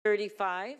35.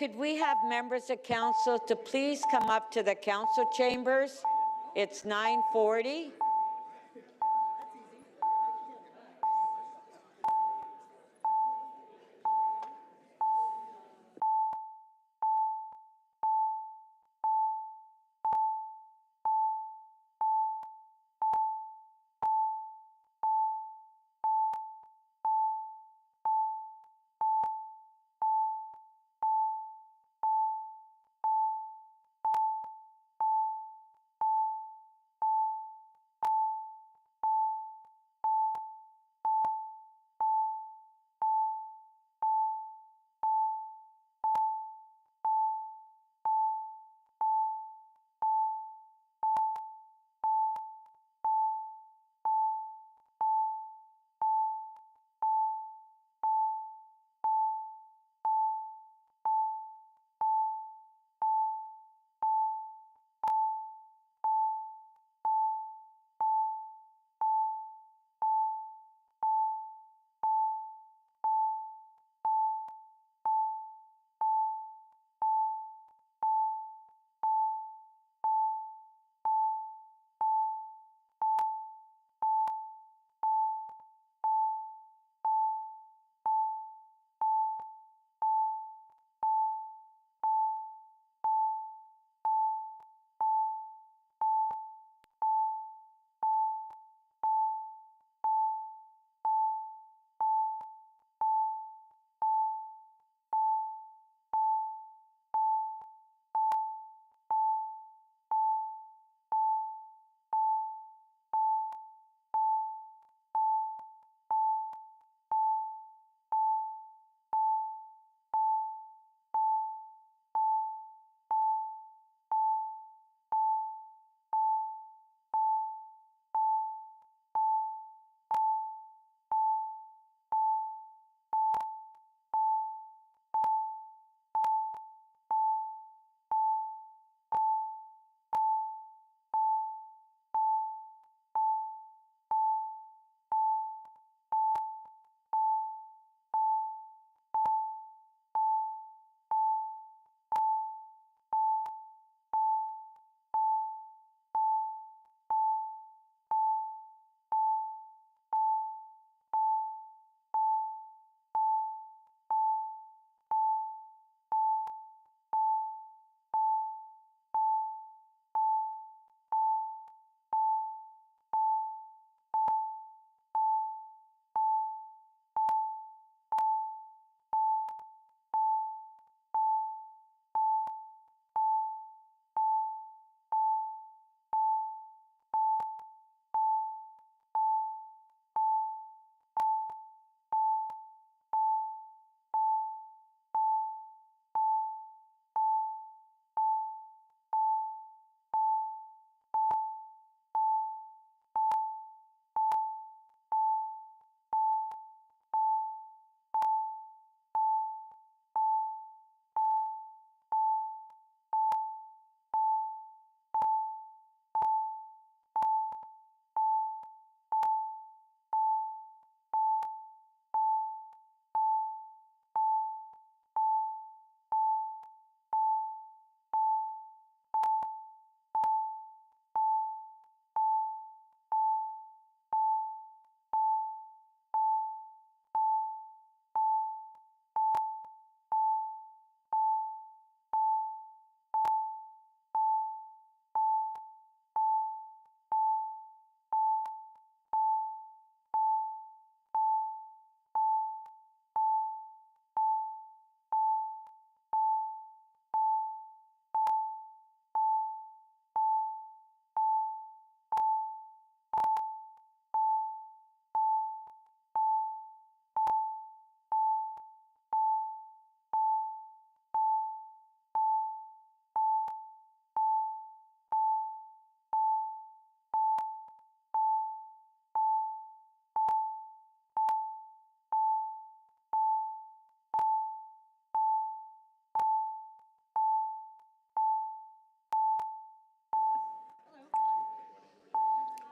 could we have members of council to please come up to the council chambers? It's 9:40.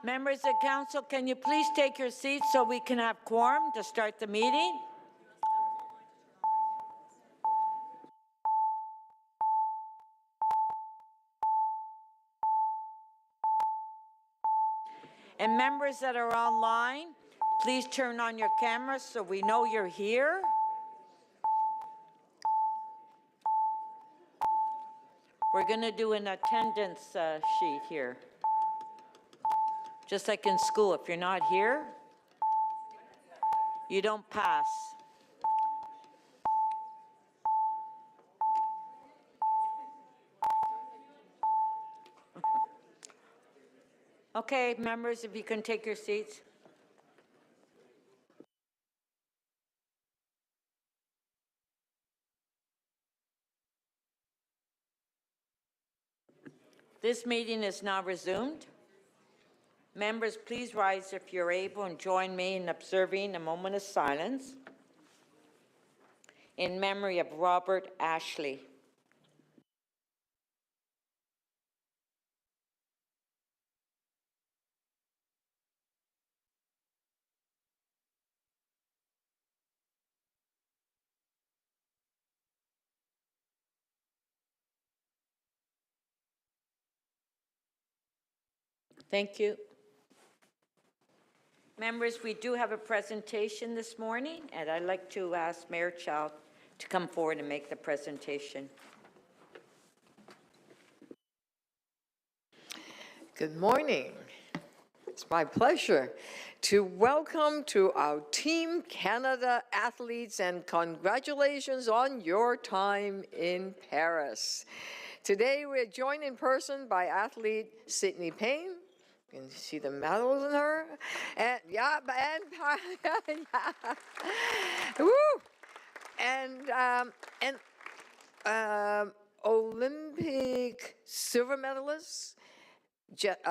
Members of council, can you please take your seats so we can have quorum to start the meeting? And members that are online, please turn on your cameras so we know you're here. We're going to do an attendance sheet here. Just like in school, if you're not here, you don't pass. Okay, members, if you can take your seats. This meeting is now resumed. Members, please rise if you're able and join me in observing a moment of silence in memory of Robert Ashley. Thank you. Members, we do have a presentation this morning, and I'd like to ask Mayor Chow to come forward and make the presentation. Good morning. It's my pleasure to welcome to our Team Canada athletes, and congratulations on your time in Paris. Today we're joined in person by athlete Sydney Payne. You can see the medals in her. And woo! And Olympic silver medalists, Jessie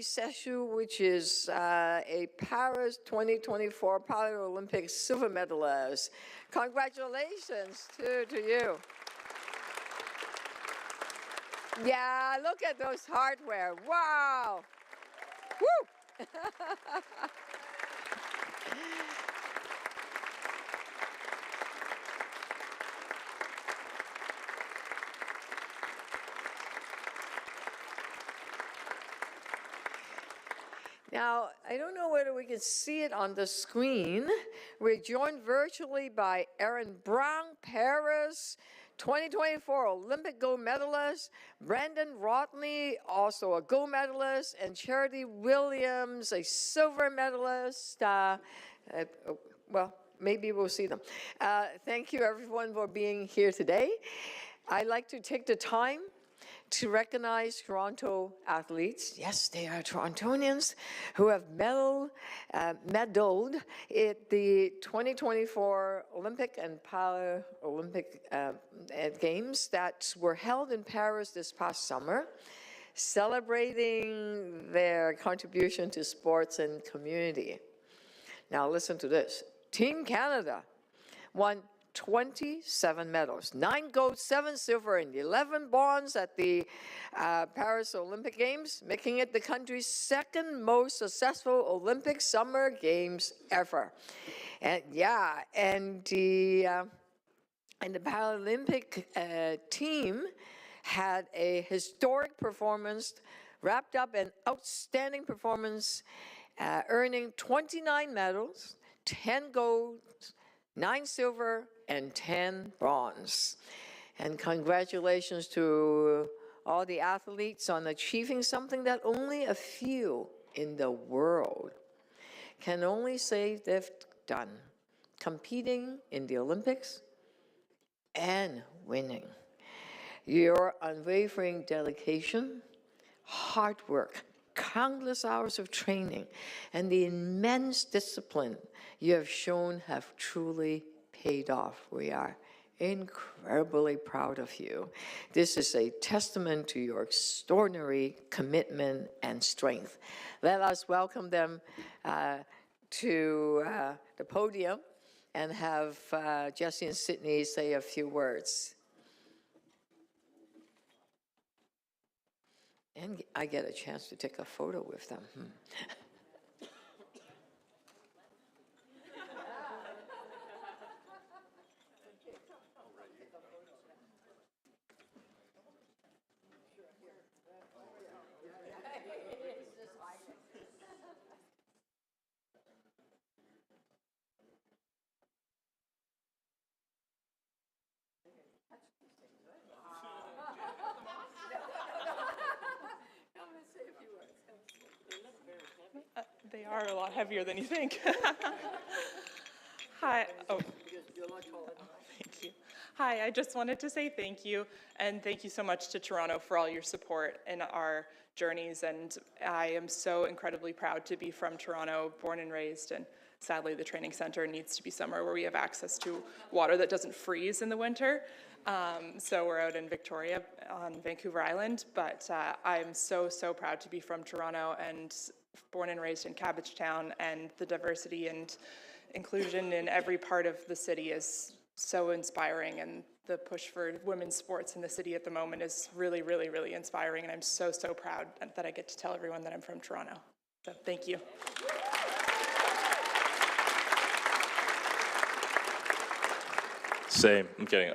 Seshu, which is a Paris 2024 Paralympic silver medalist. Congratulations to you. Yeah, look at those hardware. Wow. Woo! Now, I don't know whether we can see it on the screen. We're joined virtually by Erin Brown, Paris 2024 Olympic gold medalist, Brandon Rodney, also a gold medalist, and Charity Williams, a silver medalist. Well, maybe we'll see them. Thank you, everyone, for being here today. I'd like to take the time to recognize Toronto athletes. Yes, they are Torontonians who have medaled at the 2024 Olympic and Paralympic Games that were held in Paris this past summer, celebrating their contribution to sports and community. Now listen to this. Team Canada won 27 medals, 9 gold, 7 silver, and 11 bronze at the Paris Olympic Games, making it the country's second most successful Olympic Summer Games ever. And the Paralympic team had a historic performance, wrapped up an outstanding performance, earning 29 medals, 10 gold, 9 silver, and 10 bronze. And congratulations to all the athletes on achieving something that only a few in the world can only say they've done, competing in the Olympics and winning. Your unwavering dedication, hard work, countless hours of training, and the immense discipline you have shown have truly paid off. We are incredibly proud of you. This is a testament to your extraordinary commitment and strength. Let us welcome them to the podium and have Jessie and Sydney say a few words. And I get a chance to take a photo with them. They are a lot heavier than you think. Hi. Oh. Thank you. Hi, I just wanted to say thank you, and thank you so much to Toronto for all your support in our journeys, and I am so incredibly proud to be from Toronto, born and raised, and sadly the training center needs to be somewhere where we have access to water that doesn't freeze in the winter. So we're out in Victoria on Vancouver Island, but I'm so proud to be from Toronto and born and raised in Cabbagetown, and the diversity and inclusion in every part of the city is so inspiring, and the push for women's sports in the city at the moment is really inspiring, and I'm so proud that I get to tell everyone that I'm from Toronto. So thank you. Same. I'm kidding.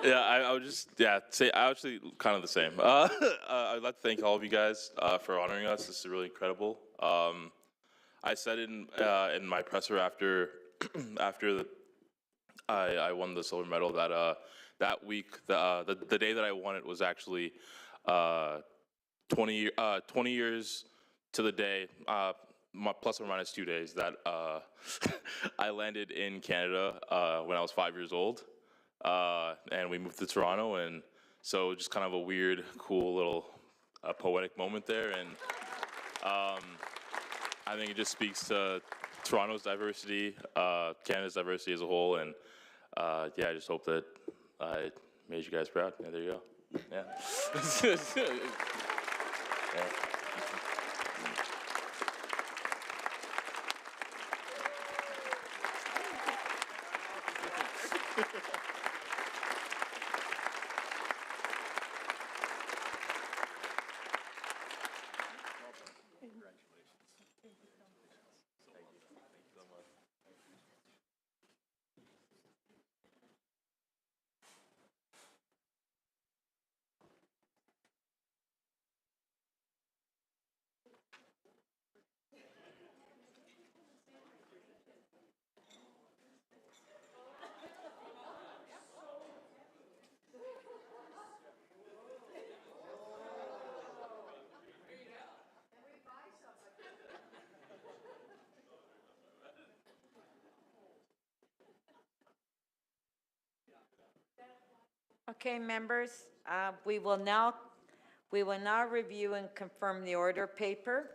Yeah, I would just say actually kind of the same. I'd like to thank all of you guys for honoring us. This is really incredible. I said in my presser after I won the silver medal that that week the day that I won it was actually 20 years to the day. Plus or minus 2 days that I landed in Canada when I was 5 years old, and we moved to Toronto, and so just kind of a weird, cool little poetic moment there, and I think it just speaks to Toronto's diversity, Canada's diversity as a whole, and yeah, I just hope that I made you guys proud. Yeah, there you go. Yeah. Yeah. Okay, members, we will now review and confirm the order paper.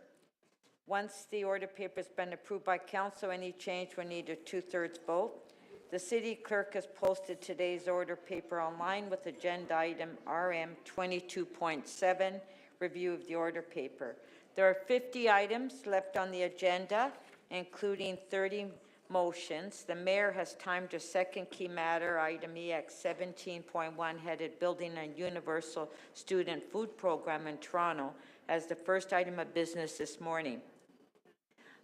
Once the order paper has been approved by council, any change will need a 2/3 vote. The city clerk has posted today's order paper online with agenda item RM 22.7, review of the order paper. There are 50 items left on the agenda, including 30 motions. The mayor has timed a second key matter, item EX 17.1, headed Building a Universal Student Food Program in Toronto, as the first item of business this morning.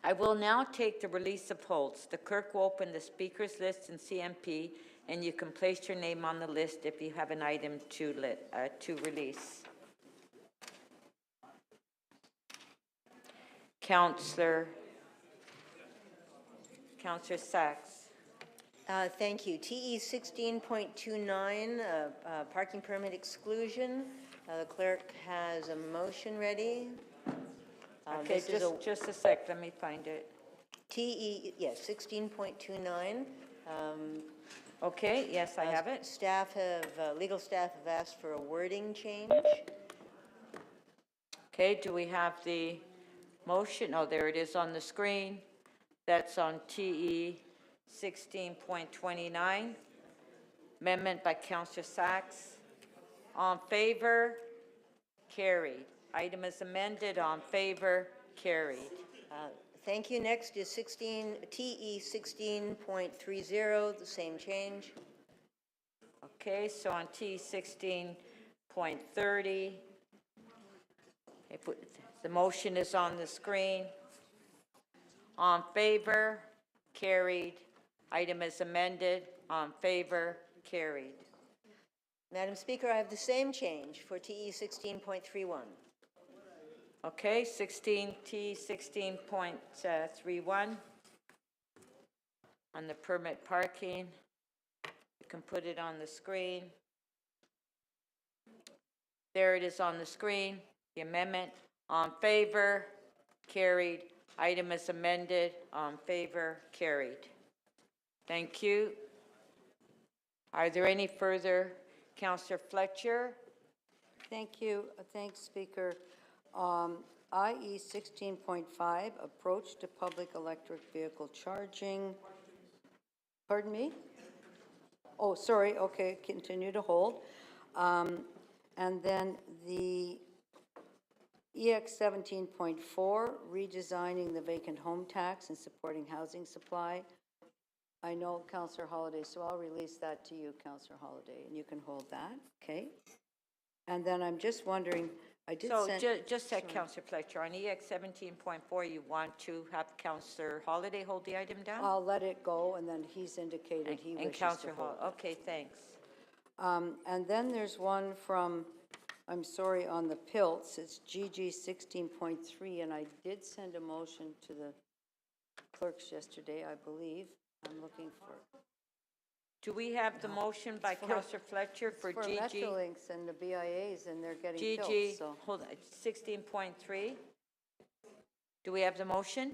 I will now take the release of holds. The clerk will open the speakers list in CMP, and you can place your name on the list if you have an item to release. Councillor Sachs. Thank you. TE 16.29, parking permit exclusion. The clerk has a motion ready. Okay, just a sec, let me find it. TE, yes, 16.29. Okay, yes, I have it. Legal staff have asked for a wording change. Okay, do we have the motion? Oh, there it is on the screen. That's on TE 16.29. Amendment by Councillor Sachs. On favor? Carried. Item is amended. On favor? Carried. Thank you. Next is TE 16.30, the same change. Okay, so on TE 16.30, the motion is on the screen. On favor? Carried. Item is amended. On favor? Carried. Madam Speaker, I have the same change for TE 16.31. Okay, TE 16.31 on the permit parking. You can put it on the screen. There it is on the screen. The amendment. On favor? Carried. Item is amended. On favor? Carried. Thank you. Are there any further? Councillor Fletcher? Thank you. Thanks, Speaker. IE 16.5, approach to public electric vehicle charging. Pardon me? Oh, sorry. Okay, continue to hold. And then the EX 17.4, redesigning the vacant home tax and supporting housing supply. I know, Councillor Holliday, so I'll release that to you, Councillor Holliday, and you can hold that, okay? And then I'm just wondering, I did So send... just said Councillor Fletcher, on EX 17.4, you want to have Councillor Holiday hold the item down? I'll let it go, and then he's indicated he And wishes to Councillor hold. Hall, okay, thanks. And then there's one from, I'm sorry, on the PILTs, it's GG 16.3, and I did send a motion to the clerks yesterday, I believe. I'm looking for... Do we have the motion by Councillor Fletcher for For GG? Metrolinx and the BIAs, and they're getting GG, PILTs, so... hold on, 16.3? Do we have the motion?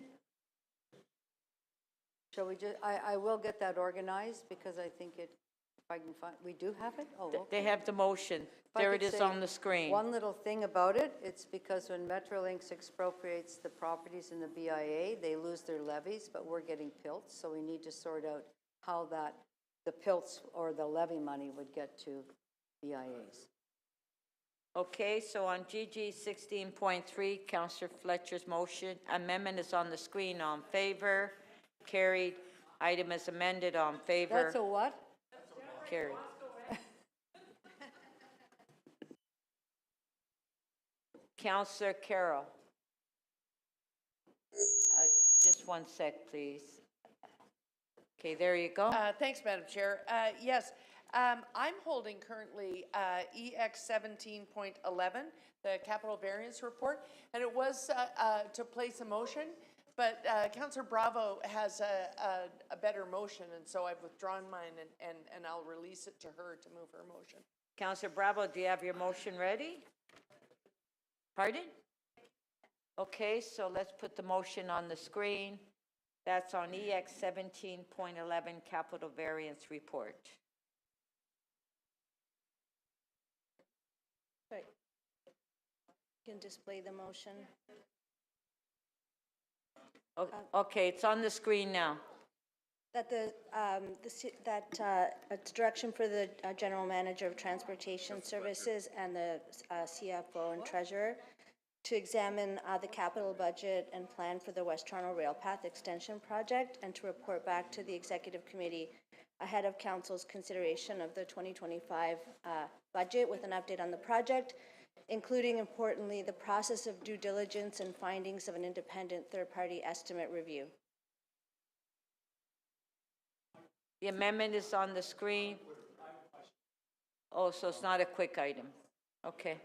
Shall we just, I will get that organized, because I think it, if I can find, we do have it? Oh, okay. They have the motion. If I There could it is say on the screen. One little thing about it, it's because when Metrolinx expropriates the properties in the BIA, they lose their levies, but we're getting PILTs, so we need to sort out how that, the PILTs or the levy money would get to BIAs. Okay, so on GG 16.3, Councillor Fletcher's motion, amendment is on the screen. On favor? Carried. Item is amended. On favor? That's a what? Carried. Councillor Carroll. Just one sec, please. Okay, there you go. Thanks, Madam Chair. Yes, I'm holding currently EX 17.11, the capital variance report, and it was to place a motion, but Councillor Bravo has a better motion, and so I've withdrawn mine, and I'll release it to her to move her motion. Councillor Bravo, do you have your motion ready? Pardon? Okay, so let's put the motion on the screen. That's on EX 17.11 capital variance report. Right. You can display the motion. Okay, it's on the screen now. That it's direction for the General Manager of Transportation Services and the CFO and Treasurer to examine the capital budget and plan for the West Toronto Rail Path Extension Project, and to report back to the Executive Committee ahead of Council's consideration of the 2025 budget with an update on the project, including, importantly, the process of due diligence and findings of an independent third-party estimate review. The amendment is on the screen. Oh, so it's not a quick item. Okay.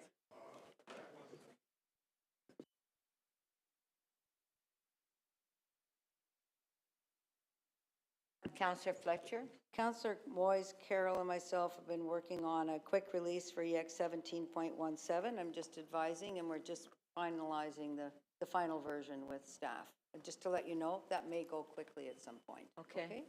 Councillor Fletcher? Councillor Moyes, Carol, and myself have been working on a quick release for EX 17.17. I'm just advising, and we're just finalizing the final version with staff. And just to let you know, that may go quickly at some point. Okay.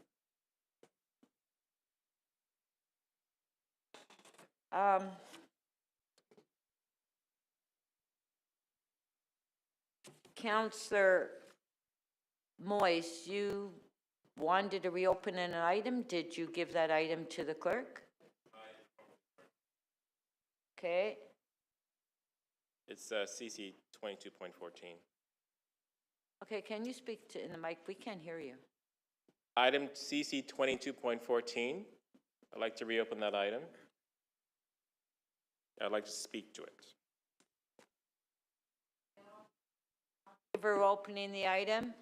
Councillor Moyes, you wanted to reopen an item. Did you give that item to the clerk? Okay. It's CC 22.14. Okay, can you speak to in the mic? We can't hear you. Item CC 22.14. I'd like to reopen that item. I'd like to speak to it. Favor of opening the item?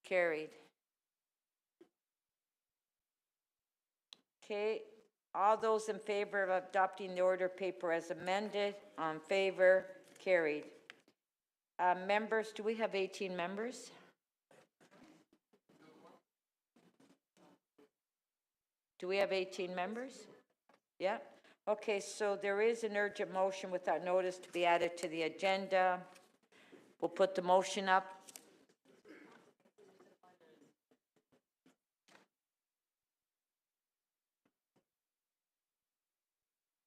Carried. Okay, all those in favor of adopting the order paper as amended, on favor, carried. Members, do we have 18 members? Do we have 18 members? Yeah? Okay, so there is an urgent motion with that notice to be added to the agenda. We'll put the motion up.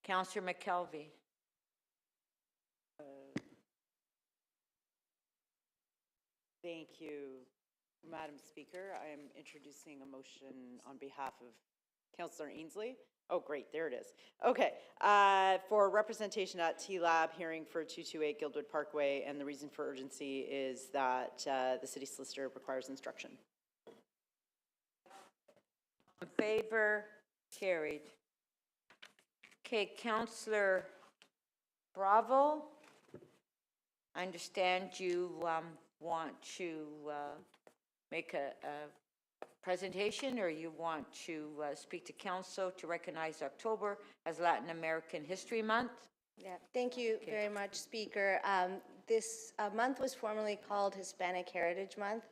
Councillor McKelvey. Thank you, Madam Speaker. I am introducing a motion on behalf of Councillor Ainsley. Oh, great, there it is. Okay, for representation at T-Lab hearing for 228 Guildwood Parkway, and the reason for urgency is that the city solicitor requires instruction. In favor? Carried. Okay, Councillor Bravo, I understand you want to make a presentation, or you want to speak to council to recognize October as Latin American History Month? Yeah, thank you very much, Speaker. This month was formerly called Hispanic Heritage Month,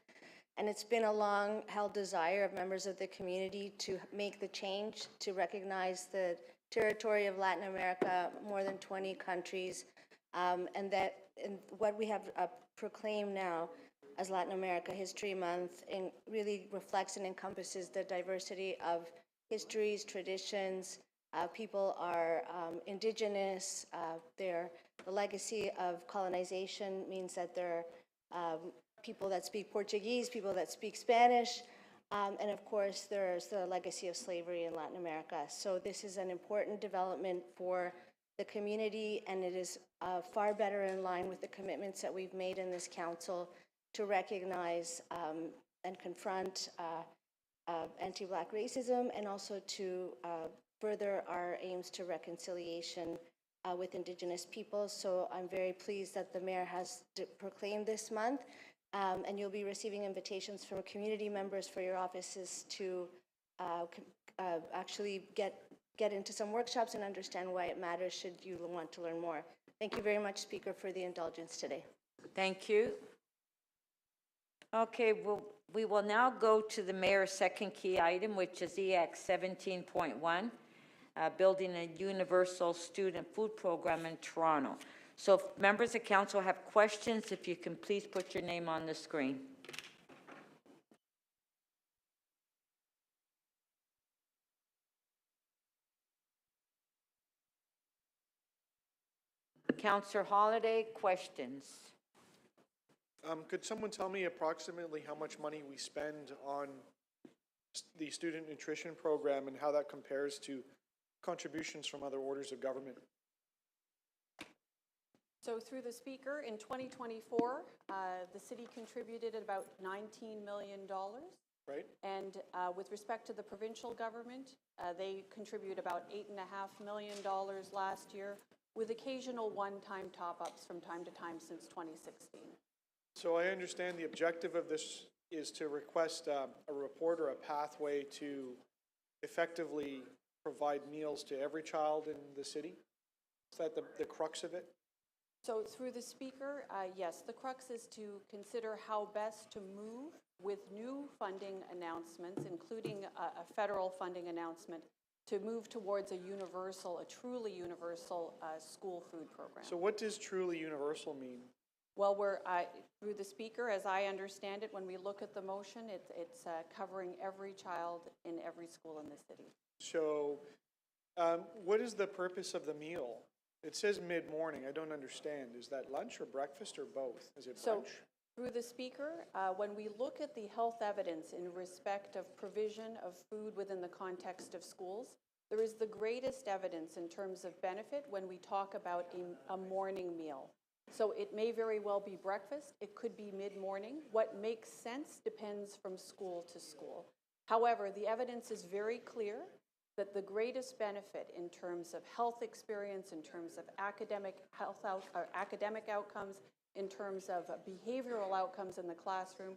and it's been a long-held desire of members of the community to make the change to recognize the territory of Latin America, more than 20 countries, and what we have proclaimed now as Latin America History Month really reflects and encompasses the diversity of histories, traditions. People are indigenous. The legacy of colonization means that there are people that speak Portuguese, people that speak Spanish, and of course there's the legacy of slavery in Latin America. So this is an important development for the community, and it is far better in line with the commitments that we've made in this council to recognize and confront anti-Black racism, and also to further our aims to reconciliation with Indigenous peoples. So I'm very pleased that the mayor has proclaimed this month, and you'll be receiving invitations from community members for your offices to actually get into some workshops and understand why it matters should you want to learn more. Thank you very much, Speaker, for the indulgence today. Thank you. Okay, we will now go to the mayor's second key item, which is EX 17.1, building a universal student food program in Toronto. So if members of council have questions, if you can please put your name on the screen. Councillor Holiday, questions? Could someone tell me approximately how much money we spend on the student nutrition program and how that compares to contributions from other orders of government? So through the Speaker, in 2024, the city contributed about $19 million. Right. And with respect to the provincial government, they contribute about $8.5 million last year, with occasional one-time top-ups from time to time since 2016. So I understand the objective of this is to request a report or a pathway to effectively provide meals to every child in the city? Is that the crux of it? So through the Speaker, yes, the crux is to consider how best to move with new funding announcements, including a federal funding announcement, to move towards a truly universal school food program. So what does truly universal mean? Well, through the Speaker, as I understand it, when we look at the motion, it's covering every child in every school in the city. So what is the purpose of the meal? It says mid-morning. I don't understand. Is that lunch or breakfast or both? Is it lunch? Through the Speaker, when we look at the health evidence in respect of provision of food within the context of schools, there is the greatest evidence in terms of benefit when we talk about a morning meal. So it may very well be breakfast, it could be mid-morning. What makes sense depends from school to school. However, the evidence is very clear that the greatest benefit in terms of health experience, in terms of academic outcomes, in terms of behavioral outcomes in the classroom,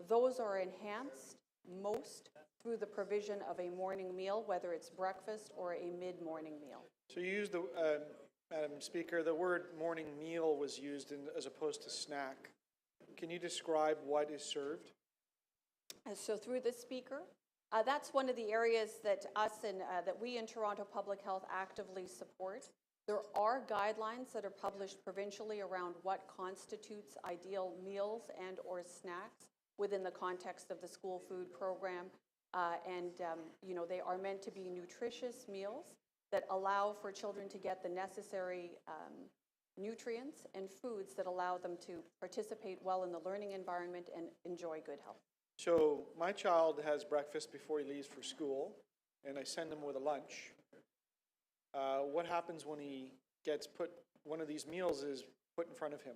those are enhanced most through the provision of a morning meal, whether it's breakfast or a mid-morning meal. So you used the, Madam Speaker, the word morning meal was used as opposed to snack. Can you describe what is served? So through the Speaker, that's one of the areas that that we in Toronto Public Health actively support. There are guidelines that are published provincially around what constitutes ideal meals and or snacks within the context of the school food program. You know, they are meant to be nutritious meals that allow for children to get the necessary nutrients and foods that allow them to participate well in the learning environment and enjoy good health. So my child has breakfast before he leaves for school, and I send him with a lunch. What happens when he gets one of these meals is put in front of him?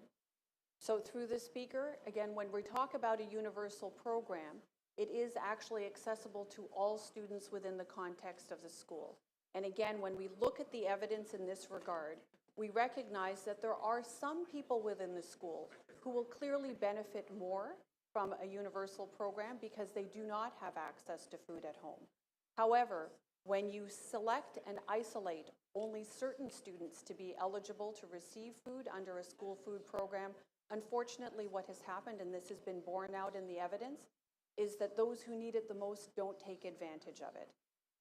So through the speaker, again, when we talk about a universal program, it is actually accessible to all students within the context of the school. And again, when we look at the evidence in this regard, we recognize that there are some people within the school who will clearly benefit more from a universal program because they do not have access to food at home. However, when you select and isolate only certain students to be eligible to receive food under a school food program, unfortunately what has happened, and this has been borne out in the evidence, is that those who need it the most don't take advantage of it.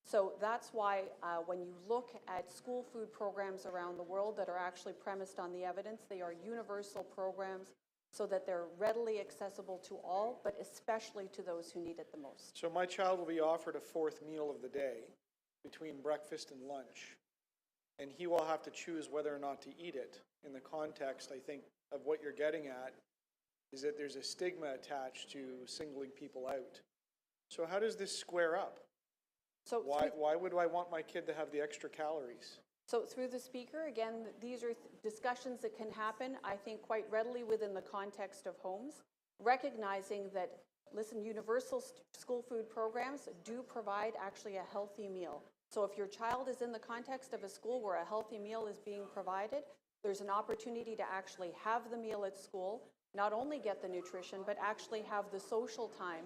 So that's why when you look at school food programs around the world that are actually premised on the evidence, they are universal programs so that they're readily accessible to all, but especially to those who need it the most. So my child will be offered a fourth meal of the day between breakfast and lunch, and he will have to choose whether or not to eat it. In the context, I think, of what you're getting at, is that there's a stigma attached to singling people out. So how does this square up? So Why would I want my kid to have the extra calories? So through the speaker, again, these are discussions that can happen, I think, quite readily within the context of homes, recognizing that, listen, universal school food programs do provide actually a healthy meal. So if your child is in the context of a school where a healthy meal is being provided, there's an opportunity to actually have the meal at school, not only get the nutrition, but actually have the social time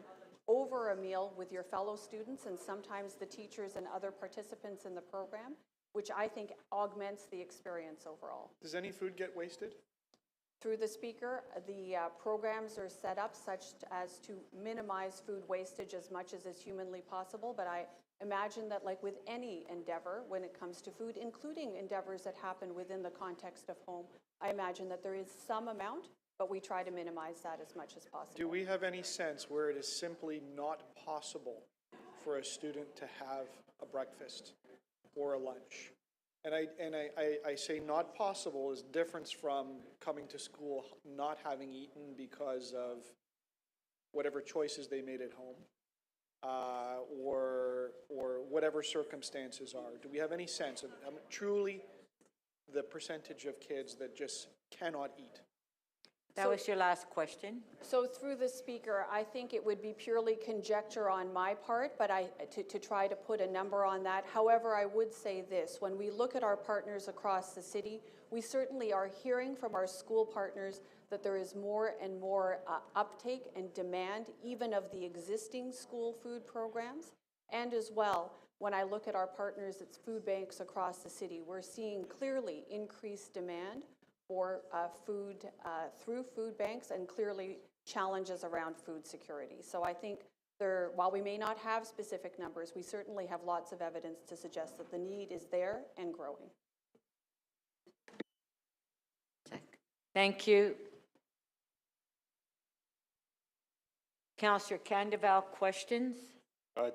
over a meal with your fellow students and sometimes the teachers and other participants in the program, which I think augments the experience overall. Does any food get wasted? Through the speaker, the programs are set up such as to minimize food wastage as much as is humanly possible, but I imagine that like with any endeavor when it comes to food, including endeavors that happen within the context of home, I imagine that there is some amount, but we try to minimize that as much as possible. Do we have any sense where it is simply not possible for a student to have a breakfast or a lunch? And I say not possible is different from coming to school not having eaten because of whatever choices they made at home, or whatever circumstances are. Do we have any sense of truly the percentage of kids that just cannot eat? That was your last question. So through the speaker, I think it would be purely conjecture on my part, but to try to put a number on that. However, I would say this, when we look at our partners across the city, we certainly are hearing from our school partners that there is more and more uptake and demand, even of the existing school food programs. And as well, when I look at our partners at food banks across the city, we're seeing clearly increased demand for food through food banks and clearly challenges around food security. So I think while we may not have specific numbers, we certainly have lots of evidence to suggest that the need is there and growing. Thank you. Councillor Candeval, questions?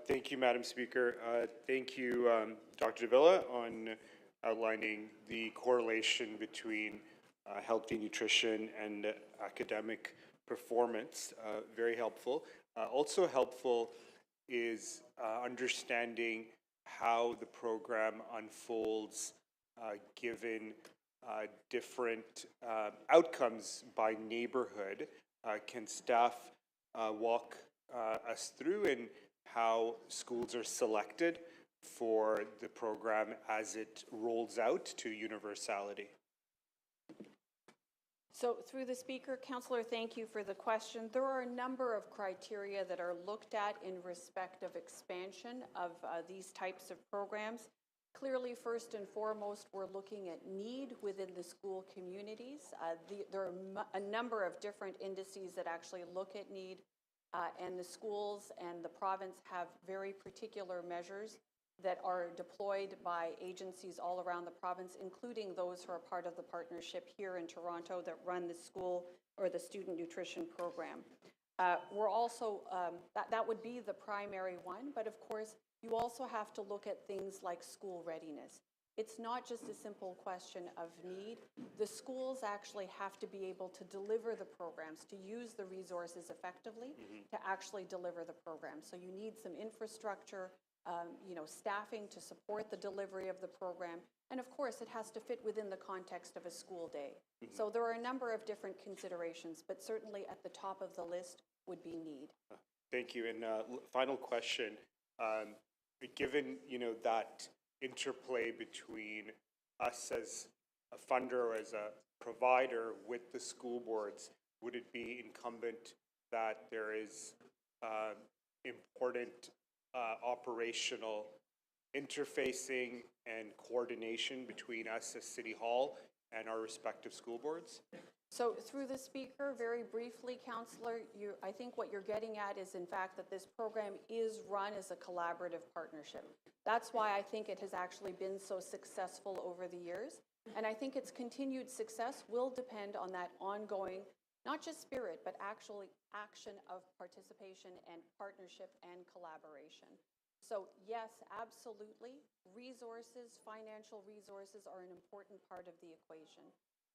Thank you, Madam Speaker. Thank you, Dr. Davila, on outlining the correlation between healthy nutrition and academic performance. Very helpful. Also helpful is understanding how the program unfolds given different outcomes by neighborhood. Can staff walk us through in how schools are selected for the program as it rolls out to universality? So through the speaker, Councillor, thank you for the question. There are a number of criteria that are looked at in respect of expansion of these types of programs. Clearly, first and foremost, we're looking at need within the school communities. There are a number of different indices that actually look at need, and the schools and the province have very particular measures that are deployed by agencies all around the province, including those who are part of the partnership here in Toronto that run the school or the student nutrition program. We're also, that would be the primary one, but of course, you also have to look at things like school readiness. It's not just a simple question of need. The schools actually have to be able to deliver the programs, to use the resources effectively, to actually deliver the program. So you need some infrastructure, staffing to support the delivery of the program. And of course, it has to fit within the context of a school day. So there are a number of different considerations, but certainly at the top of the list would be need. Thank you. And final question, given, that interplay between us as a funder or as a provider with the school boards, would it be incumbent that there is important operational interfacing and coordination between us as City Hall and our respective school boards? So through the speaker, very briefly, Councillor, I think what you're getting at is in fact that this program is run as a collaborative partnership. That's why I think it has actually been so successful over the years. And I think its continued success will depend on that ongoing, not just spirit, but actually action of participation and partnership and collaboration. So yes, absolutely, resources, financial resources are an important part of the equation.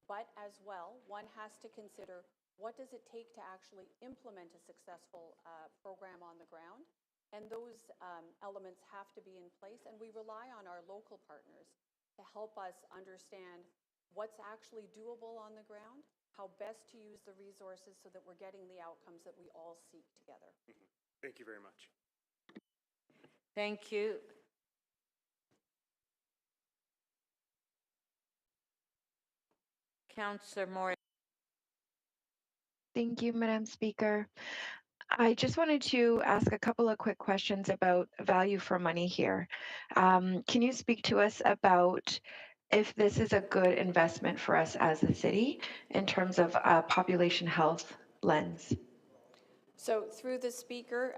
But as well, one has to consider what does it take to actually implement a successful program on the ground. And those elements have to be in place. And we rely on our local partners to help us understand what's actually doable on the ground, how best to use the resources so that we're getting the outcomes that we all seek together. Thank you very much. Thank you. Councillor Moore. Thank you, Madam Speaker. I just wanted to ask a couple of quick questions about value for money here. Can you speak to us about if this is a good investment for us as a city in terms of a population health lens? So through the speaker,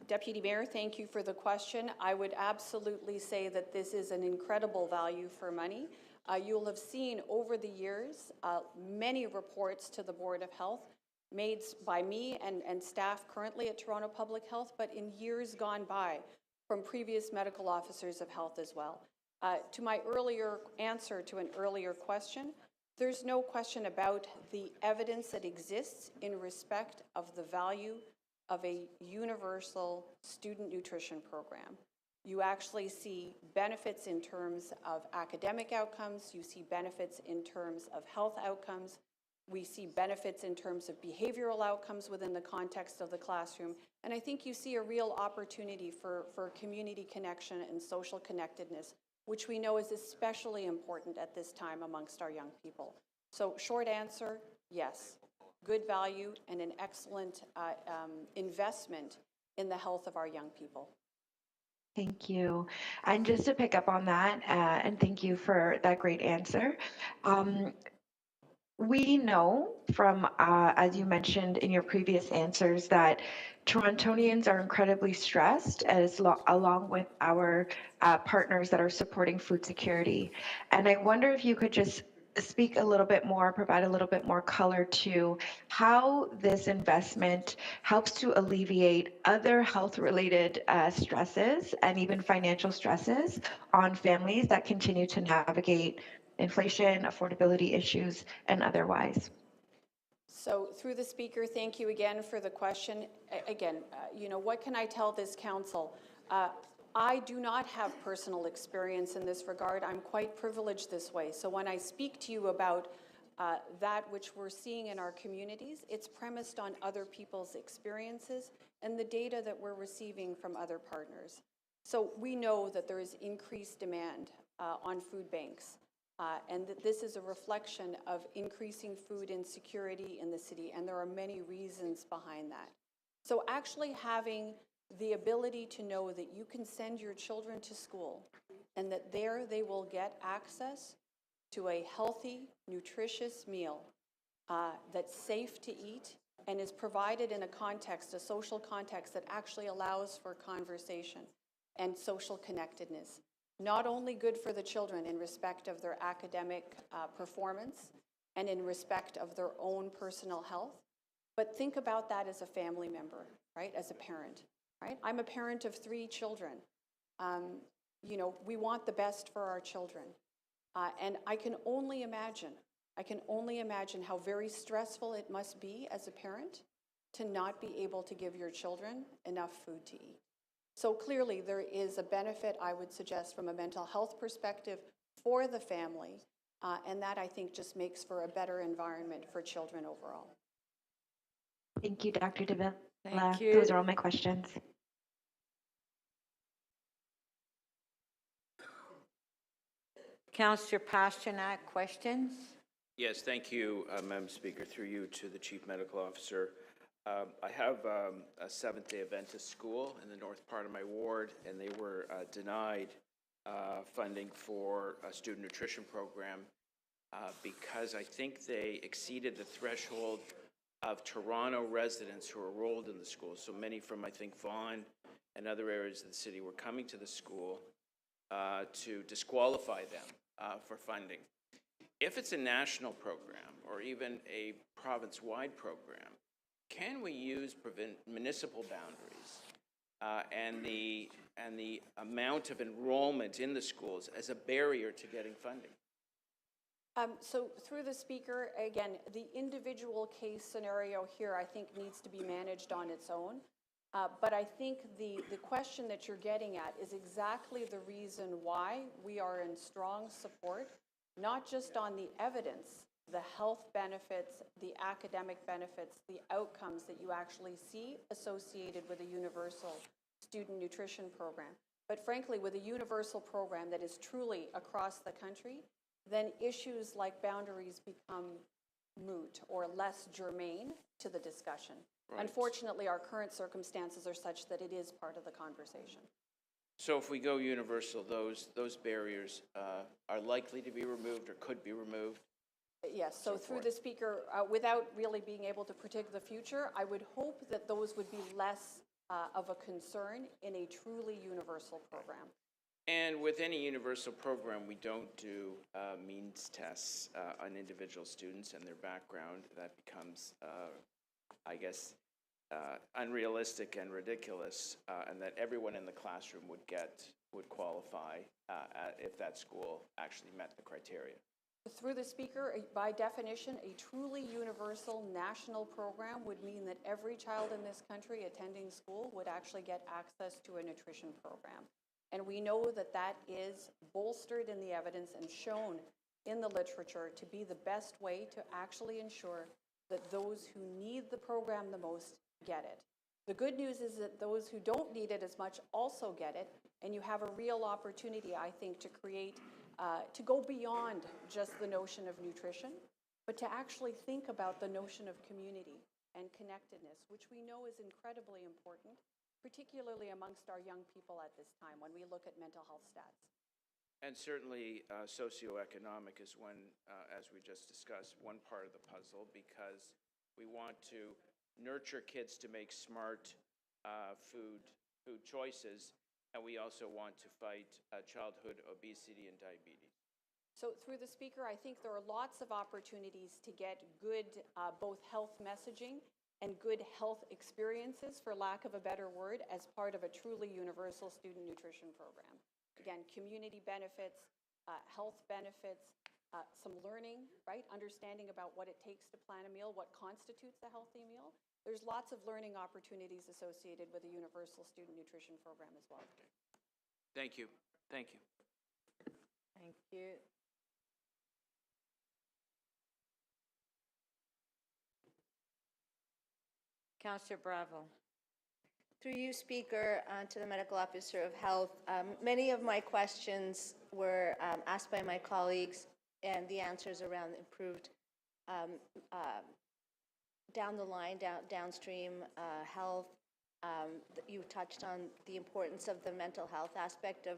Deputy Mayor, thank you for the question. I would absolutely say that this is an incredible value for money. You'll have seen over the years many reports to the Board of Health made by me and staff currently at Toronto Public Health, but in years gone by from previous medical officers of health as well. To my earlier answer to an earlier question, there's no question about the evidence that exists in respect of the value of a universal student nutrition program. You actually see benefits in terms of academic outcomes, you see benefits in terms of health outcomes, we see benefits in terms of behavioral outcomes within the context of the classroom, and I think you see a real opportunity for community connection and social connectedness, which we know is especially important at this time amongst our young people. So short answer, yes, good value and an excellent investment in the health of our young people. Thank you. And just to pick up on that, and thank you for that great answer. We know from, as you mentioned in your previous answers, that Torontonians are incredibly stressed, along with our partners that are supporting food security. And I wonder if you could just speak a little bit more, provide a little bit more color to how this investment helps to alleviate other health-related stresses and even financial stresses on families that continue to navigate inflation, affordability issues, and otherwise. So through the speaker, thank you again for the question. Again, what can I tell this council? I do not have personal experience in this regard. I'm quite privileged this way. So when I speak to you about that which we're seeing in our communities, it's premised on other people's experiences and the data that we're receiving from other partners. So we know that there is increased demand on food banks. And that this is a reflection of increasing food insecurity in the city, and there are many reasons behind that. So actually having the ability to know that you can send your children to school and that there they will get access to a healthy, nutritious meal that's safe to eat and is provided in a context, a social context that actually allows for conversation. and social connectedness. Not only good for the children in respect of their academic performance and in respect of their own personal health, but think about that as a family member, right? As a parent, right? I'm a parent of 3 children. You know, we want the best for our children. And I can only imagine how very stressful it must be as a parent to not be able to give your children enough food to eat. So clearly there is a benefit, I would suggest, from a mental health perspective for the family, and that I think just makes for a better environment for children overall. Thank you, Dr. Davila. Thank you. Those are all my questions. Councillor Pasternak, questions? Yes, thank you, Madam Speaker. Through you to the Chief Medical Officer. I have a Seventh-day Adventist school in the north part of my ward, and they were denied funding for a student nutrition program because I think they exceeded the threshold of Toronto residents who are enrolled in the school. So many from, I think, Vaughan and other areas of the city were coming to the school to disqualify them for funding. If it's a national program or even a province-wide program, can we use municipal boundaries and the amount of enrollment in the schools as a barrier to getting funding? So through the Speaker, again, the individual case scenario here I think needs to be managed on its own. But I think the question that you're getting at is exactly the reason why we are in strong support, not just on the evidence, the health benefits, the academic benefits, the outcomes that you actually see associated with a universal student nutrition program, but frankly with a universal program that is truly across the country, then issues like boundaries become moot or less germane to the discussion. Right. Unfortunately, our current circumstances are such that it is part of the conversation. So if we go universal, those barriers are likely to be removed or could be removed? Yes, so through the Speaker, without really being able to predict the future, I would hope that those would be less of a concern in a truly universal program. And with any universal program, we don't do means tests on individual students and their background. That becomes, I guess, unrealistic and ridiculous, and that everyone in the classroom would qualify if that school actually met the criteria. Through the Speaker, by definition, a truly universal national program would mean that every child in this country attending school would actually get access to a nutrition program. And we know that that is bolstered in the evidence and shown in the literature to be the best way to actually ensure that those who need the program the most get it. The good news is that those who don't need it as much also get it, and you have a real opportunity, I think, to create, to go beyond just the notion of nutrition, but to actually think about the notion of community and connectedness, which we know is incredibly important, particularly amongst our young people at this time when we look at mental health stats. And certainly socioeconomic is one, as we just discussed, one part of the puzzle, because we want to nurture kids to make smart food choices, and we also want to fight childhood obesity and diabetes. So through the Speaker, I think there are lots of opportunities to get good both health messaging and good health experiences, for lack of a better word, as part of a truly universal student nutrition program. Again, community benefits, health benefits, some learning, right? Understanding about what it takes to plan a meal, what constitutes a healthy meal. There's lots of learning opportunities associated with a universal student nutrition program as well. Thank you. Thank you. Thank you. Councillor Bravo. Through you, Speaker, to the Medical Officer of Health, many of my questions were asked by my colleagues, and the answers around improved down the line, downstream health. You touched on the importance of the mental health aspect of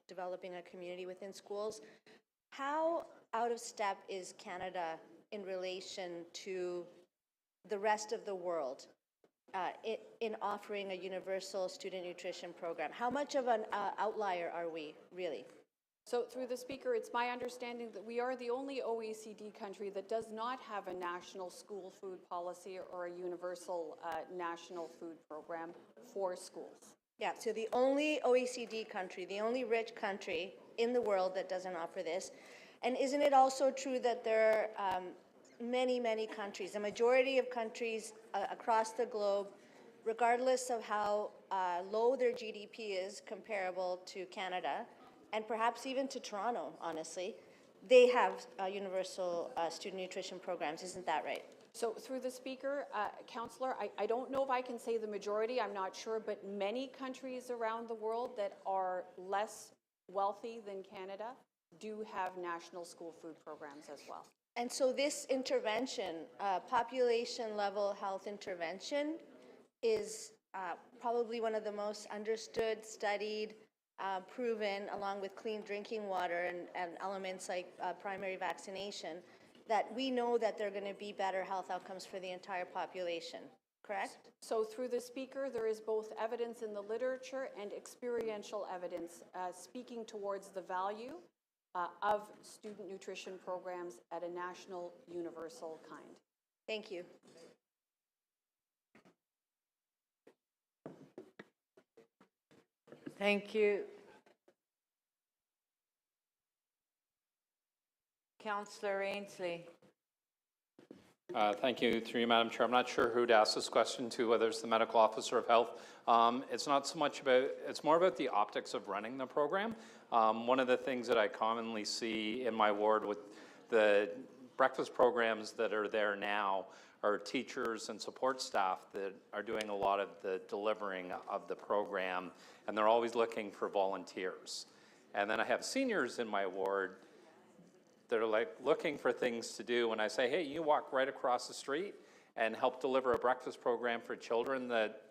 developing a community within schools. How out of step is Canada in relation to the rest of the world in offering a universal student nutrition program? How much of an outlier are we, really? So through the Speaker, it's my understanding that we are the only OECD country that does not have a national school food policy or a universal national food program for schools. Yeah, so the only OECD country, the only rich country in the world that doesn't offer this. And isn't it also true that there are many, many countries, the majority of countries across the globe, regardless of how low their GDP is comparable to Canada, and perhaps even to Toronto, honestly, they have universal student nutrition programs, isn't that right? So through the Speaker, Councillor, I don't know if I can say the majority, I'm not sure, but many countries around the world that are less wealthy than Canada do have national school food programs as well. And so this intervention, population-level health intervention, is probably one of the most understood, studied, proven, along with clean drinking water and elements like primary vaccination, that we know that there are going to be better health outcomes for the entire population, correct? So through the Speaker, there is both evidence in the literature and experiential evidence speaking towards the value of student nutrition programs at a national universal kind. Thank you. Thank you. Councillor Ainsley. Thank you, through you, Madam Chair. I'm not sure who to ask this question to, whether it's the medical officer of health. It's not so much about, it's more about the optics of running the program. One of the things that I commonly see in my ward with the breakfast programs that are there now are teachers and support staff that are doing a lot of the delivering of the program, and they're always looking for volunteers. And then I have seniors in my ward that are like looking for things to do. When I say, hey, you walk right across the street and help deliver a breakfast program for children that,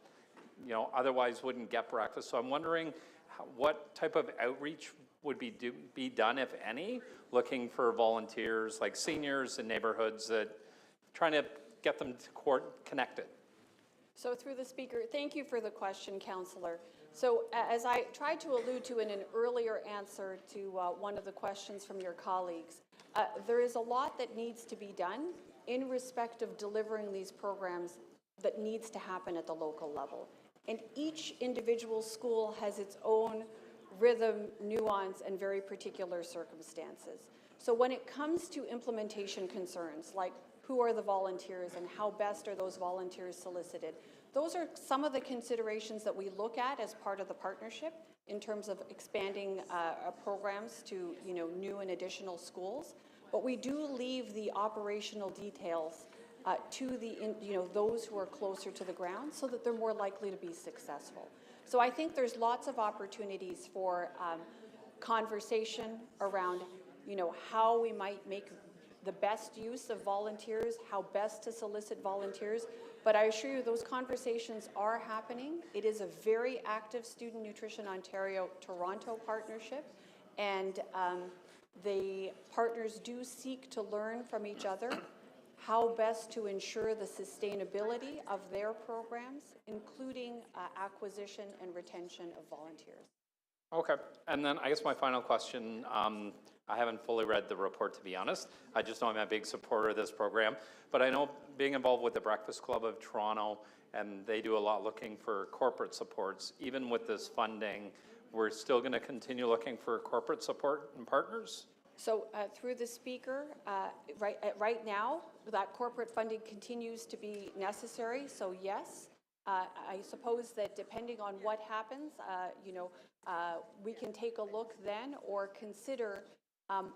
you know, otherwise wouldn't get breakfast. So I'm wondering what type of outreach would be done, if any, looking for volunteers like seniors in neighborhoods that trying to get them to connected. So through the Speaker, thank you for the question, Councillor. So as I tried to allude to in an earlier answer to one of the questions from your colleagues, there is a lot that needs to be done in respect of delivering these programs that needs to happen at the local level. And each individual school has its own rhythm, nuance, and very particular circumstances. So when it comes to implementation concerns, like who are the volunteers and how best are those volunteers solicited, those are some of the considerations that we look at as part of the partnership in terms of expanding programs to, you know, new and additional schools. But we do leave the operational details to the, you know, those who are closer to the ground so that they're more likely to be successful. So I think there's lots of opportunities for conversation around, you know, how we might make the best use of volunteers, how best to solicit volunteers. But I assure you those conversations are happening. It is a very active Student Nutrition Ontario Toronto partnership, and the partners do seek to learn from each other how best to ensure the sustainability of their programs, including acquisition and retention of volunteers. Okay, and then I guess my final question, I haven't fully read the report, to be honest. I just know I'm a big supporter of this program, but I know being involved with the Breakfast Club of Toronto, and they do a lot looking for corporate supports. Even with this funding, we're still going to continue looking for corporate support and partners? So through the Speaker, right now, that corporate funding continues to be necessary, so yes. I suppose that depending on what happens, you know, we can take a look then or consider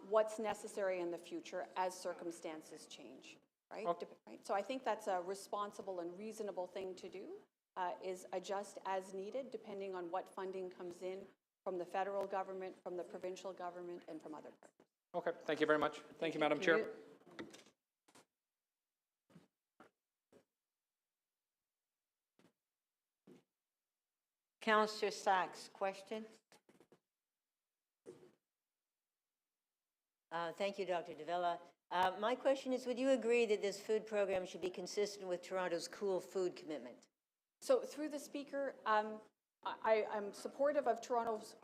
what's necessary in the future as circumstances change, right? Okay. Right? So I think that's a responsible and reasonable thing to do, is adjust as needed depending on what funding comes in from the federal government, from the provincial government, and from other partners. Okay, thank you very much. Thank you, Madam Chair. Councillor Sachs, question? Thank you, Dr. Davila. My question is, would you agree that this food program should be consistent with Toronto's cool food commitment? So through the speaker, I'm supportive of Toronto's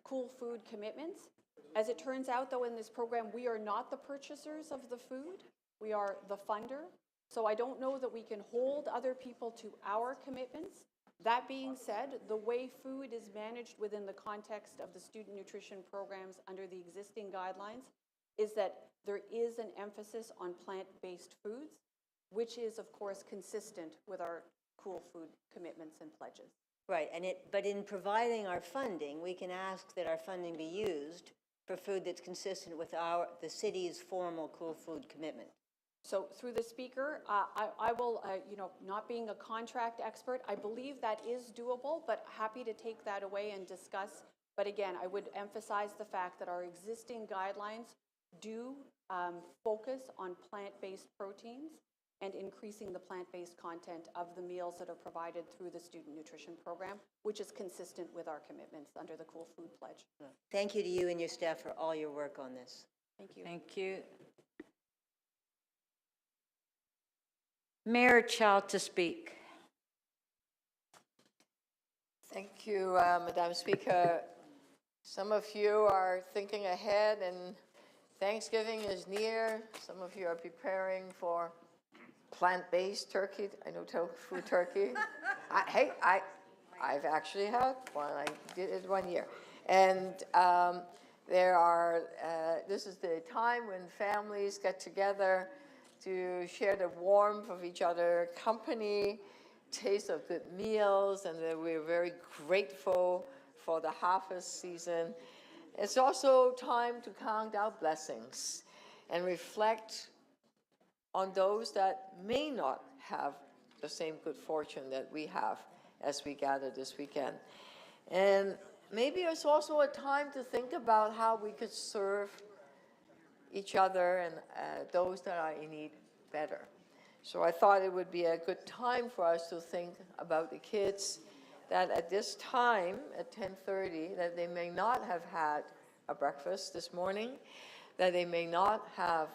cool food commitments. As it turns out, though, in this program, we are not the purchasers of the food. We are the funder. So I don't know that we can hold other people to our commitments. That being said, the way food is managed within the context of the student nutrition programs under the existing guidelines is that there is an emphasis on plant-based foods, which is, of course, consistent with our cool food commitments and pledges. Right, but in providing our funding, we can ask that our funding be used for food that's consistent with the city's formal cool food commitment. So through the speaker, I will, not being a contract expert, I believe that is doable, but happy to take that away and discuss. But again, I would emphasize the fact that our existing guidelines do focus on plant-based proteins and increasing the plant-based content of the meals that are provided through the student nutrition program, which is consistent with our commitments under the Cool Food Pledge. Thank you to you and your staff for all your work on this. Thank you. Thank you. Mayor Chow to speak. Thank you, Madam Speaker. Some of you are thinking ahead and Thanksgiving is near. Some of you are preparing for plant-based turkey. I know tofu turkey. I've actually had one. I did it one year. And this is the time when families get together to share the warmth of each other, company, taste of good meals, and we're very grateful for the harvest season. It's also time to count our blessings and reflect on those that may not have the same good fortune that we have as we gather this weekend. And maybe it's also a time to think about how we could serve each other and those that are in need better. So I thought it would be a good time for us to think about the kids that at this time, at 10:30, that they may not have had a breakfast this morning, that they may not have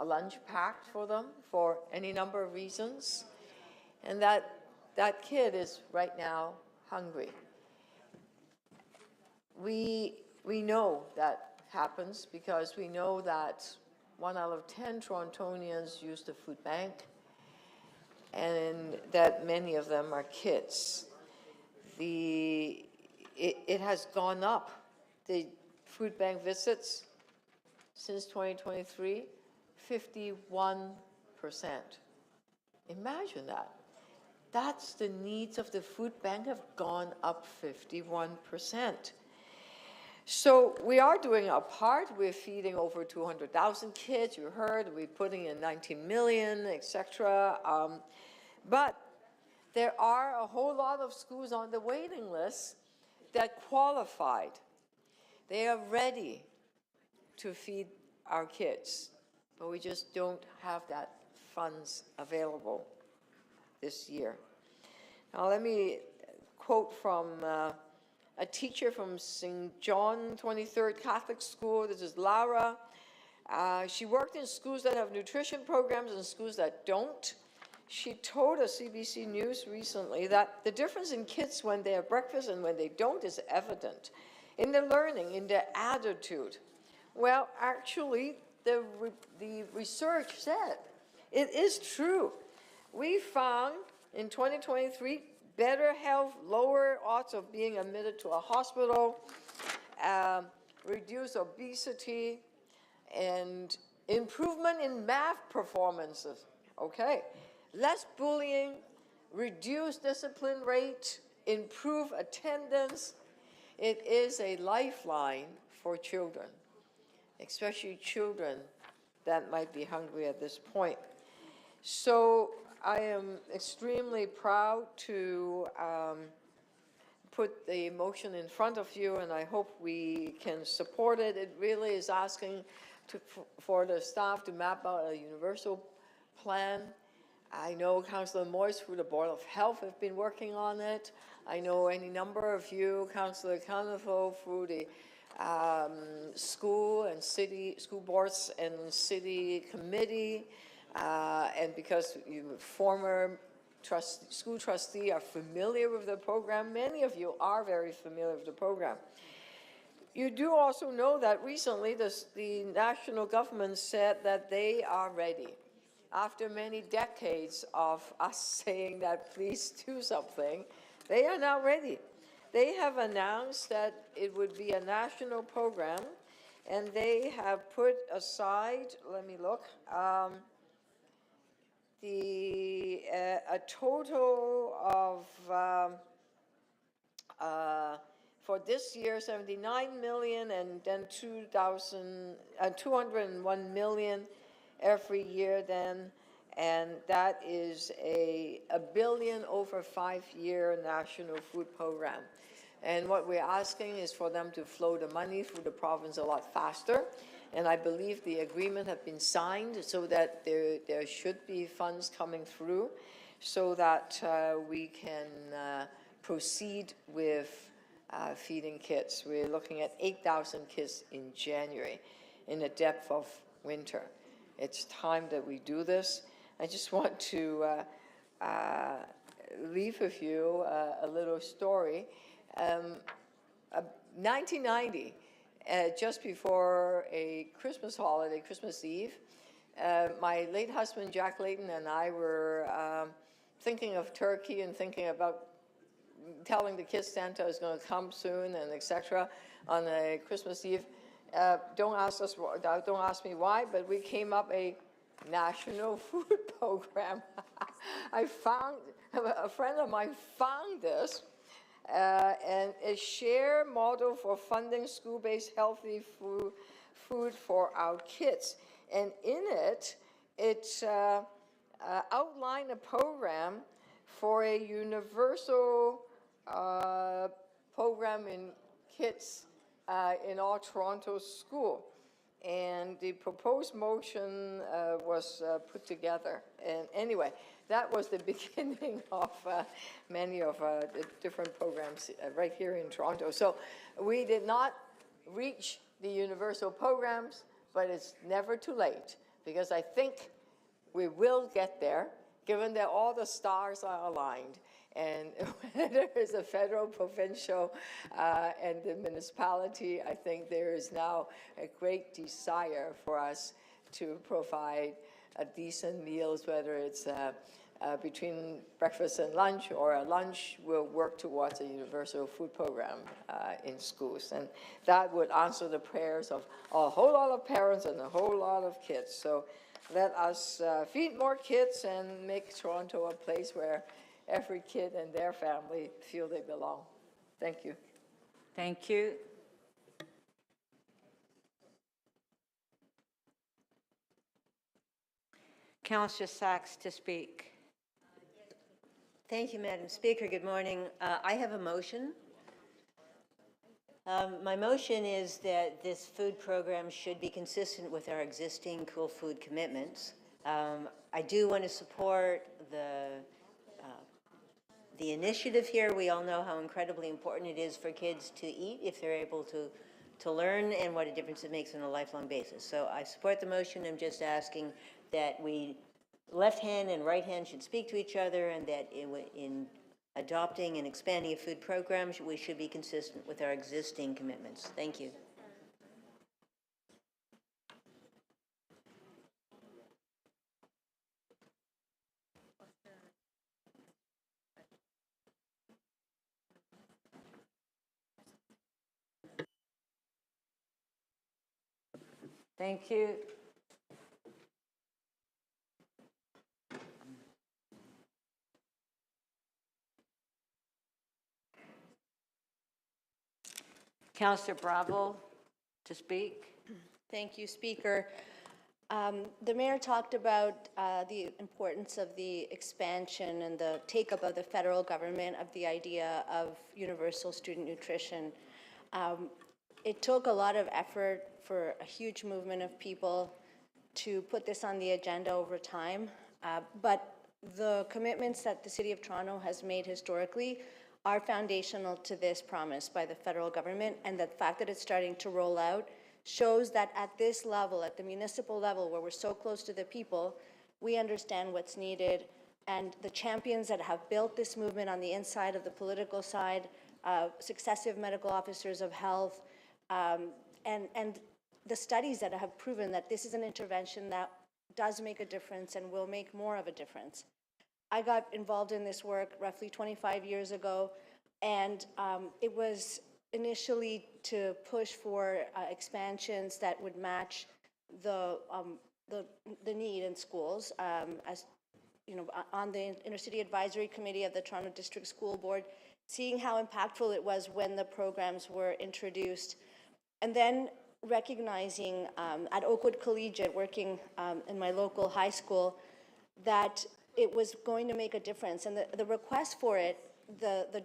a lunch packed for them for any number of reasons, and that kid is right now hungry. We know that happens because we know that 1 out of 10 Torontonians use the food bank, and that many of them are kids. It has gone up. The food bank visits since 2023, 51%. Imagine that. That's the needs of the food bank have gone up 51%. So we are doing our part. We're feeding over 200,000 kids. You heard, we're putting in 19 million, etc. But there are a whole lot of schools on the waiting list that qualified. They are ready to feed our kids, but we just don't have that funds available this year. Now let me quote from a teacher from St. John 23rd Catholic School. This is Laura. She worked in schools that have nutrition programs and schools that don't. She told us CBC News recently that the difference in kids when they have breakfast and when they don't is evident in their learning, in their attitude. Well, actually, the research said it is true. We found in 2023 better health, lower odds of being admitted to a hospital, reduced obesity, and improvement in math performances. Okay, less bullying, reduced discipline rate, improve attendance. It is a lifeline for children, especially children that might be hungry at this point. So I am extremely proud to put the motion in front of you, and I hope we can support it. It really is asking for the staff to map out a universal plan. I know Councillor Moyes through the Board of Health have been working on it. I know any number of you, Councillor Canifo, through the school boards and city committee, and because you're former school trustee are familiar with the program. Many of you are very familiar with the program. You do also know that recently the national government said that they are ready. After many decades of us saying that please do something, they are now ready. They have announced that it would be a national program, and they have put aside, let me look, a total of, for this year, 79 million, and then 201 million every year then, and that is a billion over 5-year national food program. And what we're asking is for them to flow the money through the province a lot faster. And I believe the agreement have been signed so that there should be funds coming through so that we can proceed with feeding kids. We're looking at 8,000 kids in January in the depth of winter. It's time that we do this. I just want to leave with you a little story. 1990, just before a Christmas holiday, Christmas Eve, my late husband, Jack Layton, and I were thinking of turkey and thinking about telling the kids Santa is going to come soon and etc. on a Christmas Eve. Don't ask me why, but we came up a national food program. A friend of mine found this, and a share model for funding school-based healthy food for our kids. And in it, outlined a program for a universal program in kids in all Toronto school. And the proposed motion was put together. And anyway, that was the beginning of many of the different programs right here in Toronto. So we did not reach the universal programs, but it's never too late, because I think we will get there, given that all the stars are aligned. And when there is a federal, provincial, and the municipality, I think there is now a great desire for us to provide decent meals, whether it's between breakfast and lunch, or a lunch. We'll work towards a universal food program in schools. And that would answer the prayers of a whole lot of parents and a whole lot of kids. So let us feed more kids and make Toronto a place where every kid and their family feel they belong. Thank you. Thank you. Councillor Sachs to speak. Thank you, Madam Speaker. Good morning. I have a motion. My motion is that this food program should be consistent with our existing cool food commitments. I do want to support the initiative here. We all know how incredibly important it is for kids to eat if they're able to learn, and what a difference it makes on a lifelong basis. So I support the motion. I'm just asking that left hand and right hand should speak to each other, and that in adopting and expanding a food program, we should be consistent with our existing commitments. Thank you. Thank you. Councillor Bravo to speak. Thank you, Speaker. The Mayor talked about the importance of the expansion and the take-up of the federal government of the idea of universal student nutrition. It took a lot of effort for a huge movement of people to put this on the agenda over time, but the commitments that the City of Toronto has made historically are foundational to this promise by the federal government, and the fact that it's starting to roll out shows that at this level, at the municipal level, where we're so close to the people, we understand what's needed, and the champions that have built this movement on the inside of the political side, successive medical officers of health, and the studies that have proven that this is an intervention that does make a difference and will make more of a difference. I got involved in this work roughly 25 years ago, and it was initially to push for expansions that would match the need in schools. As you know, on the Intercity Advisory Committee of the Toronto District School Board, seeing how impactful it was when the programs were introduced, and then recognizing at Oakwood Collegiate, working in my local high school, that it was going to make a difference. And the request for it, the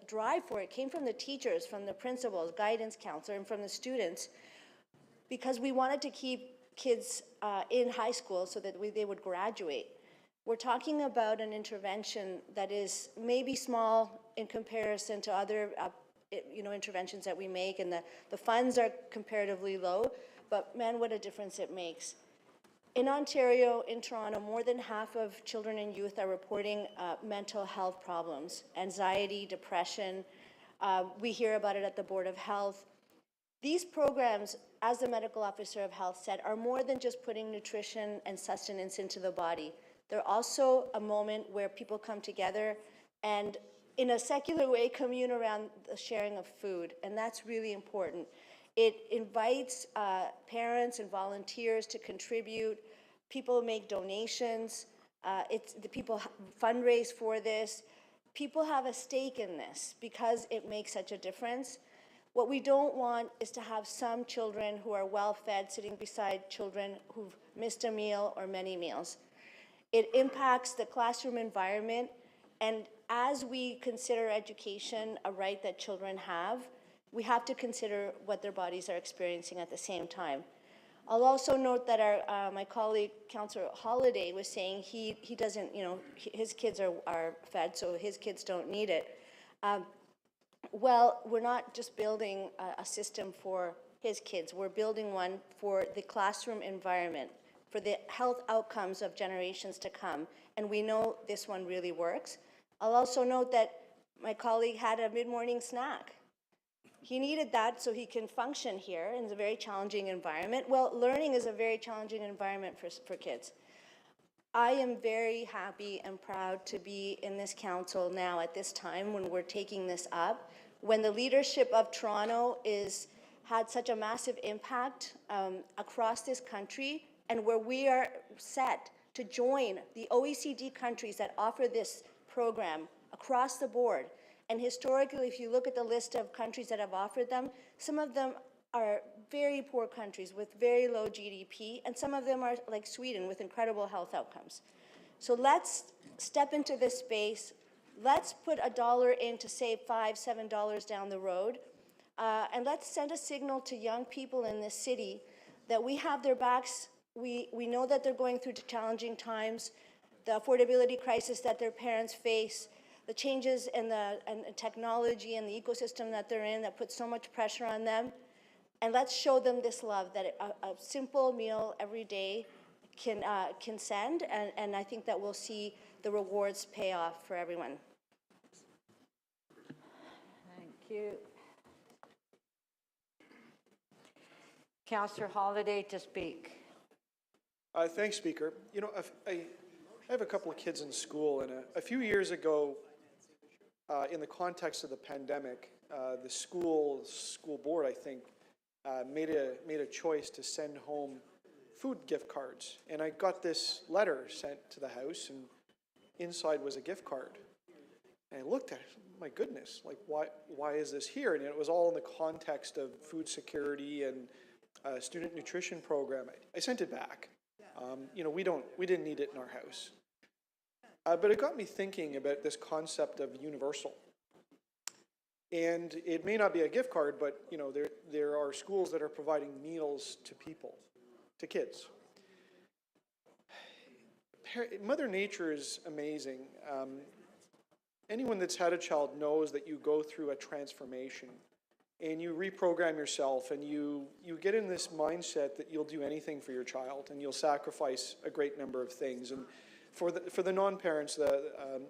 drive for it came from the teachers, from the principals, guidance counselor, and from the students, because we wanted to keep kids in high school so that they would graduate. We're talking about an intervention that is maybe small in comparison to other interventions that we make, and the funds are comparatively low, but man, what a difference it makes. In Ontario, in Toronto, more than half of children and youth are reporting mental health problems, anxiety, depression. We hear about it at the Board of Health. These programs, as the medical officer of health said, are more than just putting nutrition and sustenance into the body. They're also a moment where people come together and, in a secular way, commune around the sharing of food, and that's really important. It invites parents and volunteers to contribute. People make donations. The people fundraise for this. People have a stake in this because it makes such a difference. What we don't want is to have some children who are well-fed sitting beside children who've missed a meal or many meals. It impacts the classroom environment, and as we consider education a right that children have, we have to consider what their bodies are experiencing at the same time. I'll also note that my colleague, Councillor Holliday, was saying he doesn't, his kids are fed, so his kids don't need it. Well, we're not just building a system for his kids. We're building one for the classroom environment, for the health outcomes of generations to come. And we know this one really works. I'll also note that my colleague had a mid-morning snack. He needed that so he can function here in a very challenging environment. Well, learning is a very challenging environment for kids. I am very happy and proud to be in this council now at this time when we're taking this up, when the leadership of Toronto had such a massive impact across this country, and where we are set to join the OECD countries that offer this program across the board. And historically, if you look at the list of countries that have offered them, some of them are very poor countries with very low GDP, and some of them are like Sweden with incredible health outcomes. So let's step into this space. Let's put $1 in to save $5, $7 down the road. And let's send a signal to young people in this city that we have their backs. We know that they're going through challenging times, the affordability crisis that their parents face, the changes in the technology and the ecosystem that they're in that put so much pressure on them. And let's show them this love that a simple meal every day can send, and I think that we'll see the rewards pay off for everyone. Thank you. Councillor Holliday to speak. Thanks, Speaker. You know, I have a couple of kids in school, and a few years ago, in the context of the pandemic, the school board, I think, made a choice to send home food gift cards. And I got this letter sent to the house, and inside was a gift card. And I looked at it, my goodness, like why is this here? And it was all in the context of food security and student nutrition program. I sent it back. You know, we didn't need it in our house. But it got me thinking about this concept of universal. And it may not be a gift card, but you know, there are schools that are providing meals to people, to kids. Mother Nature is amazing. Anyone that's had a child knows that you go through a transformation and you reprogram yourself, and you get in this mindset that you'll do anything for your child and you'll sacrifice a great number of things. And for the non-parents,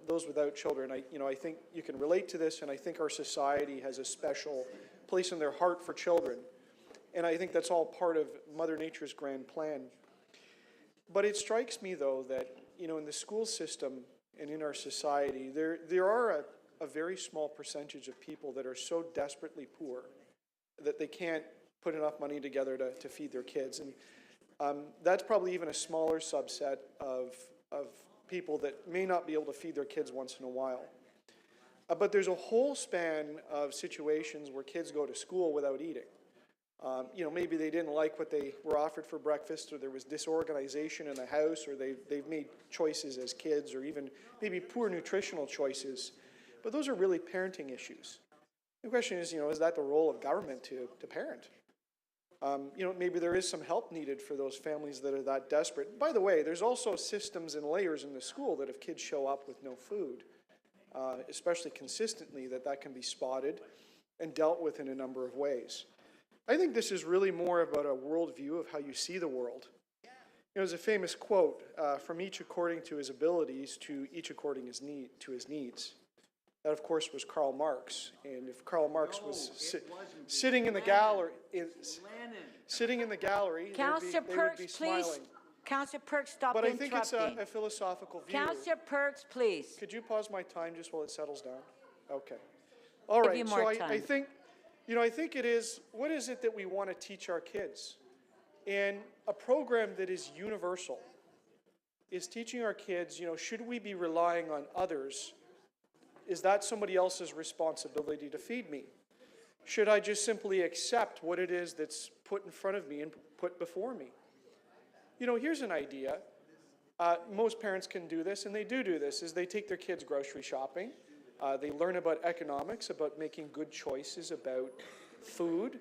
those without children, I think you can relate to this, and I think our society has a special place in their heart for children. And I think that's all part of Mother Nature's grand plan. But it strikes me, though, that, in the school system and in our society, there are a very small percentage of people that are so desperately poor that they can't put enough money together to feed their kids. And that's probably even a smaller subset of people that may not be able to feed their kids once in a while. But there's a whole span of situations where kids go to school without eating. Maybe they didn't like what they were offered for breakfast, or there was disorganization in the house, or they've made choices as kids, or even maybe poor nutritional choices. But those are really parenting issues. The question is, is that the role of government to parent? Maybe there is some help needed for those families that are that desperate. By the way, there's also systems and layers in the school that if kids show up with no food, especially consistently, that can be spotted and dealt with in a number of ways. I think this is really more about a worldview of how you see the world. There's a famous quote, from each according to his abilities to each according to his needs. That, of course, was Karl Marx. And if Karl Marx was sitting in the gallery, they would be smiling. Councillor Perks, stop But I interrupting. think it's a philosophical view. Councillor Perks, please. Could you pause my time just while it settles down? Okay. All right. Give you So more I time. think, I think it is, what is it that we want to teach our kids? And a program that is universal is teaching our kids, should we be relying on others? Is that somebody else's responsibility to feed me? Should I just simply accept what it is that's put in front of me and put before me? Here's an idea. Most parents can do this, and they do this, is they take their kids grocery shopping. They learn about economics, about making good choices about food.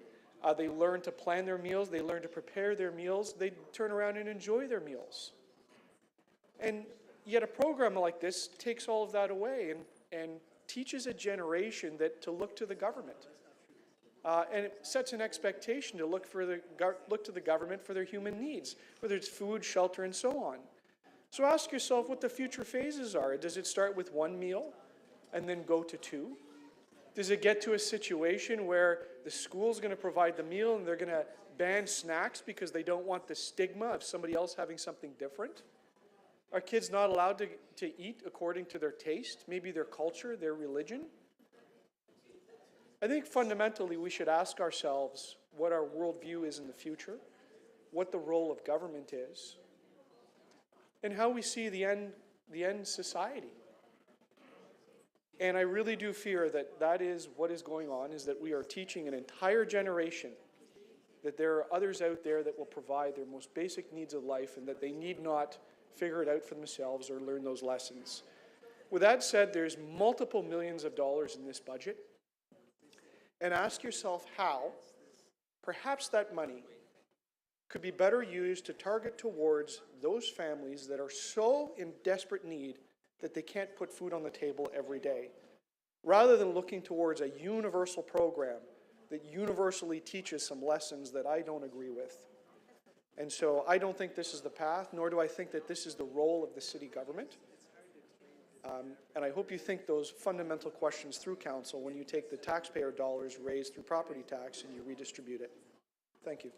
They learn to plan their meals. They learn to prepare their meals. They turn around and enjoy their meals. And yet a program like this takes all of that away and teaches a generation that to look to the government. And it sets an expectation to look to the government for their human needs, whether it's food, shelter, and so on. So ask yourself what the future phases are. Does it start with one meal and then go to two? Does it get to a situation where the school's going to provide the meal and they're going to ban snacks because they don't want the stigma of somebody else having something different? Are kids not allowed to eat according to their taste, maybe their culture, their religion? I think fundamentally we should ask ourselves what our worldview is in the future, what the role of government is, and how we see the end society. And I really do fear that is what is going on, is that we are teaching an entire generation that there are others out there that will provide their most basic needs of life and that they need not figure it out for themselves or learn those lessons. With that said, there's multiple millions of dollars in this budget. And ask yourself how, perhaps that money could be better used to target towards those families that are so in desperate need that they can't put food on the table every day, rather than looking towards a universal program that universally teaches some lessons that I don't agree with. And so I don't think this is the path, nor do I think that this is the role of the city government. And I hope you think those fundamental questions through, Council, when you take the taxpayer dollars raised through property tax and you redistribute it. Thank you.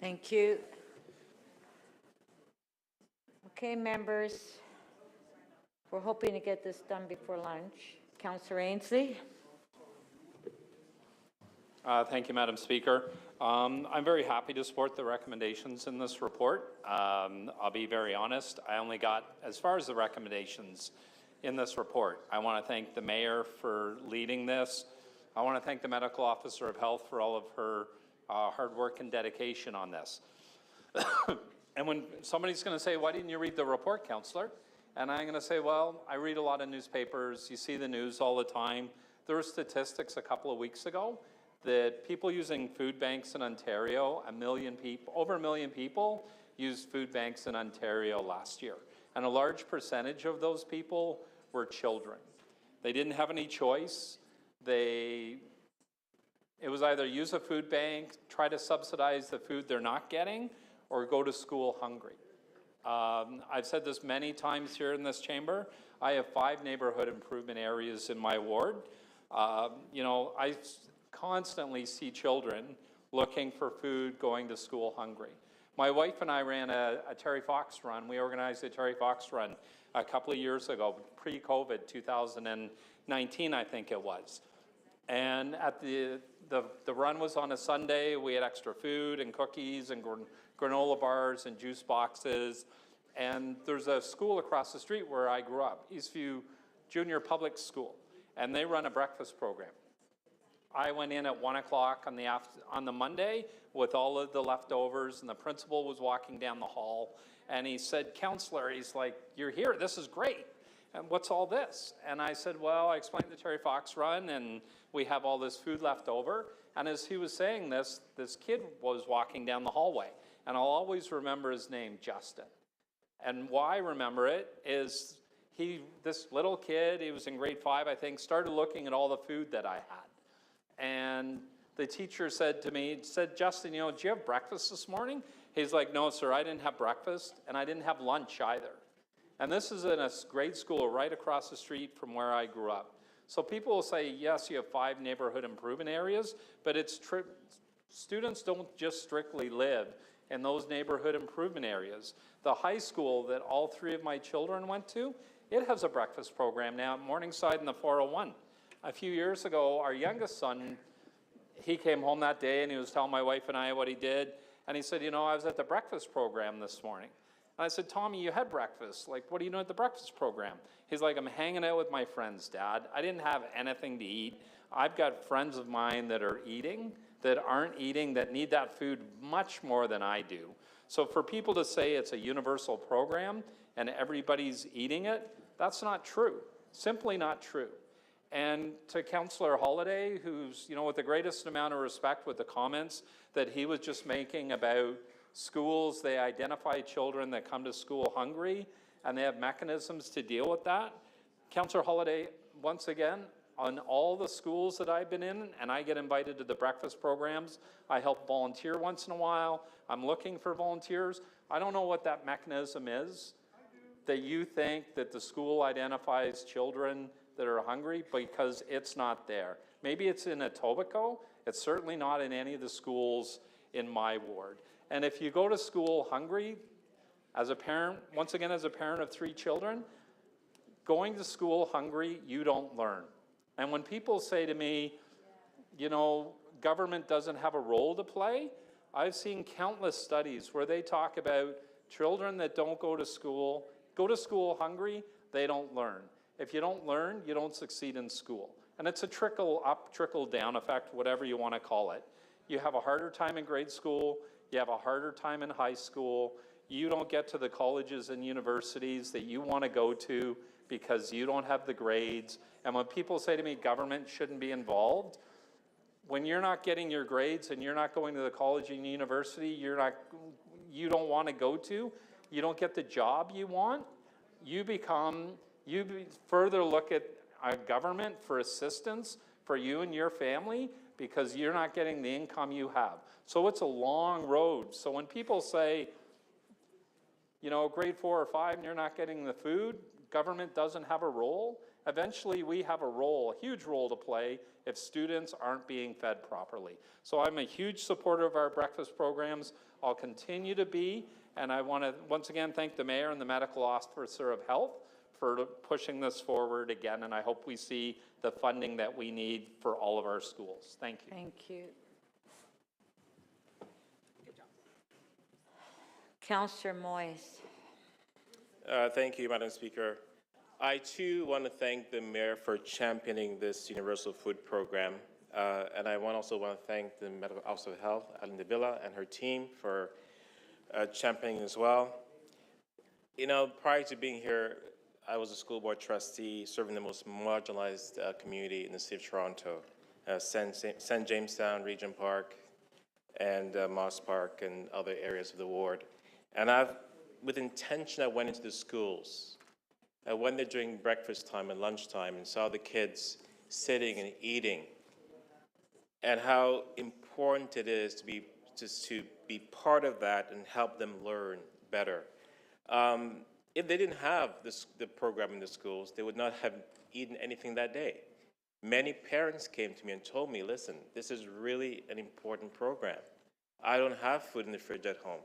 Thank you. Okay, members, we're hoping to get this done before lunch. Councillor Ainsley. Thank you, Madam Speaker. I'm very happy to support the recommendations in this report. I'll be very honest, I only got as far as the recommendations in this report. I want to thank the Mayor for leading this. I want to thank the Medical Officer of Health for all of her hard work and dedication on this. And when somebody's going to say, why didn't you read the report, Councillor? And I'm going to say, well, I read a lot of newspapers. You see the news all the time. There were statistics a couple of weeks ago that people using food banks in Ontario, over 1 million people used food banks in Ontario last year. And a large percentage of those people were children. They didn't have any choice. It was either use a food bank, try to subsidize the food they're not getting, or go to school hungry. I've said this many times here in this chamber. I have 5 neighborhood improvement areas in my ward. You know, I constantly see children looking for food, going to school hungry. My wife and I ran a Terry Fox run. We organized a Terry Fox run a couple of years ago, pre-COVID, 2019, I think it was. And at the run was on a Sunday. We had extra food and cookies and granola bars and juice boxes. And there's a school across the street where I grew up, Eastview Junior Public School, and they run a breakfast program. I went in at 1 o'clock on the Monday with all of the leftovers, and the principal was walking down the hall, and he said, "Counselor," he's like, "you're here, this is great. And what's all this?" And I said, "Well, I explained the Terry Fox run, and we have all this food left over." And as he was saying this, this kid was walking down the hallway, and I'll always remember his name, Justin. And why I remember it is this little kid, he was in grade 5, I think, started looking at all the food that I had. And the teacher said to me, "Justin, you know, did you have breakfast this morning?" He's like, "No, sir, I didn't have breakfast, and I didn't have lunch either." And this is in a grade school right across the street from where I grew up. So people will say, yes, you have 5 neighborhood improvement areas, but students don't just strictly live in those neighborhood improvement areas. The high school that all 3 of my children went to, it has a breakfast program now at Morningside in the 401. A few years ago, our youngest son, he came home that day and he was telling my wife and I what he did. And he said, "You know, I was at the breakfast program this morning." And I said, "Tommy, you had breakfast. Like, what are you doing at the breakfast program?" He's like, "I'm hanging out with my friends, Dad. I didn't have anything to eat. I've got friends of mine that are eating, that aren't eating, that need that food much more than I do." So for people to say it's a universal program and everybody's eating it, that's not true. Simply not true. And to Councillor Holyday, who's, you know, with the greatest amount of respect with the comments that he was just making about schools, they identify children that come to school hungry, and they have mechanisms to deal with that. Councillor Holyday, once again, on all the schools that I've been in, and I get invited to the breakfast programs, I help volunteer once in a while. I'm looking for volunteers. I don't know what that mechanism is that you think that the school identifies children that are hungry, because it's not there. Maybe it's in Etobicoke. It's certainly not in any of the schools in my ward. And if you go to school hungry, as a parent, once again, as a parent of 3 children, going to school hungry, you don't learn. And when people say to me, you know, government doesn't have a role to play, I've seen countless studies where they talk about children that don't go to school hungry, they don't learn. If you don't learn, you don't succeed in school. And it's a trickle up, trickle down effect, whatever you want to call it. You have a harder time in grade school, you have a harder time in high school, you don't get to the colleges and universities that you want to go to because you don't have the grades. And when people say to me, government shouldn't be involved, when you're not getting your grades and you're not going to the college and university you don't want to go to, you don't get the job you want, you further look at a government for assistance for you and your family because you're not getting the income you have. So it's a long road. So when people say, you know, grade 4 or 5 and you're not getting the food, government doesn't have a role, eventually we have a role, a huge role to play if students aren't being fed properly. So I'm a huge supporter of our breakfast programs. I'll continue to be, and I want to once again thank the Mayor and the Medical Officer of Health for pushing this forward again, and I hope we see the funding that we need for all of our schools. Thank you. Thank you. Councillor Moyes. Thank you, Madam Speaker. I too want to thank the Mayor for championing this universal food program. And I also want to thank the Medical Officer of Health, Alan Davila, and her team for championing as well. You know, prior to being here, I was a school board trustee serving the most marginalized community in the city of Toronto, St. Jamestown, Regent Park, and Moss Park, and other areas of the ward. And with intention, I went into the schools. I went there during breakfast time and lunchtime and saw the kids sitting and eating, and how important it is to be part of that and help them learn better. If they didn't have the program in the schools, they would not have eaten anything that day. Many parents came to me and told me, listen, this is really an important program. I don't have food in the fridge at home.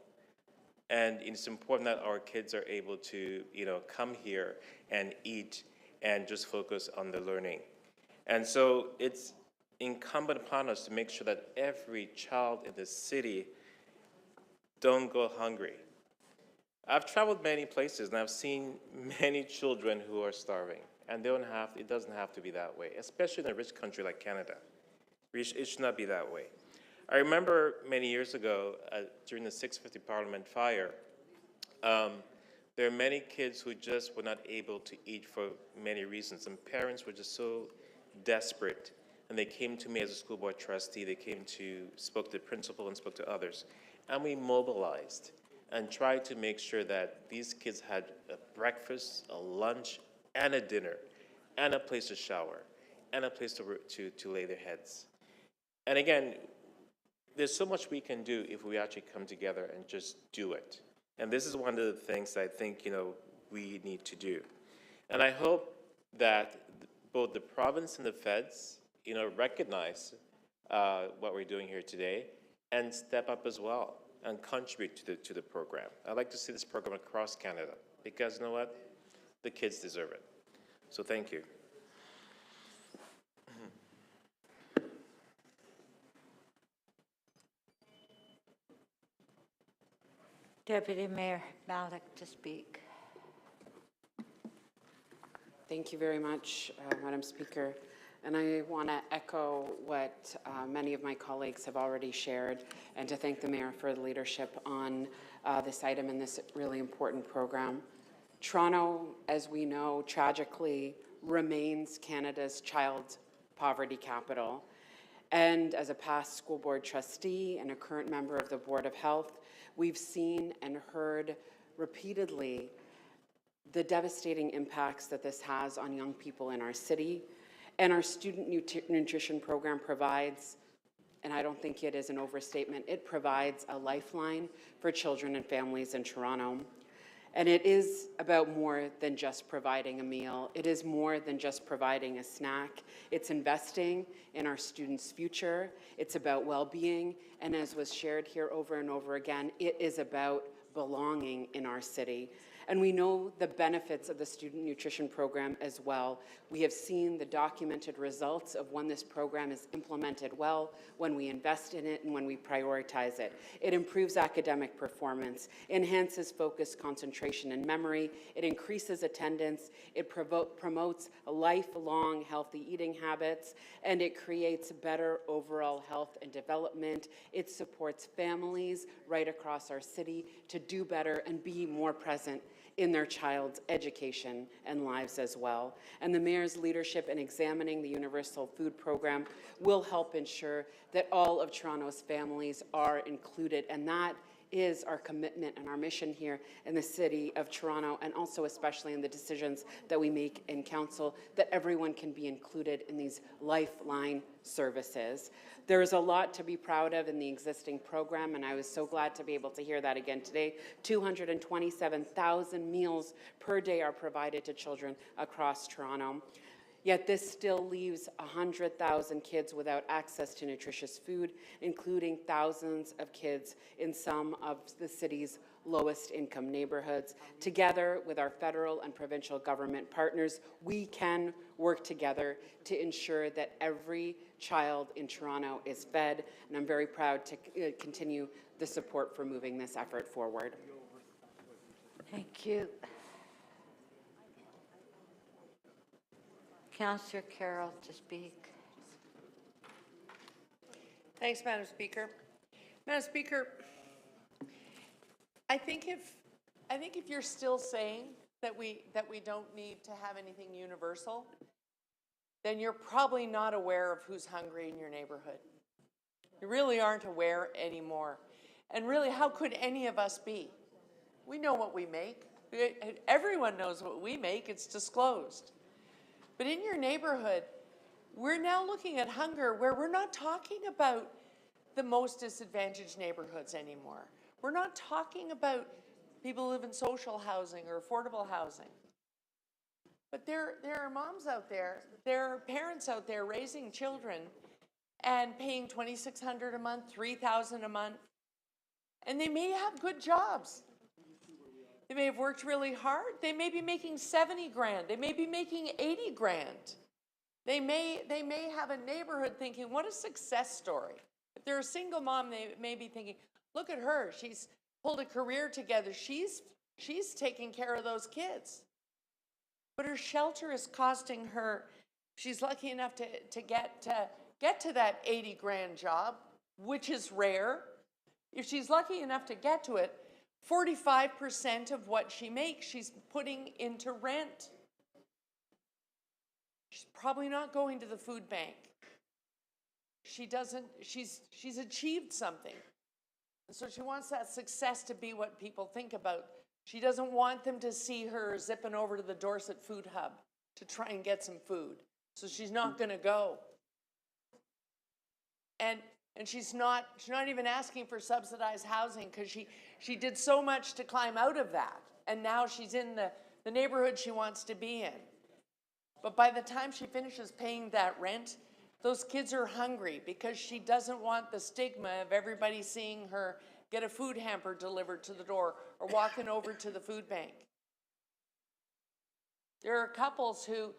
And it's important that our kids are able to, come here and eat and just focus on the learning. And so it's incumbent upon us to make sure that every child in the city don't go hungry. I've traveled many places and I've seen many children who are starving, and it doesn't have to be that way, especially in a rich country like Canada. It should not be that way. I remember many years ago, during the 650 Parliament fire, there are many kids who just were not able to eat for many reasons, and parents were just so desperate. And they came to me as a school board trustee, spoke to the principal and spoke to others. And we mobilized and tried to make sure that these kids had a breakfast, a lunch, and a dinner, and a place to shower, and a place to lay their heads. And again, there's so much we can do if we actually come together and just do it. And this is one of the things that I think, we need to do. And I hope that both the province and the feds, recognize what we're doing here today and step up as well and contribute to the program. I'd like to see this program across Canada because, you know what? The kids deserve it. So thank you. Deputy Mayor Malik to speak. Thank you very much, Madam Speaker. And I want to echo what many of my colleagues have already shared, and to thank the Mayor for the leadership on this item in this really important program. Toronto, as we know, tragically remains Canada's child poverty capital. And as a past school board trustee and a current member of the Board of Health, we've seen and heard repeatedly the devastating impacts that this has on young people in our city. And our student nutrition program provides, and I don't think it is an overstatement, it provides a lifeline for children and families in Toronto. And it is about more than just providing a meal. It is more than just providing a snack. It's investing in our students' future. It's about well-being. And as was shared here over and over again, it is about belonging in our city. And we know the benefits of the student nutrition program as well. We have seen the documented results of when this program is implemented well, when we invest in it, and when we prioritize it. It improves academic performance, enhances focus, concentration, and memory. It increases attendance. It promotes lifelong healthy eating habits, and it creates better overall health and development. It supports families right across our city to do better and be more present in their child's education and lives as well. And the Mayor's leadership in examining the Universal Food Program will help ensure that all of Toronto's families are included, and that is our commitment and our mission here in the City of Toronto, and also especially in the decisions that we make in Council, that everyone can be included in these lifeline services. There is a lot to be proud of in the existing program, and I was so glad to be able to hear that again today. 227,000 meals per day are provided to children across Toronto. Yet this still leaves 100,000 kids without access to nutritious food, including thousands of kids in some of the city's lowest income neighborhoods. Together with our federal and provincial government partners, we can work together to ensure that every child in Toronto is fed, and I'm very proud to continue the support for moving this effort forward. Thank you. Councillor Carroll to speak. Thanks, Madam Speaker. Madam Speaker, I think if you're still saying that we don't need to have anything universal, then you're probably not aware of who's hungry in your neighborhood. You really aren't aware anymore. And really, how could any of us be? We know what we make. Everyone knows what we make. It's disclosed. But in your neighborhood, we're now looking at hunger where we're not talking about the most disadvantaged neighborhoods anymore. We're not talking about people who live in social housing or affordable housing. But there are moms out there, there are parents out there raising children and paying $2,600 a month, $3,000 a month, and they may have good jobs. They may have worked really hard. They may be making 70 grand. They may be making 80 grand. They may have a neighborhood thinking, what a success story. If they're a single mom, they may be thinking, look at her. She's pulled a career together. She's taking care of those kids. But her shelter is costing her, she's lucky enough to get to that 80 grand job, which is rare. If she's lucky enough to get to it, 45% of what she makes, she's putting into rent. She's probably not going to the food bank. She's achieved something. And so she wants that success to be what people think about. She doesn't want them to see her zipping over to the Dorset Food Hub to try and get some food. So she's not going to go. And she's not even asking for subsidized housing because she did so much to climb out of that. And now she's in the neighborhood she wants to be in. But by the time she finishes paying that rent, those kids are hungry because she doesn't want the stigma of everybody seeing her get a food hamper delivered to the door or walking over to the food bank. There are couples who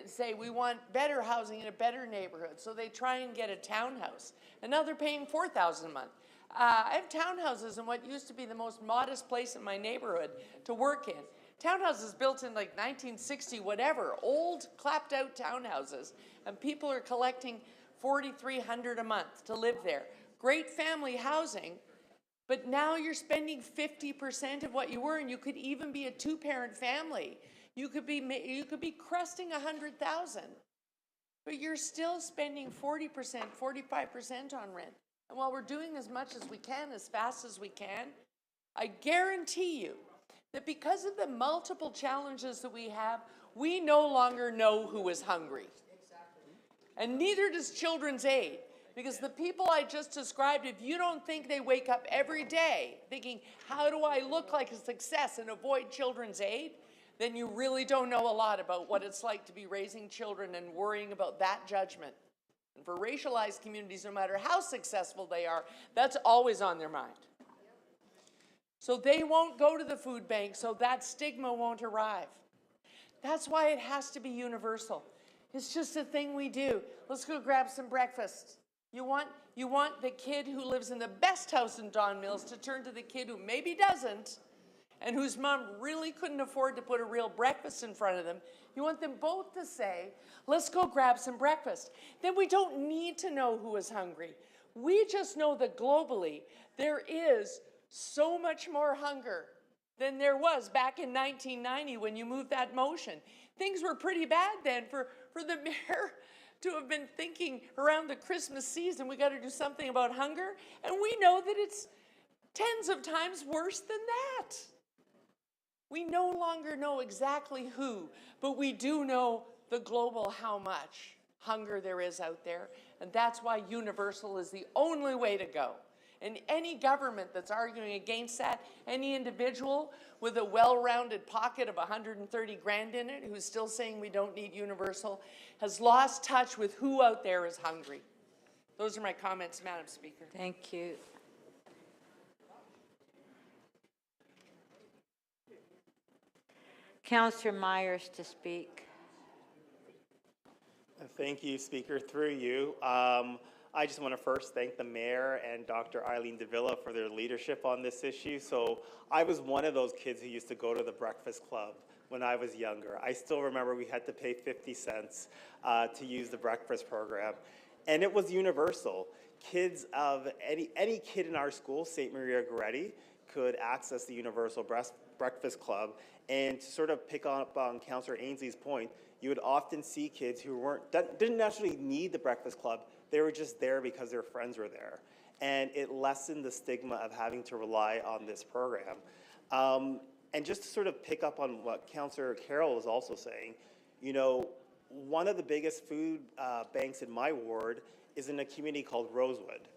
say, we want better housing in a better neighborhood, so they try and get a townhouse. And now they're paying $4,000 a month. I have townhouses in what used to be the most modest place in my neighborhood to work in. Townhouses built in like 1960, whatever, old clapped out townhouses, and people are collecting $4,300 a month to live there. Great family housing, but now you're spending 50% of what you were, and you could even be a two-parent family. You could be cresting $100,000, but you're still spending 40%, 45% on rent. And while we're doing as much as we can, as fast as we can, I guarantee you that because of the multiple challenges that we have, we no longer know who is hungry. And neither does Children's Aid. Because the people I just described, if you don't think they wake up every day thinking, how do I look like a success and avoid Children's Aid, then you really don't know a lot about what it's like to be raising children and worrying about that judgment. And for racialized communities, no matter how successful they are, that's always on their mind. So they won't go to the food bank, so that stigma won't arrive. That's why it has to be universal. It's just a thing we do. Let's go grab some breakfast. You want the kid who lives in the best house in Don Mills to turn to the kid who maybe doesn't, and whose mom really couldn't afford to put a real breakfast in front of them. You want them both to say, let's go grab some breakfast. Then we don't need to know who is hungry. We just know that globally there is so much more hunger than there was back in 1990 when you moved that motion. Things were pretty bad then for the mayor to have been thinking around the Christmas season, we got to do something about hunger, and we know that it's tens of times worse than that. We no longer know exactly who, but we do know the global how much hunger there is out there, and that's why universal is the only way to go. And any government that's arguing against that, any individual with a well-rounded pocket of 130 grand in it who's still saying we don't need universal, has lost touch with who out there is hungry. Those are my comments, Madam Speaker. Thank you. Councillor Myers to speak. Thank you, Speaker. Through you. I just want to first thank the Mayor and Dr. Eileen Davila for their leadership on this issue. So I was one of those kids who used to go to the Breakfast Club when I was younger. I still remember we had to pay 50 cents to use the breakfast program. And it was universal. Kids of any kid in our school, St. Maria Goretti, could access the Universal Breakfast Club. And to sort of pick up on Councillor Ainsley's point, you would often see kids who didn't actually need the Breakfast Club. They were just there because their friends were there. And it lessened the stigma of having to rely on this program. And just to sort of pick up on what Councillor Carroll was also saying, you know, one of the biggest food banks in my ward is in a community called Rosewood.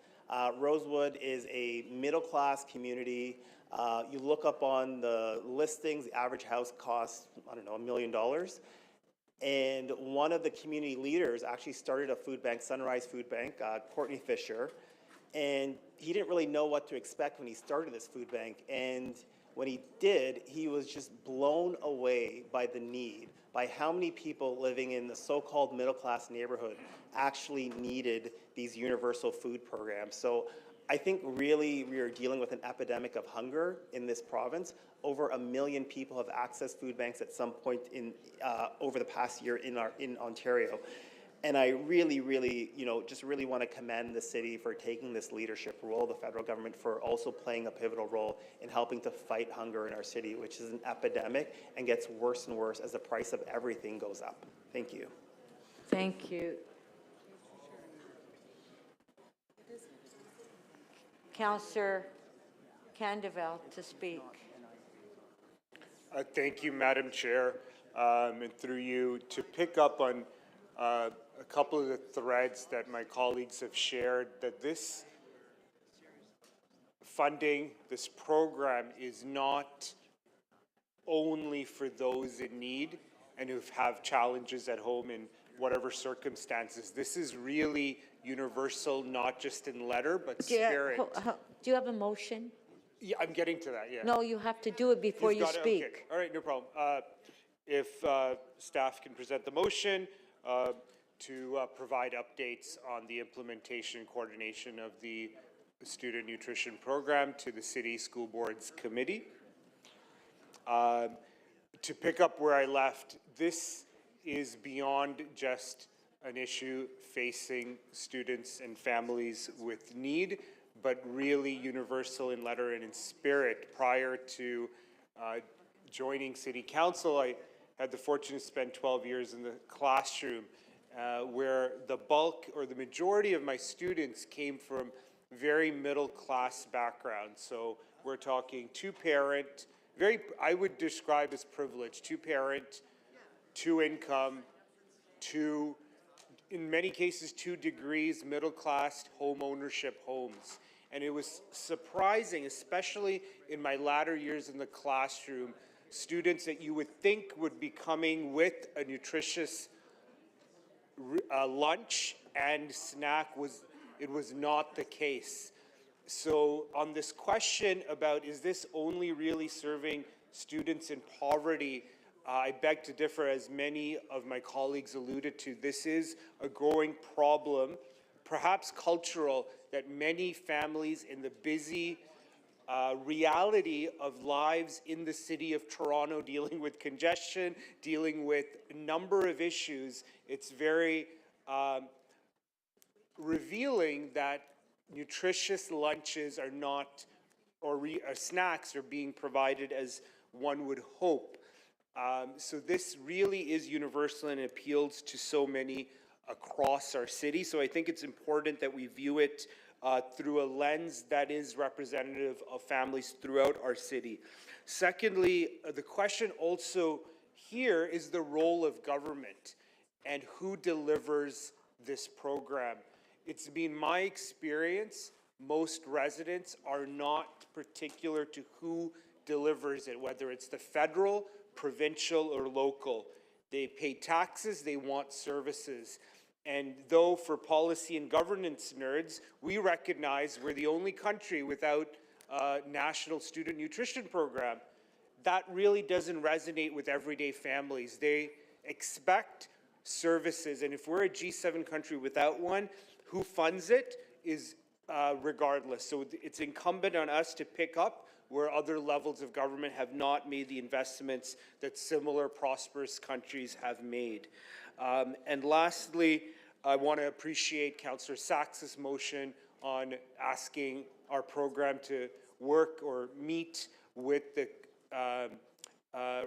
Rosewood is a middle-class community. You look up on the listings, the average house costs, I don't know, $1 million. And one of the community leaders actually started a food bank, Sunrise Food Bank, Courtney Fisher. And he didn't really know what to expect when he started this food bank. And when he did, he was just blown away by the need, by how many people living in the so-called middle-class neighborhood actually needed these universal food programs. So I think really we are dealing with an epidemic of hunger in this province. Over 1 million people have accessed food banks at some point in over the past year in Ontario. And I really, just really want to commend the city for taking this leadership role, the federal government for also playing a pivotal role in helping to fight hunger in our city, which is an epidemic and gets worse and worse as the price of everything goes up. Thank you. Thank you. Councillor Candeval to speak. Thank you, Madam Chair, and through you, to pick up on a couple of the threads that my colleagues have shared, that this funding, this program is not only for those in need and who have challenges at home in whatever circumstances. This is really universal, not just in letter, but spirit. Do you have a motion? Yeah, I'm getting to that, yeah. No, you have to do it before you speak. Okay. All right, no problem. If staff can present the motion to provide updates on the implementation and coordination of the Student Nutrition Program to the City School Boards Committee. To pick up where I left, this is beyond just an issue facing students and families with need, but really universal in letter and in spirit. Prior to joining City Council, I had the fortune to spend 12 years in the classroom where the bulk or the majority of my students came from very middle class backgrounds. So we're talking two-parent, I would describe as privileged, two-parent, two-income, in many cases, 2 degrees, middle-class home ownership homes. And it was surprising, especially in my latter years in the classroom, students that you would think would be coming with a nutritious lunch and snack, it was not the case. So on this question about is this only really serving students in poverty, I beg to differ, as many of my colleagues alluded to. This is a growing problem, perhaps cultural, that many families in the busy reality of lives in the city of Toronto, dealing with congestion, dealing with a number of issues, it's very revealing that nutritious lunches are not, or snacks are being provided as one would hope. So this really is universal and appeals to so many across our city. So I think it's important that we view it through a lens that is representative of families throughout our city. Secondly, the question also here is the role of government and who delivers this program. It's been my experience, most residents are not particular to who delivers it, whether it's the federal, provincial, or local. They pay taxes, they want services. And though for policy and governance nerds, we recognize we're the only country without a national student nutrition program, that really doesn't resonate with everyday families. They expect services, and if we're a G7 country without one, who funds it is regardless. So it's incumbent on us to pick up where other levels of government have not made the investments that similar prosperous countries have made. And lastly, I want to appreciate Councillor Sachs's motion on asking our program to work or meet with the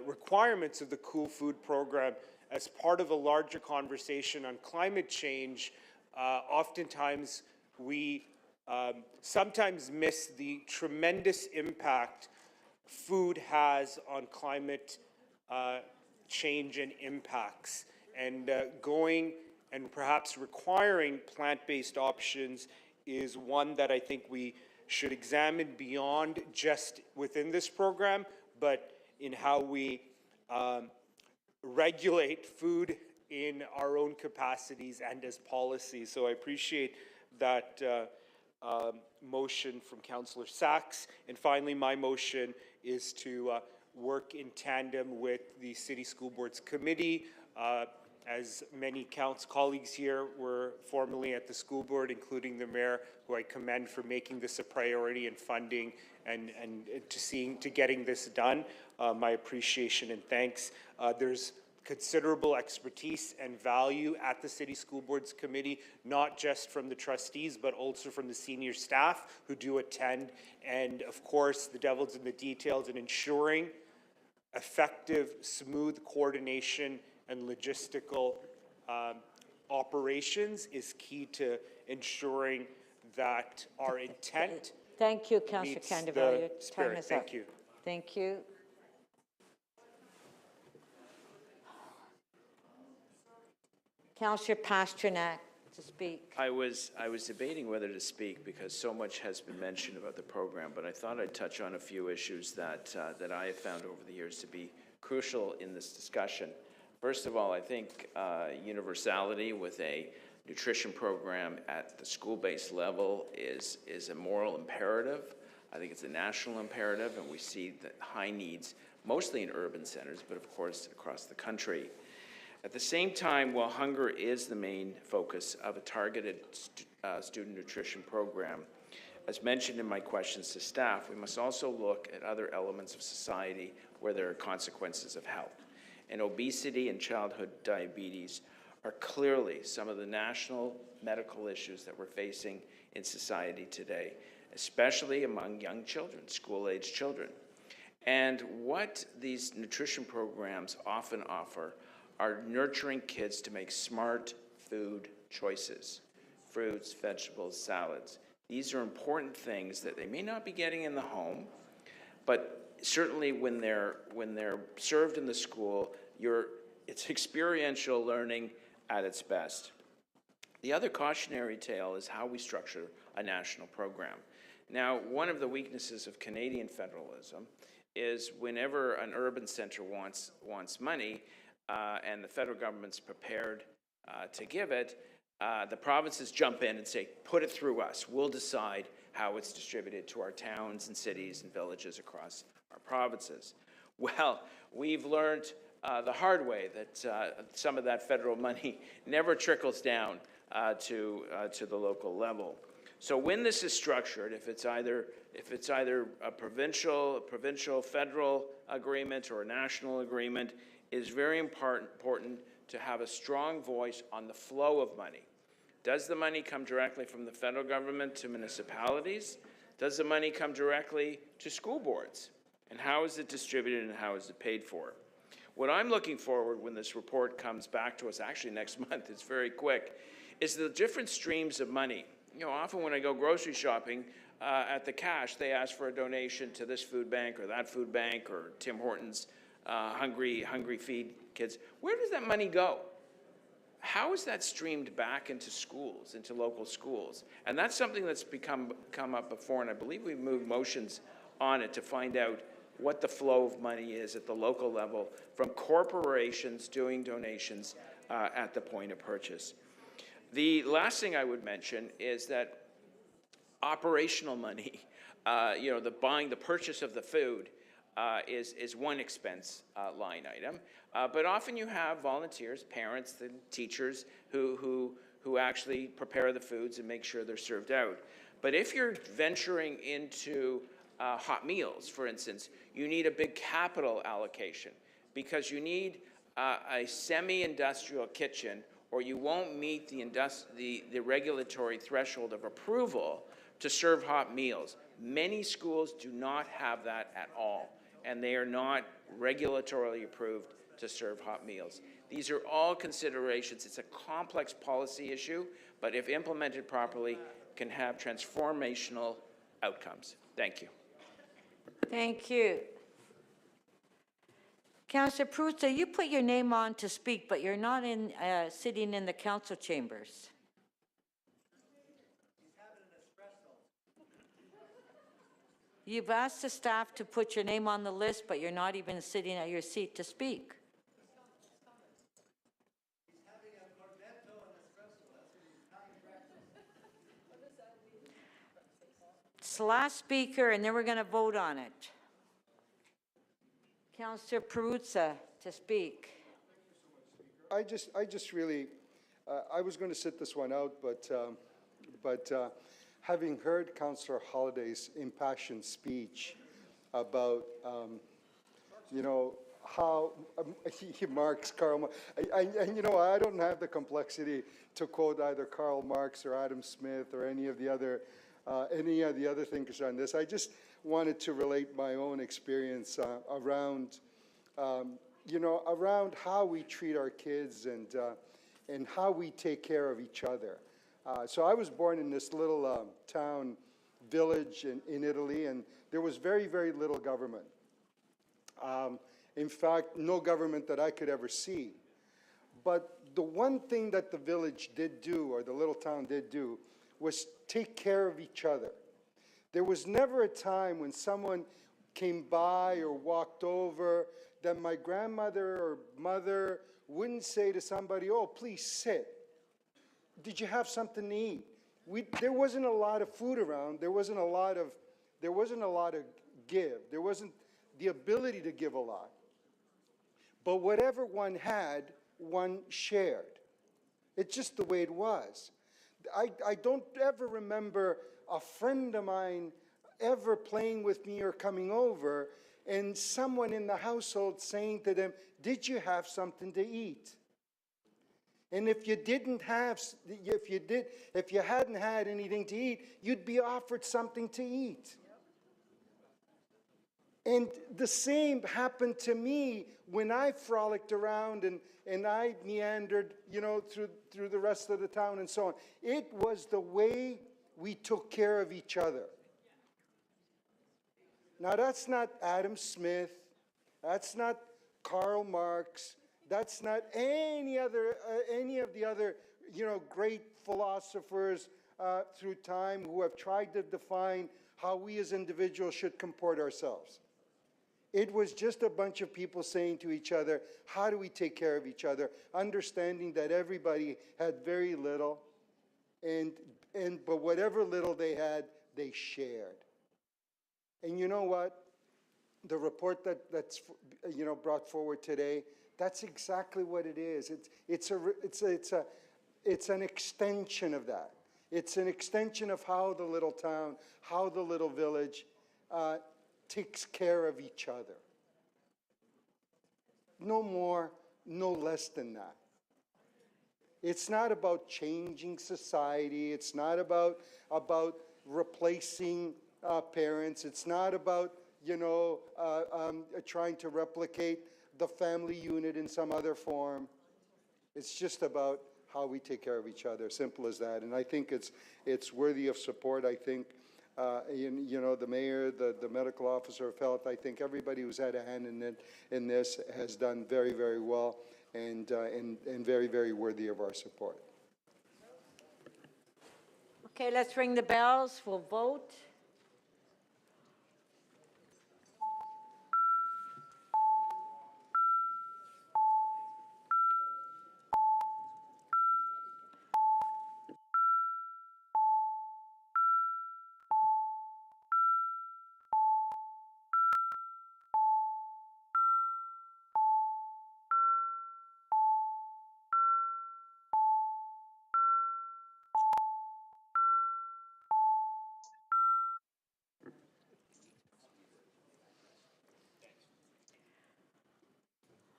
requirements of the Cool Food Program as part of a larger conversation on climate change. Oftentimes, we sometimes miss the tremendous impact food has on climate change and impacts. And going and perhaps requiring plant-based options is one that I think we should examine beyond just within this program, but in how we regulate food in our own capacities and as policies. So I appreciate that motion from Councillor Sachs. And finally, my motion is to work in tandem with the City School Boards Committee. As many colleagues here were formerly at the school board, including the mayor, who I commend for making this a priority and funding and to getting this done. My appreciation and thanks. There's considerable expertise and value at the City School Boards Committee, not just from the trustees, but also from the senior staff who do attend. And of course, the devil's in the details in ensuring effective, smooth coordination and logistical operations is key to ensuring that our intent Thank you, Councillor meets Candaval. the Your time spirit. is up. Thank you. Thank you. Councillor Pasternak to speak. I was debating whether to speak because so much has been mentioned about the program, but I thought I'd touch on a few issues that I have found over the years to be crucial in this discussion. First of all, I think universality with a nutrition program at the school-based level is a moral imperative. I think it's a national imperative, and we see the high needs, mostly in urban centers, but of course across the country. At the same time, while hunger is the main focus of a targeted student nutrition program, as mentioned in my questions to staff, we must also look at other elements of society where there are consequences of health. And obesity and childhood diabetes are clearly some of the national medical issues that we're facing in society today, especially among young children, school-age children. And what these nutrition programs often offer are nurturing kids to make smart food choices, fruits, vegetables, salads. These are important things that they may not be getting in the home, but certainly when they're served in the school, it's experiential learning at its best. The other cautionary tale is how we structure a national program. Now, one of the weaknesses of Canadian federalism is whenever an urban center wants money, and the federal government's prepared to give it, the provinces jump in and say, put it through us. We'll decide how it's distributed to our towns and cities and villages across our provinces. Well, we've learned the hard way that some of that federal money never trickles down to the local level. So when this is structured, if it's either a provincial federal agreement or a national agreement, it is very important to have a strong voice on the flow of money. Does the money come directly from the federal government to municipalities? Does the money come directly to school boards? And how is it distributed and how is it paid for? What I'm looking forward when this report comes back to us, actually next month, it's very quick, is the different streams of money. You know, often when I go grocery shopping, at the cash, they ask for a donation to this food bank or that food bank or Tim Hortons Hungry Feed Kids. Where does that money go? How is that streamed back into schools, into local schools? And that's something that's come up before, and I believe we've moved motions on it to find out what the flow of money is at the local level from corporations doing donations at the point of purchase. The last thing I would mention is that operational money, the purchase of the food, is one expense line item, but often you have volunteers, parents, and teachers who actually prepare the foods and make sure they're served out. But if you're venturing into hot meals, for instance, you need a big capital allocation because you need a semi-industrial kitchen, or you won't meet the regulatory threshold of approval to serve hot meals. Many schools do not have that at all, and they are not regulatorily approved to serve hot meals. These are all considerations. It's a complex policy issue, but if implemented properly, can have transformational outcomes. Thank you. Thank you. Councillor Prusa, you put your name on to speak, but you're not sitting in the council chambers. You've asked the staff to put your name on the list, but you're not even sitting at your seat to speak. It's the last speaker, and then we're going to vote on it. Councillor Perruzza to speak. I just really, I was going to sit this one out, but having heard Councillor Holliday's impassioned speech about, you know, how he marks Karl Marx, and you know, I don't have the complexity to quote either Karl Marx or Adam Smith or any of the other thinkers on this. I just wanted to relate my own experience around, you know, around how we treat our kids and how we take care of each other. So I was born in this little town village in Italy, and there was very, very little government. In fact, no government that I could ever see. But the one thing that the village did do, or the little town did do, was take care of each other. There was never a time when someone came by or walked over that my grandmother or mother wouldn't say to somebody, "Oh, please sit. Did you have something to eat?" There wasn't a lot of food around. There wasn't a lot of give. There wasn't the ability to give a lot. But whatever one had, one shared. It's just the way it was. I don't ever remember a friend of mine ever playing with me or coming over and someone in the household saying to them, "Did you have something to eat?" And if you didn't have, if you hadn't had anything to eat, you'd be offered something to eat. And the same happened to me when I frolicked around and I meandered, you know, through the rest of the town and so on. It was the way we took care of each other. Now, that's not Adam Smith. That's not Karl Marx. That's not any of the other, you know, great philosophers through time who have tried to define how we as individuals should comport ourselves. It was just a bunch of people saying to each other, how do we take care of each other, understanding that everybody had very little, but whatever little they had, they shared. And you know what? The report that's you know, brought forward today, that's exactly what it is. It's an extension of that. It's an extension of how the little town, how the little village takes care of each other. No more, no less than that. It's not about changing society. It's not about replacing parents. It's not about, you know, trying to replicate the family unit in some other form. It's just about how we take care of each other, simple as that. And I think it's worthy of support. I think, you know, the mayor, the medical officer of health, I think everybody who's had a hand in this has done very, very well and very, very worthy of our support. Okay, let's ring the bells. We'll vote.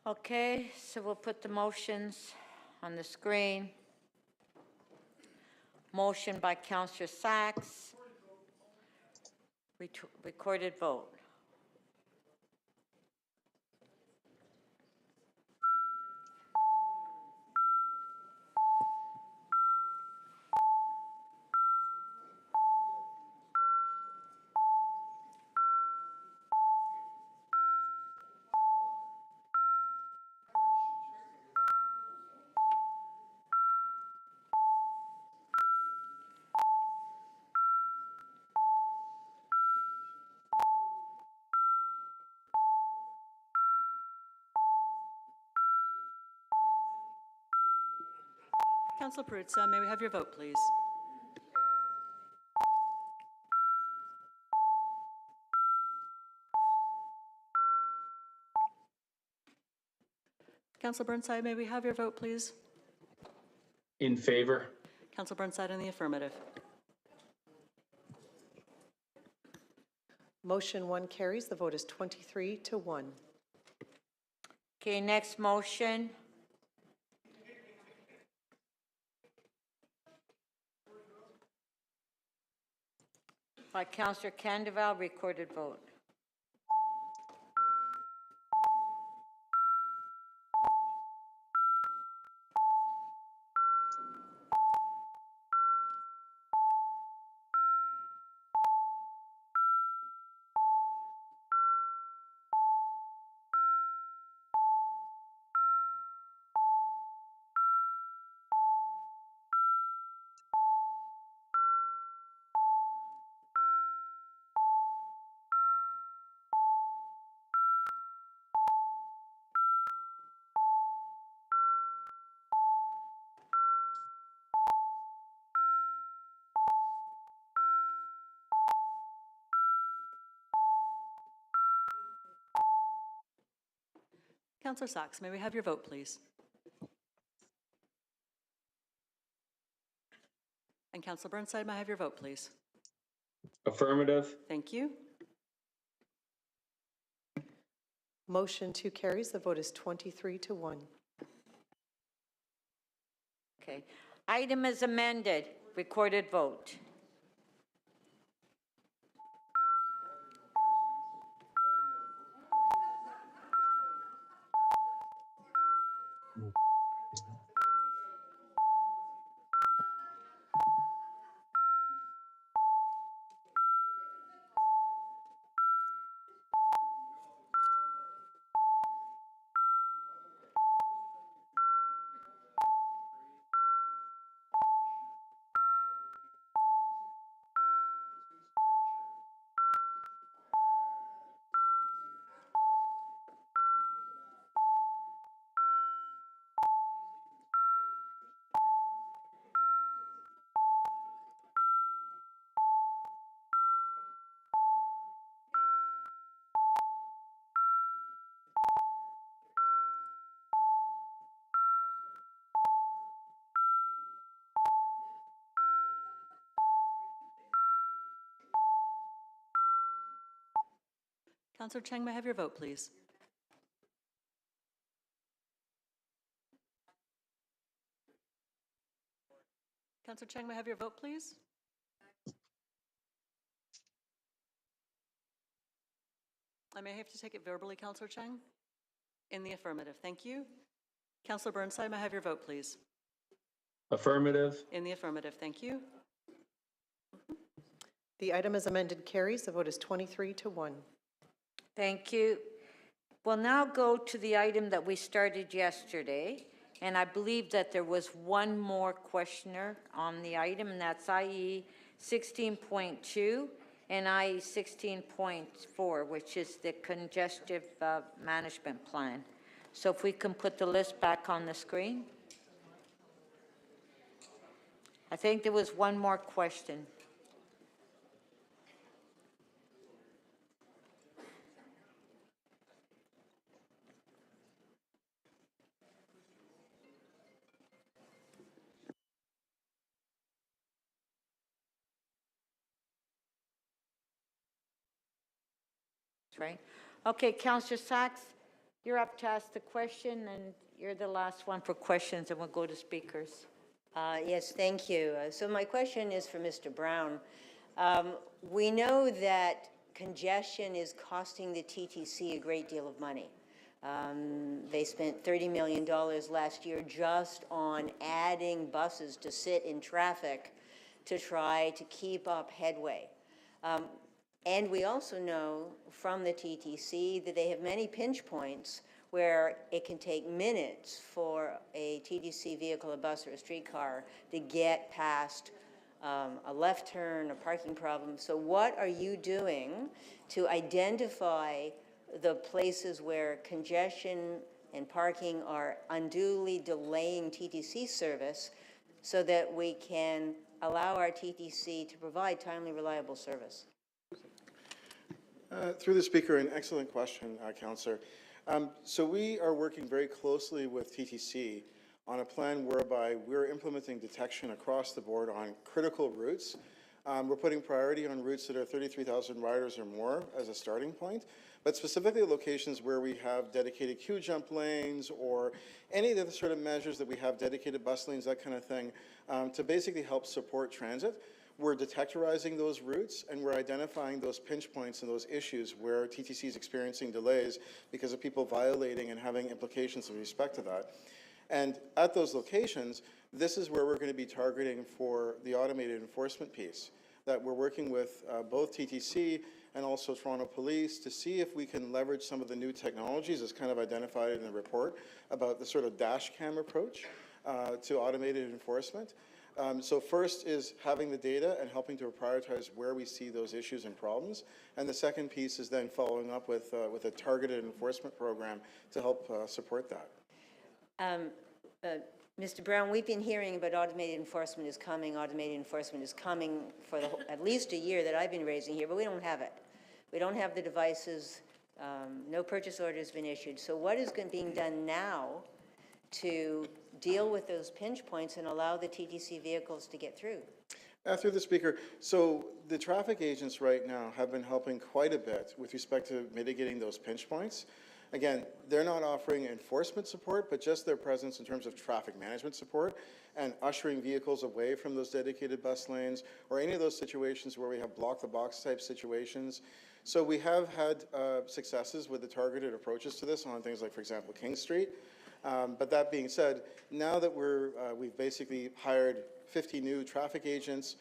Okay, so we'll put the motions on the screen. Motion by Councillor Sachs. Recorded vote. Councillor Perruzza, may we have your vote, please? Councillor Burnside, may we have your vote, please? In favor. Councillor Burnside in the affirmative. Motion 1 carries. The vote is 23-1. Okay, next motion. By Councillor Candeval, recorded vote. Councillor Sachs, may we have your vote, please? And Councillor Burnside, may I have your vote, please? Affirmative. Thank you. Motion 2 carries. The vote is 23-1. Okay. Item is amended. Recorded vote. Councillor Cheng, may I have your vote, please? Councillor Cheng, may I have your vote, please? I may have to take it verbally, Councillor Cheng. In the affirmative, thank you. Councillor Burnside, may I have your vote, please? Affirmative. In the affirmative, thank you. The item as amended carries. The vote is 23-1. Thank you. We'll now go to the item that we started yesterday, and I believe that there was one more questioner on the item, and that's IE 16.2 and IE 16.4, which is the congestive management plan. So if we can put the list back on the screen. I think there was one more question. Right? Okay, Councillor Sachs, you're up to ask the question, and you're the last one for questions, and we'll go to speakers. Yes, thank you. So my question is for Mr. Brown. We know that congestion is costing the TTC a great deal of money. They spent $30 million last year just on adding buses to sit in traffic to try to keep up headway. And we also know from the TTC that they have many pinch points where it can take minutes for a TTC vehicle, a bus, or a streetcar to get past a left turn, a parking problem. So what are you doing to identify the places where congestion and parking are unduly delaying TTC service so that we can allow our TTC to provide timely, reliable service? Through the Speaker, an excellent question, Councillor. So we are working very closely with TTC on a plan whereby we're implementing detection across the board on critical routes. We're putting priority on routes that are 33,000 riders or more as a starting point, but specifically locations where we have dedicated queue jump lanes or any of the other sort of measures that we have, dedicated bus lanes, that kind of thing, to basically help support transit. We're detectorizing those routes and we're identifying those pinch points and those issues where TTC is experiencing delays because of people violating and having implications with respect to that. And at those locations, this is where we're going to be targeting for the automated enforcement piece, that we're working with both TTC and also Toronto Police to see if we can leverage some of the new technologies as kind of identified in the report about the sort of dash cam approach to automated enforcement. So first is having the data and helping to prioritize where we see those issues and problems. And the second piece is then following up with a targeted enforcement program to help support that. Mr. Brown, we've been hearing about automated enforcement is coming for at least a year that I've been raising here, but we don't have it. We don't have the devices. No purchase order has been issued. So what is being done now to deal with those pinch points and allow the TTC vehicles to get through? Through the Speaker, so the traffic agents right now have been helping quite a bit with respect to mitigating those pinch points. Again, they're not offering enforcement support, but just their presence in terms of traffic management support and ushering vehicles away from those dedicated bus lanes or any of those situations where we have block-the-box type situations. So we have had successes with the targeted approaches to this on things like, for example, King Street. But that being said, now that we've basically hired 50 new traffic agents,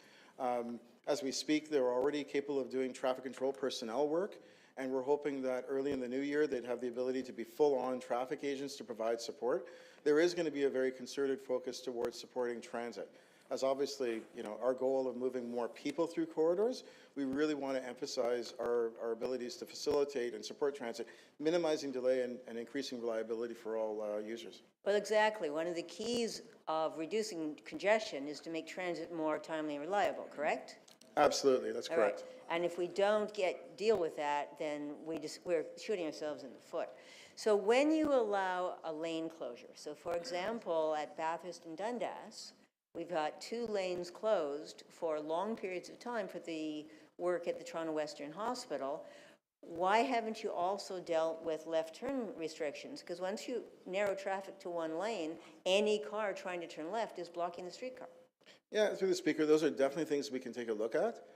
as we speak, they're already capable of doing traffic control personnel work. And we're hoping that early in the new year, they'd have the ability to be full-on traffic agents to provide support. There is going to be a very concerted focus towards supporting transit. As obviously, our goal of moving more people through corridors, we really want to emphasize our abilities to facilitate and support transit, minimizing delay and increasing reliability for all users. Well, exactly. One of the keys of reducing congestion is to make transit more timely and reliable, correct? Absolutely, that's correct. All right. And if we don't deal with that, then we're shooting ourselves in the foot. So when you allow a lane closure, so for example, at Bathurst and Dundas, we've got 2 lanes closed for long periods of time for the work at the Toronto Western Hospital. Why haven't you also dealt with left turn restrictions? Because once you narrow traffic to 1 lane, any car trying to turn left is blocking the streetcar. Yeah, through the Speaker, those are definitely things we can take a look at.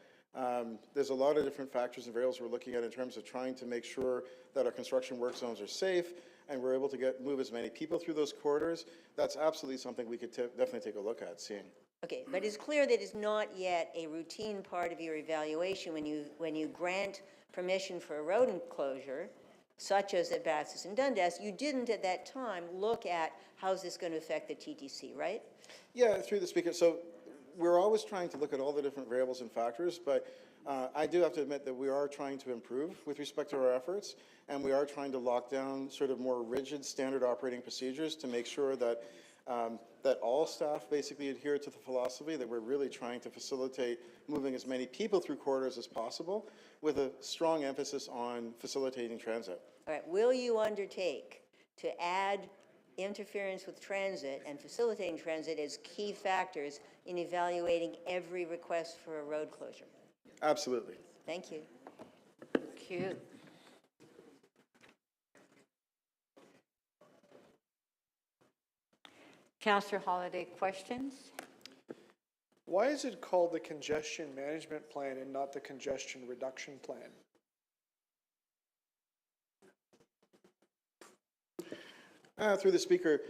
There's a lot of different factors and variables we're looking at in terms of trying to make sure that our construction work zones are safe and we're able to move as many people through those corridors. That's absolutely something we could definitely take a look at seeing. Okay, but it's clear that it's not yet a routine part of your evaluation when you grant permission for a road closure, such as at Bathurst and Dundas. You didn't at that time look at how's this going to affect the TTC, right? Yeah, through the Speaker. So we're always trying to look at all the different variables and factors, but I do have to admit that we are trying to improve with respect to our efforts, and we are trying to lock down sort of more rigid standard operating procedures to make sure that that all staff basically adhere to the philosophy that we're really trying to facilitate moving as many people through corridors as possible with a strong emphasis on facilitating transit. All right, will you undertake to add interference with transit and facilitating transit as key factors in evaluating every request for a road closure? Absolutely. Thank you. Thank you. Councillor Holiday, questions? Why is it called the Congestion Management Plan and not the Congestion Reduction Plan? Through the Speaker,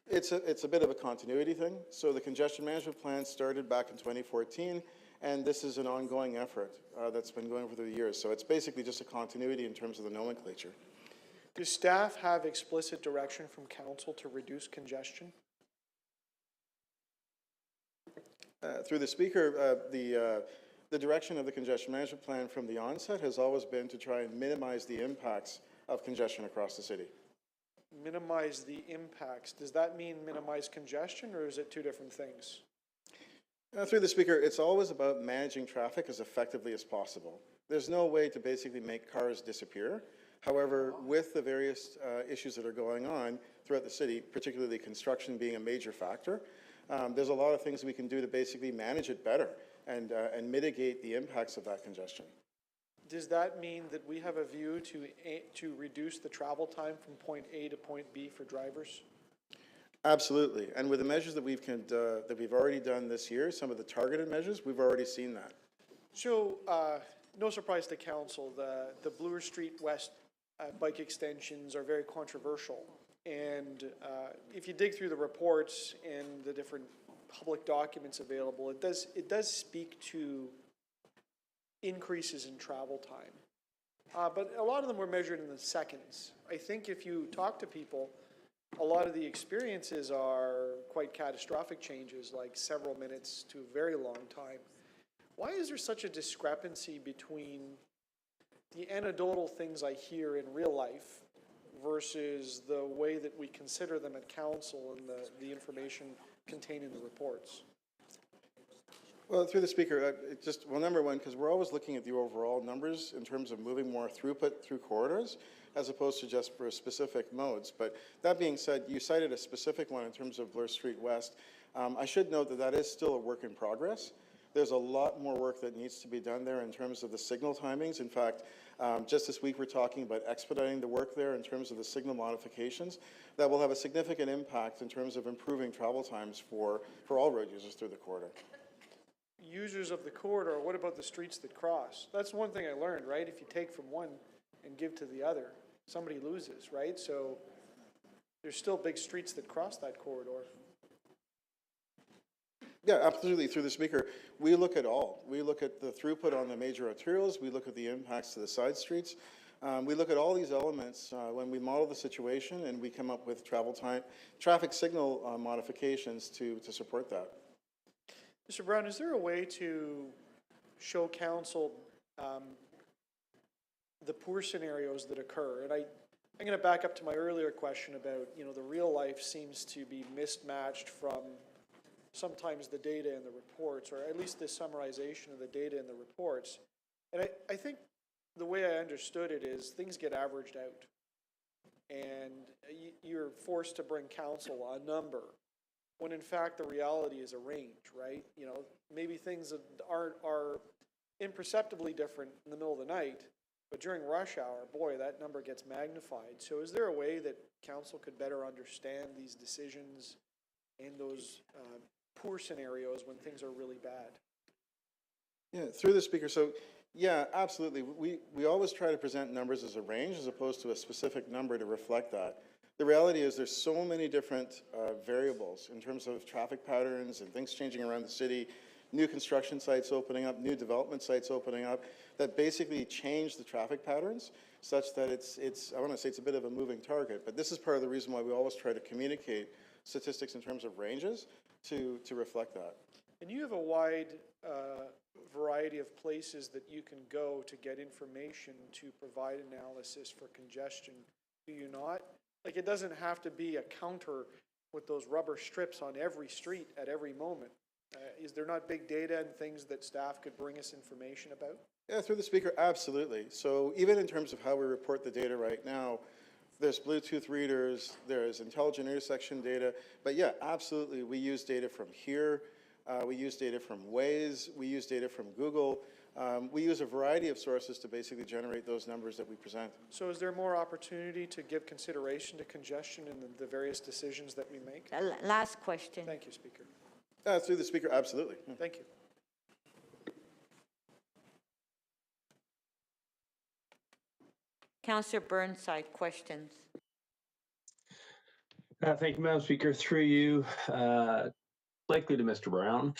it's a bit of a continuity thing. So the Congestion Management Plan started back in 2014, and this is an ongoing effort that's been going for the years. So it's basically just a continuity in terms of the nomenclature. Do staff have explicit direction from council to reduce congestion? Through the Speaker, the direction of the Congestion Management Plan from the onset has always been to try and minimize the impacts of congestion across the city. Minimize the impacts. Does that mean minimize congestion, or is it 2 different things? Through the Speaker, it's always about managing traffic as effectively as possible. There's no way to basically make cars disappear. However, with the various issues that are going on throughout the city, particularly construction being a major factor, there's a lot of things we can do to basically manage it better and mitigate the impacts of that congestion. Does that mean that we have a view to reduce the travel time from point A to point B for drivers? Absolutely, and with the measures that we've already done this year, some of the targeted measures, we've already seen that. So, no surprise to council, the Bloor Street West bike extensions are very controversial. And if you dig through the reports and the different public documents available, it does speak to increases in travel time. But a lot of them were measured in the seconds. I think if you talk to people, a lot of the experiences are quite catastrophic changes, like several minutes to a very long time. Why is there such a discrepancy between the anecdotal things I hear in real life versus the way that we consider them at council and the information contained in the reports? Well, through the Speaker, number one, because we're always looking at the overall numbers in terms of moving more throughput through corridors, as opposed to just for specific modes. But that being said, you cited a specific one in terms of Bloor Street West. I should note that that is still a work in progress. There's a lot more work that needs to be done there in terms of the signal timings. In fact, just this week we're talking about expediting the work there in terms of the signal modifications that will have a significant impact in terms of improving travel times for all road users through the corridor. Users of the corridor, what about the streets that cross? That's one thing I learned, right? If you take from one and give to the other, somebody loses, right? So there's still big streets that cross that corridor. Yeah, absolutely. Through the Speaker, we look at all. We look at the throughput on the major arterials. We look at the impacts to the side streets. We look at all these elements when we model the situation, and we come up with traffic signal modifications to support that. Mr. Brown, is there a way to show council the poor scenarios that occur? And I'm going to back up to my earlier question about, the real life seems to be mismatched from sometimes the data in the reports, or at least the summarization of the data in the reports. And I think the way I understood it is things get averaged out. And you're forced to bring council a number, when in fact the reality is a range, right? Maybe things are imperceptibly different in the middle of the night, but during rush hour, boy, that number gets magnified. So is there a way that council could better understand these decisions and those poor scenarios when things are really bad? Yeah, through the Speaker. So, yeah, absolutely. We always try to present numbers as a range as opposed to a specific number to reflect that. The reality is there's so many different variables in terms of traffic patterns and things changing around the city, new construction sites opening up, new development sites opening up, that basically change the traffic patterns such that I want to say it's a bit of a moving target. But this is part of the reason why we always try to communicate statistics in terms of ranges to reflect that. And you have a wide variety of places that you can go to get information to provide analysis for congestion, do you not? Like, it doesn't have to be a counter with those rubber strips on every street at every moment. Is there not big data and things that staff could bring us information about? Yeah, through the Speaker, absolutely. So even in terms of how we report the data right now, there's Bluetooth readers, there's intelligent intersection data, but yeah, absolutely, we use data from here, we use data from Waze, we use data from Google, we use a variety of sources to basically generate those numbers that we present. So is there more opportunity to give consideration to congestion in the various decisions that we make? Last question. Thank you, Speaker. Through the Speaker, absolutely. Thank you. Councillor Burnside, questions. Thank you, Madam Speaker. Through you, likely to Mr. Brown.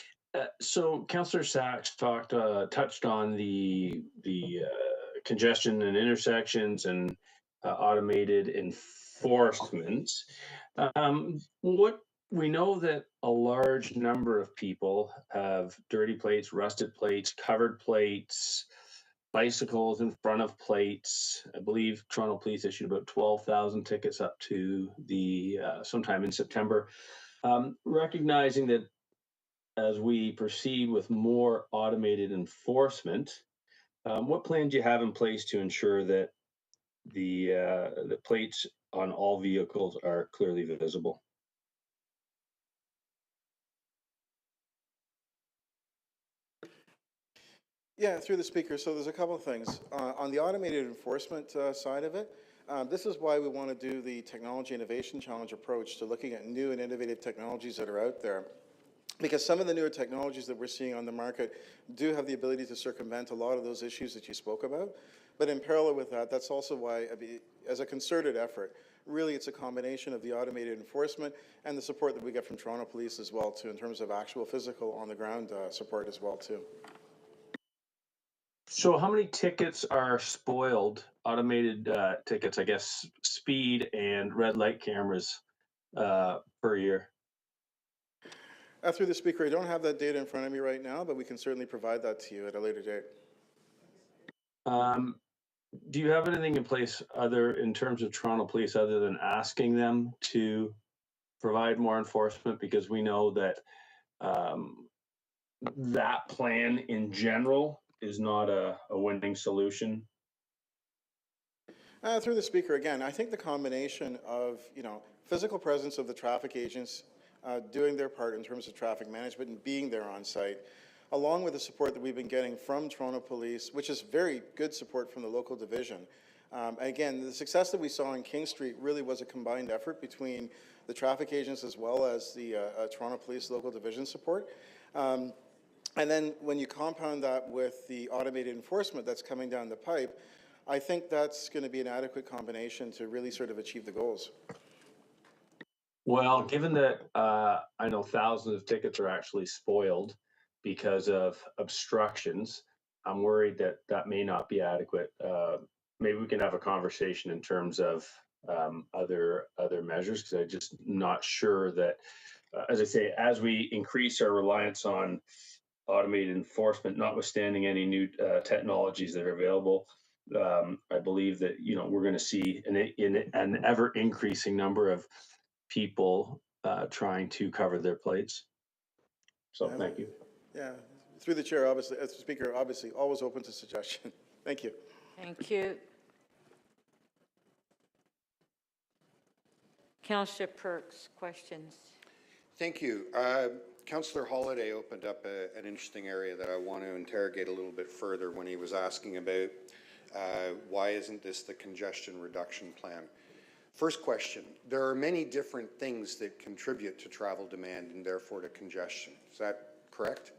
So Councillor Sachs touched on the congestion and intersections and automated enforcement. What we know that a large number of people have dirty plates, rusted plates, covered plates, bicycles in front of plates. I believe Toronto Police issued about 12,000 tickets up to the sometime in September. Recognizing that as we proceed with more automated enforcement, what plan do you have in place to ensure that the plates on all vehicles are clearly visible? Yeah, through the speaker. So there's a couple of things. On the automated enforcement side of it, this is why we want to do the Technology Innovation Challenge approach to looking at new and innovative technologies that are out there. Because some of the newer technologies that we're seeing on the market do have the ability to circumvent a lot of those issues that you spoke about. But in parallel with that, that's also why, as a concerted effort, really it's a combination of the automated enforcement and the support that we get from Toronto Police as well, too, in terms of actual physical on-the-ground support as well, too. So how many tickets are spoiled, automated tickets, I guess, speed and red light cameras per year? Through the speaker, I don't have that data in front of me right now, but we can certainly provide that to you at a later date. Do you have anything in place in terms of Toronto Police other than asking them to provide more enforcement? Because we know that that plan in general is not a winning solution. Through the speaker, again, I think the combination of, physical presence of the traffic agents doing their part in terms of traffic management and being there on site, along with the support that we've been getting from Toronto Police, which is very good support from the local division. Again, the success that we saw on King Street really was a combined effort between the traffic agents as well as the Toronto Police local division support. And then when you compound that with the automated enforcement that's coming down the pipe, I think that's going to be an adequate combination to really sort of achieve the goals. Well, given that I know thousands of tickets are actually spoiled because of obstructions, I'm worried that that may not be adequate. Maybe we can have a conversation in terms of other measures, because I'm just not sure that, as I say, as we increase our reliance on automated enforcement, notwithstanding any new technologies that are available, I believe that we're going to see an ever increasing number of people trying to cover their plates. So thank you. Yeah, through the chair, obviously, as the speaker, obviously, always open to suggestion. Thank you. Thank you. Councillor Perks, questions? Thank you. Councillor Holyday opened up an interesting area that I want to interrogate a little bit further when he was asking about why isn't this the congestion reduction plan? First question, there are many different things that contribute to travel demand and therefore to congestion. Is that correct?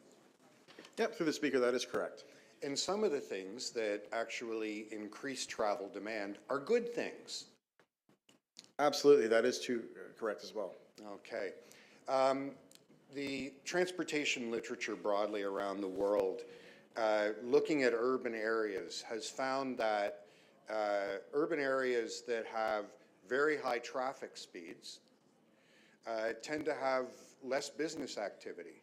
Yep, through the speaker, that is correct. And some of the things that actually increase travel demand are good things. Absolutely, that is true, correct as well. Okay. The transportation literature broadly around the world, looking at urban areas, has found that urban areas that have very high traffic speeds tend to have less business activity.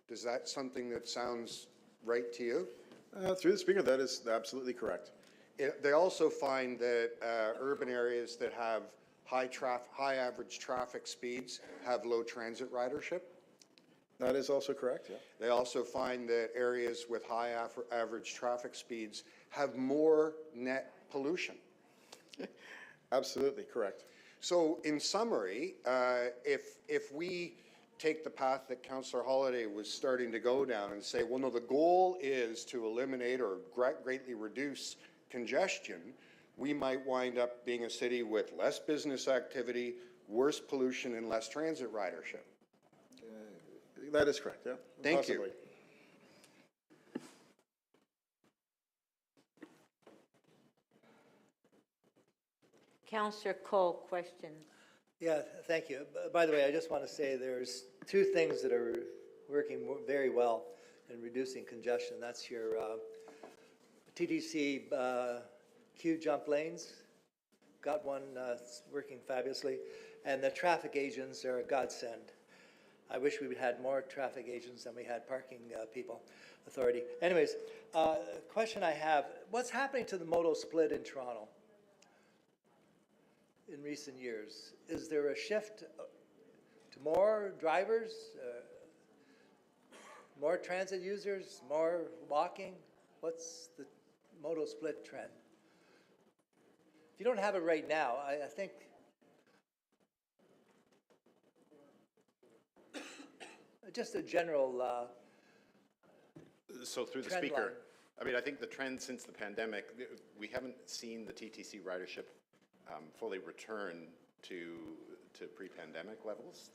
Is that something that sounds right to you? Through the speaker, that is absolutely correct. They also find that urban areas that have high average traffic speeds have low transit ridership. That is also correct, yeah. They also find that areas with high average traffic speeds have more net pollution. Absolutely correct. So in summary, if we take the path that Councillor Holyday was starting to go down and say, well, no, the goal is to eliminate or greatly reduce congestion, we might wind up being a city with less business activity, worse pollution, and less transit ridership. That is correct, yeah. Thank you. Councillor Cole, question. Yeah, thank you. By the way, I just want to say there's two things that are working very well in reducing congestion. That's your TTC queue jump lanes. Got one working fabulously. And the traffic agents are a godsend. I wish we had more traffic agents than we had parking people, authority. Anyways, question I have, what's happening to the modal split in Toronto in recent years? Is there a shift to more drivers? More transit users, more walking? What's the modal split trend? If you don't have it right now, I think just a general So through the trend speaker, line. I mean, I think the trend since the pandemic, we haven't seen the TTC ridership fully return to pre-pandemic levels.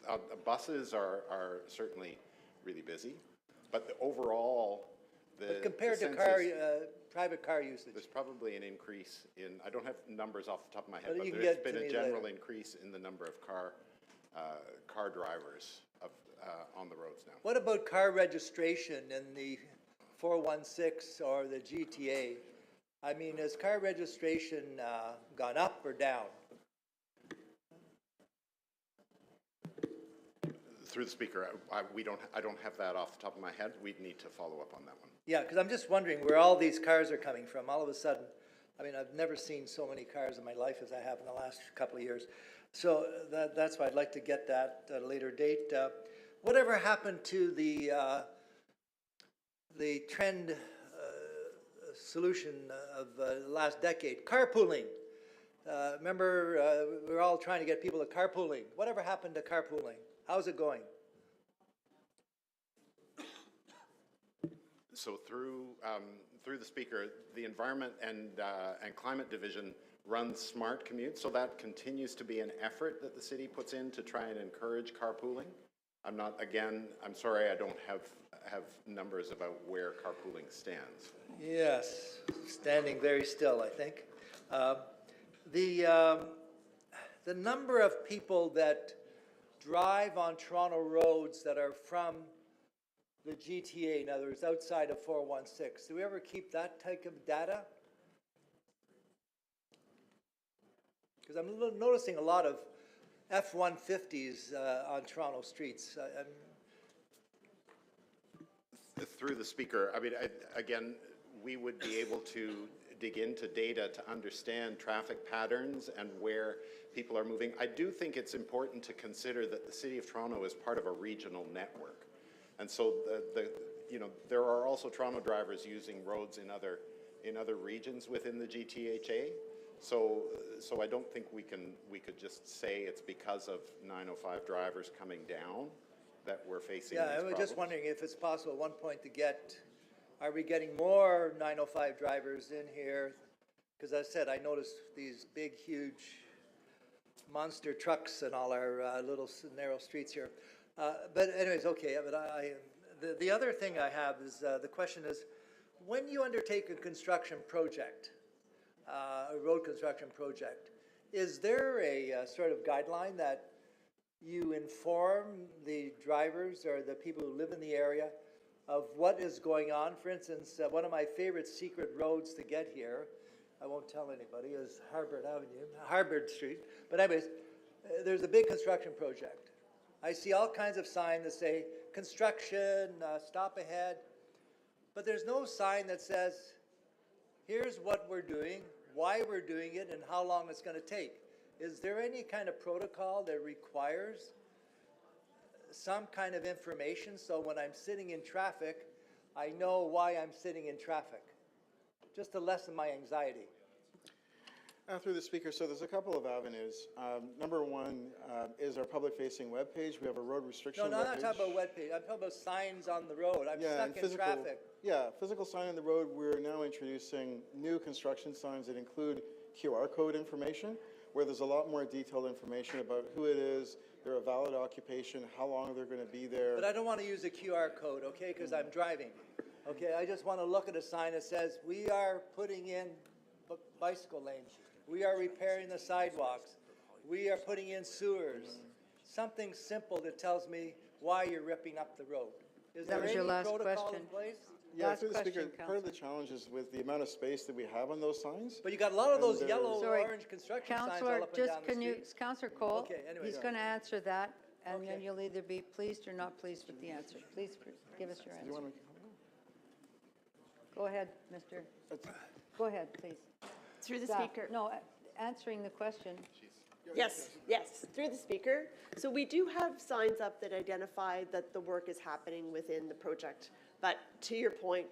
Buses are certainly really busy, but the overall, But compared the to census, private car usage. there's probably an increase in, I don't have numbers off the top of my head, Well, but you can there's get been to a me general later. increase in the number of car drivers on the roads now. What about car registration in the 416 or the GTA? I mean, has car registration gone up or down? Through the speaker, I don't have that off the top of my head. We'd need to follow up on that one. Yeah, because I'm just wondering where all these cars are coming from. All of a sudden, I mean, I've never seen so many cars in my life as I have in the last couple of years. So that's why I'd like to get that at a later date. Whatever happened to the trend solution of the last decade? Carpooling. Remember, we were all trying to get people to carpooling. Whatever happened to carpooling? How's it going? So through the speaker, the Environment and Climate Division runs smart commutes, so that continues to be an effort that the city puts in to try and encourage carpooling. I'm sorry, I don't have numbers about where carpooling stands. Yes, standing very still, I think. The number of people that drive on Toronto roads that are from the GTA, in other words, outside of 416, do we ever keep that type of data? Because I'm noticing a lot of F-150s on Toronto streets. Through the speaker, I mean, again, we would be able to dig into data to understand traffic patterns and where people are moving. I do think it's important to consider that the City of Toronto is part of a regional network. And so there are also Toronto drivers using roads in other regions within the GTHA. So I don't think we could just say it's because of 905 drivers coming down that we're facing these I was problems. just wondering if it's possible at one point are we getting more 905 drivers in here? Because as I said, I noticed these big, huge monster trucks in all our little narrow streets here. But anyways, okay, but the other thing I have is, the question is, when you undertake a construction project, a road construction project, is there a sort of guideline that you inform the drivers or the people who live in the area of what is going on? For instance, one of my favorite secret roads to get here, I won't tell anybody, is Harvard Street. But anyways, there's a big construction project. I see all kinds of signs that say, construction, stop ahead. But there's no sign that says, here's what we're doing, why we're doing it, and how long it's going to take. Is there any kind of protocol that requires some kind of information so when I'm sitting in traffic, I know why I'm sitting in traffic, just to lessen my anxiety? Through the speaker, so there's a couple of avenues. Number one is our public-facing webpage. We have a road restriction No, I'm not webpage. talking about webpage. I'm talking about signs on the road. I'm stuck in traffic. Yeah, physical sign on the road. We're now introducing new construction signs that include QR code information, where there's a lot more detailed information about who it is, their valid occupation, how long they're going to be there. But I don't want to use a QR code, okay, because I'm driving. Okay, I just want to look at a sign that says, we are putting in bicycle lanes. We are repairing the sidewalks. We are putting in sewers. Something simple that tells me why you're ripping up the road. Is there any protocol in place? Yeah, through the speaker, part of the challenge is with the amount of space that we have on those signs. But you got a lot of those yellow, orange construction signs all Councillor, up and down the street. Councillor Cole, Okay, anyway. he's going to answer that, and then you'll either be pleased or not pleased with the answer. Please give us your answer. Go ahead, Go ahead, please. Through the Zach, speaker. No, answering the question. Yes, through the speaker. So we do have signs up that identify that the work is happening within the project. But to your point,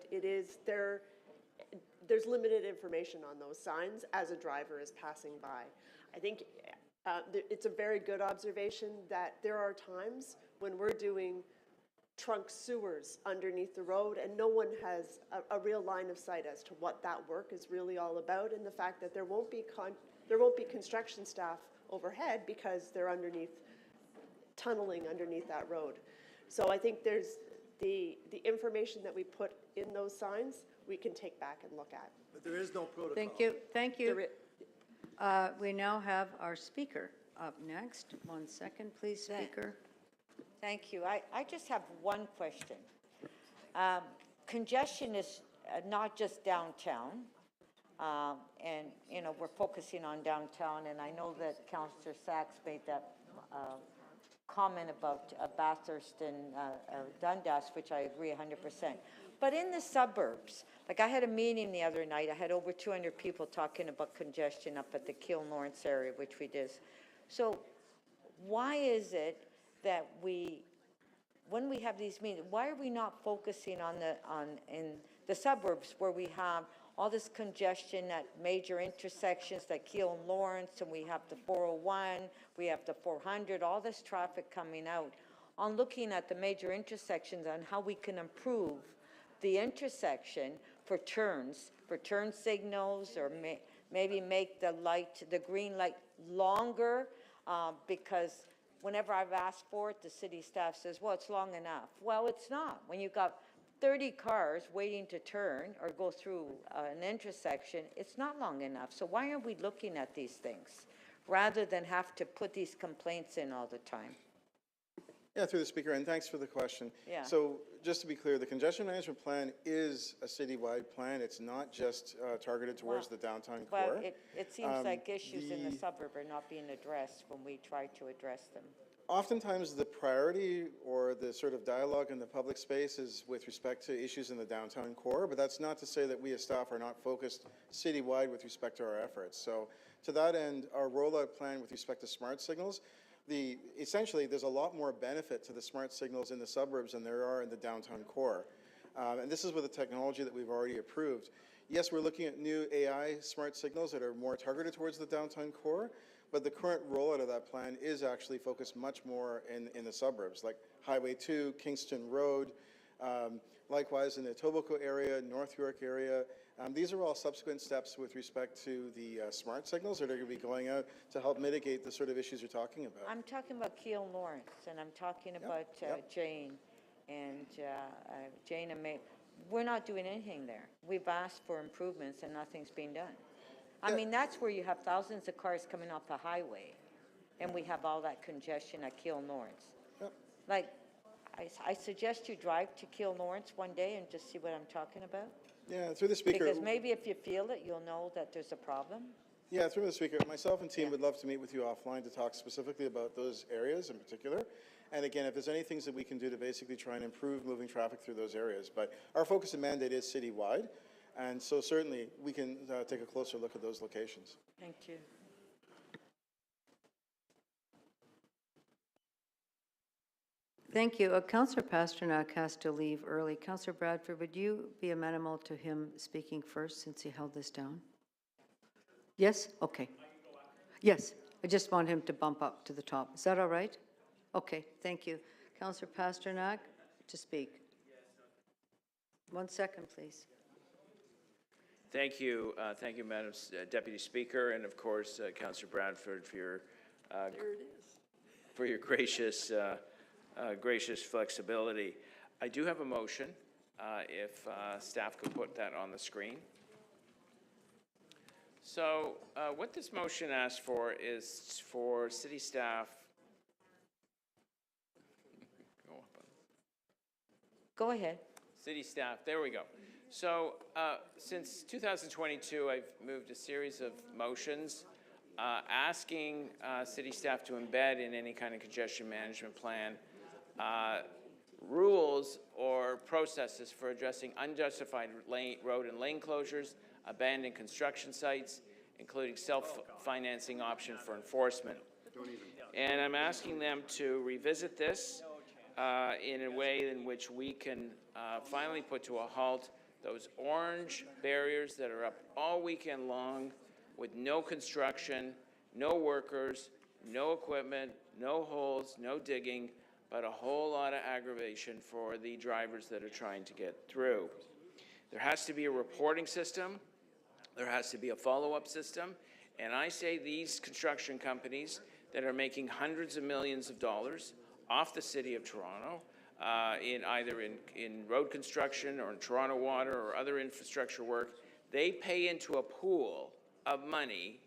there's limited information on those signs as a driver is passing by. I think it's a very good observation that there are times when we're doing trunk sewers underneath the road and no one has a real line of sight as to what that work is really all about, and the fact that there won't be construction staff overhead because they're tunneling underneath that road. So I think there's the information that we put in those signs we can take back and look at. But there is no protocol. Thank you, thank you. We now have our speaker up next. 1 second, please, speaker. Thank you. I just have one question. Congestion is not just downtown, and, you know, we're focusing on downtown, and I know that Councillor Sachs made that comment about Bathurst and Dundas, which I agree 100%. But in the suburbs, like I had a meeting the other night, I had over 200 people talking about congestion up at the Keele-Lawrence area, which we did. So why is it that when we have these meetings, why are we not focusing in the suburbs where we have all this congestion at major intersections like Keele and Lawrence, and we have the 401, we have the 400, all this traffic coming out, on looking at the major intersections and how we can improve the intersection for turn signals, or maybe make the green light longer, because whenever I've asked for it, the city staff says, well, it's long enough. Well, it's not. When you've got 30 cars waiting to turn or go through an intersection, it's not long enough. So why are we looking at these things rather than have to put these complaints in all the time? Yeah, through the speaker, and thanks for the question. Yeah. So just to be clear, the congestion management plan is a citywide plan. It's not just targeted towards the downtown core. Well, it seems like issues in the suburb are not being addressed when we try to address them. Oftentimes the priority or the sort of dialogue in the public space is with respect to issues in the downtown core, but that's not to say that we as staff are not focused citywide with respect to our efforts. So to that end, our rollout plan with respect to smart signals, essentially there's a lot more benefit to the smart signals in the suburbs than there are in the downtown core. And this is with the technology that we've already approved. Yes, we're looking at new AI smart signals that are more targeted towards the downtown core, but the current rollout of that plan is actually focused much more in the suburbs, like Highway 2, Kingston Road, likewise in the Etobicoke area, North York area. These are all subsequent steps with respect to the smart signals that are going to be going out to help mitigate the sort of issues you're talking about. I'm talking about Keele and Lawrence, and I'm talking about Jane and Jane and May. We're not doing anything there. We've asked for improvements and nothing's being done. I mean, that's where you have thousands of cars coming off the highway, and we have all that congestion at Keele and Lawrence. Like, I suggest you drive to Keele and Lawrence one day and just see what I'm talking about. Yeah, through the speaker. Because maybe if you feel it, you'll know that there's a problem. Yeah, through the speaker. Myself and team would love to meet with you offline to talk specifically about those areas in particular. And again, if there's any things that we can do to basically try and improve moving traffic through those areas. But our focus and mandate is citywide. And so certainly we can take a closer look at those locations. Thank you. Thank you. Councillor Pasternak has to leave early. Councillor Bradford, would you be amenable to him speaking first since he held this down? Yes? Okay. Yes. I just want him to bump up to the top. Is that all right? Okay. Thank you. Councillor Pasternak to speak. 1 second, please. Thank you, Madam Deputy Speaker, and of course, Councillor Bradford for your gracious flexibility. I do have a motion. If staff could put that on the screen. So, what this motion asks for is for city staff. Go ahead. City staff. There we go. So, since 2022, I've moved a series of motions asking city staff to embed in any kind of congestion management plan rules or processes for addressing unjustified road and lane closures, abandoned construction sites, including self-financing option for enforcement. And I'm asking them to revisit this in a way in which we can finally put to a halt those orange barriers that are up all weekend long with no construction, no workers, no equipment, no holes, no digging, but a whole lot of aggravation for the drivers that are trying to get through. There has to be a reporting system. There has to be a follow-up system. And I say these construction companies that are making hundreds of millions of dollars off the City of Toronto, in either in road construction or in Toronto Water or other infrastructure work, they pay into a pool of money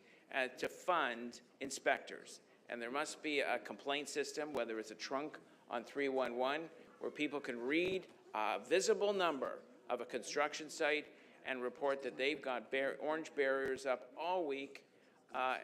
to fund inspectors. And there must be a complaint system, whether it's a trunk on 311, where people can read a visible number of a construction site and report that they've got orange barriers up all week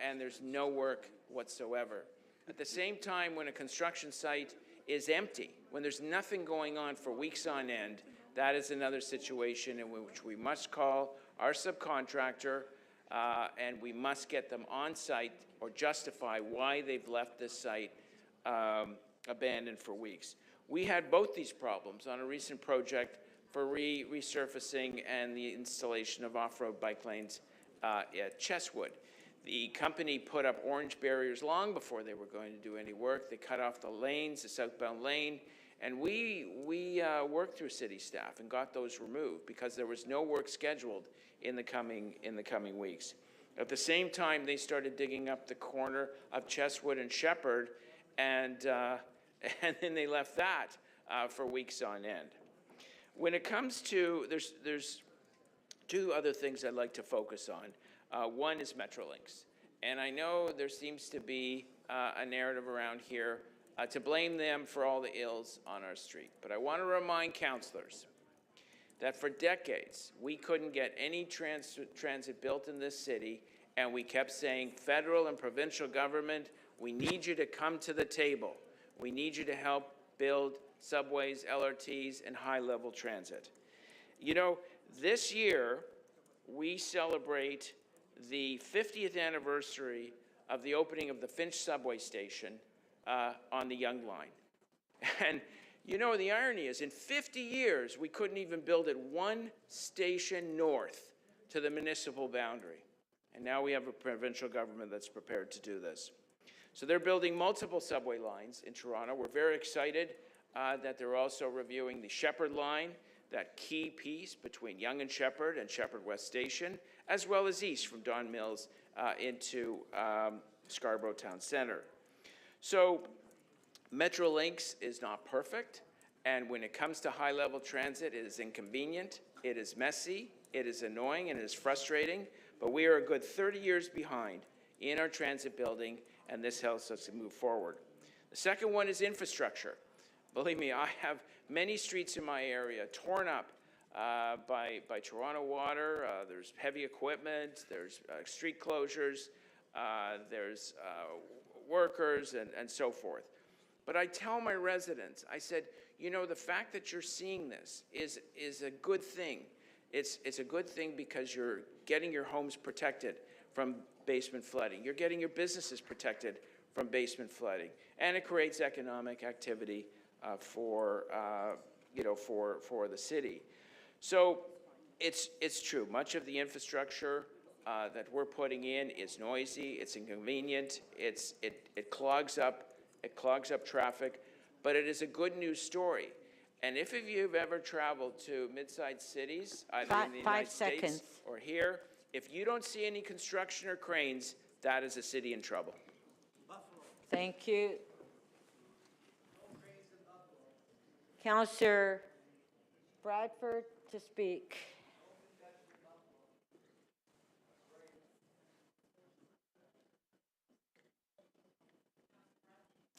and there's no work whatsoever. At the same time, when a construction site is empty, when there's nothing going on for weeks on end, that is another situation in which we must call our subcontractor and we must get them on site or justify why they've left this site abandoned for weeks. We had both these problems on a recent project for resurfacing and the installation of off-road bike lanes at Chesswood. The company put up orange barriers long before they were going to do any work. They cut off the lanes, the southbound lane, and we worked through city staff and got those removed because there was no work scheduled in the coming weeks. At the same time, they started digging up the corner of Chesswood and Shepherd, and then they left that for weeks on end. When it comes to, there's two other things I'd like to focus on. One is Metrolinx. And I know there seems to be a narrative around here to blame them for all the ills on our street. But I want to remind councillors that for decades, we couldn't get any transit built in this city, and we kept saying, federal and provincial government, we need you to come to the table. We need you to help build subways, LRTs, and high-level transit. You know, this year, we celebrate the 50th anniversary of the opening of the Finch subway station on the Yonge Line. And you know, the irony is, in 50 years, we couldn't even build it one station north to the municipal boundary. And now we have a provincial government that's prepared to do this. So they're building multiple subway lines in Toronto. We're very excited that they're also reviewing the Shepherd line, that key piece between Yonge and Shepherd West Station, as well as east from Don Mills into Scarborough Town Centre. So Metrolinx is not perfect, and when it comes to high-level transit, it is inconvenient, it is messy, it is annoying, and it is frustrating, but we are a good 30 years behind in our transit building, and this helps us to move forward. The second one is infrastructure. Believe me, I have many streets in my area torn up by Toronto Water. There's heavy equipment, there's street closures, there's workers, and so forth. But I tell my residents, I said, you know, the fact that you're seeing this is a good thing. It's a good thing because you're getting your homes protected from basement flooding. You're getting your businesses protected from basement flooding. And it creates economic activity for the city. So it's true. Much of the infrastructure that we're putting in is noisy, it's inconvenient, it clogs up traffic, but it is a good news story. And if you've ever traveled to mid-sized cities, either in the United States or here, if you don't see any construction or cranes, that is a city in trouble. Thank you. Councillor Bradford to speak.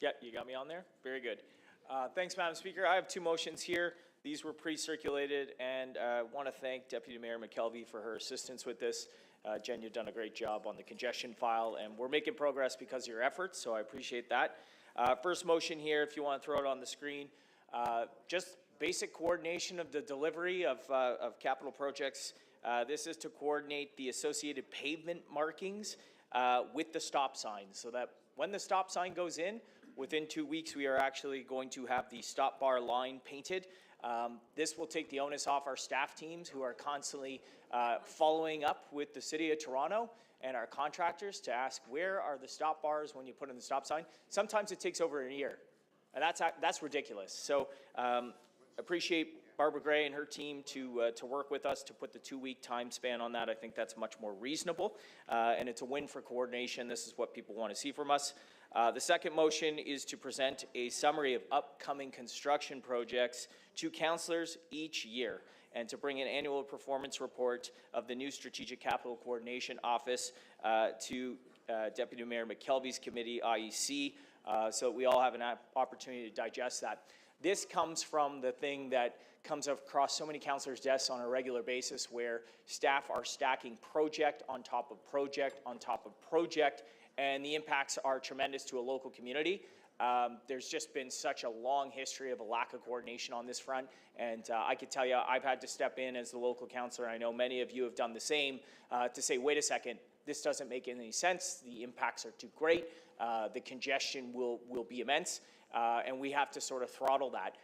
Yep, you got me on there? Very good. Thanks, Madam Speaker. I have two motions here. These were pre-circulated, and I want to thank Deputy Mayor McKelvey for her assistance with this. Jen, you've done a great job on the congestion file, and we're making progress because of your efforts, so I appreciate that. First motion here, if you want to throw it on the screen, just basic coordination of the delivery of capital projects This is to coordinate the associated pavement markings with the stop signs, so that when the stop sign goes in, within 2 weeks, we are actually going to have the stop bar line painted. This will take the onus off our staff teams who are constantly following up with the City of Toronto and our contractors to ask, where are the stop bars when you put in the stop sign? Sometimes it takes over a year, and that's ridiculous. So appreciate Barbara Gray and her team to work with us to put the 2-week time span on that. I think that's much more reasonable, and it's a win for coordination. This is what people want to see from us. The second motion is to present a summary of upcoming construction projects to councillors each year, and to bring an annual performance report of the new Strategic Capital Coordination Office to Deputy Mayor McKelvey's committee, IEC, so we all have an opportunity to digest that. This comes from the thing that comes across so many councillors' desks on a regular basis, where staff are stacking project on top of project on top of project, and the impacts are tremendous to a local community. There's just been such a long history of a lack of coordination on this front, and I can tell you, I've had to step in as the local councillor. I know many of you have done the same, to say, wait a second, this doesn't make any sense. The impacts are too great. The congestion will be immense, and we have to sort of throttle that.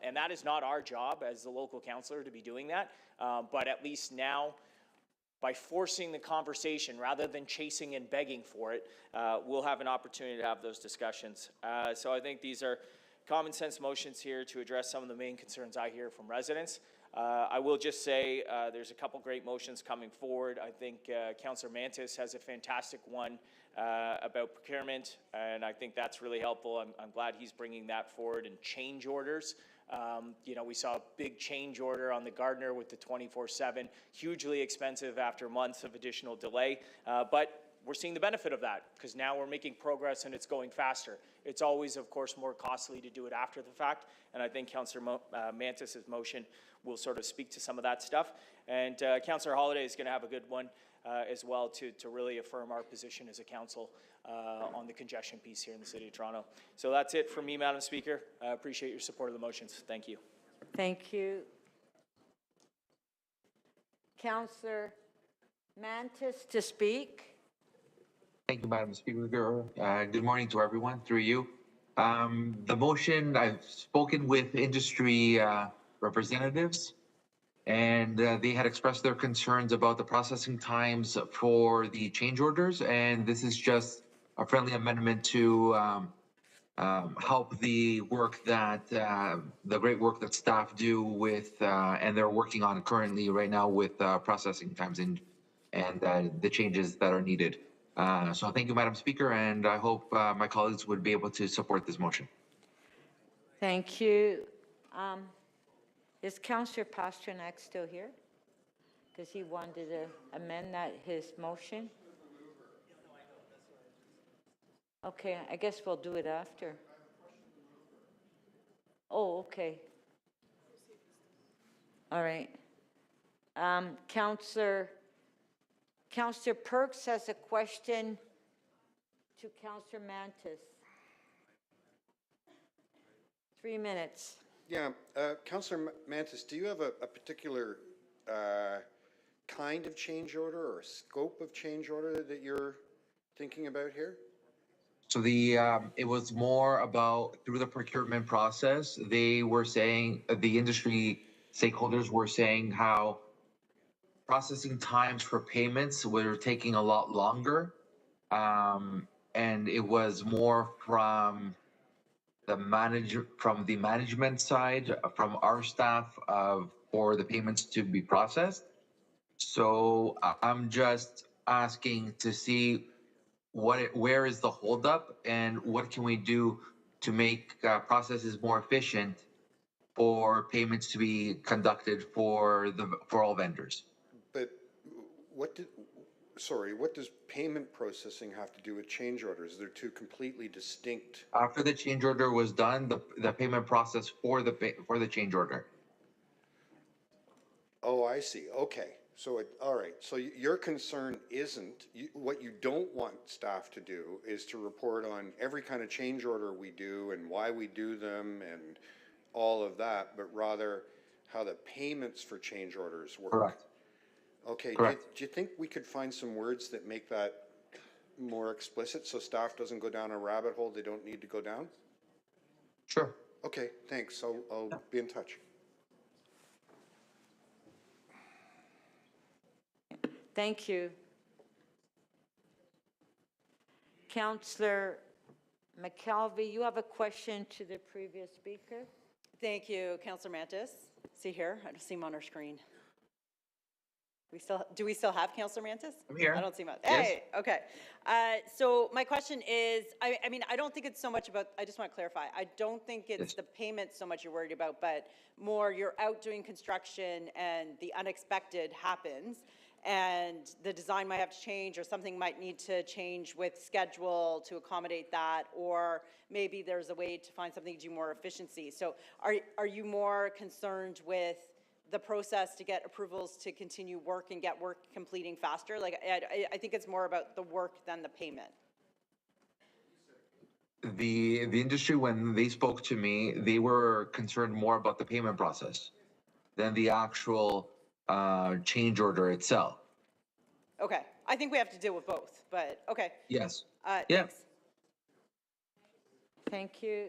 And that is not our job as the local councillor to be doing that, but at least now, by forcing the conversation rather than chasing and begging for it, we'll have an opportunity to have those discussions. So I think these are common sense motions here to address some of the main concerns I hear from residents. I will just say there's a couple great motions coming forward. I think Councillor Mantis has a fantastic one about procurement, and I think that's really helpful. I'm glad he's bringing that forward, and change orders. You know, we saw a big change order on the Gardner with the 24/7, hugely expensive after months of additional delay, but we're seeing the benefit of that because now we're making progress and it's going faster. It's always, of course, more costly to do it after the fact, and I think Councillor Mantis's motion will sort of speak to some of that stuff. And Councillor Holyday is going to have a good one as well to really affirm our position as a council on the congestion piece here in the City of Toronto. So that's it for me, Madam Speaker. I appreciate your support of the motions. Thank you. Thank you. Councillor Mantis to speak. Thank you, Madam Speaker. Good morning to everyone, through you. The motion, I've spoken with industry representatives, and they had expressed their concerns about the processing times for the change orders, and this is just a friendly amendment to help the work that, the great work that staff do with, and they're working on currently right now with processing times and the changes that are needed. So thank you, Madam Speaker, and I hope my colleagues would be able to support this motion. Thank you. Is Councillor Pasternak still here? Because he wanted to amend his motion. Okay, I guess we'll do it after. Oh, okay. All right. Councillor Perks has a question to Councillor Mantis. 3 minutes. Yeah, Councillor Mantis, do you have a particular kind of change order or scope of change order that you're thinking about here? So it was more about through the procurement process, they were saying, the industry stakeholders were saying how processing times for payments were taking a lot longer. And it was more from the management side, from our staff for the payments to be processed. So I'm just asking to see where is the holdup and what can we do to make processes more efficient for payments to be conducted for all vendors. But what does payment processing have to do with change orders? They're two completely distinct. After the change order was done, the payment process for the change order. Oh, I see. Okay. So, all right. So your concern isn't, what you don't want staff to do is to report on every kind of change order we do and why we do them and all of that, but rather how the payments for change orders work. Correct. Okay, Correct. do you think we could find some words that make that more explicit so staff doesn't go down a rabbit hole they don't need to go down? Sure. Okay, thanks. I'll be in touch. Thank you. Councillor McKelvey, you have a question to the previous speaker? Thank you, Councillor Mantis. See here, I don't see him on our screen. Do we still have Councillor Mantis? I'm here. I don't see him. Yes. Hey, okay. So my question is, I mean, I don't think it's so much about, I just want to clarify, I don't think it's the payment so much you're worried about, but more you're out doing construction and the unexpected happens and the design might have to change or something might need to change with schedule to accommodate that, or maybe there's a way to find something to do more efficiency. So are you more concerned with the process to get approvals to continue work and get work completing faster? Like, I think it's more about the work than the payment. The industry, when they spoke to me, they were concerned more about the payment process than the actual change order itself. Okay, I think we have to deal with both, but okay. Yes. Thanks. Thank you.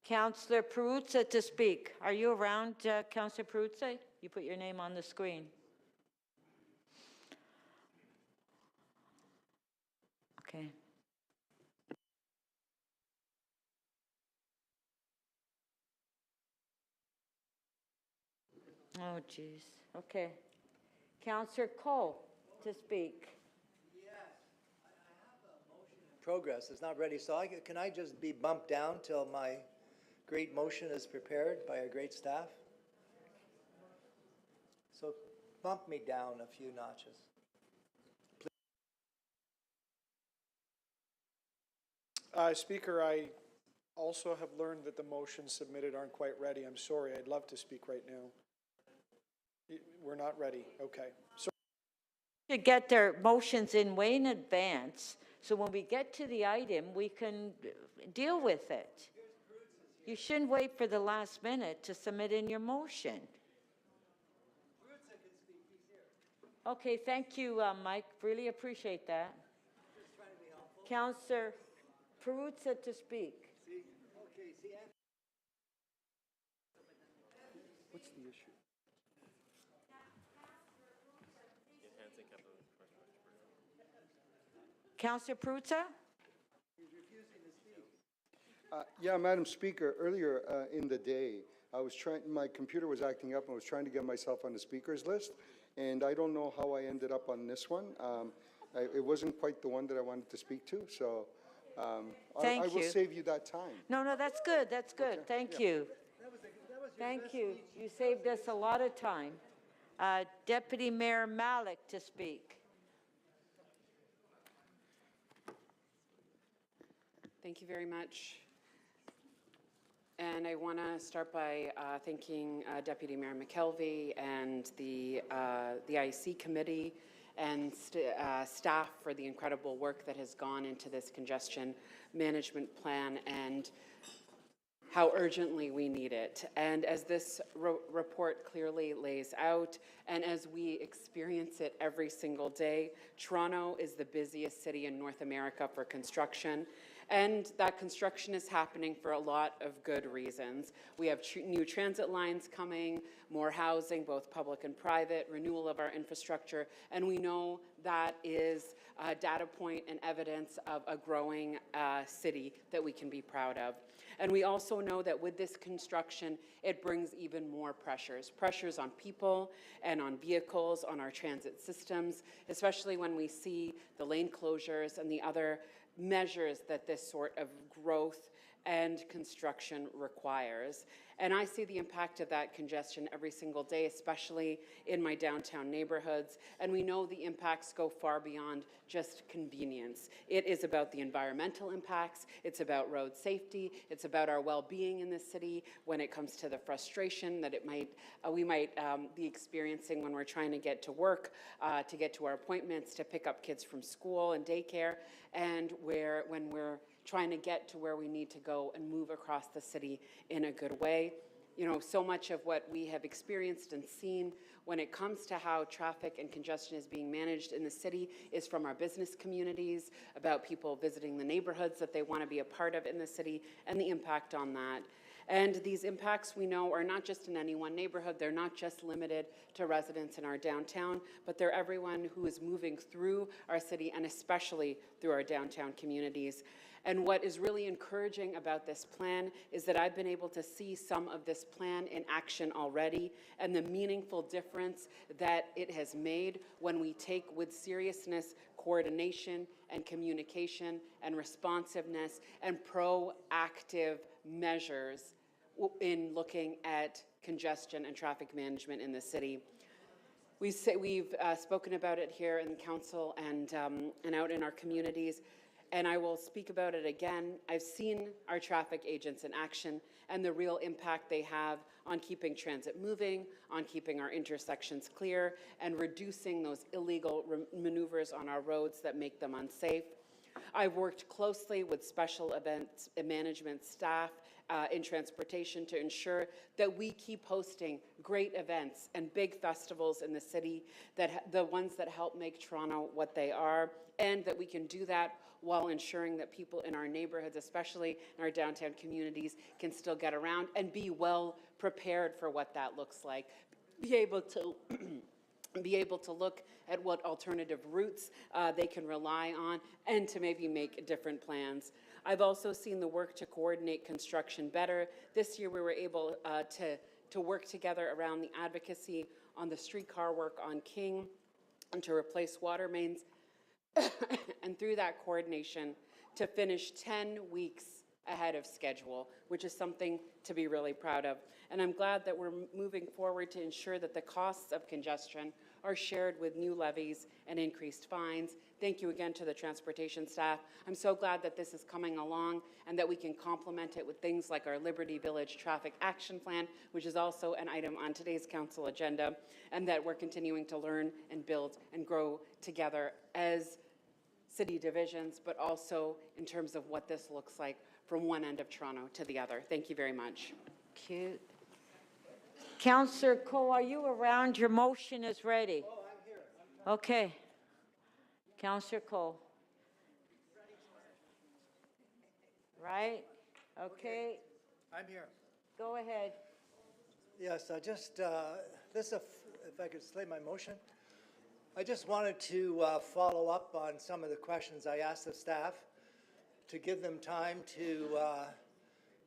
Councillor Perruzza to speak. Are you around, Councillor Perruzza? You put your name on the screen. Okay. Oh, geez. Okay. Councillor Cole to speak. Progress, it's not ready, so can I just be bumped down till my great motion is prepared by our great staff? So bump me down a few notches. Speaker, I also have learned that the motions submitted aren't quite ready. I'm sorry. I'd love to speak right now. We're not ready. Okay. So To get their motions in way in advance, so when we get to the item, we can deal with it. You shouldn't wait for the last minute to submit in your motion. Okay, thank you, Mike. Really appreciate that. Councillor Perruzza to speak. What's the issue? Councillor Perruzza? Yeah, Madam Speaker, earlier in the day, my computer was acting up and I was trying to get myself on the speakers list, and I don't know how I ended up on this one. It wasn't quite the one that I wanted to speak to, so I will save you that time. No, that's good, that's good. Okay. Thank you. Thank you. You saved us a lot of time. Deputy Mayor Malik to speak. Thank you very much. And I want to start by thanking Deputy Mayor McKelvey and the IC committee and staff for the incredible work that has gone into this congestion management plan and how urgently we need it. And as this report clearly lays out, and as we experience it every single day, Toronto is the busiest city in North America for construction. And that construction is happening for a lot of good reasons. We have new transit lines coming, more housing, both public and private, renewal of our infrastructure, and we know that is a data point and evidence of a growing city that we can be proud of. And we also know that with this construction, it brings even more pressures on people and on vehicles, on our transit systems, especially when we see the lane closures and the other measures that this sort of growth and construction requires. And I see the impact of that congestion every single day, especially in my downtown neighborhoods. And we know the impacts go far beyond just convenience. It is about the environmental impacts. It's about road safety. It's about our well-being in this city when it comes to the frustration that we might be experiencing when we're trying to get to work, to get to our appointments, to pick up kids from school and daycare, and when we're trying to get to where we need to go and move across the city in a good way. you know, so much of what we have experienced and seen when it comes to how traffic and congestion is being managed in the city is from our business communities, about people visiting the neighborhoods that they want to be a part of in the city, and the impact on that. And these impacts, we know, are not just in any one neighborhood. They're not just limited to residents in our downtown, but they're everyone who is moving through our city, and especially through our downtown communities. And what is really encouraging about this plan is that I've been able to see some of this plan in action already, and the meaningful difference that it has made when we take with seriousness coordination and communication and responsiveness and proactive measures in looking at congestion and traffic management in the city. We've spoken about it here in council and out in our communities, and I will speak about it again. I've seen our traffic agents in action and the real impact they have on keeping transit moving, on keeping our intersections clear, and reducing those illegal maneuvers on our roads that make them unsafe. I've worked closely with special events management staff in transportation to ensure that we keep hosting great events and big festivals in the city, the ones that help make Toronto what they are, and that we can do that while ensuring that people in our neighborhoods, especially in our downtown communities, can still get around and be well prepared for what that looks like. Be able to look at what alternative routes they can rely on, and to maybe make different plans. I've also seen the work to coordinate construction better. This year we were able to work together around the advocacy on the streetcar work on King and to replace water mains, and through that coordination to finish 10 weeks ahead of schedule, which is something to be really proud of. And I'm glad that we're moving forward to ensure that the costs of congestion are shared with new levies and increased fines. Thank you again to the transportation staff. I'm so glad that this is coming along and that we can complement it with things like our Liberty Village Traffic Action Plan, which is also an item on today's council agenda, and that we're continuing to learn and build and grow together as city divisions, but also in terms of what this looks like from one end of Toronto to the other. Thank you very much. Cute. Councillor Coe, are you around? Your motion is ready. Oh, I'm here. Okay. Councillor Coe. Right? Okay. I'm here. Go ahead. Yes, I just, if I could say my motion, I just wanted to follow up on some of the questions I asked the staff to give them time to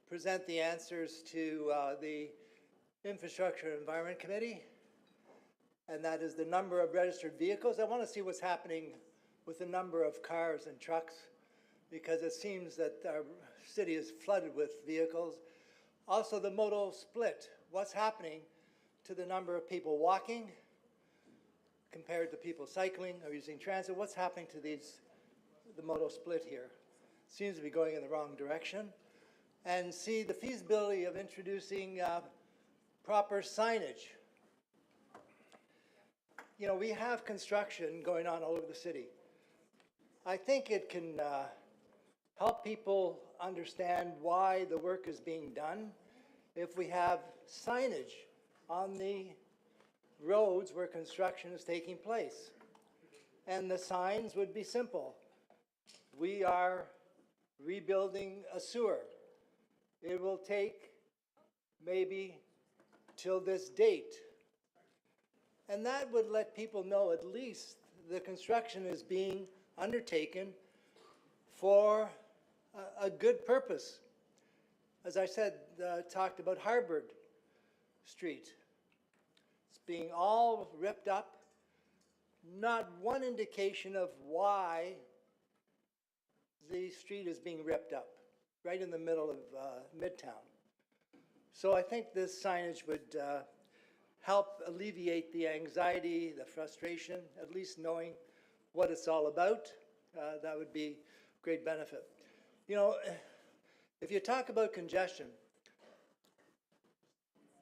present the answers to the Infrastructure and Environment Committee, and that is the number of registered vehicles. I want to see what's happening with the number of cars and trucks, because it seems that our city is flooded with vehicles. Also the modal split. What's happening to the number of people walking compared to people cycling or using transit? What's happening to the modal split here? Seems to be going in the wrong direction. And see the feasibility of introducing proper signage. You know, we have construction going on all over the city. I think it can help people understand why the work is being done if we have signage on the roads where construction is taking place. And the signs would be simple. We are rebuilding a sewer. It will take maybe till this date. And that would let people know at least the construction is being undertaken for a good purpose. As I said, talked about Harvard Street. It's being all ripped up. Not one indication of why the street is being ripped up, right in the middle of Midtown. So I think this signage would help alleviate the anxiety, the frustration, at least knowing what it's all about. That would be great benefit. You know, if you talk about congestion,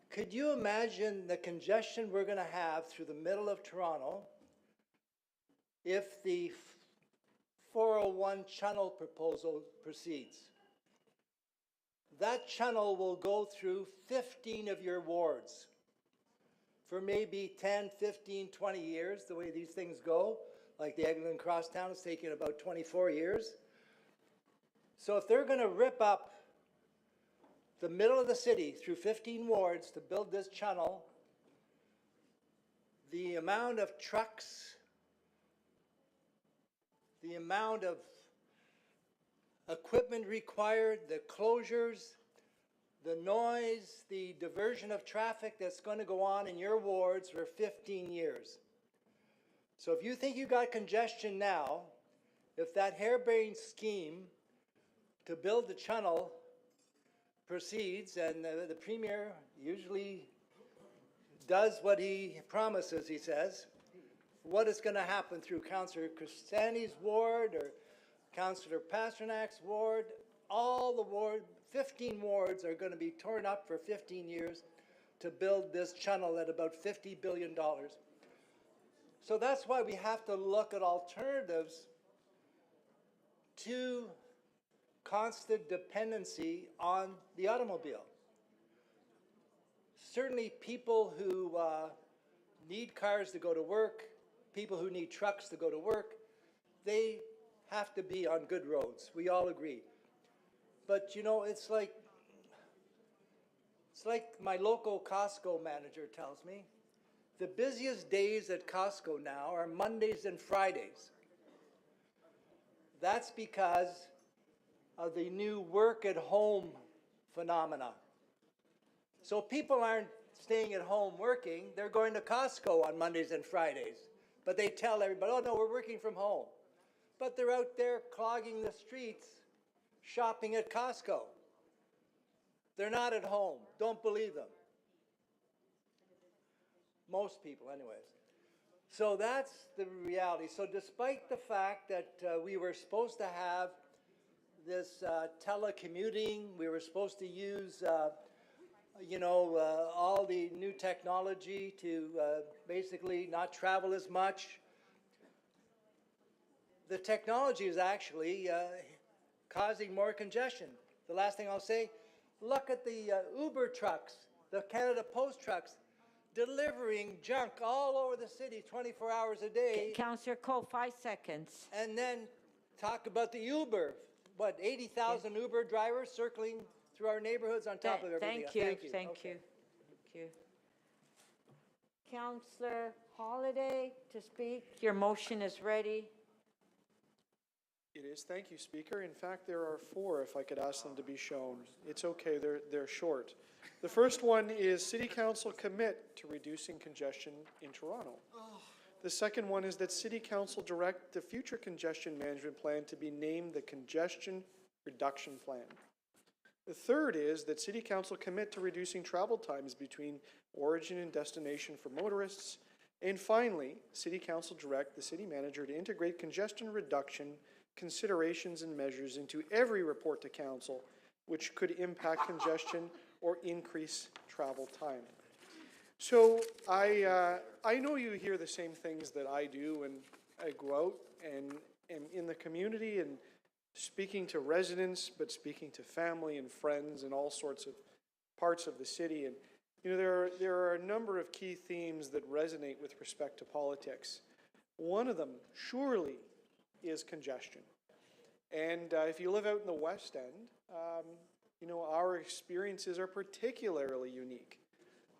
could you imagine the congestion we're going to have through the middle of Toronto if the 401 channel proposal proceeds? that channel will go through 15 of your wards for maybe 10, 15, 20 years, the way these things go. Like the Eglinton Crosstown is taking about 24 years. So if they're going to rip up the middle of the city through 15 wards to build this channel, the amount of trucks, the amount of equipment required, the closures, the noise, the diversion of traffic that's going to go on in your wards for 15 years. So if you think you got congestion now, if that harebrained scheme to build the channel proceeds, and the Premier usually does what he promises, he says, what is going to happen through Councillor Cristiani's ward or Councillor Pasternak's ward, all the ward, 15 wards are going to be torn up for 15 years to build this channel at about $50 billion. So that's why we have to look at alternatives to constant dependency on the automobile. Certainly people who need cars to go to work, people who need trucks to go to work, they have to be on good roads. We all agree. But you know, it's like my local Costco manager tells me, the busiest days at Costco now are Mondays and Fridays. That's because of the new work at home phenomena. So people aren't staying at home working, they're going to Costco on Mondays and Fridays. But they tell everybody, oh no, we're working from home. But they're out there clogging the streets, shopping at Costco. They're not at home. Don't believe them. Most people, anyways. So that's the reality. So despite the fact that we were supposed to have this telecommuting, we were supposed to use, all the new technology to basically not travel as much, the technology is actually causing more congestion. The last thing I'll say, look at the Uber trucks, the Canada Post trucks, delivering junk all over the city 24 hours a day. Councillor Coe, 5 seconds. And then talk about the Uber. What, 80,000 Uber drivers circling through our neighborhoods on top of everything else. Thank you. Thank you. Councillor Holiday to speak. Your motion is ready. It is. Thank you, Speaker. In fact, there are 4, if I could ask them to be shown. It's okay, they're short. The first one is City Council commit to reducing congestion in Toronto. The second one is that City Council direct the future congestion management plan to be named the Congestion Reduction Plan. The third is that City Council commit to reducing travel times between origin and destination for motorists. And finally, City Council direct the City Manager to integrate congestion reduction considerations and measures into every report to Council, which could impact congestion or increase travel time. So I know you hear the same things that I do, and I go out and am in the community and speaking to residents, but speaking to family and friends and all sorts of parts of the city. And you know, there are a number of key themes that resonate with respect to politics. One of them, surely, is congestion. And if you live out in the West End, you know, our experiences are particularly unique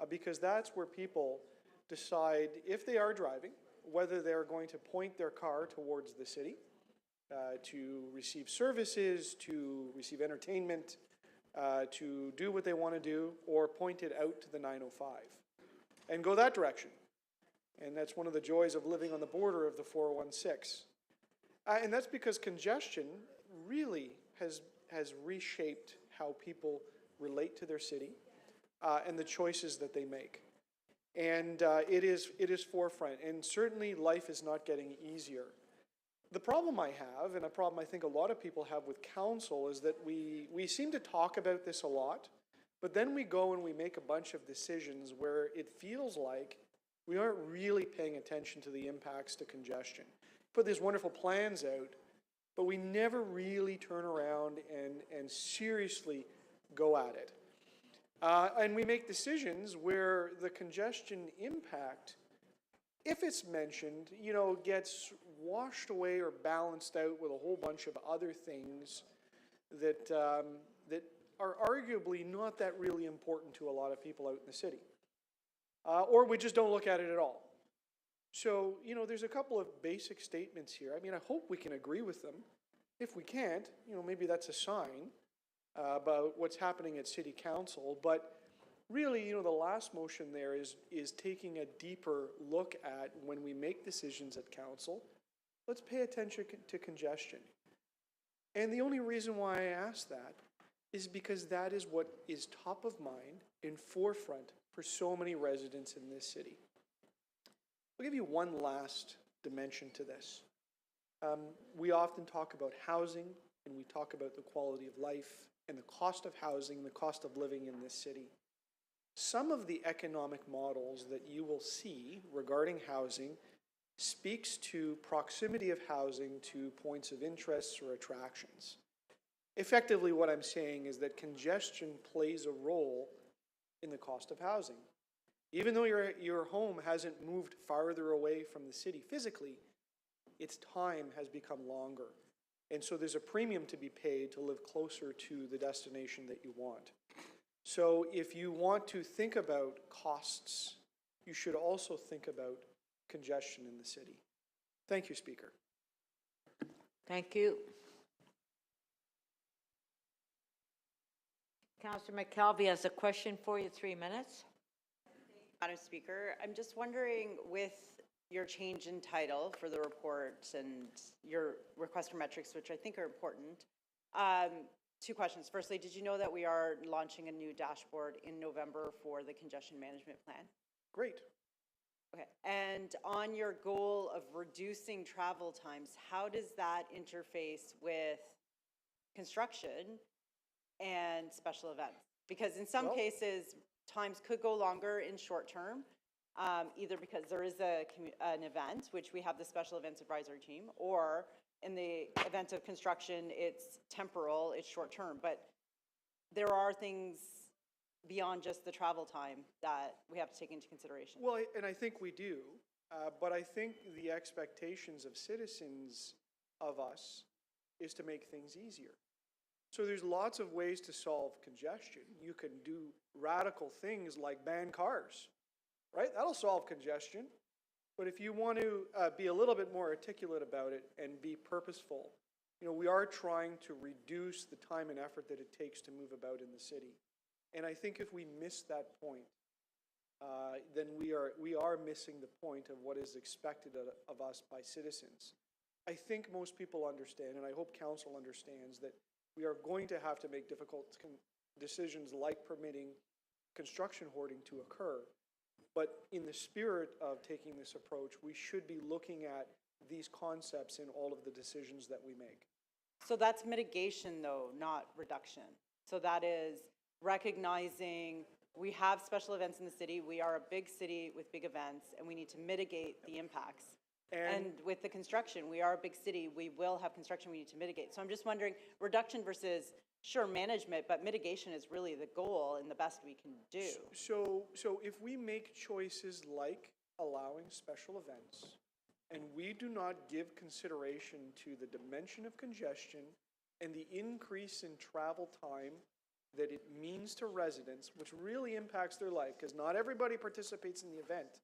because that's where people decide if they are driving, whether they're going to point their car towards the city to receive services, to receive entertainment, to do what they want to do, or point it out to the 905 and go that direction. And that's one of the joys of living on the border of the 416. And that's because congestion really has reshaped how people relate to their city and the choices that they make. And it is forefront, and certainly life is not getting easier. The problem I have, and a problem I think a lot of people have with council, is that we seem to talk about this a lot, but then we go and we make a bunch of decisions where it feels like we aren't really paying attention to the impacts to congestion. Put these wonderful plans out, but we never really turn around and seriously go at it. And we make decisions where the congestion impact, if it's mentioned, you know, gets washed away or balanced out with a whole bunch of other things that, that are arguably not that really important to a lot of people out in the city. Or we just don't look at it at all. So, you know, there's a couple of basic statements here. I mean, I hope we can agree with them. If we can't, you know, maybe that's a sign about what's happening at City Council. But really, you know, the last motion there is taking a deeper look at when we make decisions at Council, let's pay attention to congestion. And the only reason why I ask that is because that is what is top of mind and forefront for so many residents in this city. I'll give you one last dimension to this. We often talk about housing, and we talk about the quality of life and the cost of housing, the cost of living in this city. Some of the economic models that you will see regarding housing speaks to proximity of housing to points of interest or attractions. Effectively, what I'm saying is that congestion plays a role in the cost of housing. Even though your home hasn't moved farther away from the city physically, its time has become longer. And so there's a premium to be paid to live closer to the destination that you want. So if you want to think about costs, you should also think about congestion in the city. Thank you, Speaker. Thank you. Councillor McKelvey has a question for you, 3 minutes. Madam Speaker, I'm just wondering, with your change in title for the report and your request for metrics, which I think are important, 2 questions. Firstly, did you know that we are launching a new dashboard in November for the congestion management plan? Great. Okay. And on your goal of reducing travel times, how does that interface with construction and special events? Because in some cases, times could go longer in short term, either because there is an event, which we have the Special Events Advisory Team, or in the event of construction, it's temporal, it's short term. But there are things beyond just the travel time that we have to take into consideration. Well, and I think we do, but I think the expectations of citizens of us is to make things easier. So there's lots of ways to solve congestion. You can do radical things like ban cars, right? That'll solve congestion. But if you want to be a little bit more articulate about it and be purposeful, you know, we are trying to reduce the time and effort that it takes to move about in the city. And I think if we miss that point, then we are missing the point of what is expected of us by citizens. I think most people understand, and I hope Council understands, that we are going to have to make difficult decisions like permitting construction hoarding to occur. But in the spirit of taking this approach, we should be looking at these concepts in all of the decisions that we make. So that's mitigation, though, not reduction. So that is recognizing we have special events in the city. We are a big city with big events, and we need to mitigate the impacts. And with the construction, we are a big city. We will have construction we need to mitigate. So I'm just wondering, reduction versus, sure, management, but mitigation is really the goal and the best we can do. So if we make choices like allowing special events, and we do not give consideration to the dimension of congestion and the increase in travel time that it means to residents, which really impacts their life, because not everybody participates in the event,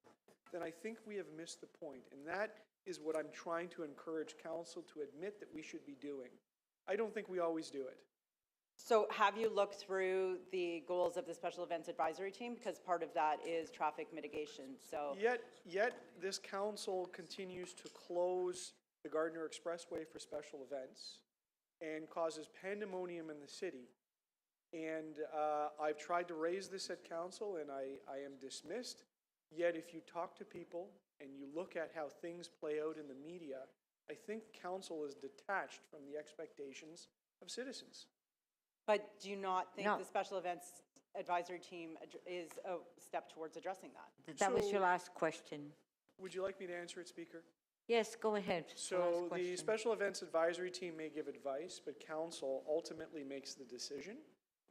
then I think we have missed the point. And that is what I'm trying to encourage Council to admit that we should be doing. I don't think we always do it. So have you looked through the goals of the Special Events Advisory Team? Because part of that is traffic mitigation. So Yet this Council continues to close the Gardiner Expressway for special events and causes pandemonium in the city. And I've tried to raise this at Council, and I am dismissed. Yet if you talk to people and you look at how things play out in the media, I think Council is detached from the expectations of citizens. But do you not think the Special Events Advisory Team is a step towards addressing that? That was your last question. Would you like me to answer it, Speaker? Yes, go ahead. So the Special Events Advisory Team may give advice, but Council ultimately makes the decision.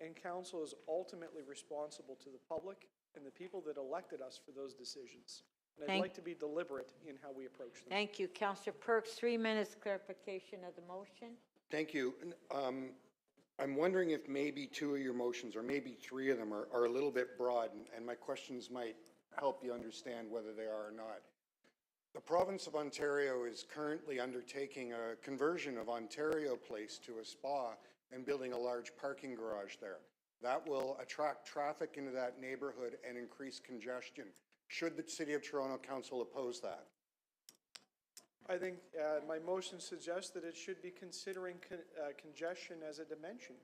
and council is ultimately responsible to the public and the people that elected us for those decisions. And I'd like to be deliberate in how we approach them. Thank you. Councillor Perks, 3 minutes clarification of the motion. Thank you. I'm wondering if maybe two of your motions, or maybe three of them, are a little bit broad, and my questions might help you understand whether they are or not. The province of Ontario is currently undertaking a conversion of Ontario Place to a spa and building a large parking garage there. That will attract traffic into that neighborhood and increase congestion. Should the City of Toronto Council oppose that? I think my motion suggests that it should be considering congestion as a dimension.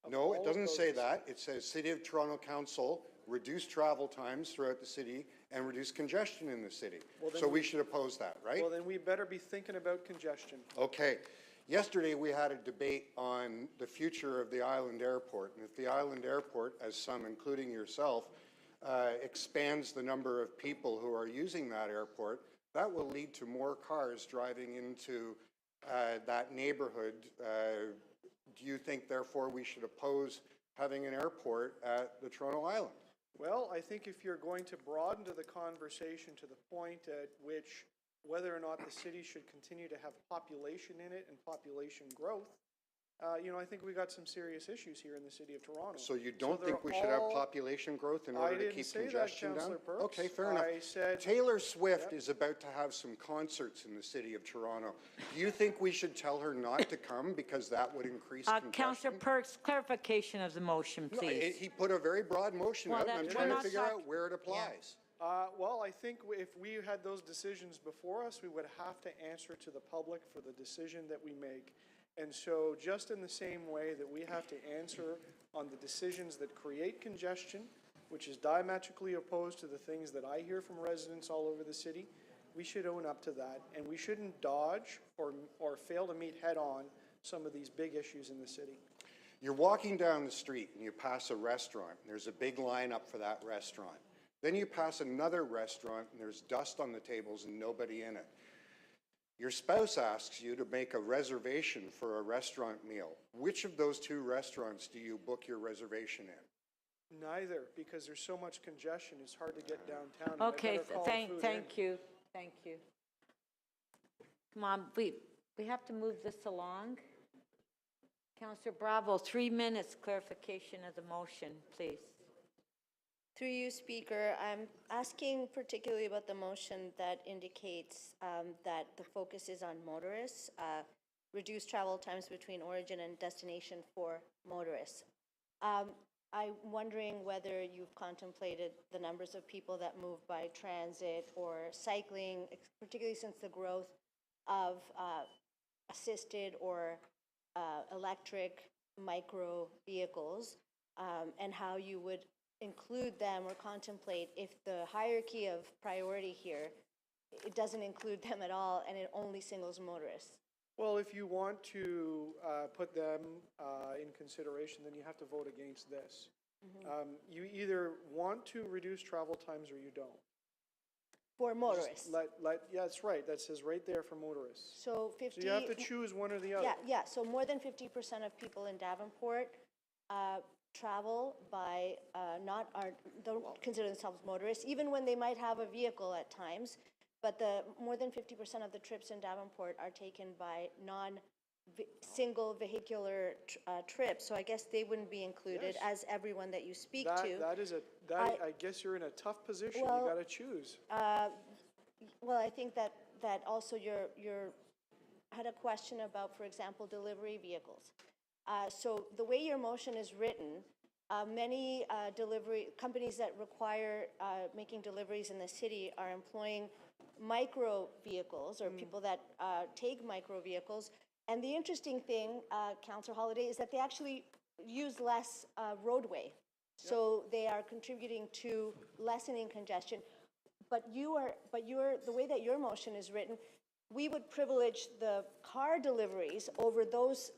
No, it doesn't say that. It says City of Toronto Council reduce travel times throughout the city and reduce congestion in the city. Well, so we should oppose that, right? Well, then we better be thinking about congestion. Okay. Yesterday we had a debate on the future of the island airport, and if the island airport, as some, including yourself, expands the number of people who are using that airport, that will lead to more cars driving into that neighborhood. Do you think, therefore, we should oppose having an airport at the Toronto Island? Well, I think if you're going to broaden the conversation to the point at which whether or not the city should continue to have population in it and population growth, I think we got some serious issues here in the city of Toronto. So you don't think we should have population growth in order to keep congestion down? Okay, fair enough. I said Taylor Swift is about to have some concerts in the city of Toronto. Do you think we should tell her not to come because that would increase congestion? Councillor Perks, clarification of the motion, please. No, he put a very broad motion out, and I'm trying to figure out where it applies. well, I think if we had those decisions before us, we would have to answer to the public for the decision that we make. And so just in the same way that we have to answer on the decisions that create congestion, which is diametrically opposed to the things that I hear from residents all over the city, we should own up to that. And we shouldn't dodge or fail to meet head on some of these big issues in the city. You're walking down the street and you pass a restaurant, and there's a big lineup for that restaurant. Then you pass another restaurant and there's dust on the tables and nobody in it. Your spouse asks you to make a reservation for a restaurant meal. Which of those two restaurants do you book your reservation in? Neither, because there's so much congestion, it's hard to get downtown. Okay, thank you. Come on, we have to move this along. Councillor Bravo, 3 minutes clarification of the motion, please. Through you, Speaker, I'm asking particularly about the motion that indicates that the focus is on motorists, reduce travel times between origin and destination for motorists. I'm wondering whether you've contemplated the numbers of people that move by transit or cycling, particularly since the growth of assisted or electric micro vehicles, and how you would include them or contemplate if the hierarchy of priority here, it doesn't include them at all and it only singles motorists. Well, if you want to put them in consideration, then you have to vote against this. You either want to reduce travel times or you don't. For motorists. Yeah, that's right. That says right there for motorists. So 50. So you have to choose one or the other. Yeah. So more than 50% of people in Davenport travel by don't consider themselves motorists, even when they might have a vehicle at times. But more than 50% of the trips in Davenport are taken by single vehicular trips. So I guess they wouldn't be included, as everyone that you speak to. I guess you're in a tough position. Well, you got to choose. Well, I think that also you're had a question about, for example, delivery vehicles. So the way your motion is written, many delivery companies that require making deliveries in the city are employing micro vehicles or people that take micro vehicles. And the interesting thing, Councillor Holiday, is that they actually use less roadway. So they are contributing to lessening congestion. But the way that your motion is written, we would privilege the car deliveries over those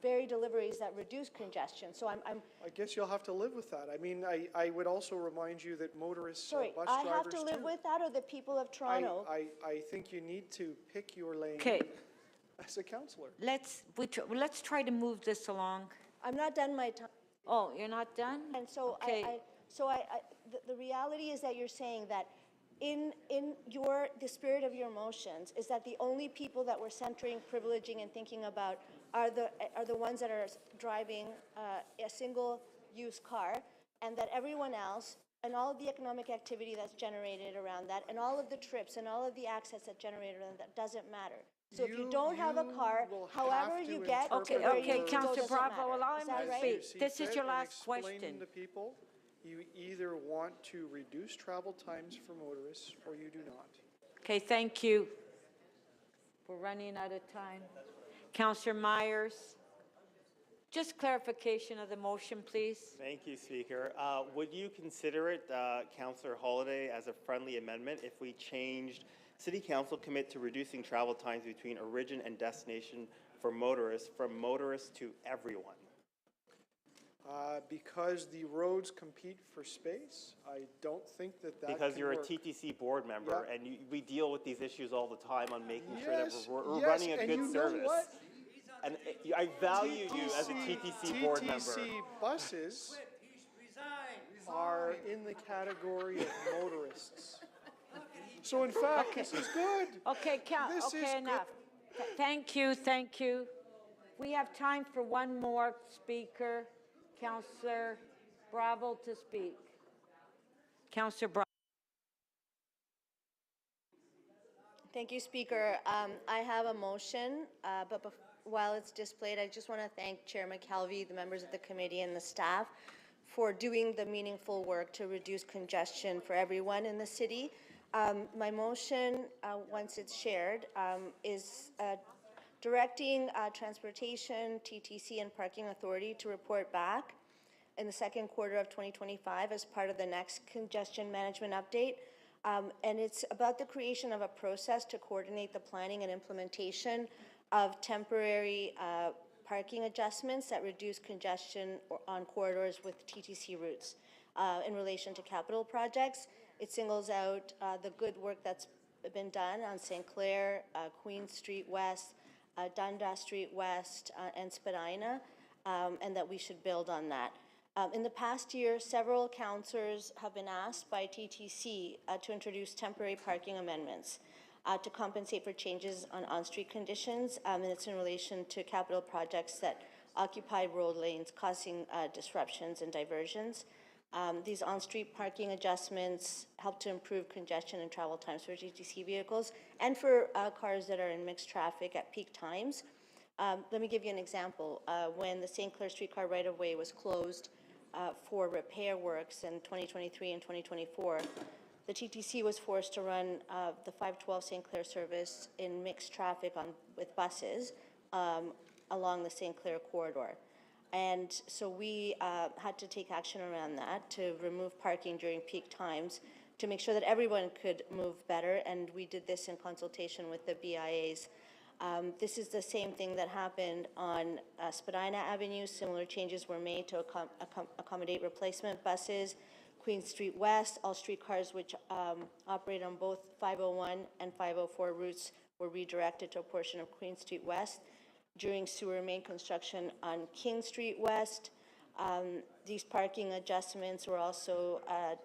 very deliveries that reduce congestion. So I guess you'll have to live with that. I mean, I would also remind you that motorists, bus drivers I have to live with that, or the people of Toronto? I think you need to pick your lane. Okay. As a councillor. Let's try to move this along. I'm not done my time. Oh, you're not done? And so Okay. the reality is that you're saying that in the spirit of your motions is that the only people that we're centering, privileging, and thinking about are the ones that are driving a single-use car, and that everyone else and all of the economic activity that's generated around that, and all of the trips and all of the access that's generated around that doesn't matter. So if you don't have a car, however you get to Okay, where you okay, need to go Councillor doesn't Bravo, matter. allow Is him that to right? speak. This is your last question. Explain to people, you either want to reduce travel times for motorists or you do not. Okay, thank you. We're running out of time. Councillor Myers, just clarification of the motion, please. Thank you, Speaker. Would you consider it, Councillor Holiday, as a friendly amendment if we changed City Council commit to reducing travel times between origin and destination for motorists from motorists to everyone? Because the roads compete for space, I don't think that Because can you're work. a TTC board member, Yeah. and we deal with these issues all the time on making sure that Yes, we're yes, running a and good you know service. what? And I value you as a TTC board member. TTC buses are in the category of motorists. So in fact, this is good. Okay, This is okay, enough. Thank you, thank you. We have time for one more speaker, Councillor Bravo to speak. Councillor Bravo. Thank you, Speaker. I have a motion, but while it's displayed, I just want to thank Chair McKelvey, the members of the committee, and the staff for doing the meaningful work to reduce congestion for everyone in the city. My motion, once it's shared, is directing Transportation, TTC, and Parking Authority to report back in the second quarter of 2025 as part of the next congestion management update. And it's about the creation of a process to coordinate the planning and implementation of temporary parking adjustments that reduce congestion on corridors with TTC routes in relation to capital projects. It singles out the good work that's been done on St. Clair, Queen Street West, Dundas Street West, and Spadina, and that we should build on that. In the past year, several councillors have been asked by TTC to introduce temporary parking amendments to compensate for changes on-street conditions, and it's in relation to capital projects that occupy road lanes, causing disruptions and diversions. These on-street parking adjustments help to improve congestion and travel times for TTC vehicles and for cars that are in mixed traffic at peak times. Let me give you an example. When the St. Clair streetcar right-of-way was closed for repair works in 2023 and 2024, the TTC was forced to run the 512 St. Clair service in mixed traffic with buses along the St. Clair corridor. And so we had to take action around that to remove parking during peak times to make sure that everyone could move better, and we did this in consultation with the BIAs. This is the same thing that happened on Spadina Avenue. Similar changes were made to accommodate replacement buses. Queen Street West, all streetcars which operate on both 501 and 504 routes were redirected to a portion of Queen Street West. During sewer main construction on King Street West, these parking adjustments were also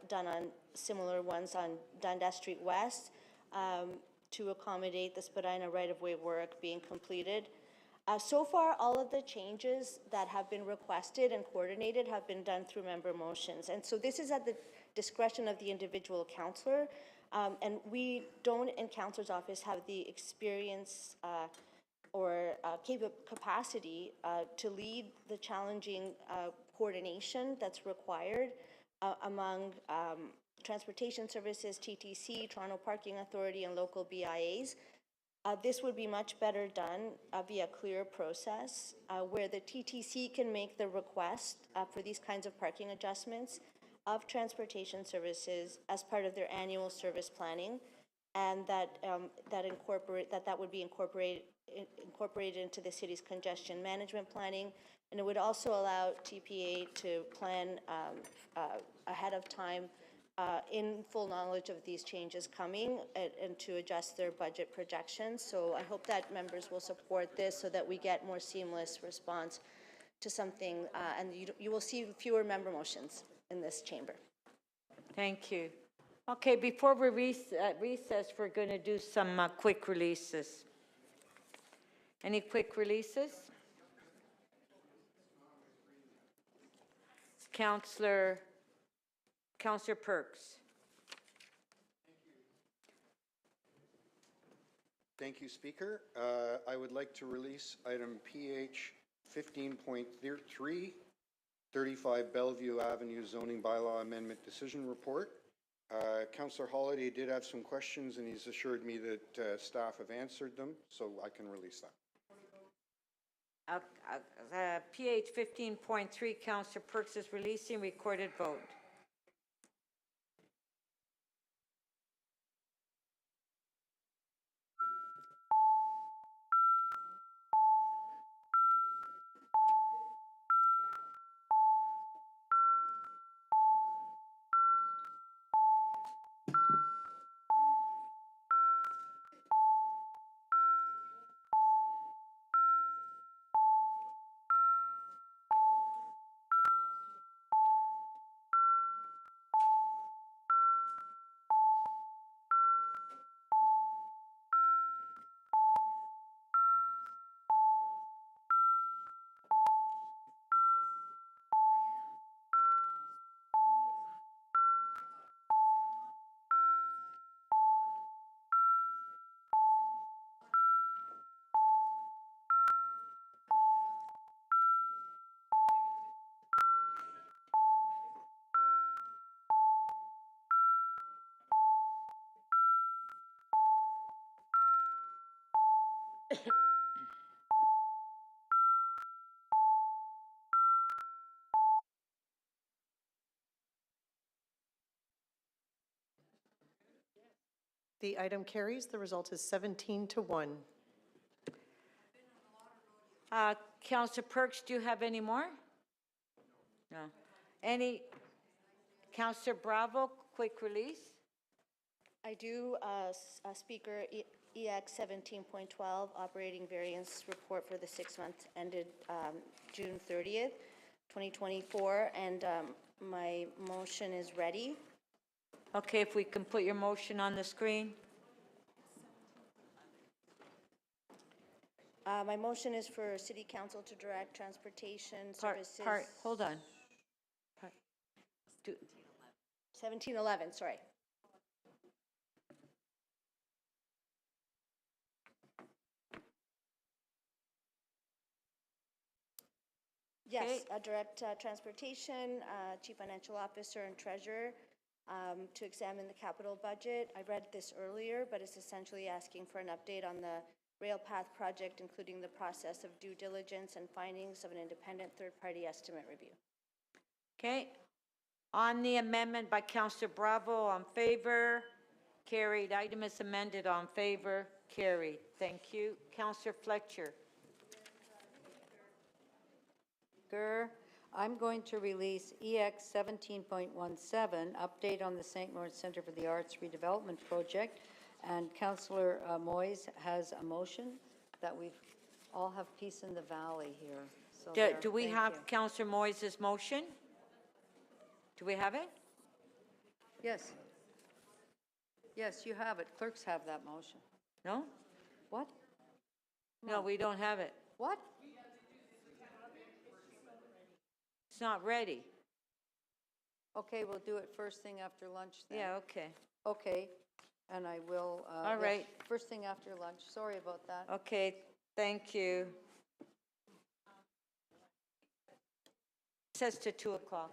done on similar ones on Dundas Street West to accommodate the Spadina right-of-way work being completed. So far, all of the changes that have been requested and coordinated have been done through member motions. And so this is at the discretion of the individual councillor. And we don't, in councillor's office, have the experience or capacity to lead the challenging coordination that's required among transportation services, TTC, Toronto Parking Authority, and local BIAs. This would be much better done via clear process where the TTC can make the request for these kinds of parking adjustments of transportation services as part of their annual service planning, and that that would be incorporated into the city's congestion management planning, and it would also allow TPA to plan ahead of time in full knowledge of these changes coming and to adjust their budget projections. So I hope that members will support this so that we get more seamless response something, and you will see fewer member motions in this chamber. Thank you. Okay, before we recess, we're going to do some quick releases. Any quick releases? Councillor Perks. Thank you, Speaker. I would like to release item PH 15.3, 35 Bellevue Avenue Zoning Bylaw Amendment Decision Report. Councillor Holladay did have some questions, and he's assured me that staff have answered them, so I can release that. PH 15.3, Councillor Perks is releasing. Recorded vote. The item carries. The result is 17-1. Councillor Perks, do you have any more? No. Any? Councillor Bravo, quick release. I do, Speaker, EX 17.12, operating variance report for the 6 months ended June 30th, 2024, and my motion is ready. Okay, if we can put your motion on the screen. My motion is for City Council to direct transportation services. Hold on. 1711, sorry. Yes, direct transportation, Chief Financial Officer and Treasurer to examine the capital budget. I read this earlier, but it's essentially asking for an update on the rail path project, including the process of due diligence and findings of an independent third-party estimate review. Okay. On the amendment by Councillor Bravo, on favor, carried. Item is amended, on favor, carried. Thank you. Councillor Fletcher. I'm going to release EX 17.17, update on the St. Lawrence Centre for the Arts redevelopment project. And Councillor Moyes has a motion that we all have peace in the valley here. So Do we have Councillor Moyes' motion? Do we have it? Yes. Yes, you have it. Clerks have that motion. No? What? No, we don't have it. What? It's not ready. Okay, we'll do it first thing after lunch then. Yeah, okay. Okay, and I will. All right. First thing after lunch. Sorry about that. Okay, thank you. It says to 2 o'clock.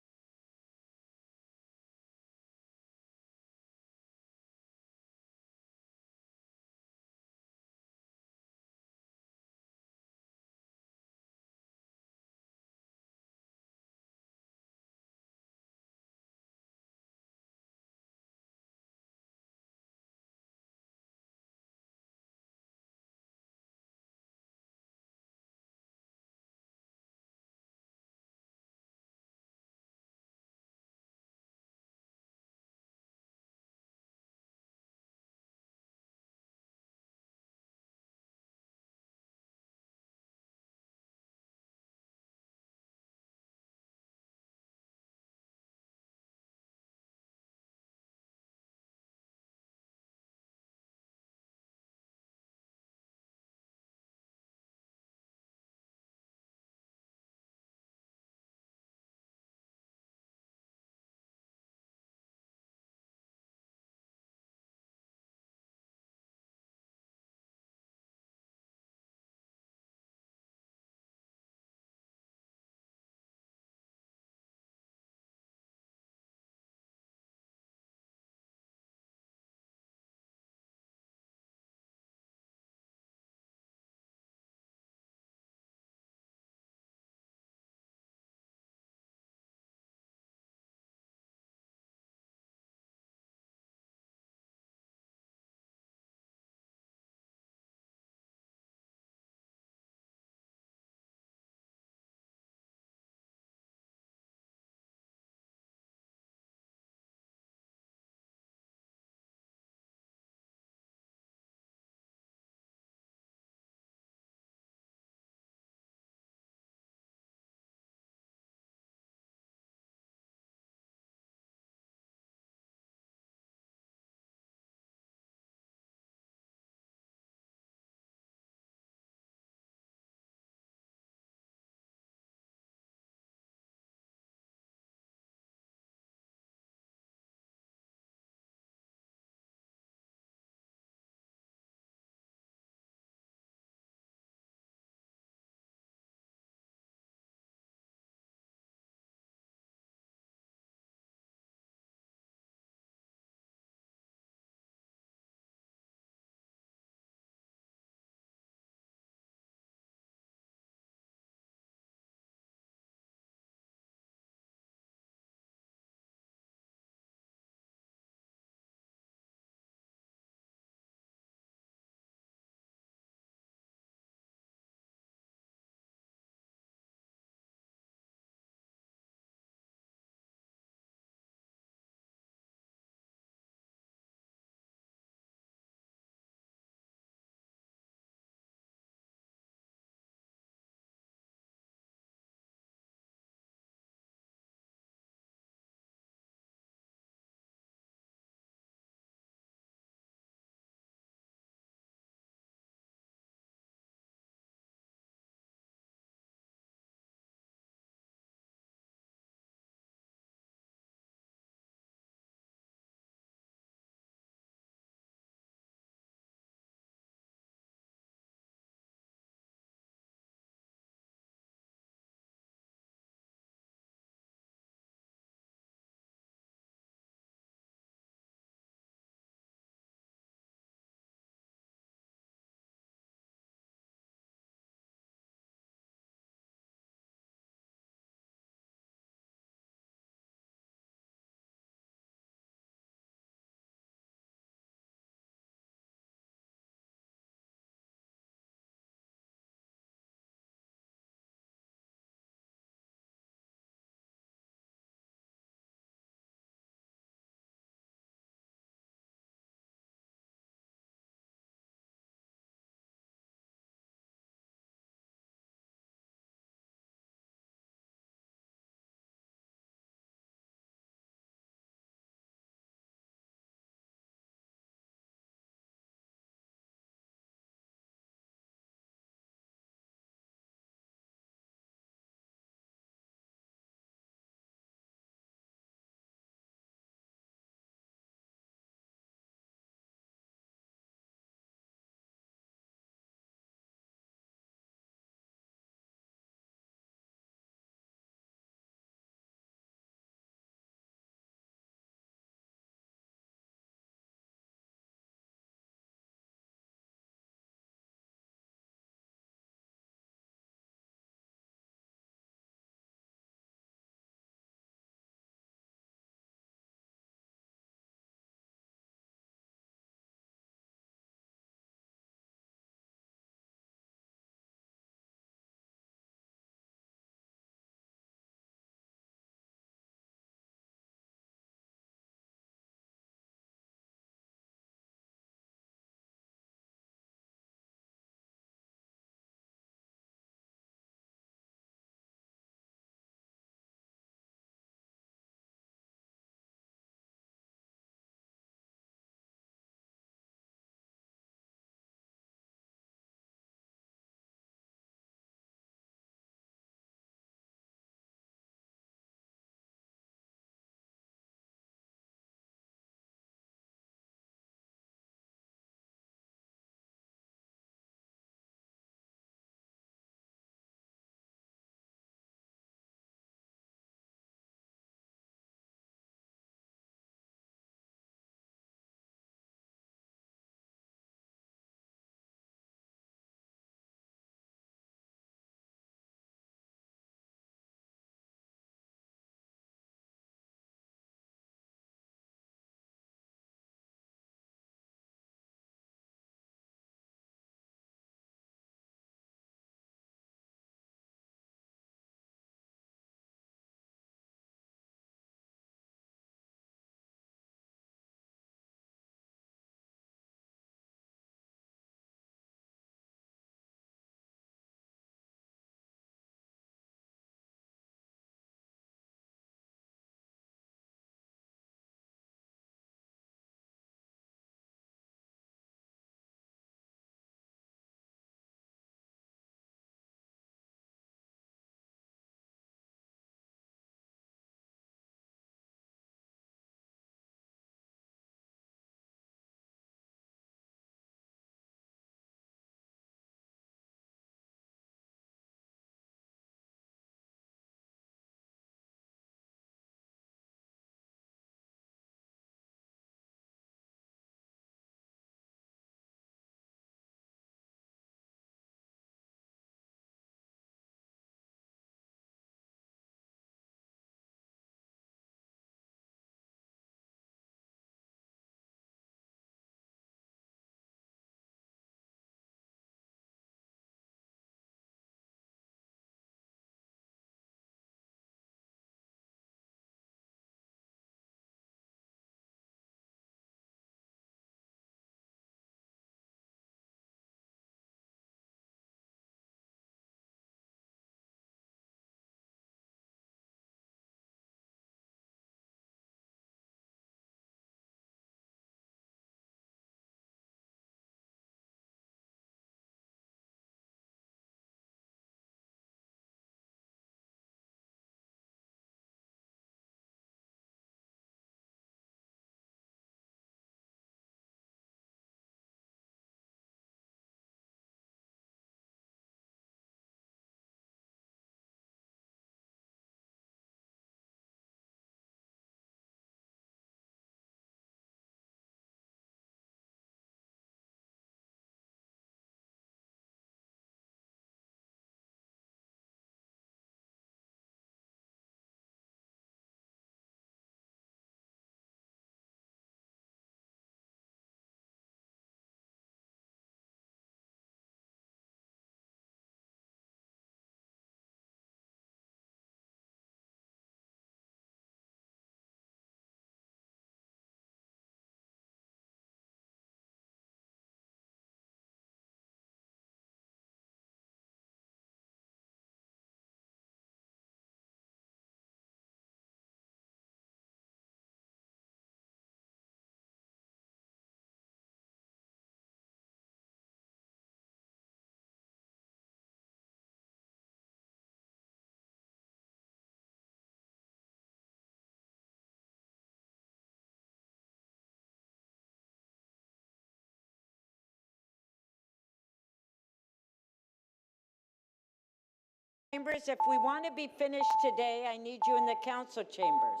Chambers, if we want to be finished today, I need you in the council chambers.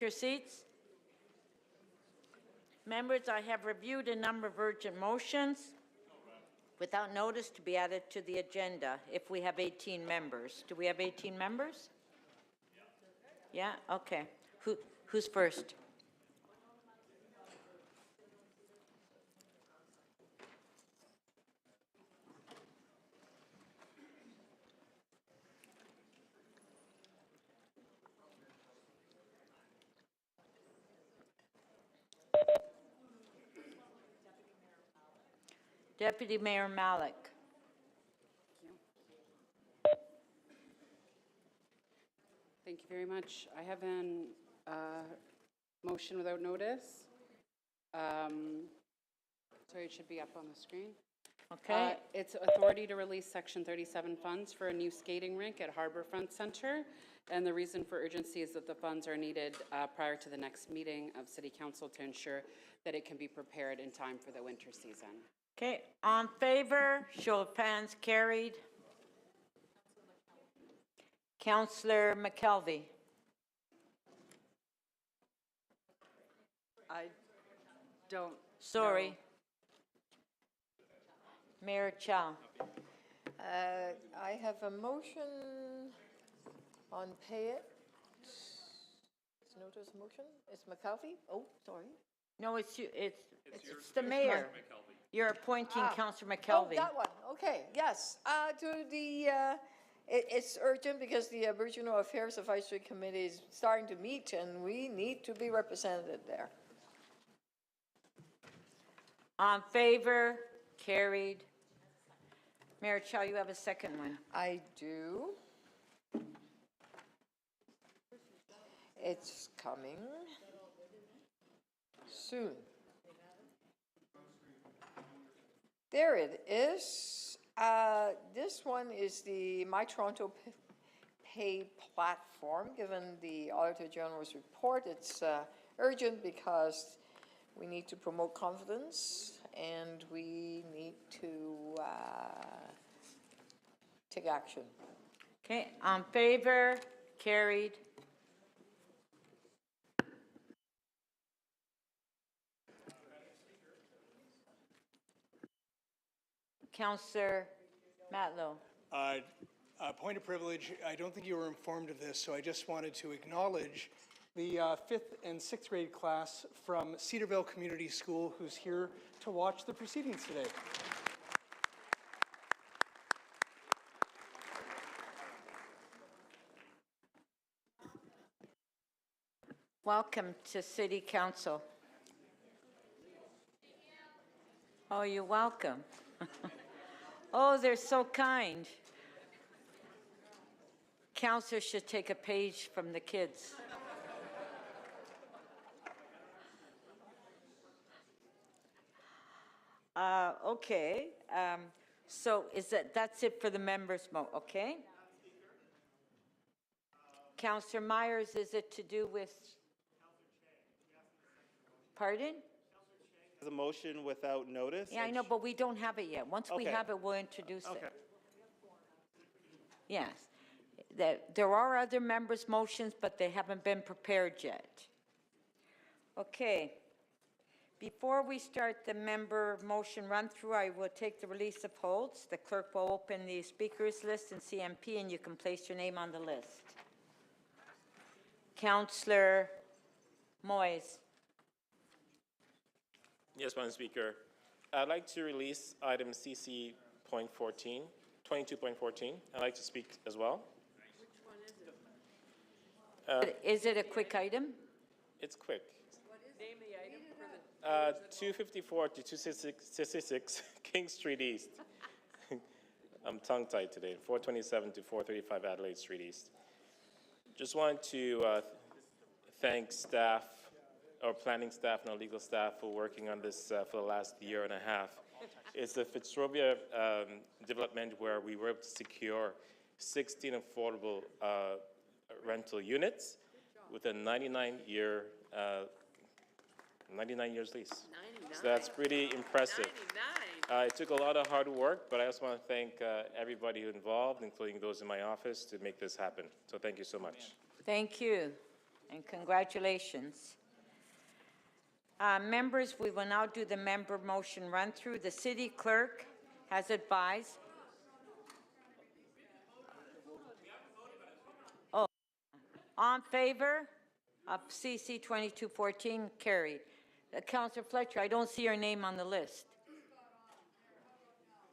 Your seats. Members, I have reviewed a number of urgent motions without notice to be added to the agenda if we have 18 members. Do we have 18 members? Yeah, okay. Who's first? Deputy Mayor Malik. Thank you very much. I have an motion without notice. Sorry, it should be up on the screen. Okay. It's authority to release Section 37 funds for a new skating rink at Harbourfront Centre. And the reason for urgency is that the funds are needed prior to the next meeting of City Council to ensure that it can be prepared in time for the winter season. Okay, on favor, show of hands, carried. Councillor McKelvey. I don't. Sorry. Mayor Chow. I have a motion on pay it. Is notice motion? It's McCarthy? Oh, sorry. No, it's you, it's the mayor. You're appointing Councillor McKelvey. Oh, that one, okay, yes. To the, it's urgent because the Aboriginal Affairs Advisory Committee is starting to meet and we need to be represented there. On favor, carried. Mayor Chow, you have a second one. I do. It's coming soon. There it is. This one is the My Toronto Pay platform. Given the Auditor General's report, it's urgent because we need to promote confidence and we need to take action. Okay, on favor, carried. Councillor Matlow. Point of privilege, I don't think you were informed of this, so I just wanted to acknowledge the 5th and 6th grade class from Cedarville Community School who's here to watch the proceedings today. Welcome to City Council. Oh, you're welcome. Oh, they're so kind. Councillors should take a page from the kids. Okay, so that's it for the members' okay? Councillor Myers, is it to do with? Pardon? The motion without notice? Yeah, I know, but we don't have it yet. Once we Okay. have it, we'll introduce Okay. it. Yes. There are other members' motions, but they haven't been prepared yet. Okay. Before we start the member motion run-through, I will take the release of holds. The clerk will open the speakers list and CMP, and you can place your name on the list. Councillor Moyes. Yes, Madam Speaker. I'd like to release item CC.14, 22.14. I'd like to speak as well. Which one is it? Is it a quick item? It's quick. Name the item for the... 254 to 266 King Street East. I'm tongue-tied today. 427 to 435 Adelaide Street East. Just wanted to thank staff, our planning staff and our legal staff for working on this for the last year and a half. It's the Fitzrovia development where we were able to secure 16 affordable rental units with a 99 years lease. 99. So that's pretty impressive. 99. It took a lot of hard work, but I also want to thank everybody who involved, including those in my office, to make this happen. So thank you so much. Thank you, and congratulations. Members, we will now do the member motion run-through. The city clerk has advised. Oh, on favor of CC 2214, carried. Councillor Fletcher, I don't see your name on the list.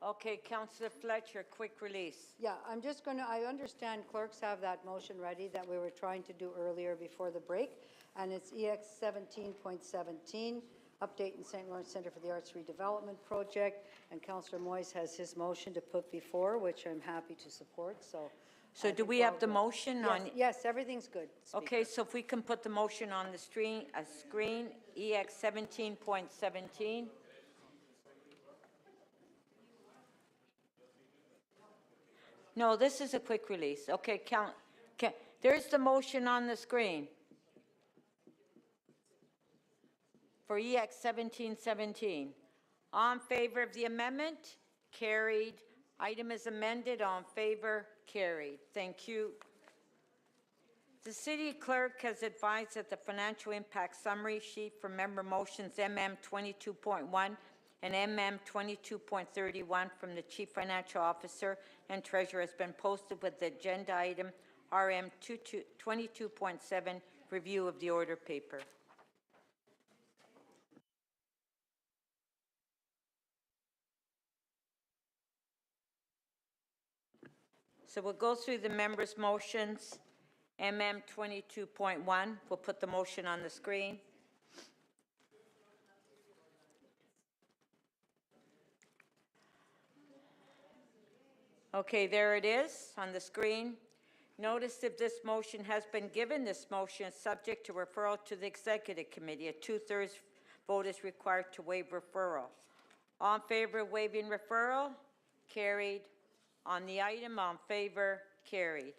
Okay, Councillor Fletcher, quick release. Yeah, I'm just going to, I understand clerks have that motion ready that we were trying to do earlier before the break, and it's EX 17.17, update in St. Lawrence Centre for the Arts Redevelopment Project, and Councillor Moyes has his motion to put before, which I'm happy to support, so. So do we have the motion on? Yes, everything's good. Okay, so if we can put the motion on the screen, EX 17.17. No, this is a quick release. Okay, there's the motion on the screen for EX 1717. On favor of the amendment? Carried. Item is amended. On favor? Carried. Thank you. The city clerk has advised that the financial impact summary sheet for member motions MM 22.1 and MM 22.31 from the Chief Financial Officer and Treasurer has been posted with the agenda item RM 22.7, review of the order paper. So we'll go through the members' motions. MM 22.1, we'll put the motion on the screen. Okay, there it is on the screen. Notice if this motion has been given, this motion is subject to referral to the Executive Committee. A 2/3 vote is required to waive referral. All in favor of waiving referral? Carried. On the item, on favor? Carried.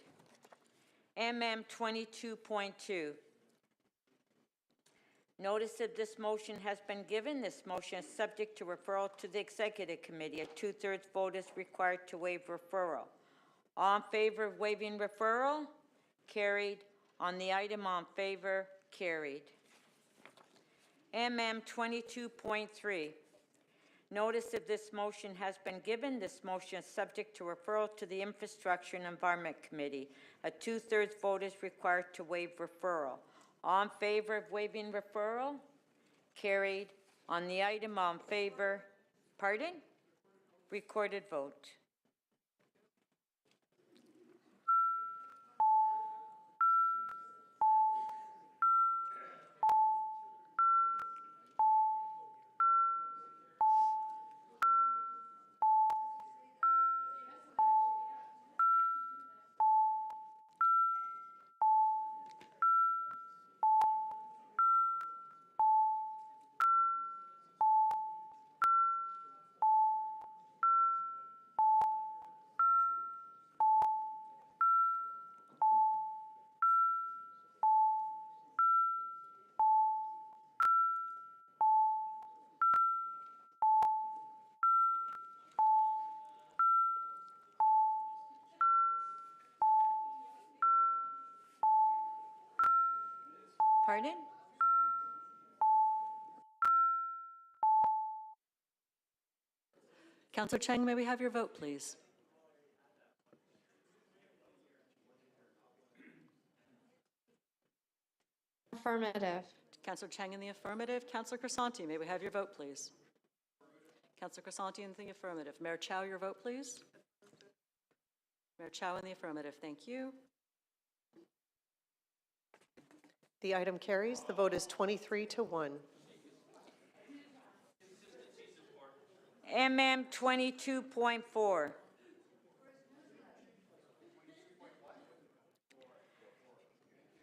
MM 22.2. Notice if this motion has been given, this motion is subject to referral to the Executive Committee. A 2/3 vote is required to waive referral. All in favor of waiving referral? Carried. On the item, on favor? Carried. MM 22.3. Notice if this motion has been given, this motion is subject to referral to the Infrastructure and Environment Committee. A 2/3 vote is required to waive referral. All in favor of waiving referral? Carried. On the item, on favor? Pardon? Recorded vote. Pardon? Councillor Chang, may we have your vote, please? Affirmative. Councillor Chang in the affirmative. Councillor Crisanti, may we have your vote, please? Councillor Crisanti in the affirmative. Mayor Chow, your vote, please. Mayor Chow in the affirmative. Thank you. The item carries. The vote is 23-1. MM 22.4.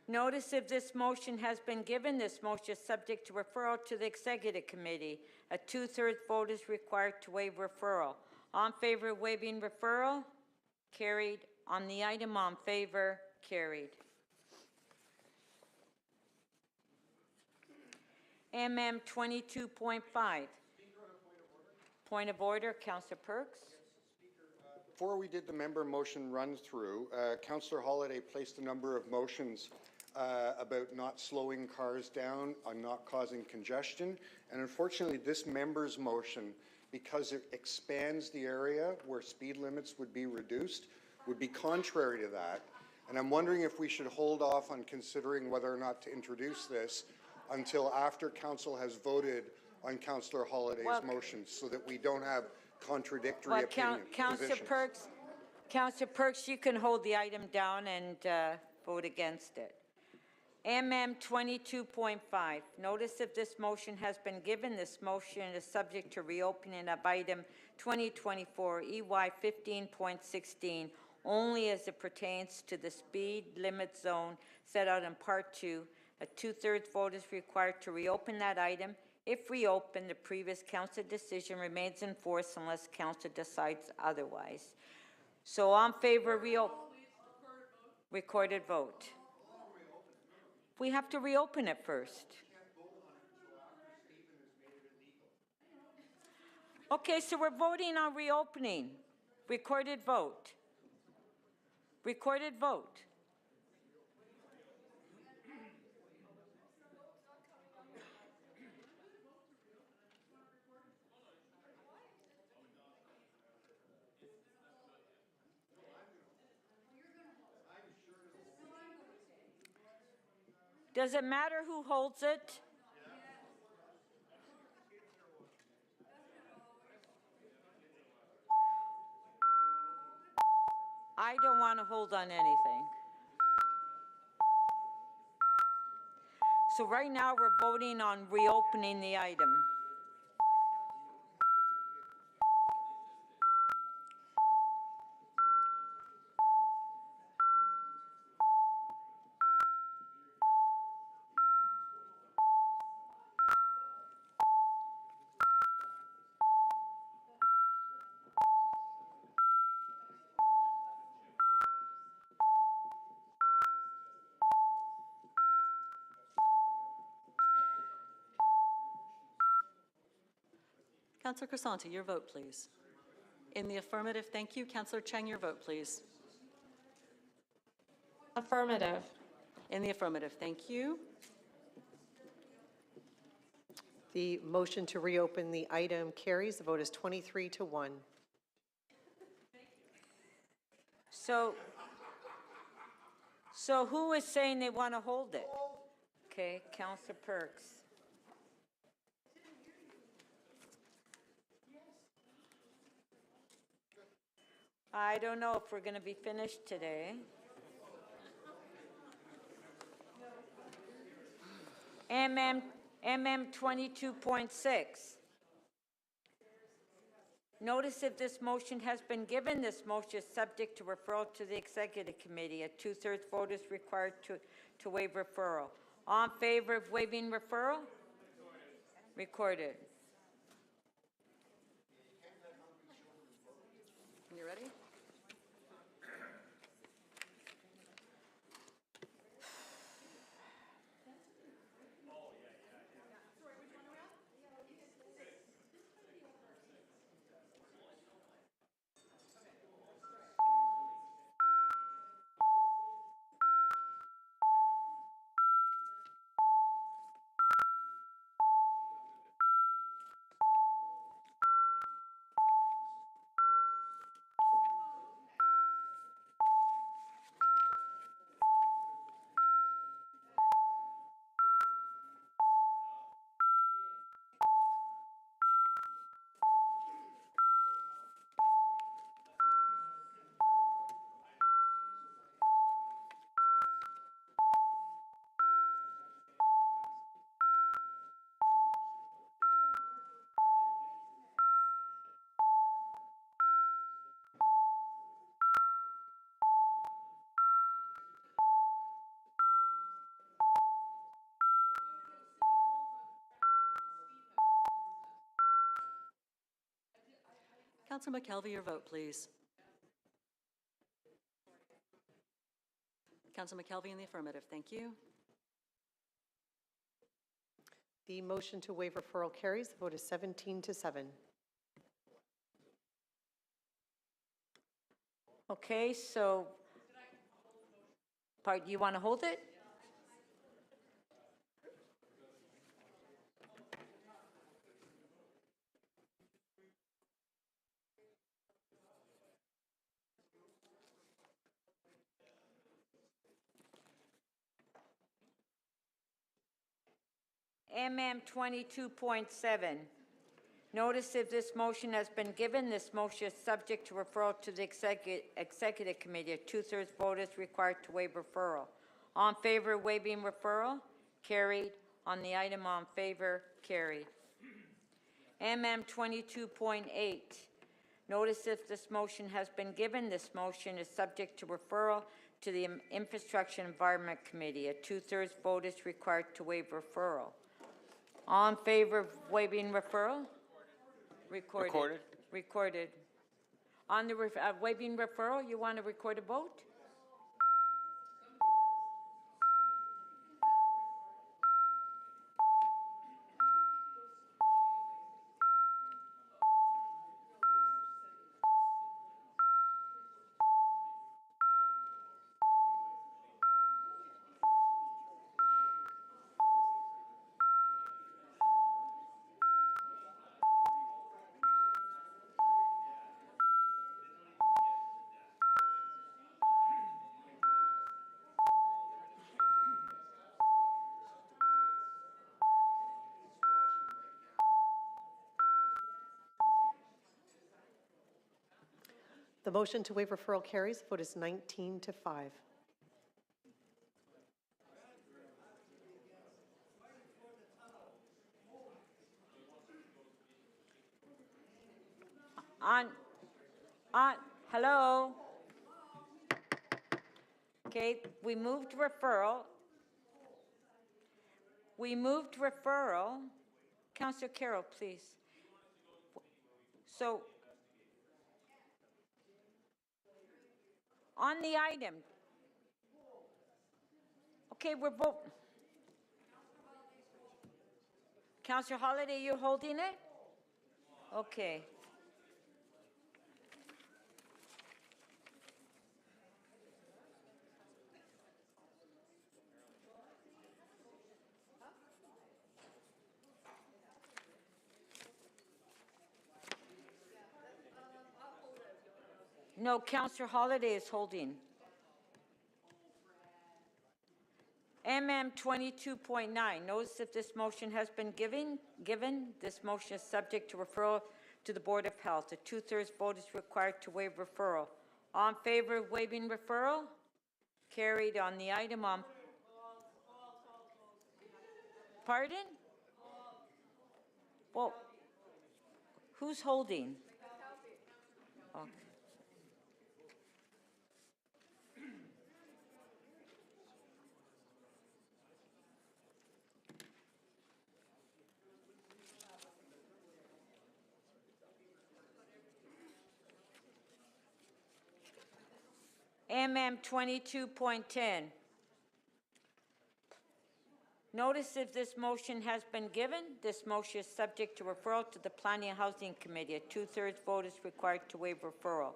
Notice if this motion has been given, this motion is subject to referral to the Executive Committee. A 2/3 vote is required to waive referral. All in favor of waiving referral? Carried. On the item, all in favor? Carried. MM 22.5. Point of order, Councillor Perks. Before we did the member motion run through, Councillor Holyday placed a number of motions about not slowing cars down, on not causing congestion. And unfortunately, this member's motion, because it expands the area where speed limits would be reduced, would be contrary to that. And I'm wondering if we should hold off on considering whether or not to introduce this until after Council has voted on Councillor Holyday's motion, so that we don't have contradictory opinions. Councillor Perks, you can hold the item down and vote against it. MM 22.5. Notice if this motion has been given, this motion is subject to reopening of item 2024 EY 15.16 only as it pertains to the speed limit zone set out in Part 2. A 2/3 vote is required to reopen that item. If reopened, the previous council decision remains in force unless council decides otherwise. So on favor, recorded vote. We have to reopen it first. Okay, so we're voting on reopening. Recorded vote. Recorded vote. Does it matter who holds it? I don't want to hold on anything. So right now we're voting on reopening the item. Councillor Crisanti, your vote, please. In the affirmative, thank you. Councillor Chang, your vote, please. Affirmative. In the affirmative, thank you. The motion to reopen the item carries. The vote is 23-1. So who is saying they want to hold it? Okay, Councillor Perks. I don't know if we're going to be finished today. MM 22.6. Notice if this motion has been given, this motion is subject to referral to the Executive Committee. A 2/3 vote is required to waive referral. All in favor of waiving referral? Recorded. You ready? Councillor McKelvey, your vote, please. Councillor McKelvey in the affirmative. Thank you. The motion to waive referral carries. The vote is 17-7. Okay, so, you want to hold it? MM 22.7. Notice if this motion has been given, this motion is subject to referral to the Executive Committee. A two-thirds vote is required to waive referral. All in favor of waiving referral? Carried. On the item, all in favor? Carried. MM 22.8. Notice if this motion has been given, this motion is subject to referral to the Infrastructure and Environment Committee. A two-thirds vote is required to waive referral. All in favor of waiving referral? Recorded. Recorded. On the waiving referral, you want to record a vote? The motion to waive referral carries. The vote is 19-5. Hello? Okay, we moved referral. Councillor Carroll, please. So, on the item. Okay, we're voting. Councillor Holliday, you holding it? Okay. No, Councillor Holliday is holding. MM 22.9. Notice if this motion has been given. This motion is subject to referral to the Board of Health. A two-thirds vote is required to waive referral. All in favor of waiving referral? Carried. On the item on. Pardon? Well, who's holding? Oh. MM 22.10. Notice if this motion has been given. This motion is subject to referral to the Planning and Housing Committee. A two-thirds vote is required to waive referral.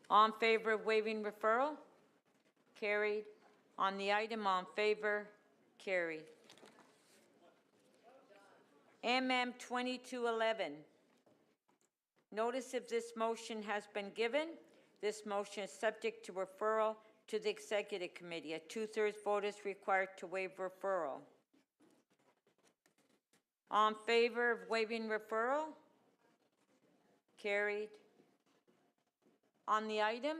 All in favor of waiving referral? Carried. On the item, all in favor? Carried. MM 2211. Notice if this motion has been given. This motion is subject to referral to the Executive Committee. A two-thirds vote is required to waive referral. All in favor of waiving referral? Carried. On the item?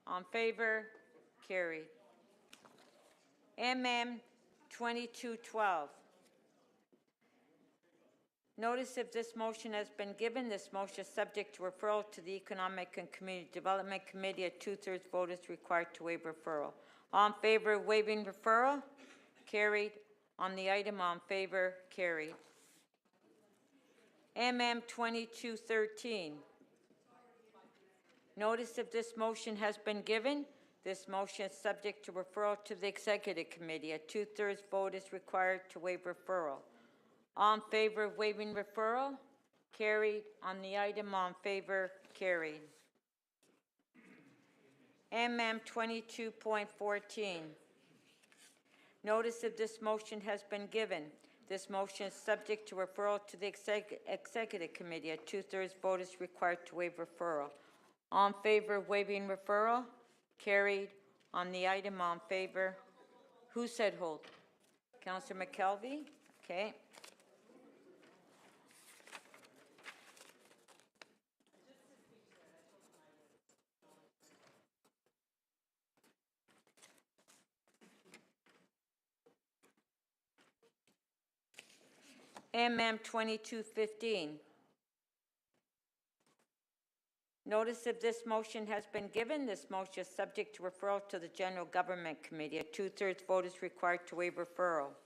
On favor? Carried. MM 2212. Notice if this motion has been given, this motion is subject to referral to the Economic and Community Development Committee. A two-thirds vote is required to waive referral. All in favor of waiving referral? Carried. On the item, all in favor? Carried. MM2213. Notice of this motion has been given. This motion is subject to referral to the Executive Committee. A 2/3 vote is required to waive referral. All in favor of waiving referral? Carried. On the item, all in favor? Carried. MM22.14. Notice of this motion has been given. This motion is subject to referral to the Executive Committee. A 2/3 vote is required to waive referral. All in favor of waiving referral? Carried. On the item, all in favor? Who said hold? Councillor McKelvey? Okay. MM2215. Notice of this motion has been given. This motion is subject to referral to the General Government Committee. A 2/3 vote is required to waive referral.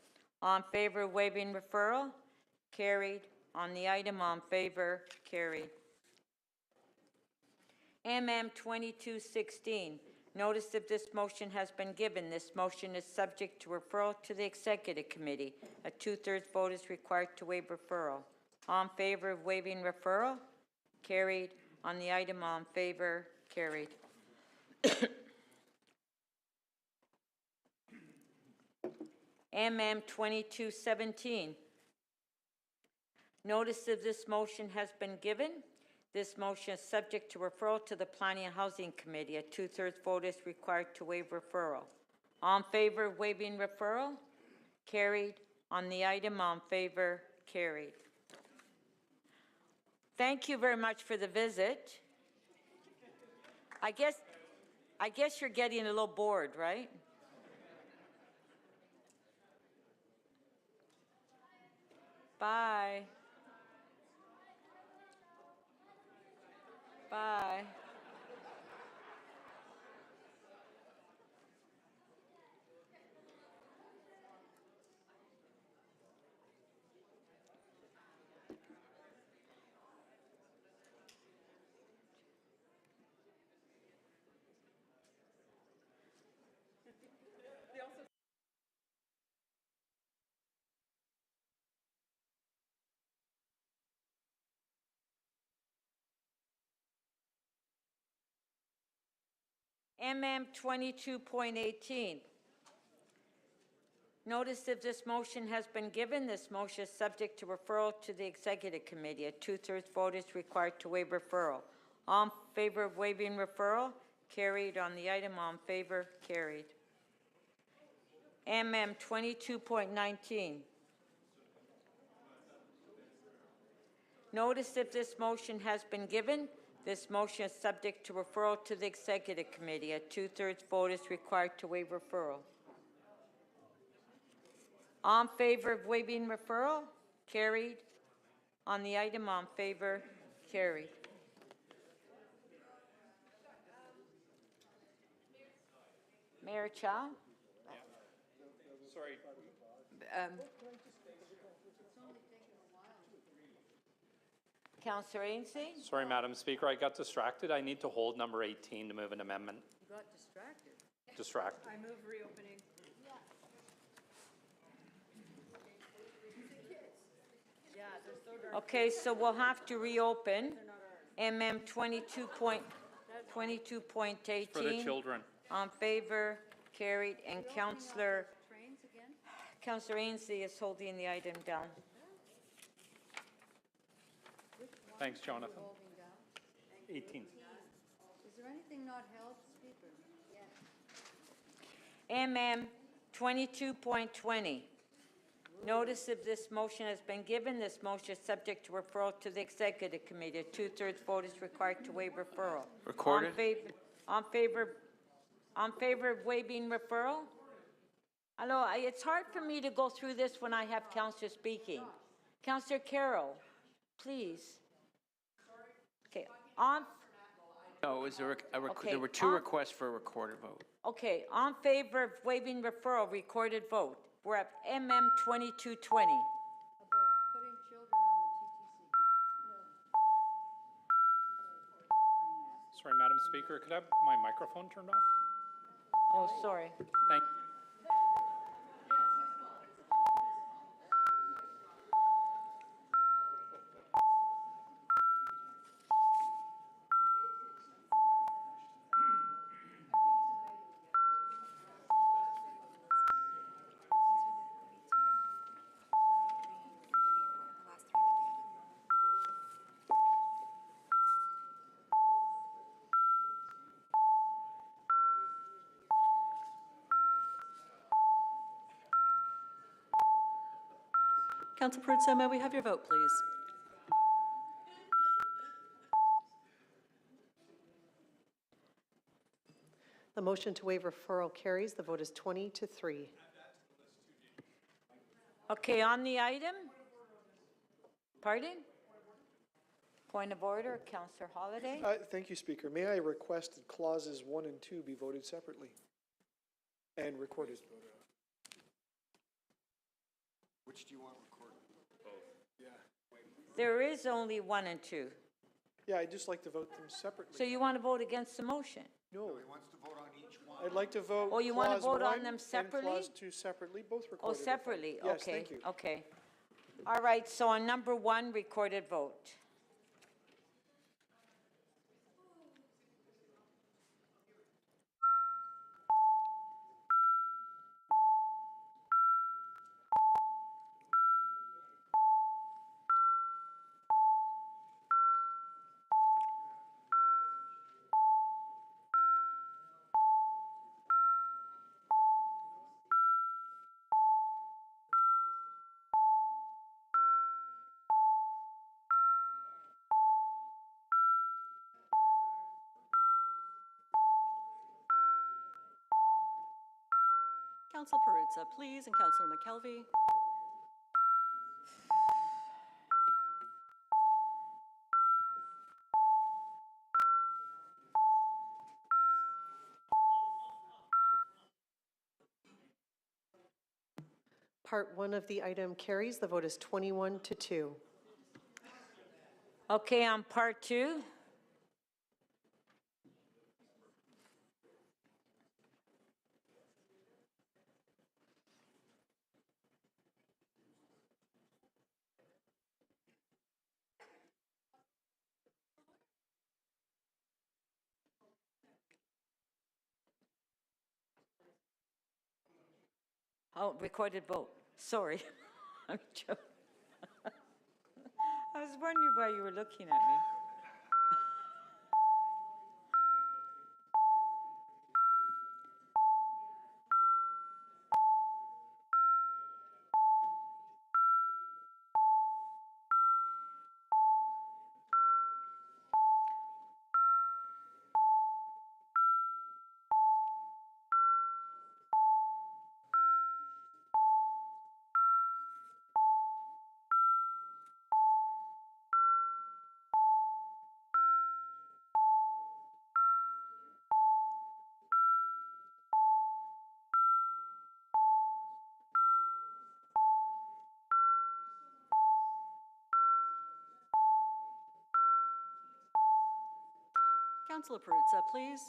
All in favor of waiving referral? Carried. On the item, all in favor? Carried. MM2216. Notice of this motion has been given. This motion is subject to referral to the Executive Committee. A 2/3 vote is required to waive referral. All in favor of waiving referral? Carried. On the item, all in favor? Carried. MM2217. Notice of this motion has been given. This motion is subject to referral to the Planning and Housing Committee. A 2/3 vote is required to waive referral. All in favor of waiving referral? Carried. On the item, all in favor? Carried. Thank you very much for the visit. I guess you're getting a little bored, right? Bye. Bye. MM22.18. Notice of this motion has been given. This motion is subject to referral to the Executive Committee. A 2/3 vote is required to waive referral. All in favor of waiving referral? Carried. On the item, all in favor? Carried. MM22.19. Notice of this motion has been given. This motion is subject to referral to the Executive Committee. A 2/3 vote is required to waive referral. All in favor of waiving referral? Carried. On the item, all in favor? Carried. Mayor Chow? Sorry. Councillor Ainslie? Sorry, Madam Speaker, I got distracted. I need to hold number 18 to move an amendment. You got distracted. Distracted. I move reopening. Yeah, they're so dark. Okay, so we'll have to reopen MM 22.18. For the children. On favor, carried, and Councillor Ainslie is holding the item down. Thanks, Jonathan. 18. Is there anything not held, Speaker? MM 22.20. Notice of this motion has been given. This motion is subject to referral to the Executive Committee. A 2/3 vote is required to waive referral. Recorded. On favor of waiving referral? Hello, it's hard for me to go through this when I have councillors speaking. Councillor Carroll, please. Okay, No, it was Okay, there were two requests for a recorded vote. Okay, on favor of waiving referral, recorded vote. We're at MM 2220. About putting children on the TTC. Speaker, could I have my microphone turned off? Oh, sorry. Thank Council Perruzza, may we have your vote, please? The motion to waive referral carries. The vote is 20-3. Okay, on the item? Pardon? Point of order, Councillor Holliday? Thank you, Speaker. May I request that clauses 1 and 2 be voted separately and recorded? Which do you want recorded? Yeah. There is only 1 and 2. Yeah, I'd just like to vote them separately. So you want to vote against the motion? No. He wants to vote on each one. I'd like to vote. Oh, you want to clause vote on 1 them and separately? clause 2 separately, both Oh, recorded. separately, Yes, okay, thank you. okay. All right, so on number 1, recorded vote. Council Perruzza, please, and Councillor McKelvey. Part 1 of the item carries. The vote is 21-2. Okay, on part 2? Oh, recorded vote. Sorry. I'm joking. I was wondering why you were looking at me. Councilor Perruzza, please.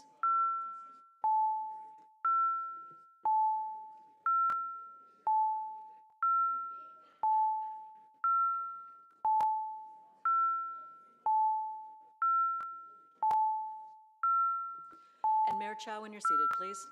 And Mayor Chow, when you're seated, please.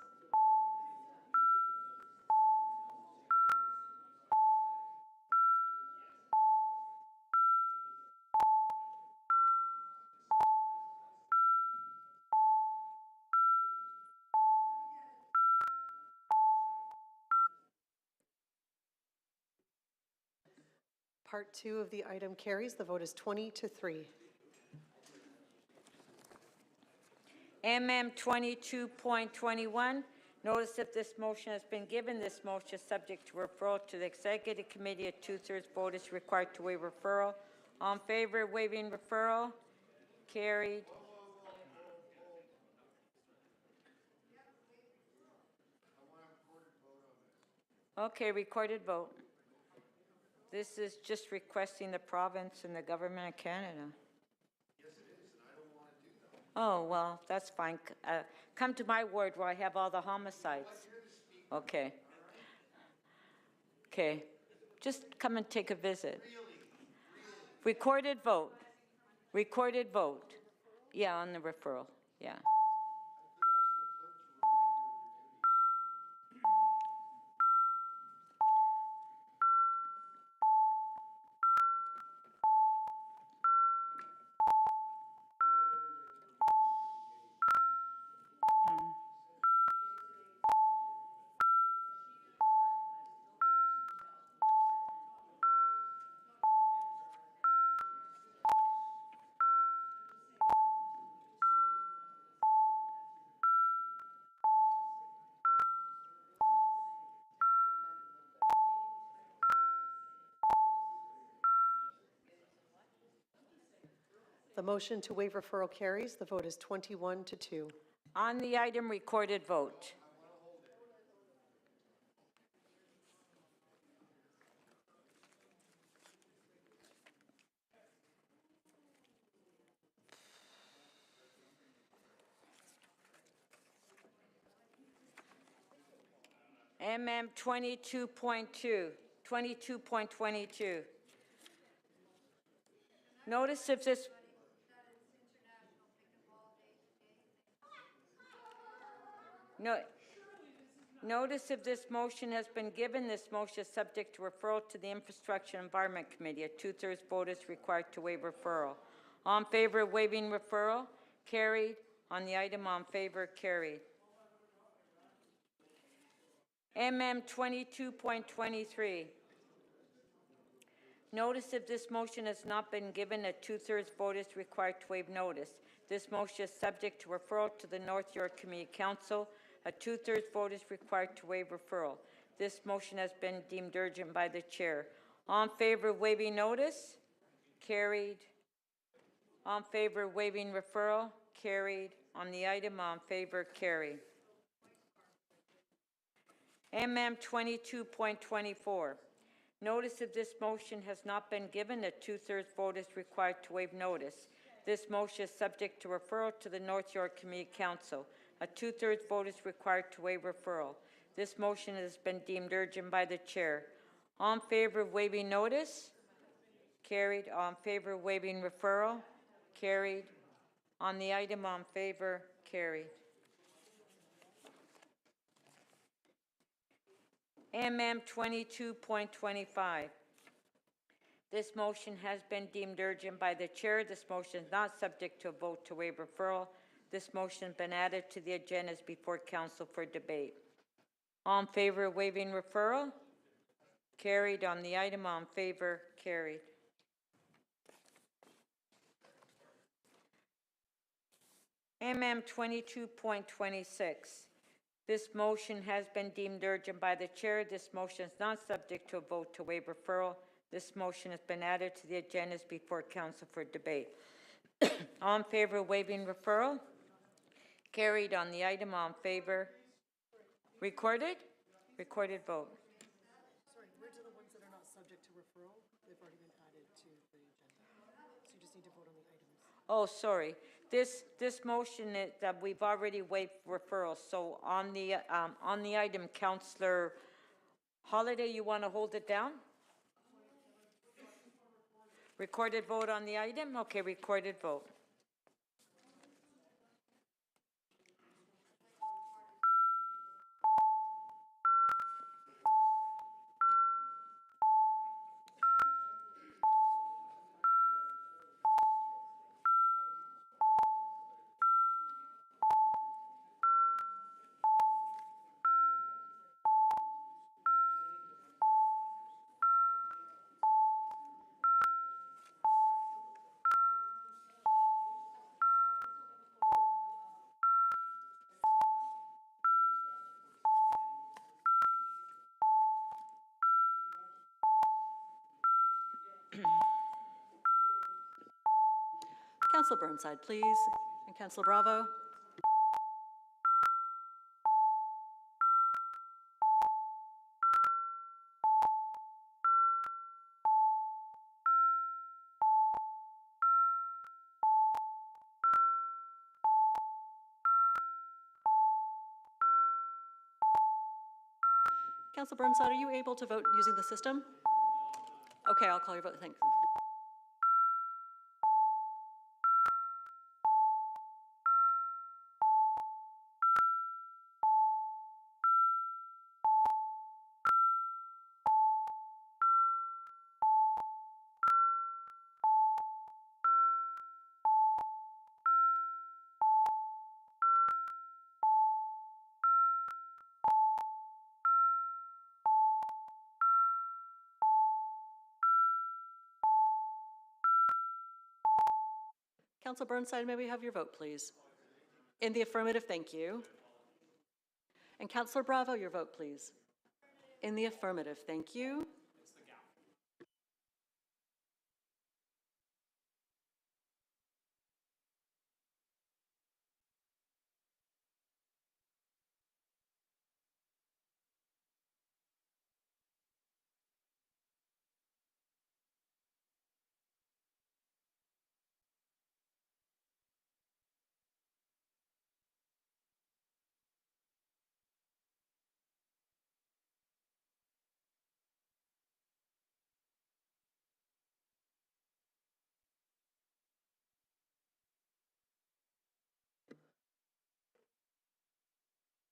Part 2 of the item carries. The vote is 20-3. MM 22.21, notice that this motion has been given. This motion is subject to referral to the Executive Committee. A 2/3 vote is required to waive referral. All in favor of waiving referral? Carried. Okay, recorded vote. This is just requesting the province and the government of Canada. Oh, well, that's fine. Come to my ward where I have all the homicides. Okay. Okay. Just come and take a visit. Recorded vote. Recorded vote. Yeah, on the referral. Yeah. The motion to waive referral carries. The vote is 21-2. On the item, recorded vote. MM 22.2, 22.22. Notice of this. No. Notice of this motion has been given. This motion is subject to referral to the Infrastructure and Environment Committee. A 2/3 vote is required to waive referral. All in favor of waiving referral? Carried. On the item, all in favor? Carried. MM 22.23. Notice of this motion has not been given. A 2/3 vote is required to waive notice. This motion is subject to referral to the North York Community Council. A 2/3 vote is required to waive referral. This motion has been deemed urgent by the chair. All in favor of waiving notice? Carried. All in favor of waiving referral? Carried. On the item, all in favor? Carried. MM 22.24. Notice of this motion has not been given. A 2/3 vote is required to waive notice. This motion is subject to referral to the North York Community Council. A 2/3 vote is required to waive referral. This motion has been deemed urgent by the chair. All in favor of waiving notice? Carried. All in favor of waiving referral? Carried. On the item, all in favor? Carried. MM 22.25. This motion has been deemed urgent by the chair. This motion is not subject to a vote to waive referral. This motion has been added to the agendas before council for debate. All in favor of waiving referral? Carried. On the item, all in favor? Carried. MM 22.26. This motion has been deemed urgent by the chair. This motion is not subject to a vote to waive referral. This motion has been added to the agendas before council for debate. All in favor of waiving referral? Carried. On the item, all in favor? Recorded? Recorded vote. Sorry, where do the ones that are not subject to referral? They've already been added to the agenda. So you just need to vote on the items. Oh, sorry. This motion that we've already waived referral. So on the item, Councillor Holiday, you want to hold it down? Recorded vote on the item? Okay, recorded vote. Councillor Burnside, please, and Councillor Bravo. Council Burnside, are you able to vote using the system? Okay, I'll call your vote. Thank you. Council Burnside, may we have your vote, please? In the affirmative, thank you. And Councillor Bravo, your vote, please. In the affirmative, thank you.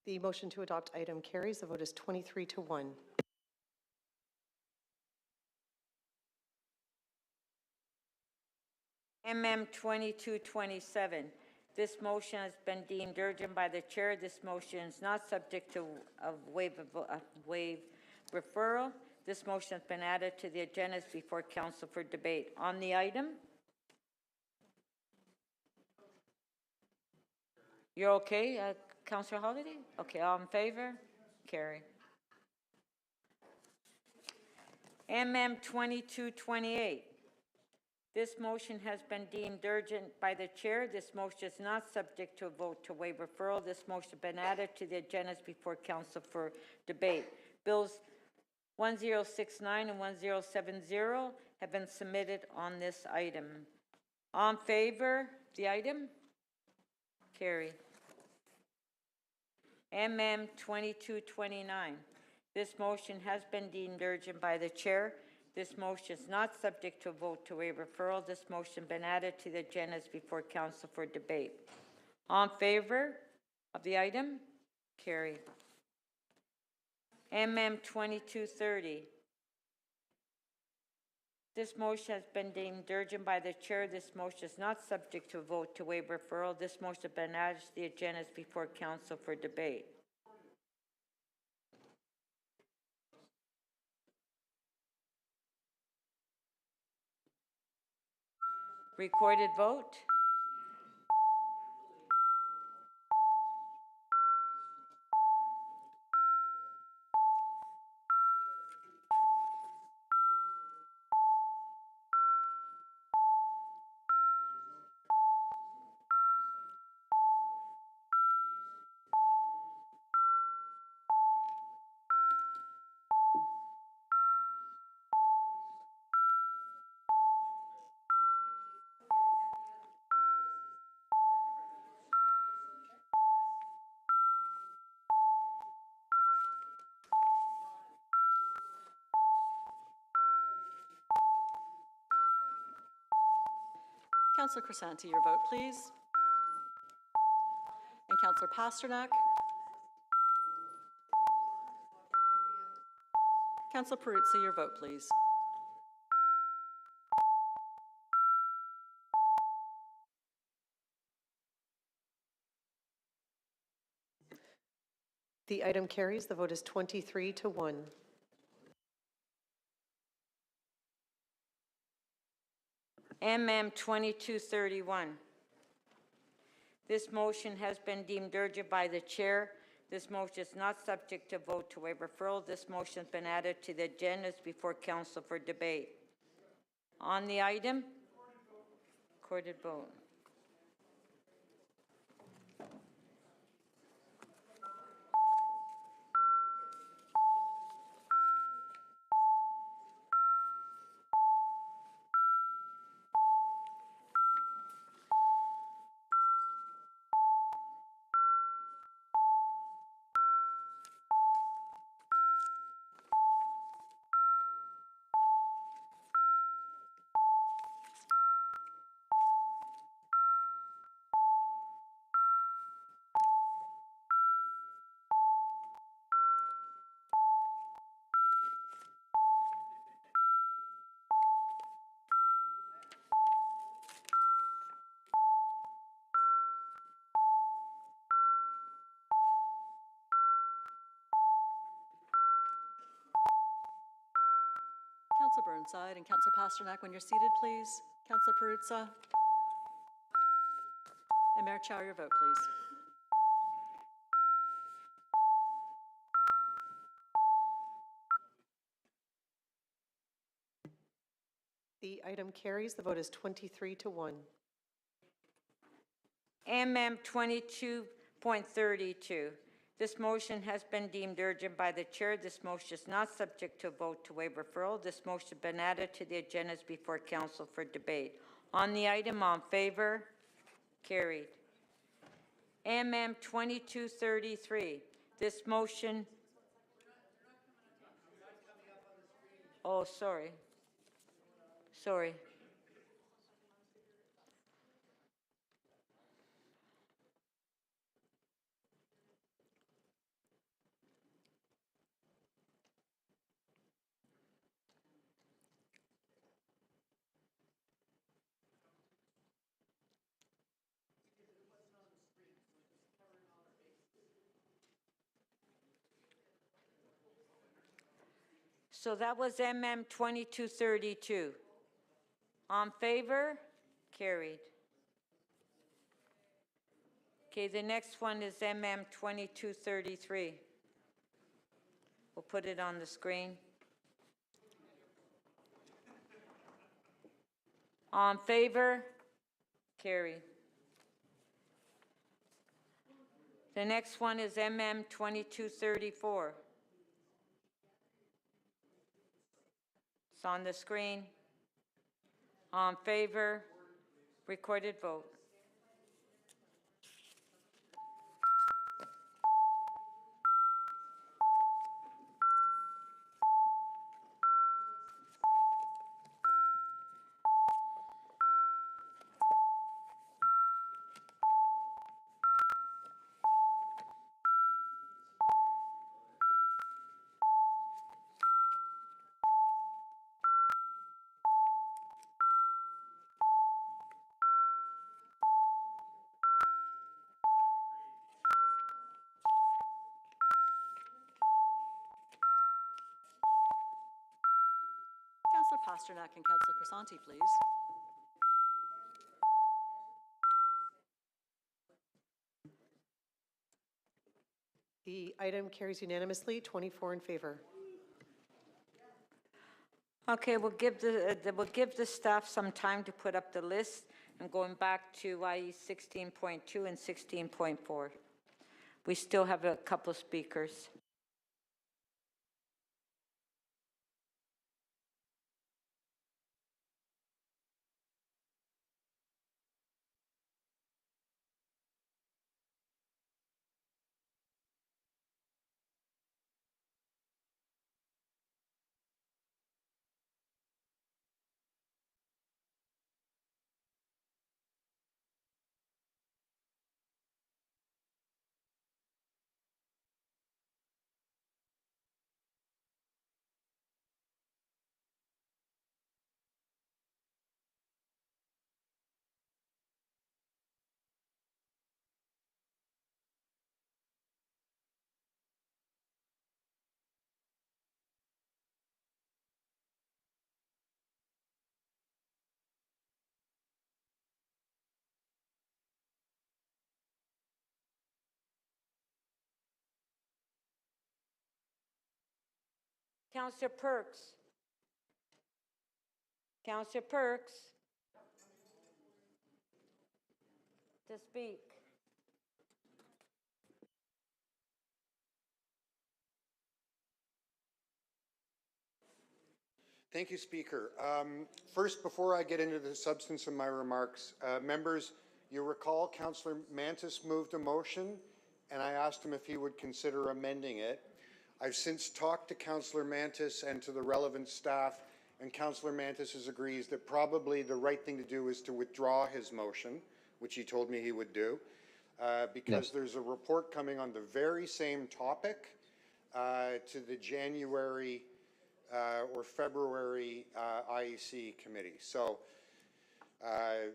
The motion to adopt item carries. The vote is 23-1. MM 2227. This motion has been deemed urgent by the chair. This motion is not subject to a waive referral. This motion has been added to the agenda before council for debate. On the item? You're okay, Councillor Holiday? Okay, all in favor? Carry. MM 2228. This motion has been deemed urgent by the chair. This motion is not subject to a vote to waive referral. This motion has been added to the agendas before council for debate. Bills 1069 and 1070 have been submitted on this item. On favor, the item? Carry. MM 2229. This motion has been deemed urgent by the chair. This motion is not subject to a vote to waive referral. This motion has been added to the agendas before council for debate. On favor of the item? Carry. MM 2230. This motion has been deemed urgent by the chair. This motion is not subject to a vote to waive referral. This motion has been added to the agendas before council for debate. Recorded vote. Councillor Crisanti, your vote, please. And Councillor Pasternak. Councillor Perruzza, your vote, please. The item carries. The vote is 23-1. MM 2231. This motion has been deemed urgent by the chair. This motion is not subject to vote to waive referral. This motion has been added to the agendas before council for debate. On the item? Recorded vote. Burnside, and Councillor Pasternak, when you're seated, please. Councillor Perruzza. And Mayor Chow, your vote, please. The item carries. The vote is 23-1. MM 22.32. This motion has been deemed urgent by the chair. This motion is not subject to a vote to waive referral. This motion has been added to the agendas before council for debate. On the item, on favor? Carried. MM 2233. This motion. Oh, sorry. Sorry. So that was MM 2232. On favor? Carried. Okay, the next one is MM 2233. We'll put it on the screen. On favor? Carried. The next one is MM 2234. It's on the screen. On favor? Recorded vote. Councillor Pasternak and Councillor Crisanti, please. The item carries unanimously, 24 in favor. Okay, we'll give the staff some time to put up the list. And going back to IE 16.2 and 16.4. We still have a couple speakers. Councillor Perks. Councillor Perks. To speak. Thank you, Speaker. First, before I get into the substance of my remarks, members, you recall Councillor Mantis moved a motion, and I asked him if he would consider amending it. I've since talked to Councillor Mantis and to the relevant staff, and Councillor Mantis agrees that probably the right thing to do is to withdraw his motion, which he told me he would do, because there's a report coming on the very same topic to the January or February IEC committee. So I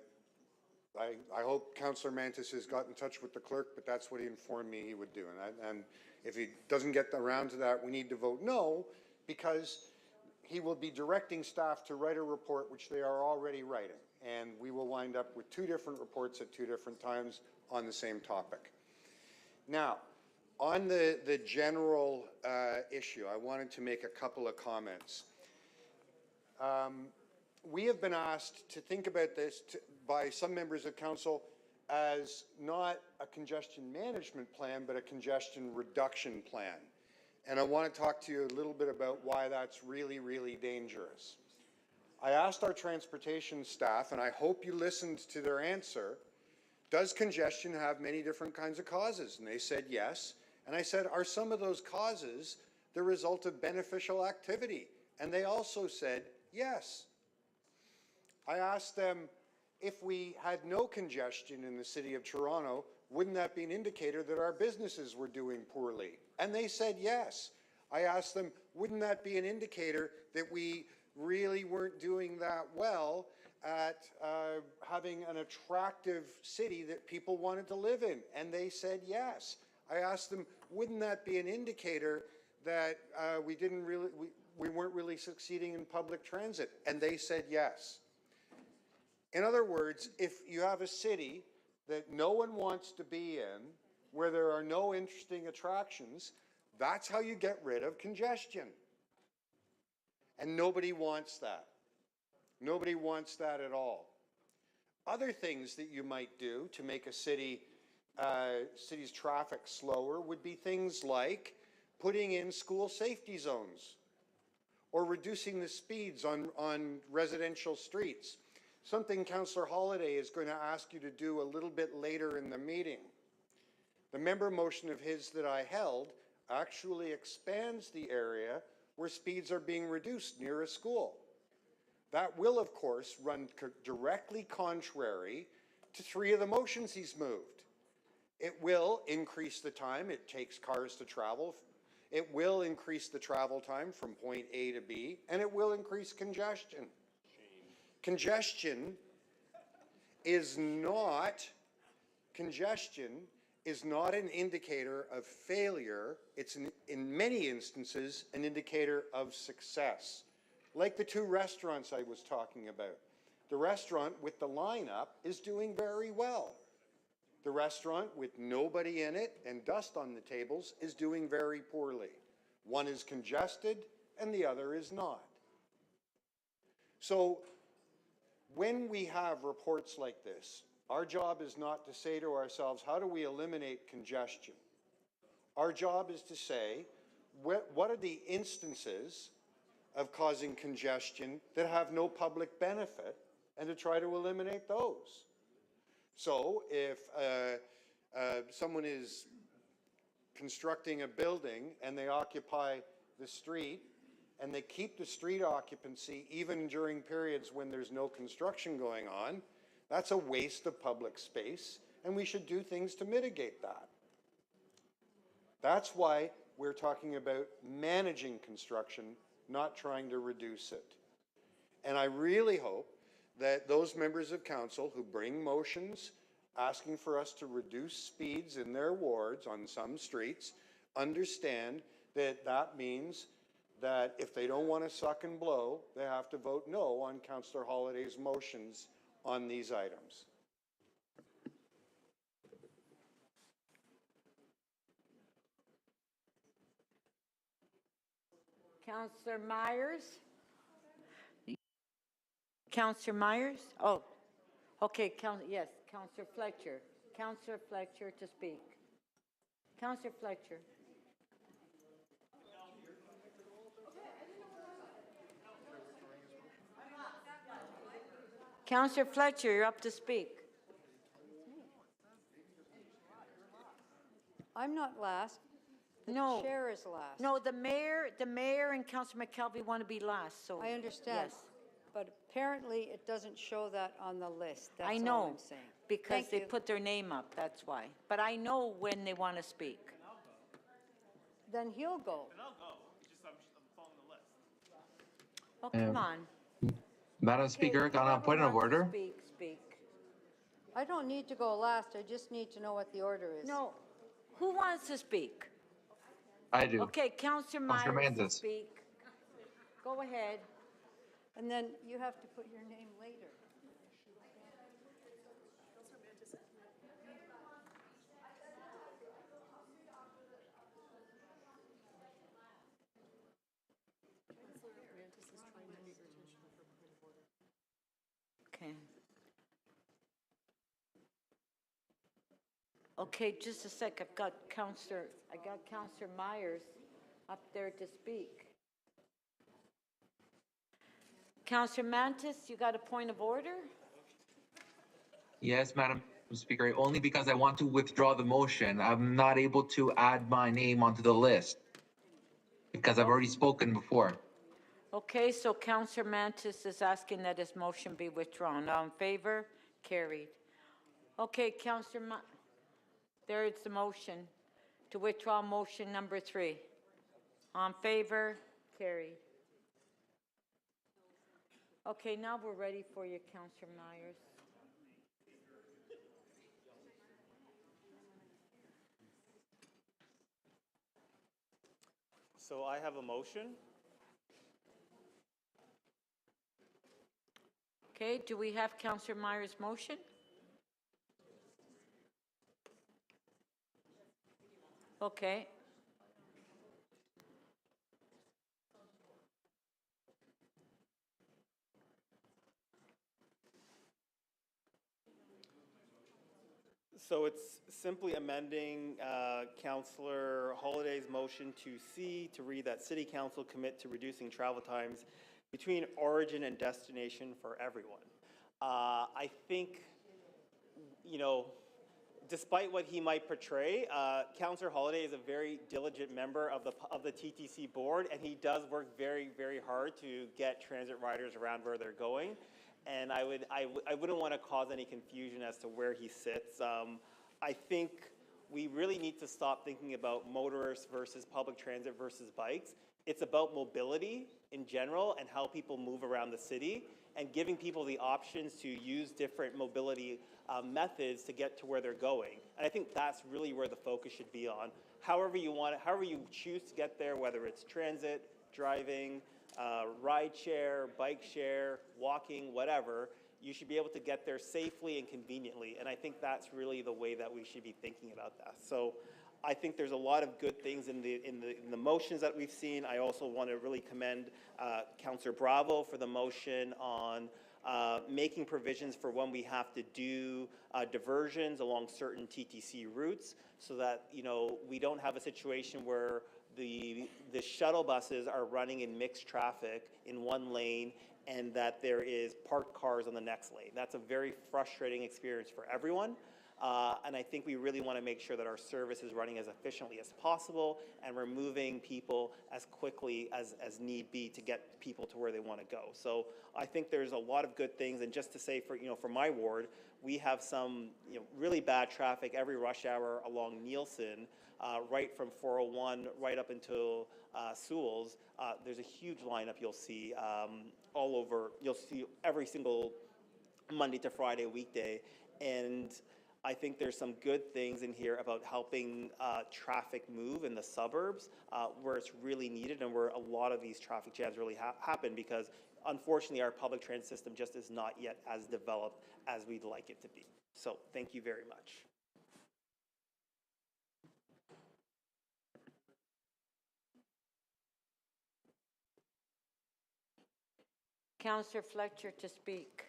hope Councillor Mantis has got in touch with the clerk, but that's what he informed me he would do. And if he doesn't get around to that, we need to vote no, because he will be directing staff to write a report, which they are already writing. And we will wind up with 2 different reports at 2 different times on the same topic. Now, on the general issue, I wanted to make a couple of comments. We have been asked to think about this by some members of council as not a congestion management plan, but a congestion reduction plan. And I want to talk to you a little bit about why that's really, really dangerous. I asked our transportation staff, and I hope you listened to their answer, does congestion have many different kinds of causes? And they said yes. And I said, are some of those causes the result of beneficial activity? And they also said yes. I asked them, if we had no congestion in the city of Toronto, wouldn't that be an indicator that our businesses were doing poorly? And they said yes. I asked them, wouldn't that be an indicator that we really weren't doing that well at having an attractive city that people wanted to live in? And they said yes. I asked them, wouldn't that be an indicator that we weren't really succeeding in public transit? And they said yes. In other words, if you have a city that no one wants to be in, where there are no interesting attractions, that's how you get rid of congestion. And nobody wants that. Nobody wants that at all. Other things that you might do to make a city's traffic slower would be things like putting in school safety zones or reducing the speeds on residential streets. Something Councillor Holyday is going to ask you to do a little bit later in the meeting. The member motion of his that I held actually expands the area where speeds are being reduced near a school. That will, of course, run directly contrary to 3 of the motions he's moved. It will increase the time it takes cars to travel. It will increase the travel time from point A to B, and it will increase congestion. Congestion is not an indicator of failure. It's in many instances an indicator of success. Like the 2 restaurants I was talking about. The restaurant with the lineup is doing very well. The restaurant with nobody in it and dust on the tables is doing very poorly. One is congested and the other is not. So when we have reports like this, our job is not to say to ourselves, how do we eliminate congestion? Our job is to say, what are the instances of causing congestion that have no public benefit, and to try to eliminate those. So if someone is constructing a building and they occupy the street, and they keep the street occupancy even during periods when there's no construction going on, that's a waste of public space, and we should do things to mitigate that. That's why we're talking about managing construction, not trying to reduce it. And I really hope that those members of council who bring motions asking for us to reduce speeds in their wards on some streets understand that that means that if they don't want to suck and blow, they have to vote no on Councillor Holyday's motions on these items. Councillor Myers? Councillor Myers? Oh, okay, yes, Councillor Fletcher. Councillor Fletcher to speak. Councillor Fletcher. Councillor Fletcher, you're up to speak. I'm not last. The chair is last. No, the mayor and Councillor McKelvey want to be last, so. I understand. Yes. But apparently it doesn't show that on the list. That's I all know, I'm saying. because Thank they you. put their name up, that's why. But I know when they want to speak. Then he'll go. Then I'll go. Just I'm following the list. Oh, come on. Madam Speaker, on a point of order. Speak. I don't need to go last. I just need to know what the order is. No. Who wants to speak? I do. Okay, Councillor Myers to Mandas. speak. Go ahead. And then you have to put your name later. Okay. Okay, just a sec. I got Counselor Myers up there to speak. Counselor Mantis, you got a point of order? Yes, Madam Speaker, only because I want to withdraw the motion. I'm not able to add my name onto the list because I've already spoken before. Okay, so Counselor Mantis is asking that his motion be withdrawn. All in favor? Carried. Okay, Counselor, there is the motion to withdraw motion number 3. All in favor? Carried. Okay, now we're ready for you, Counselor Myers. So I have a motion. Okay, do we have Counselor Myers' motion? Okay. So it's simply amending Councillor Holiday's motion to C to read that City Council commit to reducing travel times between origin and destination for everyone. I think, you know, despite what he might portray, Councillor Holiday is a very diligent member of the TTC board, and he does work very, very hard to get transit riders around where they're going. And I wouldn't want to cause any confusion as to where he sits. I think we really need to stop thinking about motorists versus public transit versus bikes. It's about mobility in general and how people move around the city and giving people the options to use different mobility methods to get to where they're going. And I think that's really where the focus should be on. However you want it, however you choose to get there, whether it's transit, driving, ride share, bike share, walking, whatever, you should be able to get there safely and conveniently. And I think that's really the way that we should be thinking about that. So I think there's a lot of good things in the motions that we've seen. I also want to really commend Councillor Bravo for the motion on making provisions for when we have to do diversions along certain TTC routes, so that, you know, we don't have a situation where the shuttle buses are running in mixed traffic in one lane and that there is parked cars on the next lane. That's a very frustrating experience for everyone. And I think we really want to make sure that our service is running as efficiently as possible and we're moving people as quickly as need be to get people to where they want to go. So I think there's a lot of good things. And just to say, for my ward, we have some really bad traffic every rush hour along Nielsen, right from 401 right up until Sewell's. There's a huge lineup you'll see all over. You'll see every single Monday to Friday weekday. And I think there's some good things in here about helping traffic move in the suburbs where it's really needed and where a lot of these traffic jams really happen, because unfortunately our public transit system just is not yet as developed as we'd like it to be. So thank you very much. Councillor Fletcher to speak.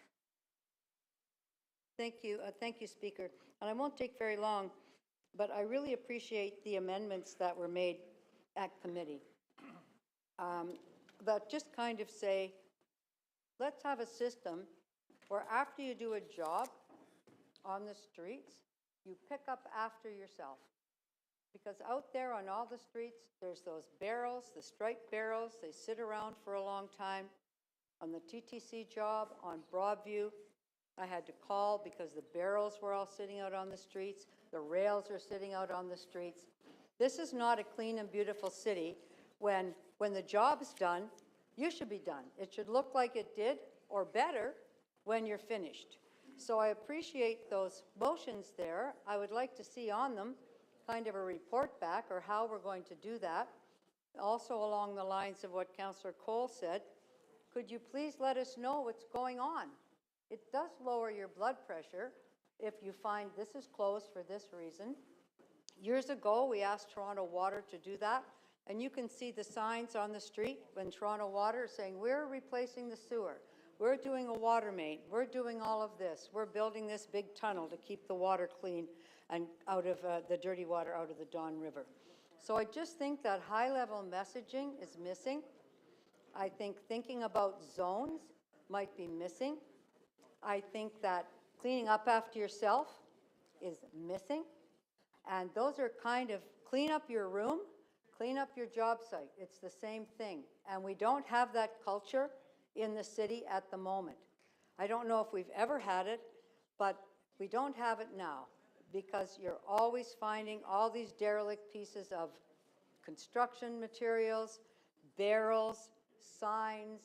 Thank you, Speaker. And I won't take very long, but I really appreciate the amendments that were made at committee that just kind of say, let's have a system where after you do a job on the streets, you pick up after yourself. Because out there on all the streets, there's those barrels, the striped barrels, they sit around for a long time. On the TTC job on Broadview, I had to call because the barrels were all sitting out on the streets. The rails are sitting out on the streets. This is not a clean and beautiful city. When the job is done, you should be done. It should look like it did or better when you're finished. So I appreciate those motions there. I would like to see on them kind of a report back or how we're going to do that. also along the lines of what Councillor Cole said, could you please let us know what's going on? It does lower your blood pressure if you find this is closed for this reason. Years ago, we asked Toronto Water to do that, and you can see the signs on the street when Toronto Water is saying, we're replacing the sewer, we're doing a water main, we're doing all of this, we're building this big tunnel to keep the water clean and out of the dirty water out of the Don River. So I just think that high-level messaging is missing. I think thinking about zones might be missing. I think that cleaning up after yourself is missing. And those are kind of clean up your room, clean up your job site. It's the same thing. And we don't have that culture in the city at the moment. I don't know if we've ever had it, but we don't have it now because you're always finding all these derelict pieces of construction materials, barrels, signs.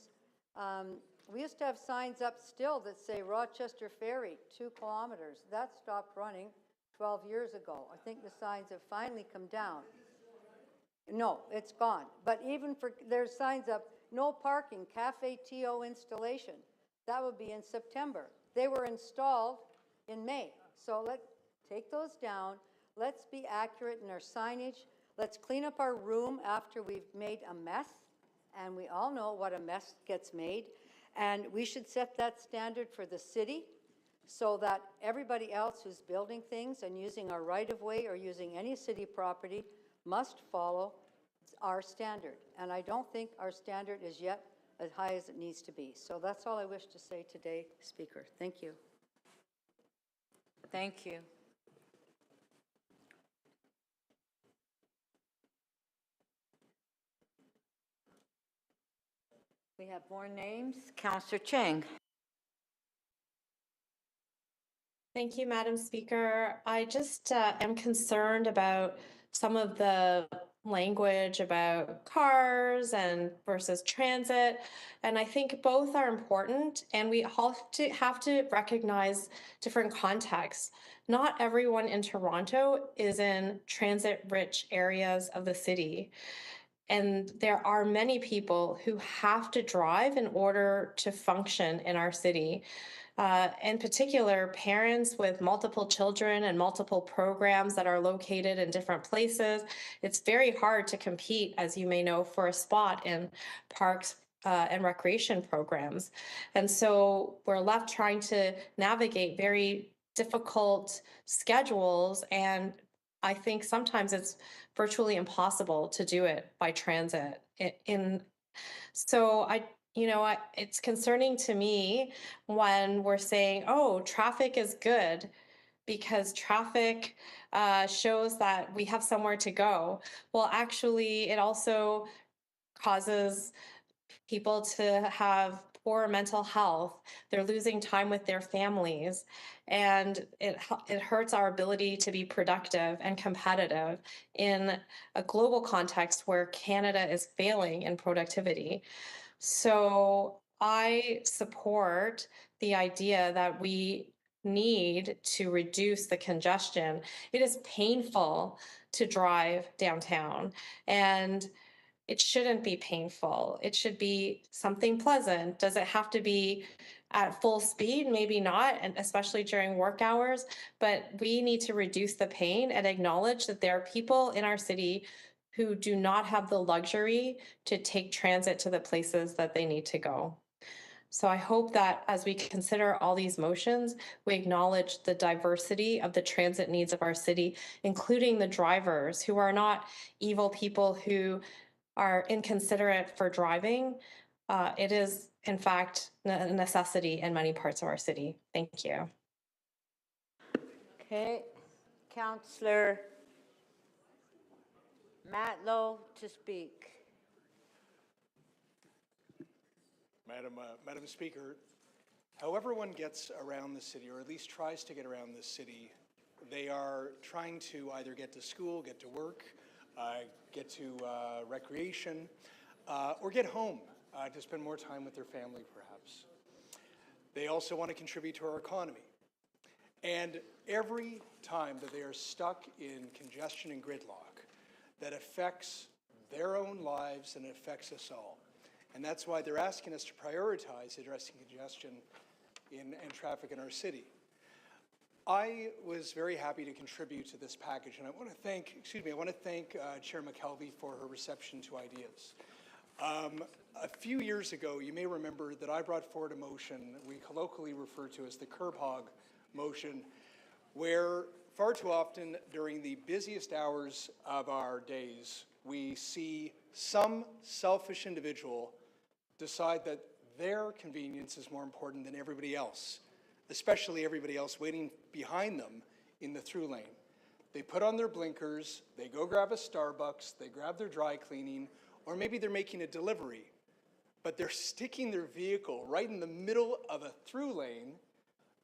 We used to have signs up still that say Rochester Ferry, 2 kilometers. That stopped running 12 years ago. I think the signs have finally come down. No, it's gone. But even for, there's signs up, no parking, Cafe TO installation. That would be in September. They were installed in May. So let's take those down. Let's be accurate in our signage. Let's clean up our room after we've made a mess. And we all know what a mess gets made. And we should set that standard for the city so that everybody else who's building things and using our right-of-way or using any city property must follow our standard. And I don't think our standard is yet as high as it needs to be. So that's all I wish to say today, Speaker. Thank you. Thank you. We have more names. Councillor Chang. Thank you, Madam Speaker. I just am concerned about some of the language about cars and versus transit, and I think both are important, and we have to recognize different contexts. Not everyone in Toronto is in transit-rich areas of the city. And there are many people who have to drive in order to function in our city. In particular, parents with multiple children and multiple programs that are located in different places. It's very hard to compete, as you may know, for a spot in parks and recreation programs. And so we're left trying to navigate very difficult schedules, and I think sometimes it's virtually impossible to do it by transit. So it's concerning to me when we're saying, oh, traffic is good because traffic shows that we have somewhere to go. Well, actually, it also causes people to have poor mental health. They're losing time with their families, and it hurts our ability to be productive and competitive in a global context where Canada is failing in productivity. So I support the idea that we need to reduce the congestion. It is painful to drive downtown, and it shouldn't be painful. It should be something pleasant. Does it have to be at full speed? Maybe not, and especially during work hours, but we need to reduce the pain and acknowledge that there are people in our city who do not have the luxury to take transit to the places that they need to go. So I hope that as we consider all these motions, we acknowledge the diversity of the transit needs of our city, including the drivers who are not evil people who are inconsiderate for driving. It is, in fact, a necessity in many parts of our city. Thank you. Okay, Councillor Matlow to speak. Madam Speaker, however one gets around the city, or at least tries to get around the city, they are trying to either get to school, get to work, get to recreation, or get home to spend more time with their family, perhaps. They also want to contribute to our economy. And every time that they are stuck in congestion and gridlock that affects their own lives and it affects us all. And that's why they're asking us to prioritize addressing congestion and traffic in our city. I was very happy to contribute to this package, and I want to thank, Chair McKelvey for her reception to ideas. A few years ago, you may remember that I brought forward a motion we colloquially refer to as the curb hog motion, where far too often during the busiest hours of our days, we see some selfish individual decide that their convenience is more important than everybody else, especially everybody else waiting behind them in the through lane. They put on their blinkers, they go grab a Starbucks, they grab their dry cleaning, or maybe they're making a delivery, but they're sticking their vehicle right in the middle of a through lane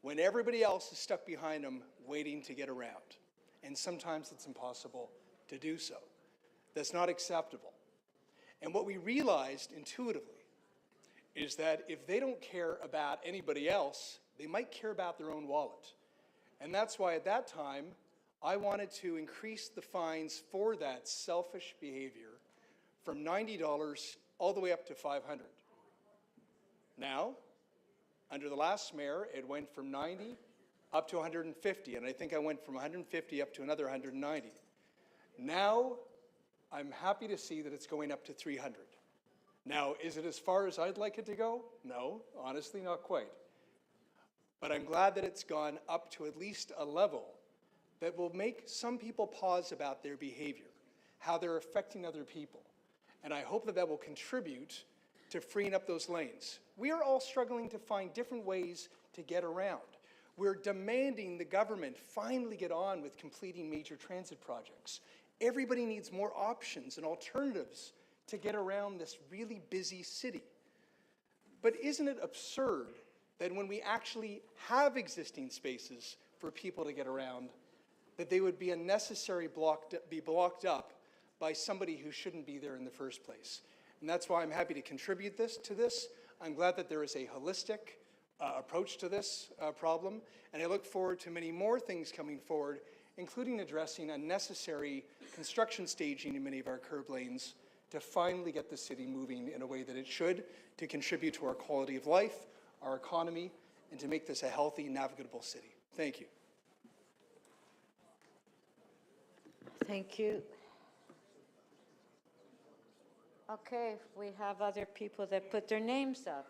when everybody else is stuck behind them waiting to get around. And sometimes it's impossible to do so. That's not acceptable. And what we realized intuitively is that if they don't care about anybody else, they might care about their own wallet. And that's why at that time, I wanted to increase the fines for that selfish behavior from $90 all the way up to $500. Now, under the last mayor, it went from 90 up to 150, and I think I went from 150 up to another 190. Now, I'm happy to see that it's going up to 300. Now, is it as far as I'd like it to go? No, honestly, not quite. But I'm glad that it's gone up to at least a level that will make some people pause about their behavior, how they're affecting other people. And I hope that that will contribute to freeing up those lanes. We are all struggling to find different ways to get around. We're demanding the government finally get on with completing major transit projects. Everybody needs more options and alternatives to get around this really busy city. But isn't it absurd that when we actually have existing spaces for people to get around, that they would be unnecessarily blocked up by somebody who shouldn't be there in the first place? And that's why I'm happy to contribute to this. I'm glad that there is a holistic approach to this problem, and I look forward to many more things coming forward, including addressing unnecessary construction staging in many of our curb lanes to finally get the city moving in a way that it should, to contribute to our quality of life, our economy, and to make this a healthy, navigable city. Thank you. Thank you. Okay, we have other people that put their names up.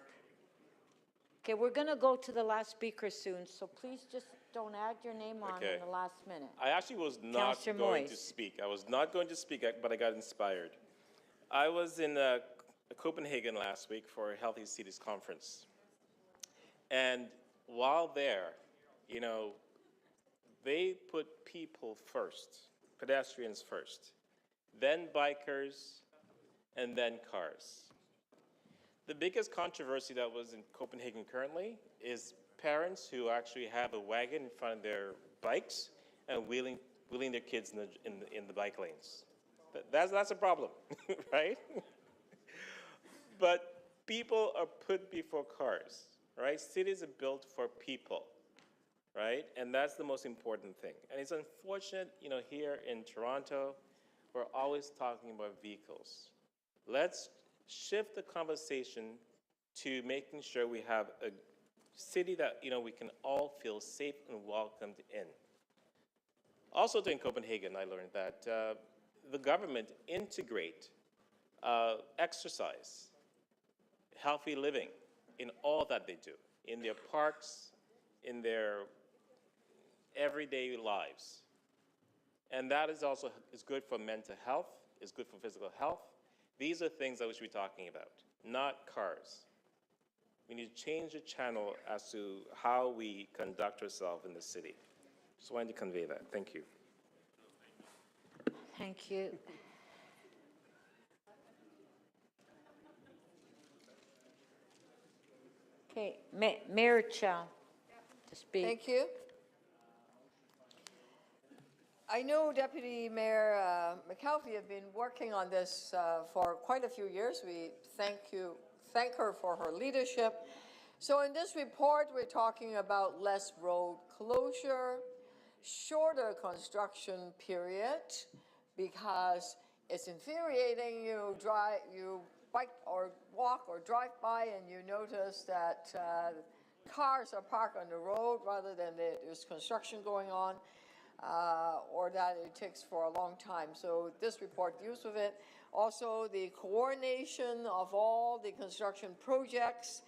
Okay, we're going to go to the last speaker soon, so please just don't add your name on in the last minute. I actually was not Councillor going Moyes. to speak. I was not going to speak, but I got inspired. I was in Copenhagen last week for a Healthy Cities conference. And while there, you know, they put people first, pedestrians first, then bikers, and then cars. The biggest controversy that was in Copenhagen currently is parents who actually have a wagon in front of their bikes and wheeling their kids in the bike lanes. That's a problem, right? But people are put before cars, right? Cities are built for people, right? And that's the most important thing. And it's unfortunate, you know, here in Toronto, we're always talking about vehicles. Let's shift the conversation to making sure we have a city that, you know, we can all feel safe and welcomed in. Also in Copenhagen, I learned that the government integrate exercise, healthy living in all that they do, in their parks, in their everyday lives. And that is also is good for mental health, is good for physical health. These are things that we should be talking about, not cars. We need to change the channel as to how we conduct ourselves in the city. Just wanted to convey that. Thank you. Thank you. Okay, Mayor Chow to speak. Thank you. I know Deputy Mayor McKelvey have been working on this for quite a few years. We thank her for her leadership. So in this report, we're talking about less road closure, shorter construction period, because it's infuriating. You bike or walk or drive by and you notice that cars are parked on the road rather than there's construction going on, or that it takes for a long time. So this report deals with it. Also, the coordination of all the construction projects,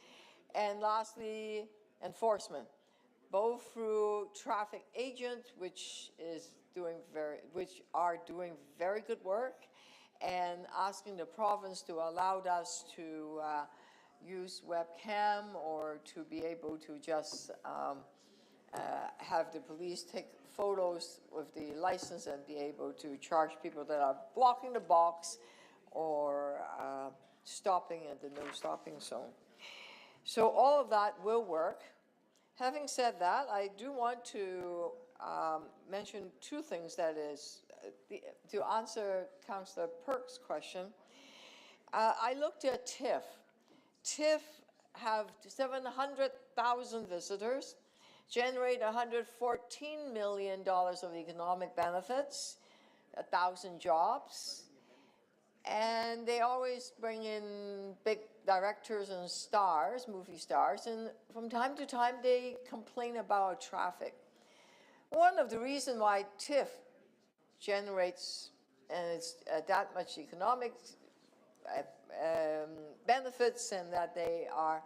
and lastly, enforcement, both through traffic agents, which are doing very good work, and asking the province to allow us to use webcam or to be able to just have the police take photos with the license and be able to charge people that are blocking the box or stopping at the no stopping zone. So all of that will work. Having said that, I do want to mention two things, that is, to answer Councillor Perk's question. I looked at TIFF. TIFF have 700,000 visitors, generate $114 million of economic benefits, 1,000 jobs, and they always bring in big directors and stars, movie stars, and from time to time they complain about traffic. One of the reasons why TIFF generates and it's that much economic benefits and that they are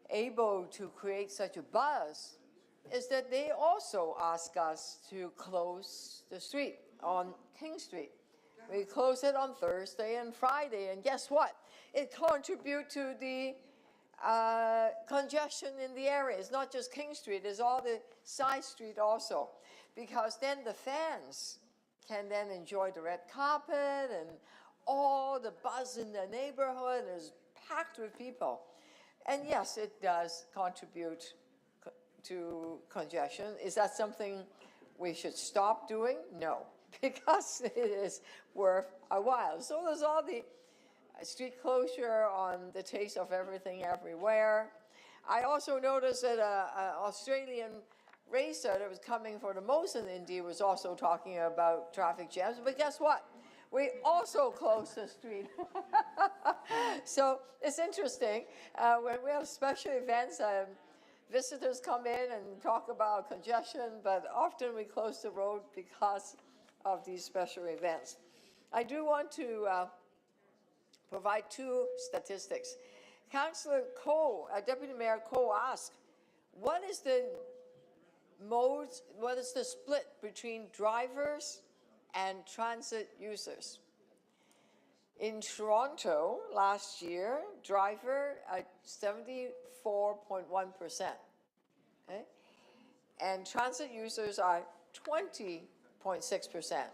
able to create such a buzz is that they also ask us to close the street on King Street. We close it on Thursday and Friday, and guess what? It contributes to the congestion in the area. It's not just King Street, it's all the side street also, because then the fans can then enjoy the red carpet and all the buzz in the neighborhood is packed with people. And yes, it does contribute to congestion. Is that something we should stop doing? No, because it is worth a while. So there's all the street closure on the Taste of Everything Everywhere. I also noticed that an Australian racer that was coming for the most in India was also talking about traffic jams. But guess what? We also closed the street. So it's interesting. When we have special events, visitors come in and talk about congestion, but often we close the road because of these special events. I do want to provide two statistics. Councillor Coe, Deputy Mayor Coe asked, what is the split between drivers and transit users? In Toronto last year, driver at 74.1%, okay? And transit users are 20.6%.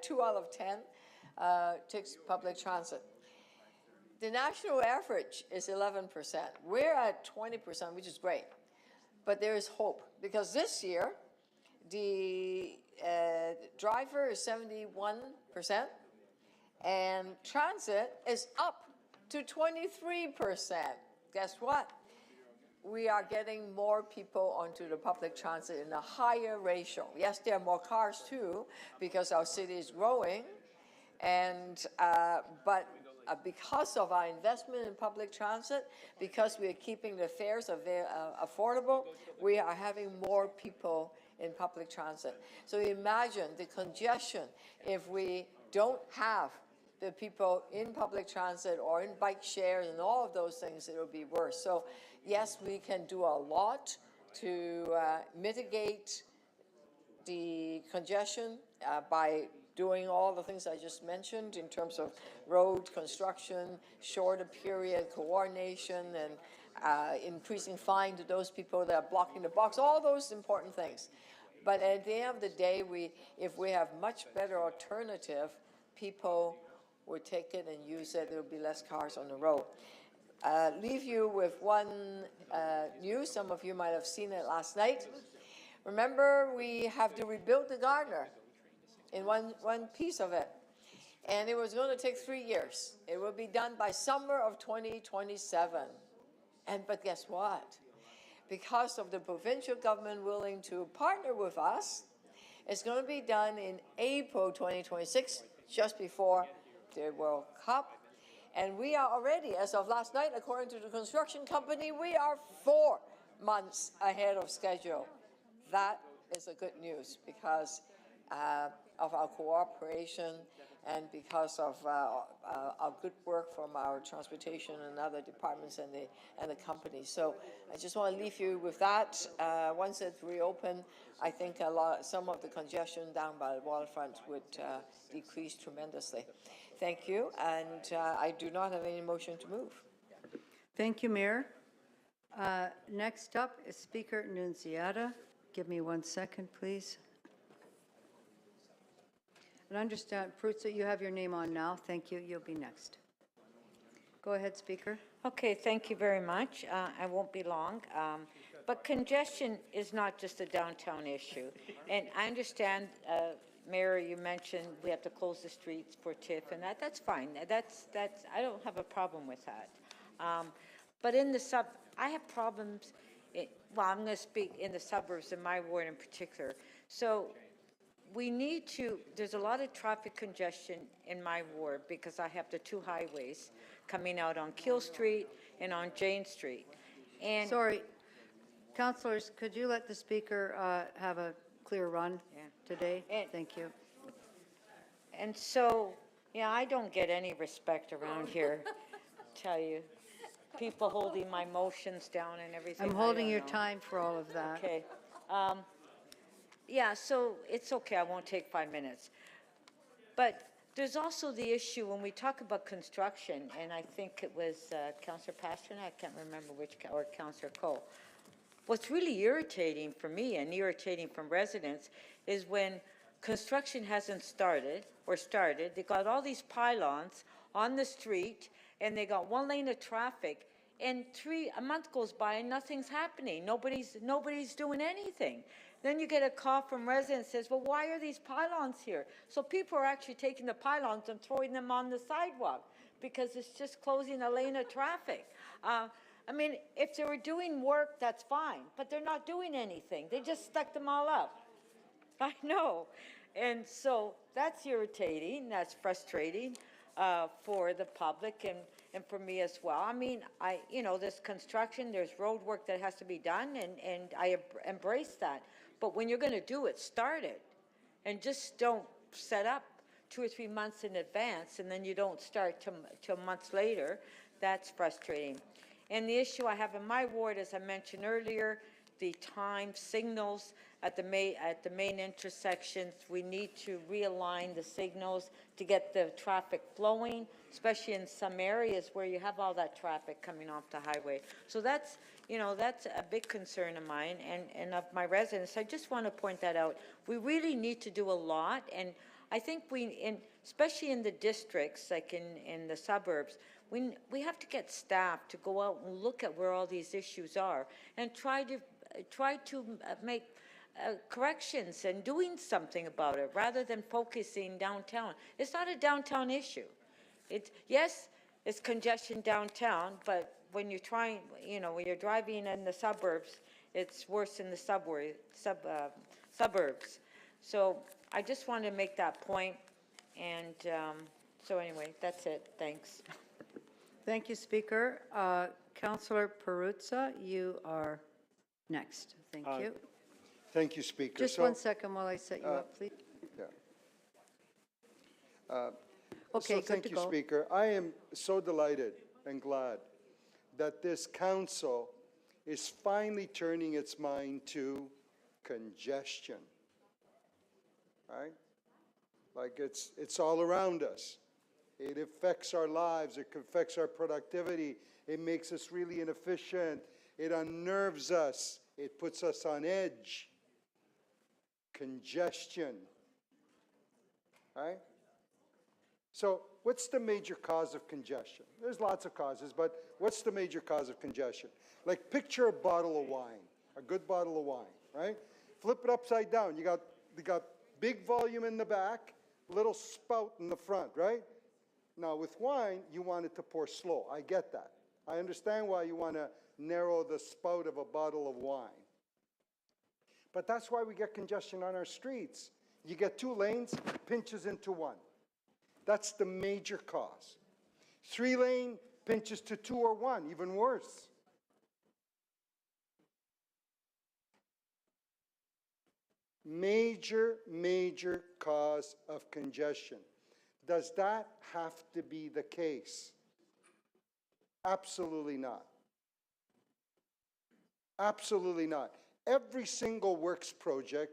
2 out of 10 takes public transit. The national average is 11%. We're at 20%, which is great. But there is hope, because this year, the driver is 71%, and transit is up to 23%. Guess what? We are getting more people onto the public transit in a higher ratio. Yes, there are more cars too, because our city is growing, and but because of our investment in public transit, because we are keeping the fares affordable, we are having more people in public transit. So imagine the congestion if we don't have the people in public transit or in bike shares and all of those things, it will be worse. So yes, we can do a lot to mitigate the congestion by doing all the things I just mentioned in terms of road construction, shorter period coordination, and increasing fine to those people that are blocking the box, all those important things. But at the end of the day, if we have much better alternative, people would take it and use it. There will be less cars on the road. Leave you with one news. Some of you might have seen it last night. Remember, we have to rebuild the Gardner in one piece of it. And it was going to take 3 years. It will be done by summer of 2027. But guess what? because of the provincial government willing to partner with us, it's going to be done in April 2026, just before the World Cup. And we are already, as of last night, according to the construction company, we are 4 months ahead of schedule. That is a good news because of our cooperation and because of our good work from our transportation and other departments and the company. So I just want to leave you with that. Once it's reopened, I think some of the congestion down by the waterfront would decrease tremendously. Thank you, and I do not have any motion to move. Thank you, Mayor. Next up is Speaker Nunziata. Give me 1 second, please. And understand, Peruzza, you have your name on now. Thank you. You'll be next. Go ahead, Speaker. Okay, thank you very much. I won't be long. But congestion is not just a downtown issue. And I understand, Mayor, you mentioned we have to close the streets for TIF, and that's fine. I don't have a problem with that. But in the I have problems, well, I'm going to speak in the suburbs, in my ward in particular. So we need to, there's a lot of traffic congestion in my ward because I have the 2 highways coming out on Keele Street and on Jane Street. And sorry, councillors, could you let the speaker have a clear run today? Thank you. And so, yeah, I don't get any respect around here, tell you. People holding my motions down and everything. I'm holding your time for all of that. Okay. Yeah, so it's okay, I won't take 5 minutes. But there's also the issue when we talk about construction, and I think it was Councillor Pasternak, I can't remember which, or Councillor Cole. What's really irritating for me and irritating from residents is when construction hasn't started, they got all these pylons on the street, and they got 1 lane of traffic, and a month goes by and nothing's happening. Nobody's doing anything. Then you get a call from residents that says, well, why are these pylons here? So people are actually taking the pylons and throwing them on the sidewalk because it's just closing a lane of traffic. I mean, if they were doing work, that's fine, but they're not doing anything. They just stuck them all up. I know. And so that's irritating, that's frustrating for the public and for me as well. I mean, there's construction, there's road work that has to be done, and I embrace that. But when you're going to do it, start it. And just don't set up 2 or 3 months in advance, and then you don't start till months later. That's frustrating. And the issue I have in my ward, as I mentioned earlier, the time signals at the main intersections. We need to realign the signals to get the traffic flowing, especially in some areas where you have all that traffic coming off the highway. So that's a big concern of mine and of my residents. I just want to point that out. We really need to do a lot, and I think especially in the districts, like in the suburbs, we have to get staff to go out and look at where all these issues are and try to make corrections and doing something about it rather than focusing downtown. It's not a downtown issue. Yes, it's congestion downtown, but when you're when you're driving in the suburbs, it's worse in the suburbs. So I just wanted to make that point, and so anyway, that's it. Thanks. Thank you, Speaker. Councillor Peruzza, you are next. Thank you. Thank you, Speaker. Just 1 second while I set you up, please. Yeah. Okay, good thank to you, go. Speaker. I am so delighted and glad that this council is finally turning its mind to congestion. Right? Like it's all around us. It affects our lives. It affects our productivity. It makes us really inefficient. It unnerves us. It puts us on edge. Congestion. Right? So what's the major cause of congestion? There's lots of causes, but what's the major cause of congestion? Like picture a bottle of wine, a good bottle of wine, right? Flip it upside down. You got big volume in the back, little spout in the front, right? Now with wine, you want it to pour slow. I get that. I understand why you want to narrow the spout of a bottle of wine. But that's why we get congestion on our streets. You get 2 lanes, pinches into 1. That's the major cause. 3-lane pinches to 2 or 1, even worse. Major, major cause of congestion. Does that have to be the case? Absolutely not. Absolutely not. Every single works project,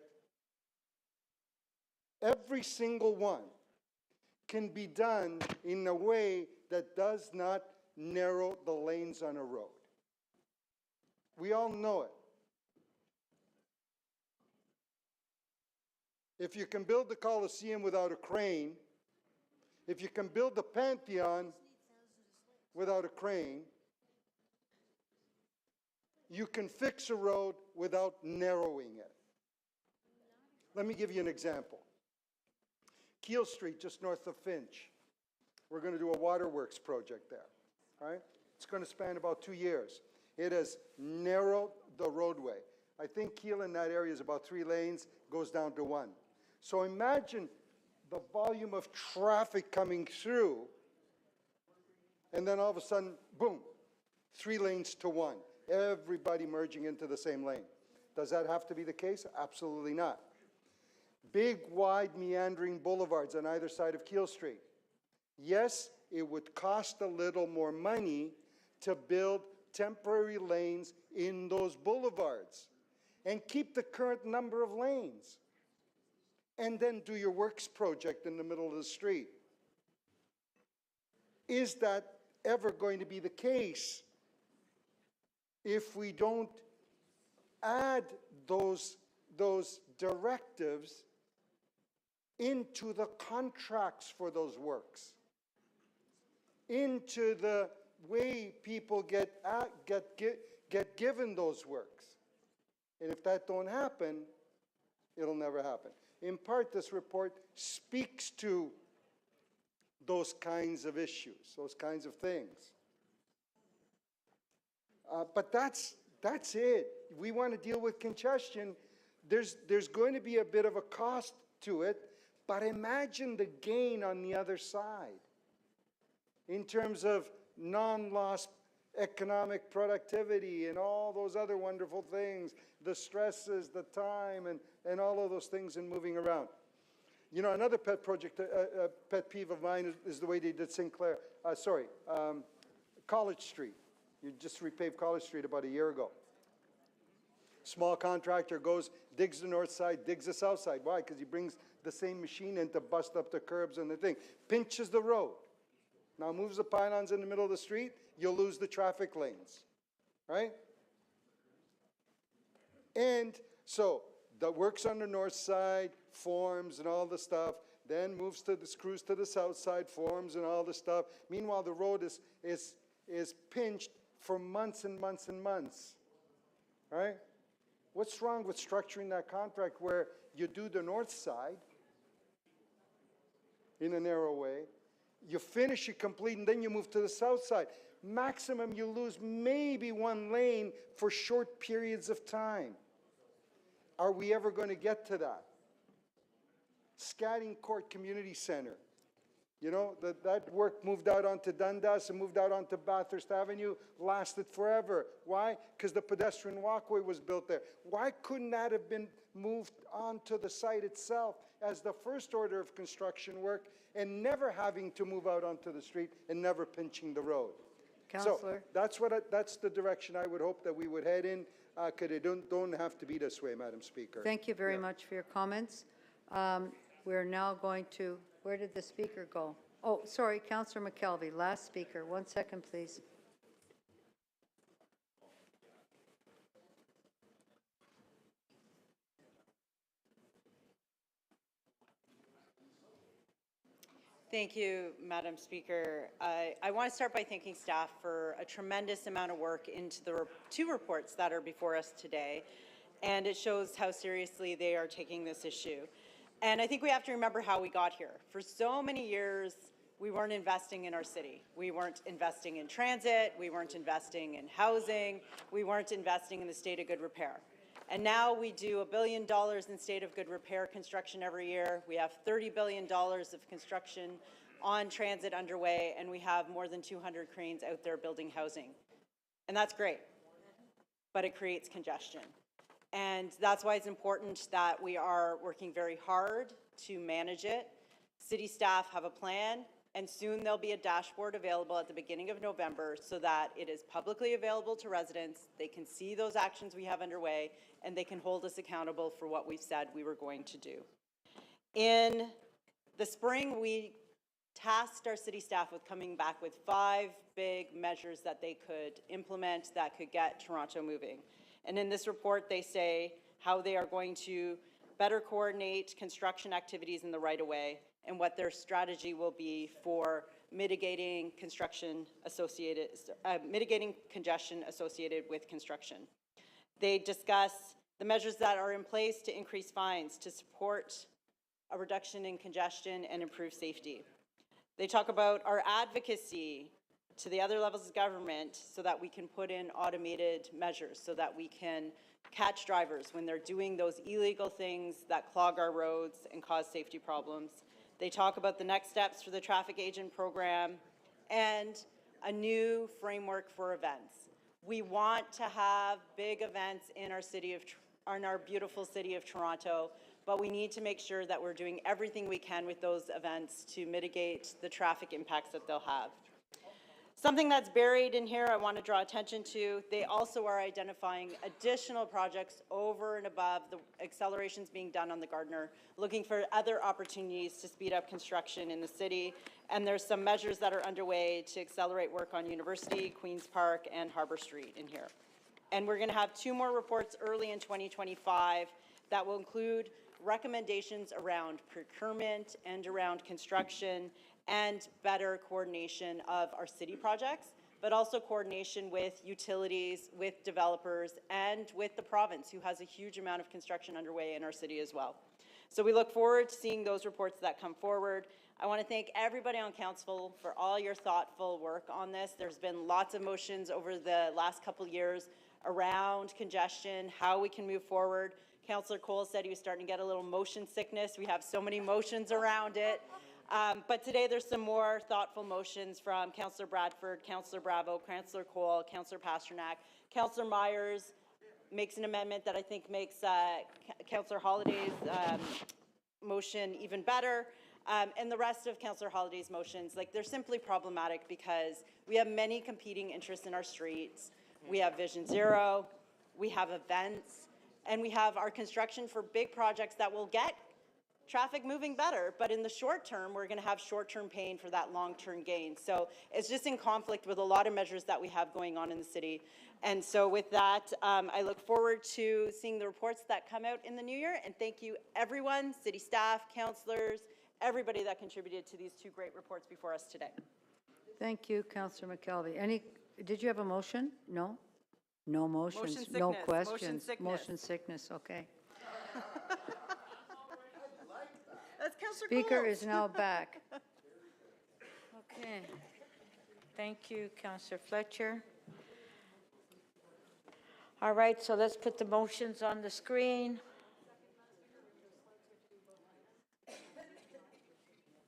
every single one, can be done in a way that does not narrow the lanes on a road. We all know it. If you can build the Coliseum without a crane, if you can build the Pantheon without a crane, you can fix a road without narrowing it. Let me give you an example. Keele Street, just north of Finch. We're going to do a waterworks project there, right? It's going to span about 2 years. It has narrowed the roadway. I think Keele in that area is about 3 lanes, goes down to 1. So imagine the volume of traffic coming through, and then all of a sudden, boom, 3 lanes to 1. Everybody merging into the same lane. Does that have to be the case? Absolutely not. Big, wide, meandering boulevards on either side of Keele Street. Yes, it would cost a little more money to build temporary lanes in those boulevards and keep the current number of lanes. And then do your works project in the middle of the street. Is that ever going to be the case if we don't add those directives into the contracts for those works, into the way people get given those works? And if that don't happen, it'll never happen. In part, this report speaks to those kinds of issues, those kinds of things. But that's it. We want to deal with congestion. There's going to be a bit of a cost to it, but imagine the gain on the other side in terms of non-loss economic productivity and all those other wonderful things, the stresses, the time, and all of those things in moving around. You know, another pet project, pet peeve of mine is the way they did College Street. You just repaved College Street about a year ago. Small contractor goes, digs the north side, digs the south side. Why? Because he brings the same machine in to bust up the curbs and the thing. Pinches the road. Now moves the pylons in the middle of the street, you'll lose the traffic lanes, right? And so the works on the north side, forms and all the stuff, then moves to the screws to the south side, forms and all the stuff. Meanwhile, the road is pinched for months and months and months, right? What's wrong with structuring that contract where you do the north side in a narrow way, you finish it complete, and then you move to the south side. Maximum, you lose maybe 1 lane for short periods of time. Are we ever going to get to that? Scadding Court Community Center. You know, that work moved out onto Dundas and moved out onto Bathurst Avenue, lasted forever. Why? Because the pedestrian walkway was built there. Why couldn't that have been moved onto the site itself as the first order of construction work and never having to move out onto the street and never pinching the road? Councillor. So that's the direction I would hope that we would head in, because it don't have to be this way, Madam Speaker. Thank you very much for your comments. We're now going to, where did the speaker go? Oh, sorry, Councillor McKelvey, last speaker. 1 second, please. Thank you, Madam Speaker. I want to start by thanking staff for a tremendous amount of work into the 2 reports that are before us today, and it shows how seriously they are taking this issue. And I think we have to remember how we got here. For so many years, we weren't investing in our city. We weren't investing in transit, we weren't investing in housing, we weren't investing in the state of good repair. And now we do $1 billion in state of good repair construction every year. We have $30 billion of construction on transit underway, and we have more than 200 cranes out there building housing. And that's great, but it creates congestion. And that's why it's important that we are working very hard to manage it. City staff have a plan, and soon there'll be a dashboard available at the beginning of November so that it is publicly available to residents. They can see those actions we have underway, and they can hold us accountable for what we've said we were going to do. In the spring, we tasked our city staff with coming back with 5 big measures that they could implement that could get Toronto moving. And in this report, they say how they are going to better coordinate construction activities in the right-of-way and what their strategy will be for mitigating mitigating congestion associated with construction. They discuss the measures that are in place to increase fines to support a reduction in congestion and improve safety. They talk about our advocacy to the other levels of government so that we can put in automated measures, so that we can catch drivers when they're doing those illegal things that clog our roads and cause safety problems. They talk about the next steps for the traffic agent program and a new framework for events. We want to have big events in our beautiful city of Toronto, but we need to make sure that we're doing everything we can with those events to mitigate the traffic impacts that they'll have. Something that's buried in here I want to draw attention to, they also are identifying additional projects over and above the accelerations being done on the Gardiner, looking for other opportunities to speed up construction in the city. And there's some measures that are underway to accelerate work on University, Queen's Park, and Harbour Street in here. And we're going to have 2 more reports early in 2025 that will include recommendations around procurement and around construction and better coordination of our city projects, but also coordination with utilities, with developers, and with the province, who has a huge amount of construction underway in our city as well. So we look forward to seeing those reports that come forward. I want to thank everybody on council for all your thoughtful work on this. There's been lots of motions over the last couple of years around congestion, how we can move forward. Councillor Cole said he was starting to get a little motion sickness. We have so many motions around it. But today there's some more thoughtful motions from Councillor Bradford, Councillor Bravo, Councillor Cole, Councillor Pasternak. Councillor Myers makes an amendment that I think makes Councillor Holiday's motion even better. And the rest of Councillor Holiday's motions, they're simply problematic because we have many competing interests in our streets. We have Vision Zero, we have events, and we have our construction for big projects that will get traffic moving better, but in the short term, we're going to have short-term pain for that long-term gain. So it's just in conflict with a lot of measures that we have going on in the city. And so with that, I look forward to seeing the reports that come out in the new year. And thank you, everyone, city staff, councillors, everybody that contributed to these 2 great reports before us today. Thank you, Councillor McKelvey. Did you have a motion? No? No motions, Motion no sickness, questions. motion sickness. Motion sickness, okay. That's Councillor Speaker Coles. is now back. Okay. Thank you, Councillor Fletcher. All right, so let's put the motions on the screen.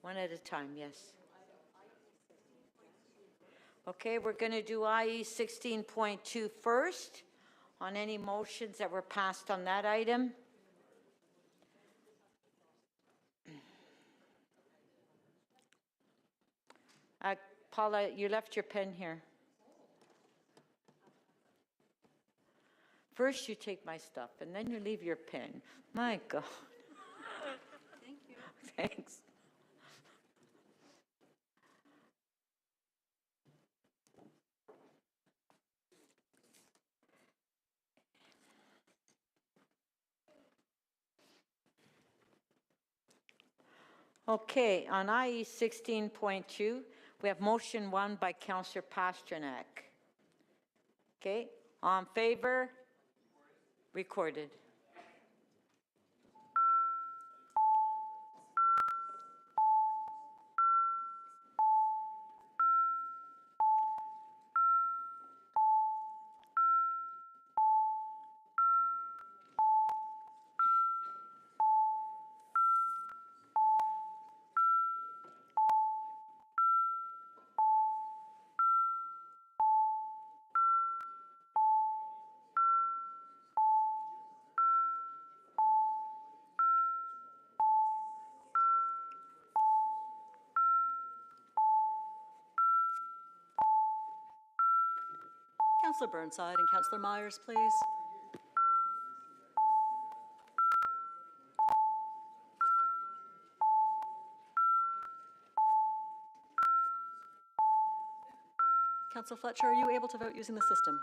One at a time, yes. Okay, we're going to do IE 16.2 first on any motions that were passed on that item. Paula, you left your pen here. First you take my stuff, and then you leave your pen. My God. Thank you. Thanks. Okay, on IE 16.2, we have motion 1 by Councillor Pasternak. Okay, on favor? Recorded. Councillor Burnside and Councillor Myers, please. Councillor Fletcher, are you able to vote using the system?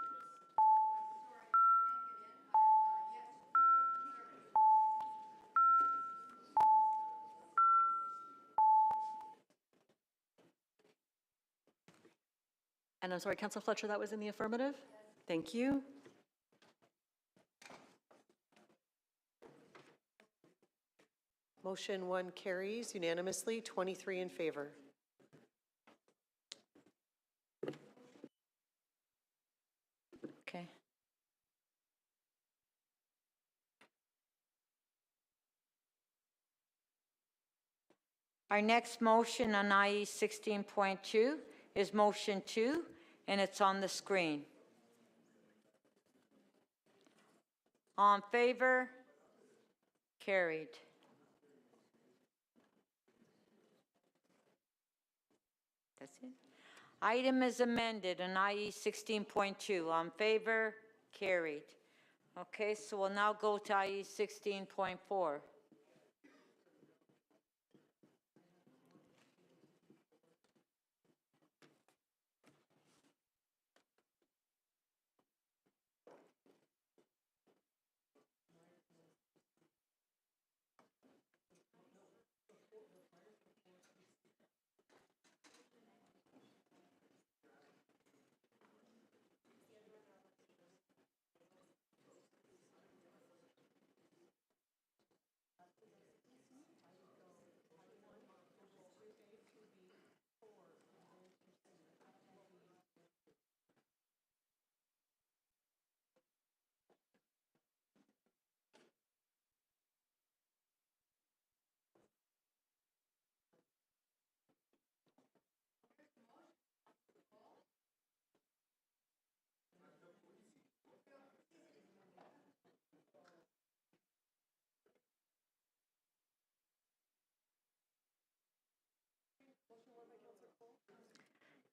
And I'm sorry, Councillor Fletcher, that was in the affirmative? Thank you. Motion 1 carries unanimously, 23 in favor. Okay. Our next motion on IE 16.2 is motion 2, and it's on the screen. All in favor? Carried. That's it. Item is amended on IE 16.2. On favor? Carried. Okay, so we'll now go to IE 16.4.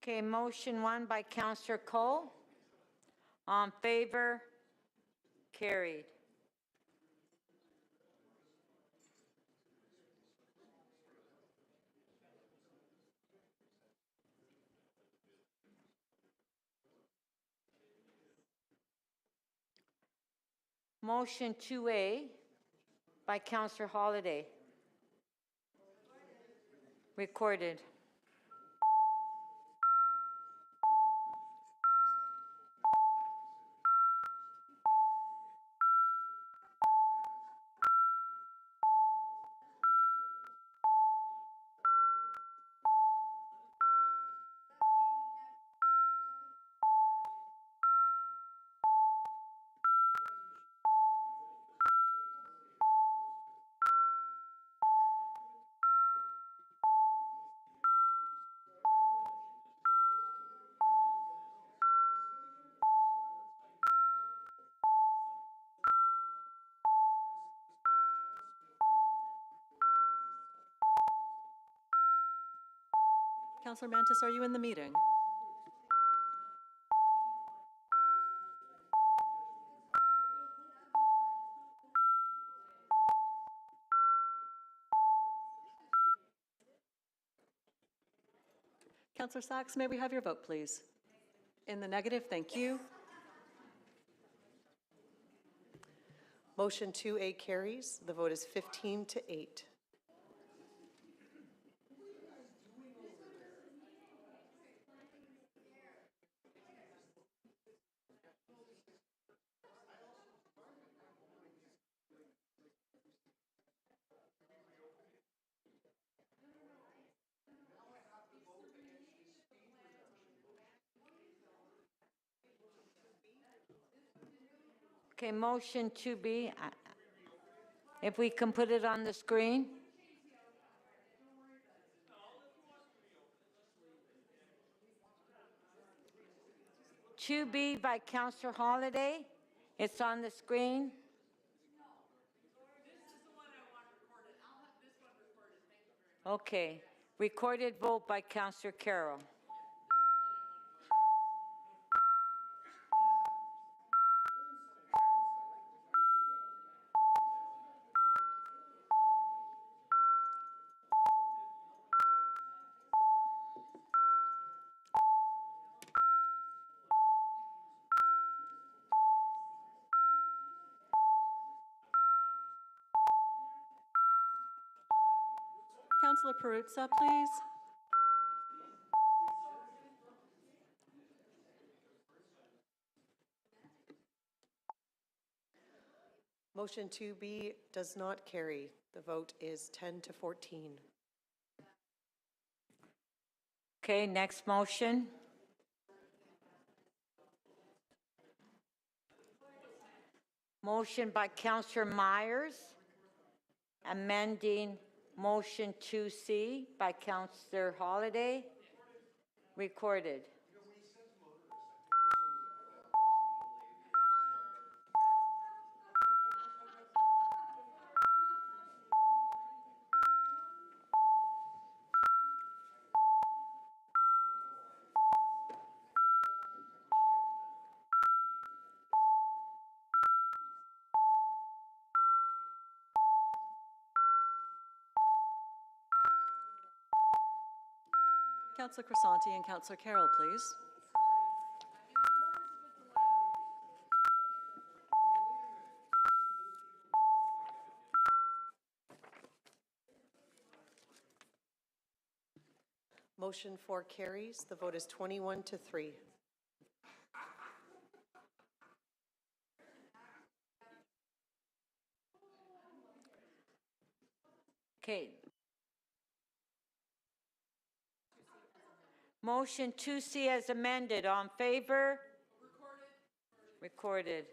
Okay, motion 1 by Councillor Cole. On favor? Carried. Motion 2A by Councillor Holliday. Recorded. Councillor Mantis, are you in the meeting? Councillor Sachs, may we have your vote, please? In the negative, thank you. Motion 2A carries. The vote is 15 to 8. Okay, motion 2B. If we can put it on the screen. Two B by Councillor Holliday. It's on the screen. Okay. Recorded vote by Councillor Carroll. Councillor Perruzza, please. Motion 2B does not carry. The vote is 10 to 14. Okay, next motion. Motion by Councillor Myers, amending motion 2C by Councillor Holliday. Recorded. Councillor Crisanti and Councillor Carroll, please. Motion 4 carries. The vote is 21 to 3. Okay. Motion 2C as amended. On favor? Recorded.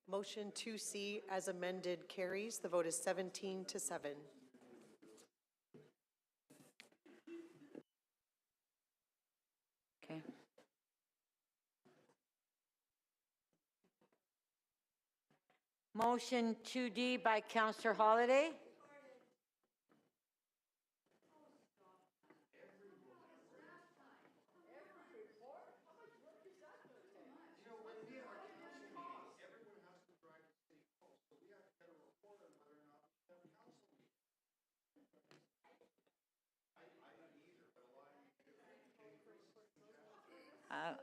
Motion 2C as amended carries. The vote is 17 to 7. Okay. Motion 2D by Councillor Holliday.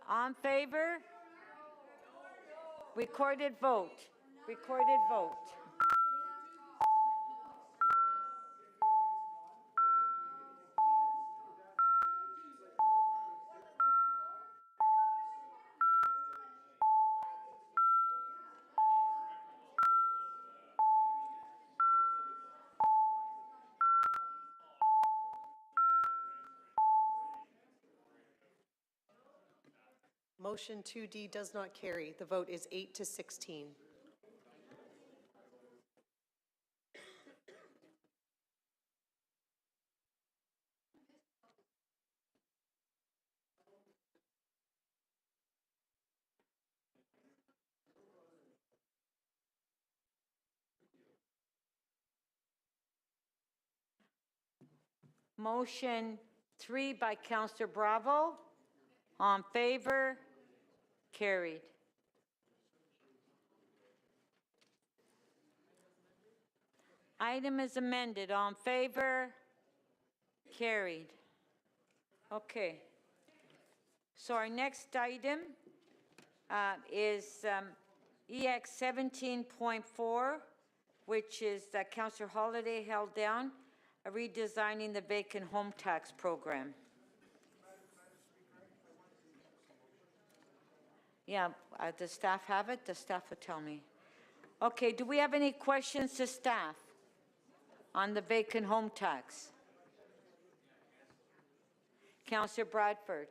On favor? Recorded vote. Recorded vote. Motion 2D does not carry. The vote is 8 to 16. Motion 3 by Councillor Bravo. On favor? Carried. Item is amended. On favor? Carried. Okay. So our next item is EX 17.4, which is that Councillor Holliday held down, redesigning the vacant home tax program. Yeah, does staff have it? The staff will tell me. Okay, do we have any questions to staff on the vacant home tax? Councillor Bradford.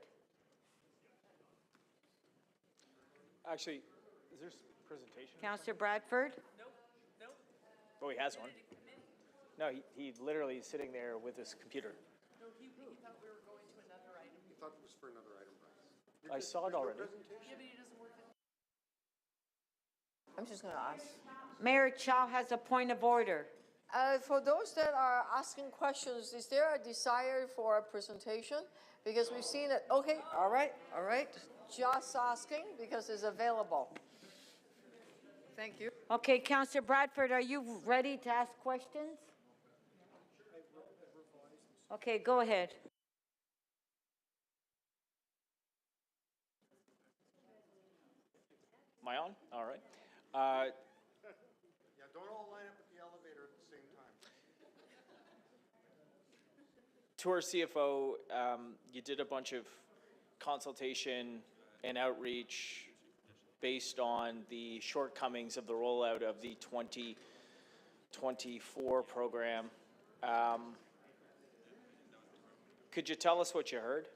Actually, is there a presentation? Councillor Bradford? Oh, he has one. No, he literally is sitting there with his computer. No, he thought we were going to another item. thought it was for another item, Brian. I saw it already. I'm just going to ask. Mayor Chow has a point of order. For those that are asking questions, is there a desire for a presentation? Because we've seen it. Okay, all right. Just asking because it's available. Thank you. Okay, Councillor Bradford, are you ready to ask questions? Okay, go ahead. Am I on? All right. Yeah, don't all line up at the elevator at the same time. To our CFO, you did a bunch of consultation and outreach based on the shortcomings of the rollout of the 2024 program. Could you tell us what you heard?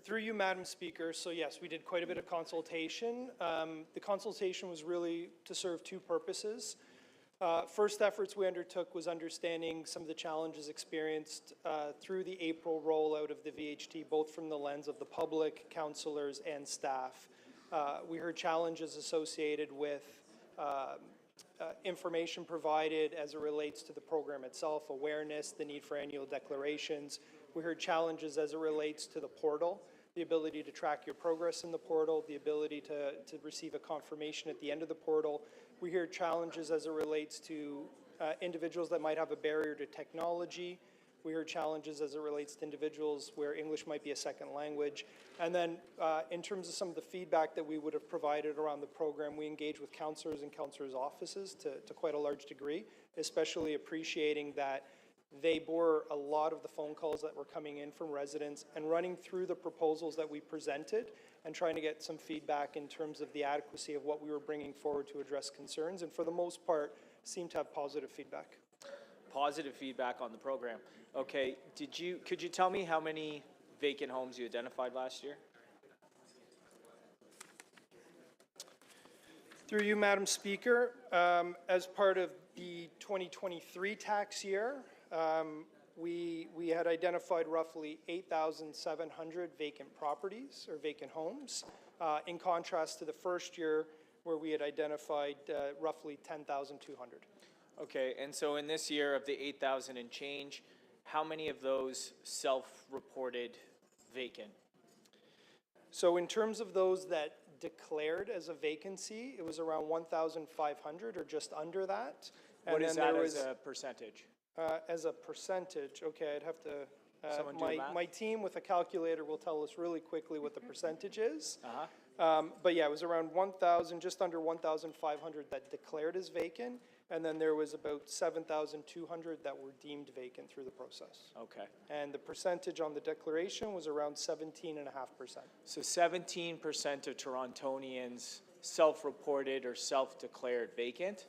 Through you, Madam Speaker, so yes, we did quite a bit of consultation. The consultation was really to serve two purposes. First efforts we undertook was understanding some of the challenges experienced through the April rollout of the VHT, both from the lens of the public, councillors, and staff. We heard challenges associated with information provided as it relates to the program itself, awareness, the need for annual declarations. We heard challenges as it relates to the portal, the ability to track your progress in the portal, the ability to receive a confirmation at the end of the portal. We hear challenges as it relates to individuals that might have a barrier to technology. We heard challenges as it relates to individuals where English might be a second language. And then in terms of some of the feedback that we would have provided around the program, we engaged with councillors and councillors' offices to quite a large degree, especially appreciating that they bore a lot of the phone calls that were coming in from residents and running through the proposals that we presented and trying to get some feedback in terms of the adequacy of what we were bringing forward to address concerns, and for the most part, seemed to have positive feedback. Positive feedback on the program. Okay, could you tell me how many vacant homes you identified last year? Through you, Madam Speaker, as part of the 2023 tax year, we had identified roughly 8,700 vacant properties or vacant homes, in contrast to the first year where we had identified roughly 10,200. Okay, and so in this year of the 8,000 and change, how many of those self-reported vacant? So in terms of those that declared as a vacancy, it was around 1,500 or just under that. What is that as a percentage? As a percentage, okay, I'd have to, Someone do math? my team with a calculator will tell us really quickly what the percentage is. But yeah, it was around 1,000, just under 1,500 that declared as vacant, and then there was about 7,200 that were deemed vacant through the process. Okay. And the percentage on the declaration was around 17.5%. So 17% of Torontonians self-reported or self-declared vacant.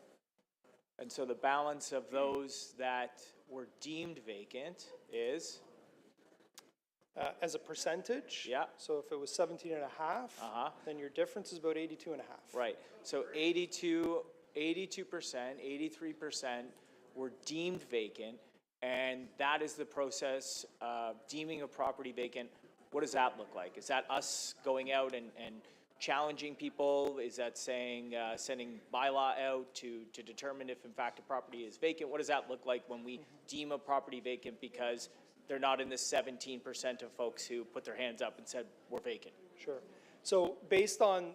And so the balance of those that were deemed vacant is? As a percentage? Yeah. So if it was 17.5, then your difference is about 82.5. Right. So 82%, 83% were deemed vacant, and that is the process of deeming a property vacant. What does that look like? Is that us going out and challenging people? Is that saying sending bylaw out to determine if in fact a property is vacant? What does that look like when we deem a property vacant because they're not in the 17% of folks who put their hands up and said we're vacant? Sure. So based on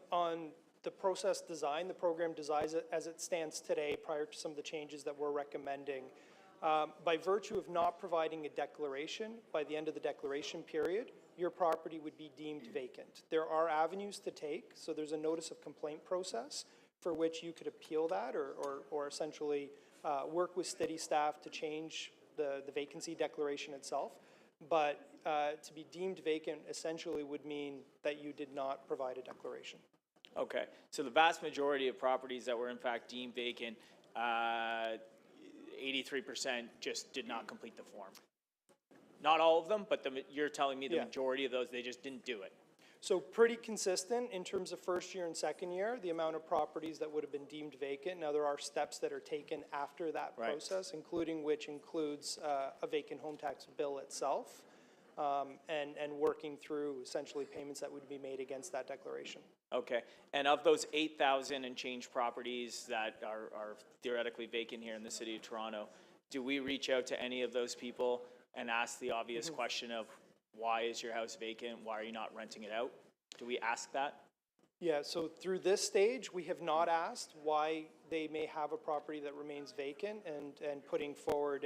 the process design, the program designs it as it stands today prior to some of the changes that we're recommending. By virtue of not providing a declaration by the end of the declaration period, your property would be deemed vacant. There are avenues to take, so there's a notice of complaint process for which you could appeal that or essentially work with city staff to change the vacancy declaration itself. But to be deemed vacant essentially would mean that you did not provide a declaration. Okay, so the vast majority of properties that were in fact deemed vacant, 83% just did not complete the form. Not all of them, but you're telling me the majority of those, they just didn't do it. So pretty consistent in terms of first year and second year, the amount of properties that would have been deemed vacant. Now, there are steps that are taken after that process, including which includes a vacant home tax bill itself, and working through essentially payments that would be made against that declaration. Okay, and of those 8,000 and change properties that are theoretically vacant here in the city of Toronto, do we reach out to any of those people and ask the obvious question of, why is your house vacant? Why are you not renting it out? Do we ask that? Yeah, so through this stage, we have not asked why they may have a property that remains vacant and putting forward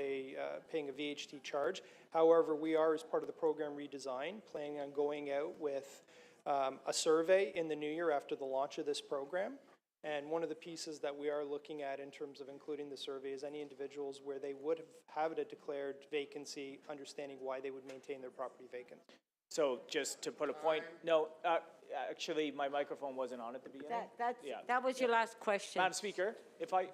paying a VHT charge. However, we are, as part of the program redesign, planning on going out with a survey in the new year after the launch of this program. And one of the pieces that we are looking at in terms of including the survey is any individuals where they would have a declared vacancy, understanding why they would maintain their property vacant. So just to put a point, no, actually, my microphone wasn't on at the beginning. That was your last question. Madam Speaker, if I'm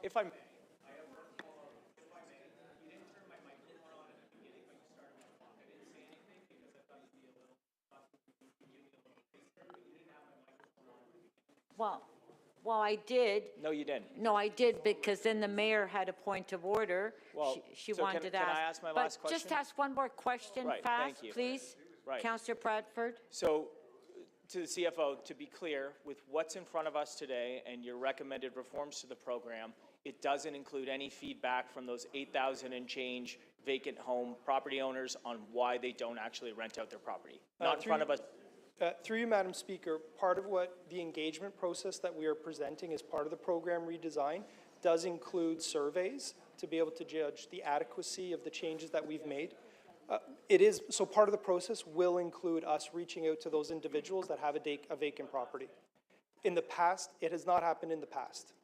Well, I did. No, you didn't. No, I did, because then the mayor had a point of order. Well, She so wanted to can I ask my last But just question? ask one more question Right, fast, thank you. please. Right. Councillor Bradford. So, to the CFO, to be clear, with what's in front of us today and your recommended reforms to the program, it doesn't include any feedback from those 8,000 and change vacant home property owners on why they don't actually rent out their property. Not in front of us. Through you, Madam Speaker, part of what the engagement process that we are presenting as part of the program redesign does include surveys to be able to judge the adequacy of the changes that we've made. So part of the process will include us reaching out to those individuals that have a vacant property. In the past, it has not happened in the past.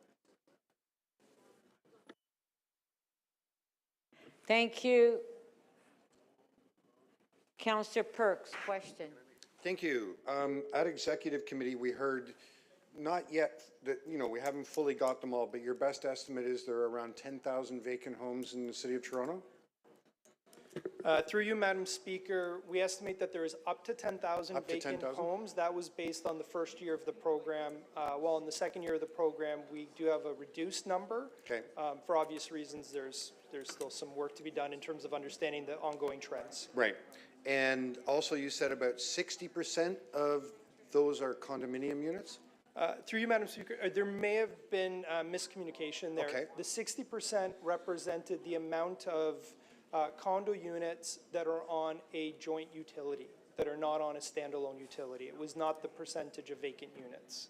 Thank you. Councillor Perks, question. Thank you. At Executive Committee, we heard not yet that, we haven't fully got them all, but your best estimate is there are around 10,000 vacant homes in the city of Toronto? Through you, Madam Speaker, we estimate that there is up to 10,000 vacant homes. That was based on the first year of the program. While in the second year of the program, we do have a reduced number. Okay. For obvious reasons, there's still some work to be done in terms of understanding the ongoing trends. Right. And also you said about 60% of those are condominium units? Through you, Madam Speaker, there may have been miscommunication there. Okay. The 60% represented the amount of condo units that are on a joint utility, that are not on a standalone utility. It was not the percentage of vacant units.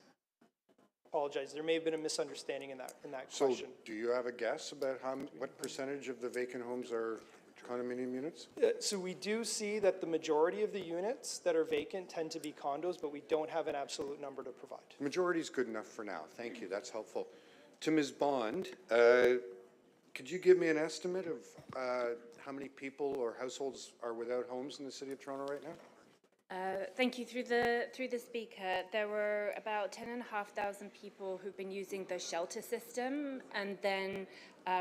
Apologize, there may have been a misunderstanding in that question. So do you have a guess about what percentage of the vacant homes are condominium units? So we do see that the majority of the units that are vacant tend to be condos, but we don't have an absolute number to provide. Majority is good enough for now. Thank you. That's helpful. To Ms. Bond, could you give me an estimate of how many people or households are without homes in the city of Toronto right now? Thank you. Through the speaker, there were about 10,500 people who've been using the shelter system, and then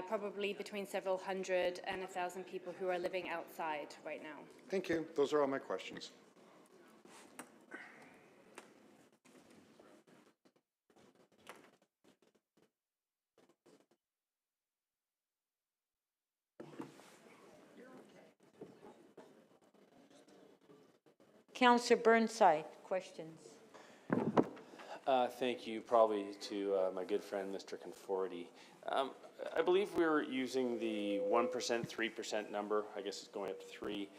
probably between several hundred and 1,000 people who are living outside right now. Thank you. Those are all my questions. Councillor Burnside, questions. Thank you, probably to my good friend, Mr. Conforti. I believe we were using the 1%, 3% number. I guess it's going up to 3.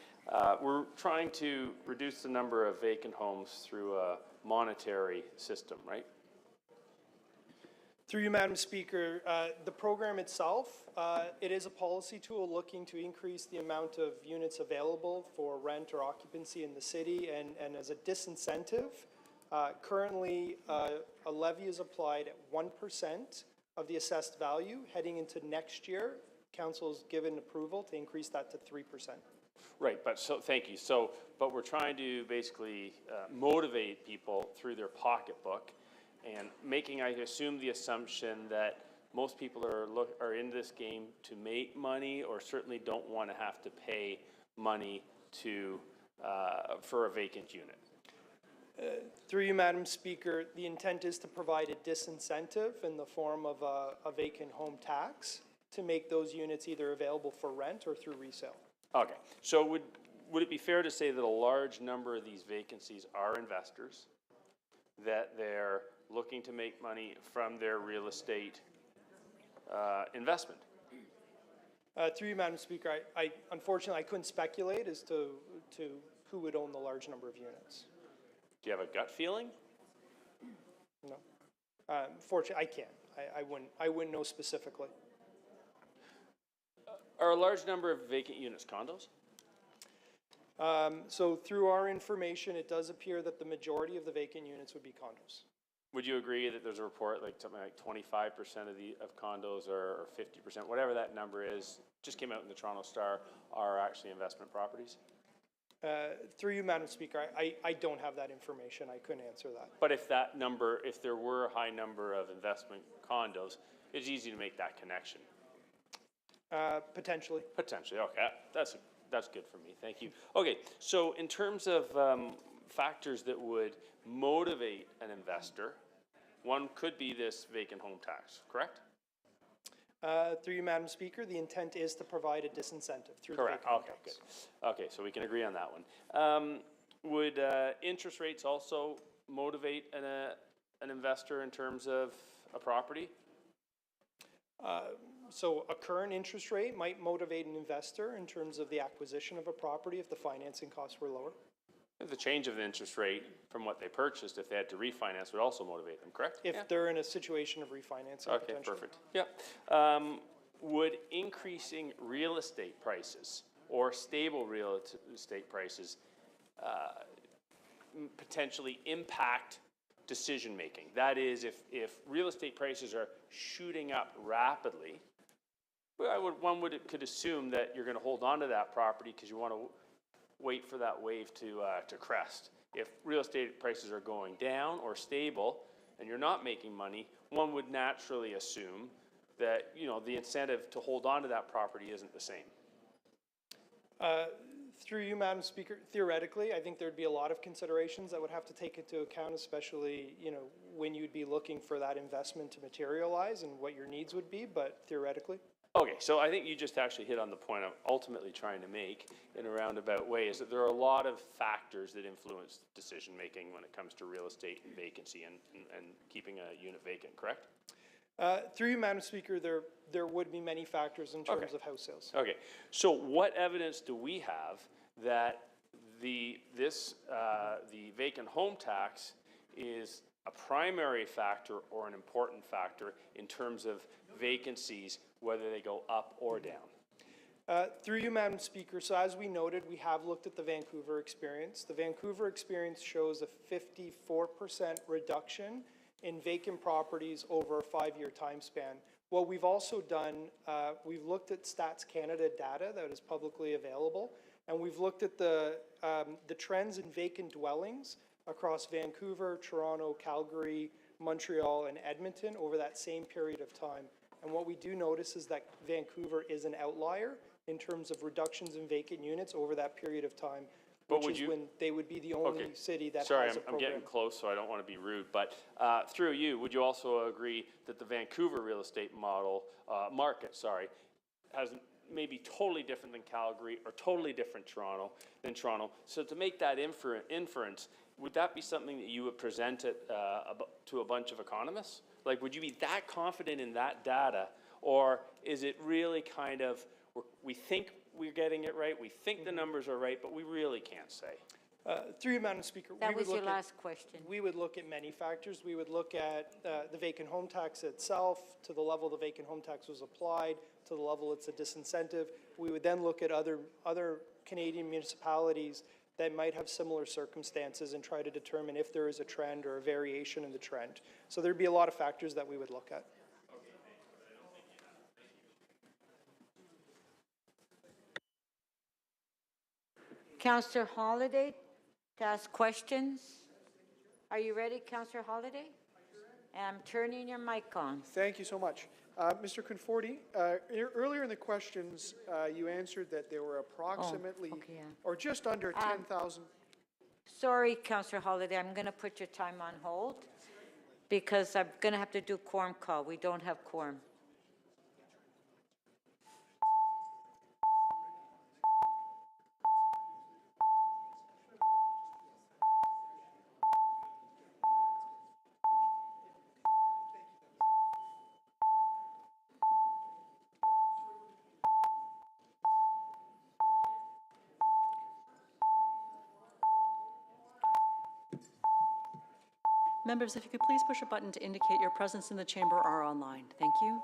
We're trying to reduce the number of vacant homes through a monetary system, right? Through you, Madam Speaker, the program itself, it is a policy tool looking to increase the amount of units available for rent or occupancy in the city, and as a disincentive, currently a levy is applied at 1% of the assessed value. Heading into next year, Council's given approval to increase that to 3%. Right, but so, thank you. So, but we're trying to basically motivate people through their pocketbook, and making, I assume, the assumption that most people are in this game to make money, or certainly don't want to have to pay money to for a vacant unit. Through you, Madam Speaker, the intent is to provide a disincentive in the form of a vacant home tax to make those units either available for rent or through resale. Okay, so would it be fair to say that a large number of these vacancies are investors, that they're looking to make money from their real estate investment? Through you, Madam Speaker, I unfortunately I couldn't speculate as to who would own the large number of units. Do you have a gut feeling? No. Fortunately, I can't. I wouldn't know specifically. Are a large number of vacant units condos? So through our information, it does appear that the majority of the vacant units would be condos. Would you agree that there's a report like something like 25% of condos or 50%, whatever that number is, just came out in the Toronto Star, are actually investment properties? Through you, Madam Speaker, I don't have that information. I couldn't answer that. But if that number, if there were a high number of investment condos, it's easy to make that connection. Potentially. Potentially, okay. That's good for me, thank you. Okay, so in terms of factors that would motivate an investor, one could be this vacant home tax, correct? Through you, Madam Speaker, the intent is to provide a disincentive through Correct, the vacant home okay, tax. good. Okay, so we can agree on that one. Would interest rates also motivate an investor in terms of a property? So a current interest rate might motivate an investor in terms of the acquisition of a property if the financing costs were lower. The change of the interest rate from what they purchased, if they had to refinance, would also motivate them, correct? If they're in a situation of refinancing, okay, potentially. perfect. Yeah. Would increasing real estate prices or stable real estate prices potentially impact decision making? That is, if real estate prices are shooting up rapidly, one could assume that you're going to hold on to that property because you want to wait for that wave to crest. If real estate prices are going down or stable and you're not making money, one would naturally assume that, you know, the incentive to hold on to that property isn't the same. Through you, Madam Speaker, theoretically, I think there'd be a lot of considerations that would have to take into account, especially, you know, when you'd be looking for that investment to materialize and what your needs would be, but theoretically. Okay, so I think you just actually hit on the point I'm ultimately trying to make in a roundabout way, is that there are a lot of factors that influence decision making when it comes to real estate and vacancy and keeping a unit vacant, correct? Through you, Madam Speaker, there would be many factors in terms of house sales. Okay, so what evidence do we have that the vacant home tax is a primary factor or an important factor in terms of vacancies, whether they go up or down? Through you, Madam Speaker, so as we noted, we have looked at the Vancouver experience. The Vancouver experience shows a 54% reduction in vacant properties over a 5-year time span. What we've also done, we've looked at Stats Canada data that is publicly available, and we've looked at the trends in vacant dwellings across Vancouver, Toronto, Calgary, Montreal, and Edmonton over that same period of time. And what we do notice is that Vancouver is an outlier in terms of reductions in vacant units over that period of time, which is when they would be the only city that has a program. I'm getting close, so I don't want to be rude, but through you, would you also agree that the Vancouver real estate market has maybe totally different than Calgary or totally different than Toronto? So to make that inference, would that be something that you would present to a bunch of economists? Like, would you be that confident in that data, or is it really kind of, we think we're getting it right, we think the numbers are right, but we really can't say? Through you, Madam Speaker, that was your last question. We would look at many factors. We would look at the vacant home tax itself, to the level the vacant home tax was applied, to the level it's a disincentive. We would then look at other Canadian municipalities that might have similar circumstances and try to determine if there is a trend or a variation in the trend. So there'd be a lot of factors that we would look at. Councillor Holyday to ask questions. Are you ready, Councillor Holyday? I'm turning your mic on. Thank you so much. Mr. Conforti, earlier in the questions, you answered that there were approximately, or just under 10,000. Sorry, Councillor Holiday, I'm going to put your time on hold because I'm going to have to do quorum call. We don't have quorum. Members, if you could please push a button to indicate your presence in the chamber or online. Thank you.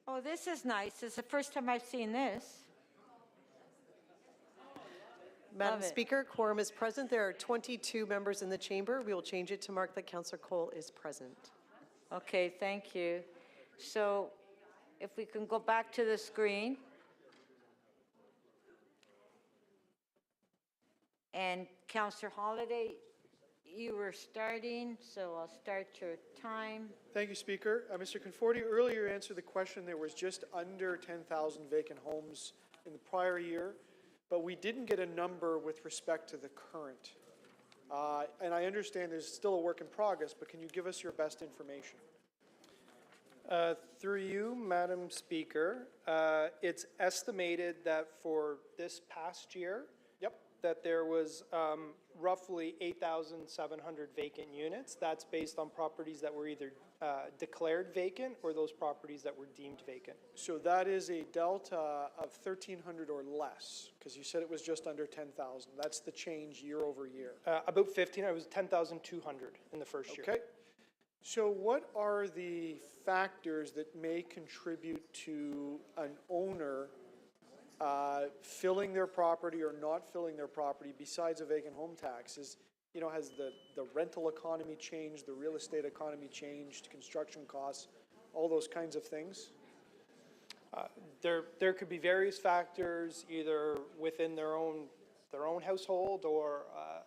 Oh, this is nice. It's the first time I've seen this. Madam Love it. Speaker, quorum is present. There are 22 members in the chamber. We will change it to mark that Councillor Cole is present. Okay, thank you. So if we can go back to the screen. And Councillor Holiday, you were starting, so I'll start your time. Thank you, Speaker. Mr. Conforti, earlier answered the question. There was just under 10,000 vacant homes in the prior year, but we didn't get a number with respect to the current. And I understand there's still a work in progress, but can you give us your best information? Through you, Madam Speaker, it's estimated that for this past year, that there was roughly 8,700 vacant units. That's based on properties that were either declared vacant or those properties that were deemed vacant. So that is a delta of 1,300 or less, because you said it was just under 10,000. That's the change year over year. About 15, it was 10,200 in the first year. Okay. So what are the factors that may contribute to an owner filling their property or not filling their property besides a vacant home tax? Has the rental economy changed, the real estate economy changed, construction costs, all those kinds of things? There could be various factors, either within their own household or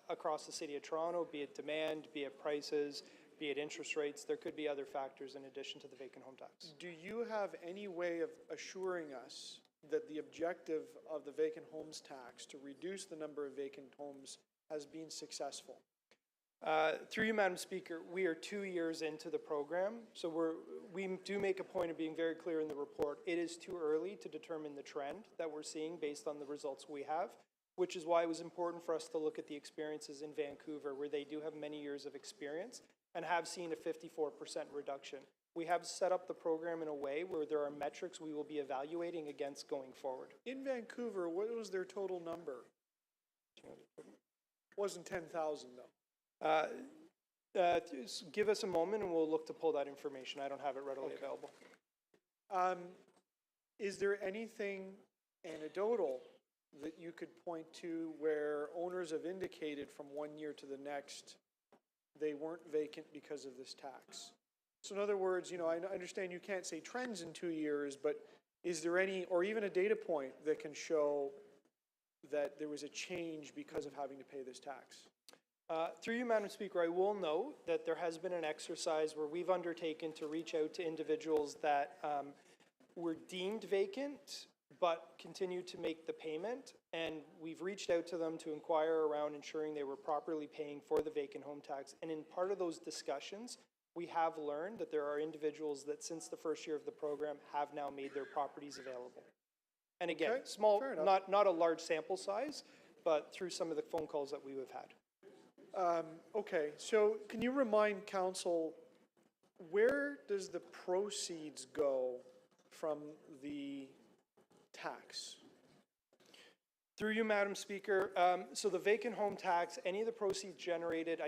across the City of Toronto, be it demand, be it prices, be it interest rates. There could be other factors in addition to the vacant home tax. Do you have any way of assuring us that the objective of the vacant homes tax to reduce the number of vacant homes has been successful? Through you, Madam Speaker, we are 2 years into the program, so we do make a point of being very clear in the report. It is too early to determine the trend that we're seeing based on the results we have, which is why it was important for us to look at the experiences in Vancouver, where they do have many years of experience and have seen a 54% reduction. We have set up the program in a way where there are metrics we will be evaluating against going forward. In Vancouver, what was their total number? Wasn't 10,000 though. Give us a moment and we'll look to pull that information. I don't have it readily available. Is there anything anecdotal that you could point to where owners have indicated from 1 year to the next they weren't vacant because of this tax? So in other words, I understand you can't say trends in 2 years, but is there any, or even a data point that can show that there was a change because of having to pay this tax? Through you, Madam Speaker, I will note that there has been an exercise where we've undertaken to reach out to individuals that were deemed vacant but continued to make the payment, and we've reached out to them to inquire around ensuring they were properly paying for the vacant home tax. And in part of those discussions, we have learned that there are individuals that since the first year of the program have now made their properties available. And again, small, not a large sample size, but through some of the phone calls that we have had. Okay, so can you remind council, where does the proceeds go from the tax? Through you, Madam Speaker, so the vacant home tax, any of the proceeds generated,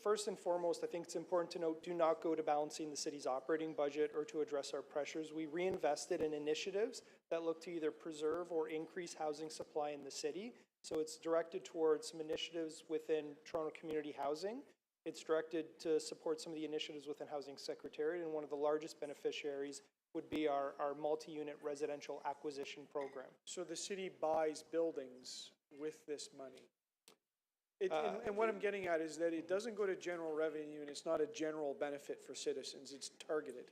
first and foremost, I think it's important to note, do not go to balancing the city's operating budget or to address our pressures. We reinvested in initiatives that look to either preserve or increase housing supply in the city. So it's directed towards some initiatives within Toronto Community Housing. It's directed to support some of the initiatives within Housing Secretariat, and one of the largest beneficiaries would be our multi-unit residential acquisition program. So the city buys buildings with this money? And what I'm getting at is that it doesn't go to general revenue, and it's not a general benefit for citizens, it's targeted.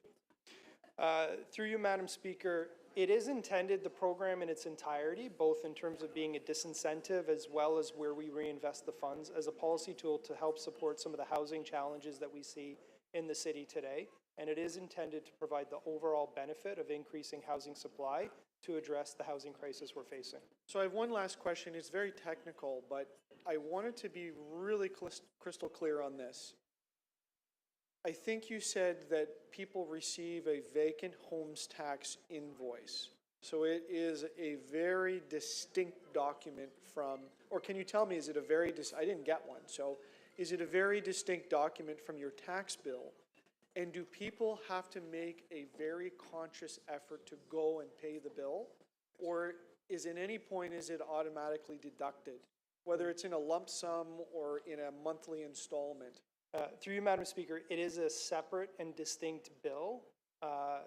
Through you, Madam Speaker, it is intended, the program in its entirety, both in terms of being a disincentive as well as where we reinvest the funds, as a policy tool to help support some of the housing challenges that we see in the city today. And it is intended to provide the overall benefit of increasing housing supply to address the housing crisis we're facing. So I have one last question. It's very technical, but I wanted to be really crystal clear on this. I think you said that people receive a vacant homes tax invoice. So it is a very distinct document from, or can you tell me, is it a very, I didn't get one, so is it a very distinct document from your tax bill? And do people have to make a very conscious effort to go and pay the bill? Or is at any point, is it automatically deducted? Whether it's in a lump sum or in a monthly installment? Through you, Madam Speaker, it is a separate and distinct bill,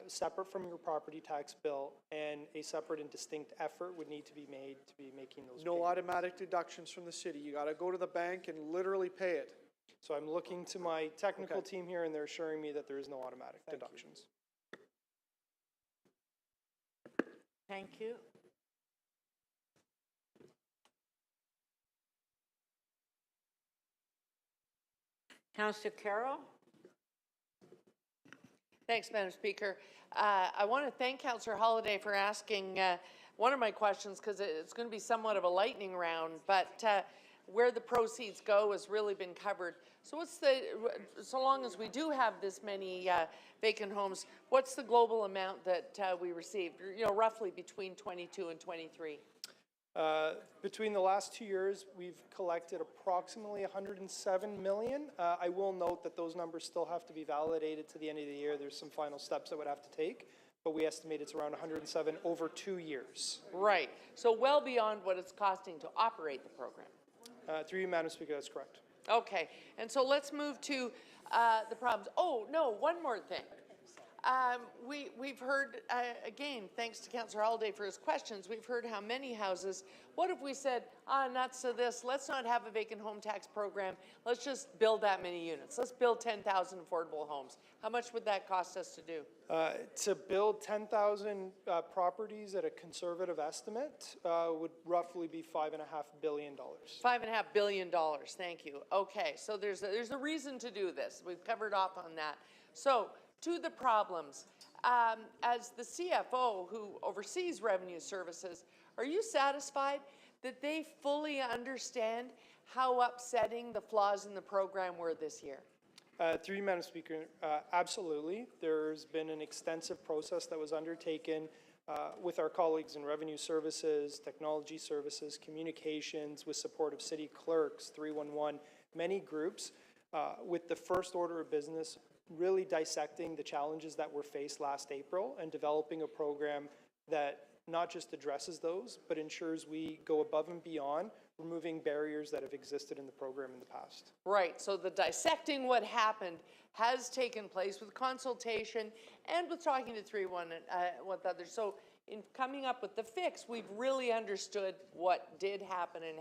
separate from your property tax bill, and a separate and distinct effort would need to be made to be making those No payments. automatic deductions from the city. You got to go to the bank and literally pay it. So I'm looking to my technical team here, and they're assuring me that there is no automatic deductions. Thank you. Councillor Carroll? Thanks, Madam Speaker. I want to thank Councillor Holliday for asking one of my questions, because it's going to be somewhat of a lightning round, but where the proceeds go has really been covered. So what's so long as we do have this many vacant homes, what's the global amount that we received, roughly between 22 and 23? Between the last 2 years, we've collected approximately 107 million. I will note that those numbers still have to be validated to the end of the year. There's some final steps that would have to take, but we estimate it's around 107 over 2 years. Right, so well beyond what it's costing to operate the program. Through you, Madam Speaker, that's correct. Okay, and so let's move to the problems. Oh, no, one more thing. We've heard, again, thanks to Councillor Holliday for his questions, we've heard how many houses, what if we said, nuts to this, let's not have a vacant home tax program, let's just build that many units. Let's build 10,000 affordable homes. How much would that cost us to do? To build 10,000 properties at a conservative estimate would roughly be $5.5 billion. $5.5 billion, thank you. Okay, so there's a reason to do this. We've covered off on that. So, to the problems, as the CFO who oversees revenue services, are you satisfied that they fully understand how upsetting the flaws in the program were this year? Through you, Madam Speaker, absolutely. There's been an extensive process that was undertaken with our colleagues in revenue services, technology services, communications, with support of city clerks, 311, many groups, with the first order of business really dissecting the challenges that were faced last April and developing a program that not just addresses those, but ensures we go above and beyond, removing barriers that have existed in the program in the past. Right, so the dissecting what happened has taken place with consultation and with talking to 311 with others. So in coming up with the fix, we've really understood what did happen and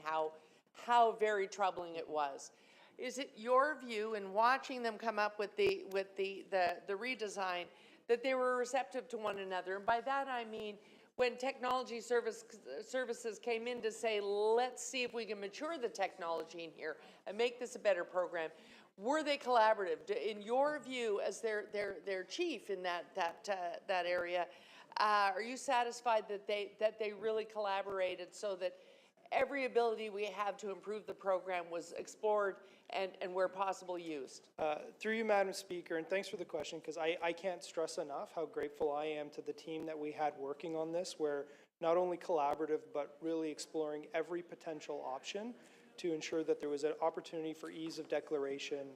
how very troubling it was. Is it your view in watching them come up with the redesign that they were receptive to one another? And by that I mean when technology services came in to say, let's see if we can mature the technology in here and make this a better program, were they collaborative? In your view, as their chief in that area, are you satisfied that they really collaborated so that every ability we have to improve the program was explored and where possible used. Through you, Madam Speaker, and thanks for the question, because I can't stress enough how grateful I am to the team that we had working on this, where not only collaborative, but really exploring every potential option to ensure that there was an opportunity for ease of declaration,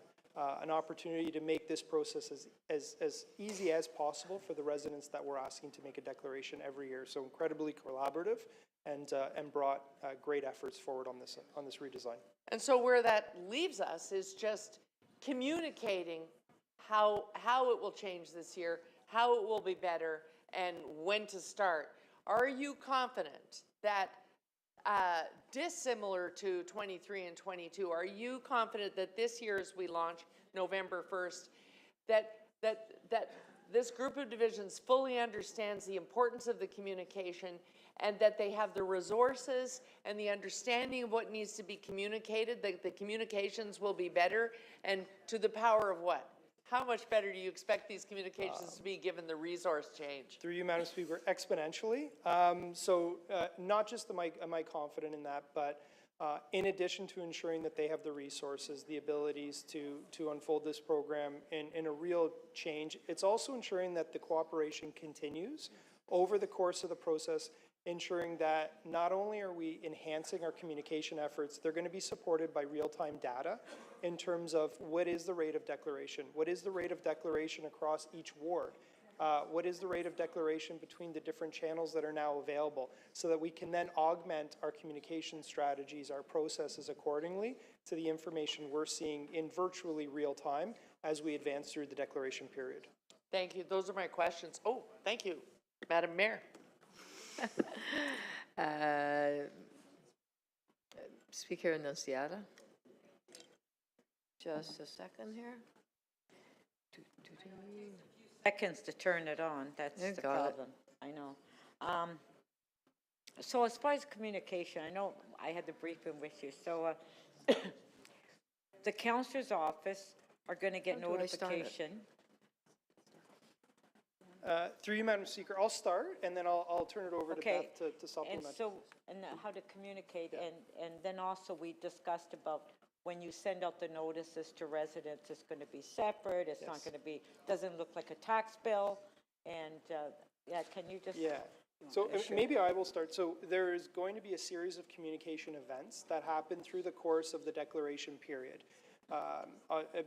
an opportunity to make this process as easy as possible for the residents that we're asking to make a declaration every year. So incredibly collaborative and brought great efforts forward on this redesign. And so where that leaves us is just communicating how it will change this year, how it will be better, and when to start. Are you confident that, dissimilar to 23 and 22, are you confident that this year, as we launch November 1st, that this group of divisions fully understands the importance of the communication and that they have the resources and the understanding of what needs to be communicated, that the communications will be better, and to the power of what? How much better do you expect these communications to be given the resource change? Through you, Madam Speaker, exponentially. Not just am I confident in that, but in addition to ensuring that they have the resources, the abilities to unfold this program in a real change, it's also ensuring that the cooperation continues over the course of the process, ensuring that not only are we enhancing our communication efforts, they're going to be supported by real-time data in terms of what is the rate of declaration, what is the rate of declaration across each ward, what is the rate of declaration between the different channels that are now available, so that we can then augment our communication strategies, our processes accordingly to the information we're seeing in virtually real time as we advance through the declaration period. Thank you. Those are my questions. Oh, thank you, Madam Mayor. Speaker Annunciata. Just a second here. Seconds to turn it on, that's the problem. I know. So as far as communication, I know I had the briefing with you. So the councillor's office are going to get notification. Through you, Madam Speaker, I'll start and then I'll turn it over to Beth to supplement. And how to communicate, and then also we discussed about when you send out the notices to residents, it's going to be separate, it's not going to be, doesn't look like a tax bill, and can you just... Yeah, so maybe I will start. So there is going to be a series of communication events that happen through the course of the declaration period.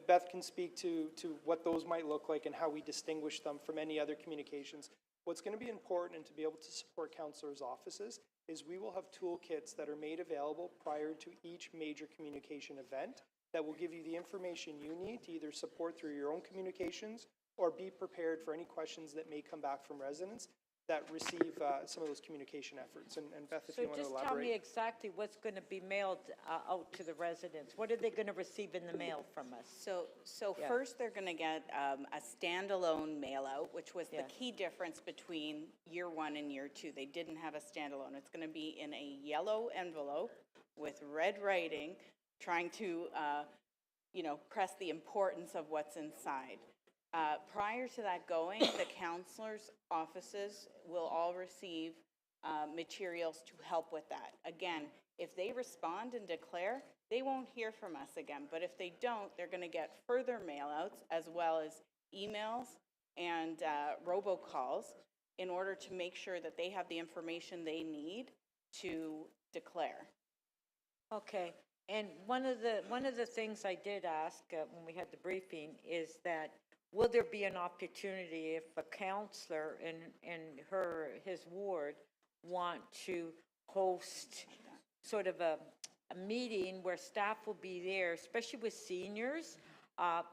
Beth can speak to what those might look like and how we distinguish them from any other communications. What's going to be important, and to be able to support councillors' offices, is we will have toolkits that are made available prior to each major communication event that will give you the information you need to either support through your own communications or be prepared for any questions that may come back from residents that receive some of those communication efforts. And Beth, if you want to elaborate. So just tell me exactly what's going to be mailed out to the residents. What are they going to receive in the mail from us? So first they're going to get a standalone mail out, which was the key difference between year one and year two. They didn't have a standalone. It's going to be in a yellow envelope with red writing, trying to, press the importance of what's inside. Prior to that going, the councillors' offices will all receive materials to help with that. Again, if they respond and declare, they won't hear from us again. But if they don't, they're going to get further mail-outs as well as emails and robocalls in order to make sure that they have the information they need to declare. Okay. And one of the things I did ask when we had the briefing is that will there be an opportunity if a councillor in his ward want to host sort of a meeting where staff will be there, especially with seniors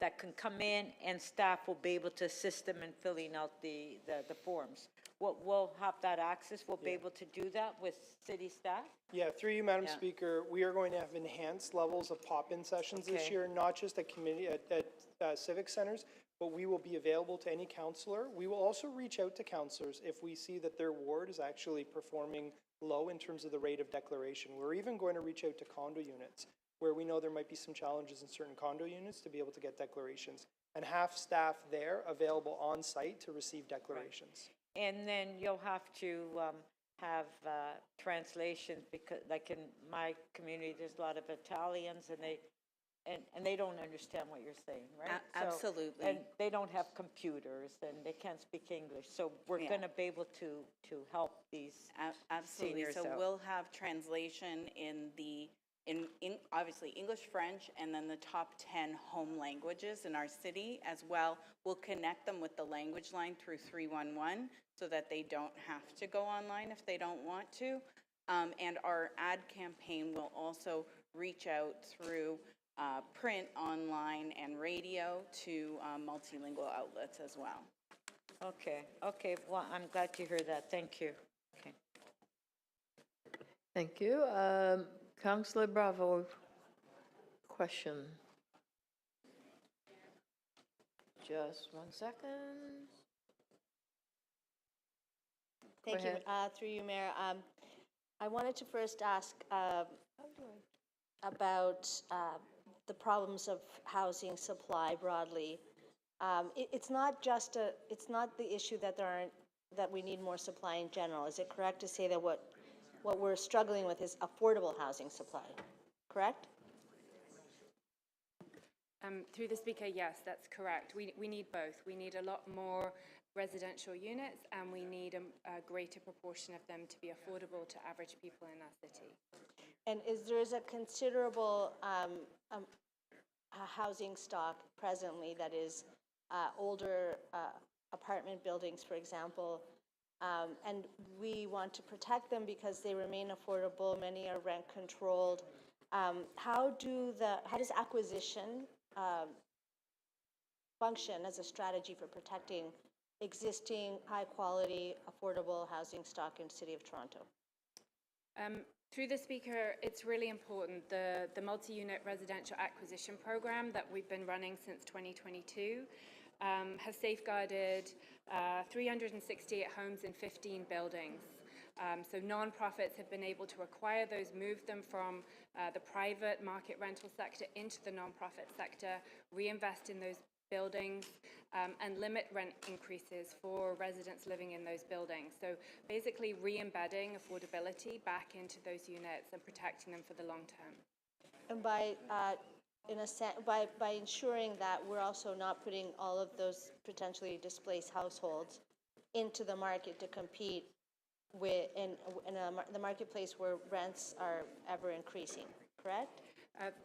that can come in and staff will be able to assist them in filling out the forms? We'll have that access. We'll be able to do that with city staff? Yeah, through you, Madam Speaker, we are going to have enhanced levels of pop-in sessions this year, not just at community at civic centers, but we will be available to any councillor. We will also reach out to councillors if we see that their ward is actually performing low in terms of the rate of declaration. We're even going to reach out to condo units where we know there might be some challenges in certain condo units to be able to get declarations, and have staff there available on site to receive declarations. And then you'll have to have translations, because like in my community, there's a lot of Italians, and they don't understand what you're saying, right? Absolutely. And they don't have computers, and they can't speak English, so we're Yeah. going to be able to help these Absolutely. seniors So out. we'll have translation in obviously English, French, and then the top 10 home languages in our city as well. We'll connect them with the language line through 311 so that they don't have to go online if they don't want to. And our ad campaign will also reach out through print, online, and radio to multilingual outlets as well. Okay, well, I'm glad to hear that. Thank you. Okay. Thank you. Councillor Bravo, question. Just 1 second. Thank you. ahead. Through you, Mayor. I wanted to first ask about the problems of housing supply broadly. It's not the issue that we need more supply in general. Is it correct to say that what we're struggling with is affordable housing supply, correct? Through the speaker, yes, that's correct. We need both. We need a lot more residential units, and we need a greater proportion of them to be affordable to average people in our city. And there is a considerable housing stock presently that is older apartment buildings, for example, and we want to protect them because they remain affordable. Many are rent controlled. How does acquisition function as a strategy for protecting existing high quality affordable housing stock in the City of Toronto? Through the speaker, it's really important. The multi-unit residential acquisition program that we've been running since 2022 has safeguarded 368 homes in 15 buildings. So non-profits have been able to acquire those, move them from the private market rental sector into the non-profit sector, reinvest in those buildings, and limit rent increases for residents living in those buildings. So basically re-embedding affordability back into those units and protecting them for the long term. And by ensuring that we're also not putting all of those potentially displaced households into the market to compete with in the marketplace where rents are ever increasing, correct?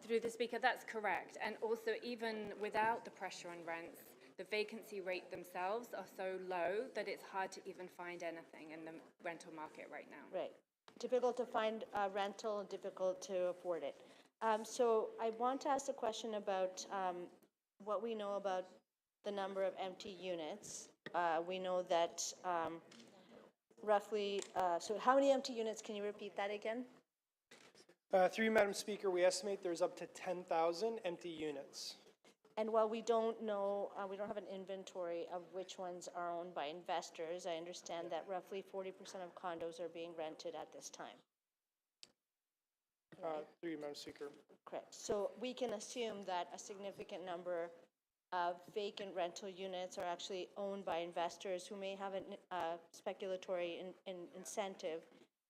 Through the speaker, that's correct. And also, even without the pressure on rents, the vacancy rate themselves are so low that it's hard to even find anything in the rental market right now. Right. Difficult to find rental, difficult to afford it. So I want to ask a question about what we know about the number of empty units. We know that roughly, so how many empty units, can you repeat that again? Through you, Madam Speaker, we estimate there's up to 10,000 empty units. And while we don't know, we don't have an inventory of which ones are owned by investors, I understand that roughly 40% of condos are being rented at this time. Through you, Madam Speaker. Correct. So we can assume that a significant number of vacant rental units are actually owned by investors who may have a speculatory incentive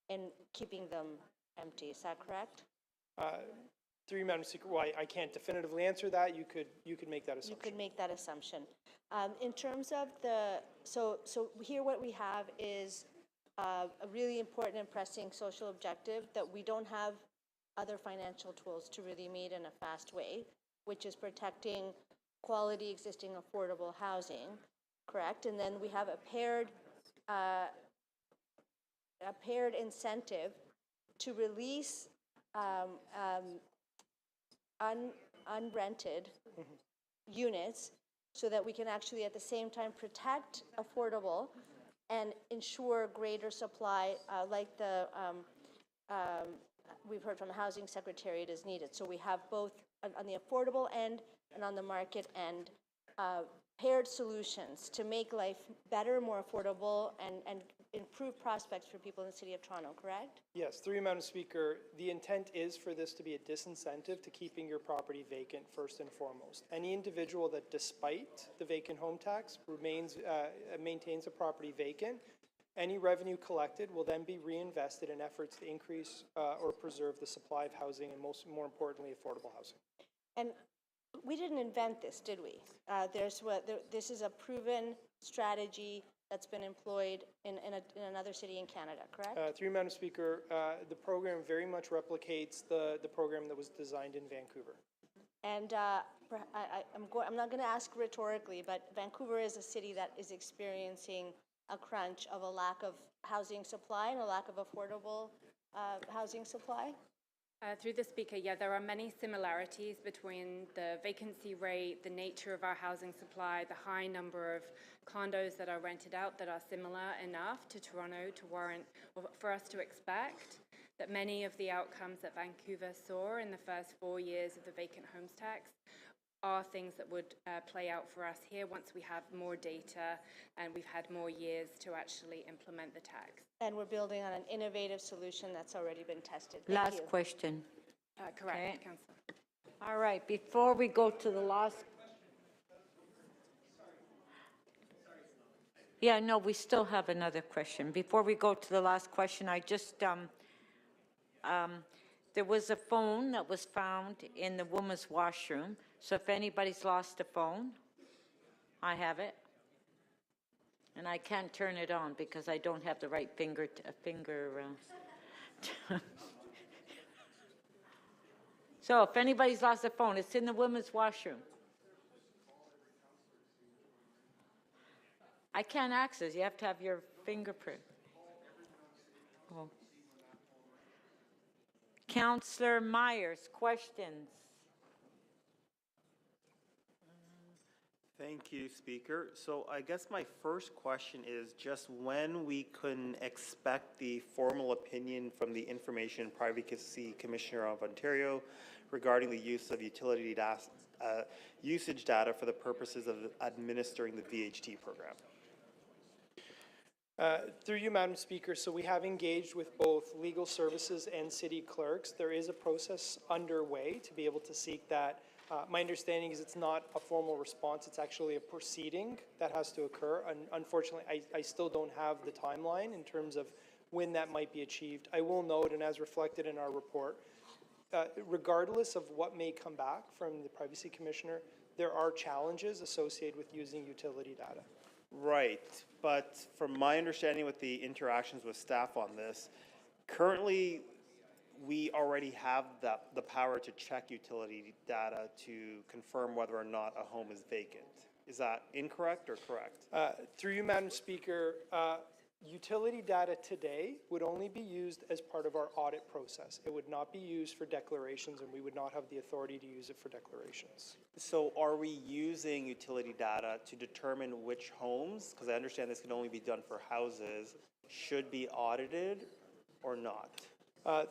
in keeping them empty. Is that correct? Through you, Madam Speaker, well, I can't definitively answer that. You could make that assumption. You could make that assumption. In terms of so here what we have is a really important and pressing social objective that we don't have other financial tools to really meet in a fast way, which is protecting quality existing affordable housing, correct? And then we have a paired incentive to release unrented units so that we can actually at the same time protect affordable and ensure greater supply like we've heard from the Housing Secretariat is needed. So we have both on the affordable end and on the market end paired solutions to make life better, more affordable, and improve prospects for people in the City of Toronto, correct? Yes, through you, Madam Speaker, the intent is for this to be a disincentive to keeping your property vacant first and foremost. Any individual that, despite the vacant home tax, maintains a property vacant Any revenue collected will then be reinvested in efforts to increase or preserve the supply of housing and more importantly, affordable housing. And we didn't invent this, did we? This is a proven strategy that's been employed in another city in Canada, correct? Through you, Madam Speaker, the program very much replicates the program that was designed in Vancouver. And I'm not going to ask rhetorically, but Vancouver is a city that is experiencing a crunch of a lack of housing supply and a lack of affordable housing supply. Through the speaker, yeah, there are many similarities between the vacancy rate, the nature of our housing supply, the high number of condos that are rented out that are similar enough to Toronto to warrant, or for us to expect that many of the outcomes that Vancouver saw in the first 4 years of the vacant homes tax are things that would play out for us here once we have more data and we've had more years to actually implement the tax. And we're building on an innovative solution that's already been tested. Last question. Correct, Okay. Councillor. All right, before we go to the last. Yeah, no, we still have another question. Before we go to the last question, I just, there was a phone that was found in the women's washroom. So if anybody's lost a phone, I have it. And I can't turn it on because I don't have the right finger. So if anybody's lost a phone, it's in the women's washroom. I can't access. You have to have your fingerprint. Oh. Councillor Myers, questions? Thank you, Speaker. So I guess my first question is just when we can expect the formal opinion from the Information and Privacy Commissioner of Ontario regarding the use of utility usage data for the purposes of administering the VHT program. Through you, Madam Speaker, so we have engaged with both legal services and city clerks. There is a process underway to be able to seek that. My understanding is it's not a formal response, it's actually a proceeding that has to occur. And unfortunately, I still don't have the timeline in terms of when that might be achieved. I will note, and as reflected in our report, regardless of what may come back from the Privacy Commissioner, there are challenges associated with using utility data. Right, but from my understanding with the interactions with staff on this, currently we already have the power to check utility data to confirm whether or not a home is vacant. Is that incorrect or correct? Through you, Madam Speaker, utility data today would only be used as part of our audit process. It would not be used for declarations, and we would not have the authority to use it for declarations. So are we using utility data to determine which homes, because I understand this can only be done for houses, should be audited or not?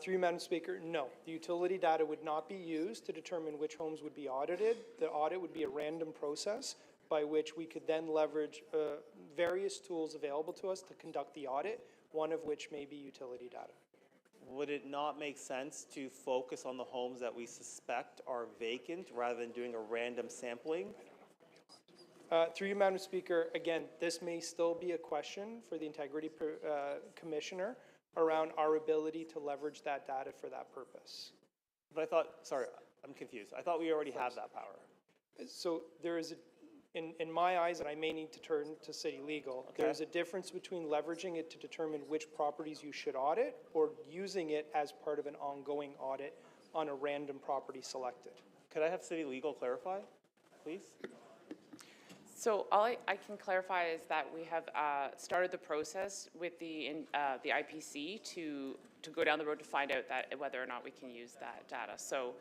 Through you, Madam Speaker, no. The utility data would not be used to determine which homes would be audited. The audit would be a random process by which we could then leverage various tools available to us to conduct the audit, one of which may be utility data. Would it not make sense to focus on the homes that we suspect are vacant rather than doing a random sampling? Through you, Madam Speaker, again, this may still be a question for the Integrity Commissioner around our ability to leverage that data for that purpose. But I thought, sorry, I'm confused. I thought we already have that power. So there is, in my eyes, and I may need to turn to city legal, Okay. there's a difference between leveraging it to determine which properties you should audit or using it as part of an ongoing audit on a random property selected. Could I have city legal clarify, please? So all I can clarify is that we have started the process with the IPC to go down the road to find out that whether or not we can use that data. So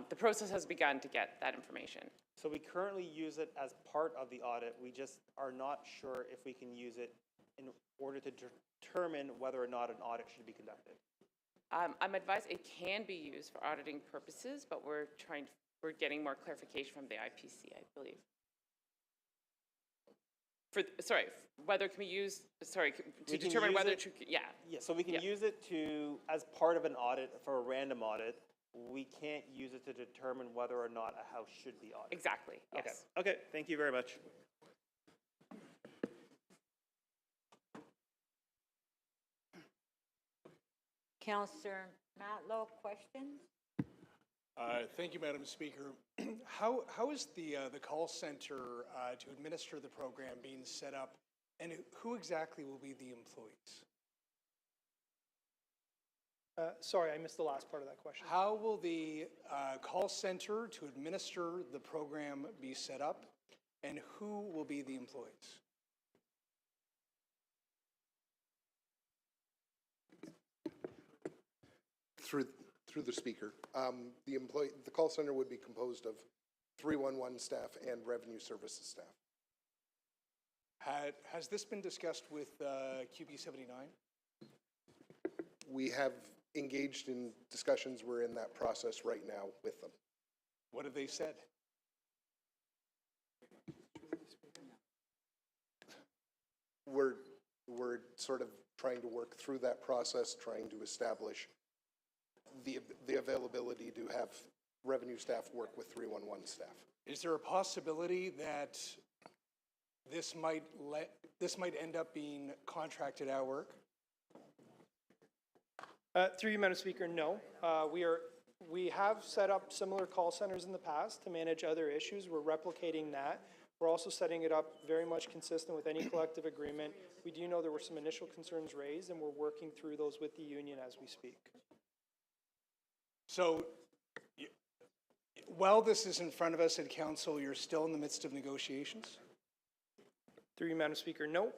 the process has begun to get that information. So we currently use it as part of the audit. We just are not sure if we can use it in order to determine whether or not an audit should be conducted. I'm advised it can be used for auditing purposes, but we're getting more clarification from the IPC, I believe. Whether it can be used, to determine whether it should, yeah. Yeah, so we can use it as part of an audit for a random audit. We can't use it to determine whether or not a house should be audited. Exactly, yes. Okay, thank you very much. Councillor Matlow, questions? Thank you, Madam Speaker. How is the call center to administer the program being set up, and who exactly will be the employees? Sorry, I missed the last part of that question. How will the call center to administer the program be set up, and who will be the employees? Through the speaker, the call center would be composed of 311 staff and revenue services staff. Has this been discussed with QB 79? We have engaged in discussions. We're in that process right now with them. What have they said? We're sort of trying to work through that process, trying to establish the availability to have revenue staff work with 311 staff. Is there a possibility that this might end up being contracted out work? Through you, Madam Speaker, no. We have set up similar call centers in the past to manage other issues. We're replicating that. We're also setting it up very much consistent with any collective agreement. We do know there were some initial concerns raised, and we're working through those with the union as we speak. So, while this is in front of us at council, you're still in the midst of negotiations? Through you, Madam Speaker, no.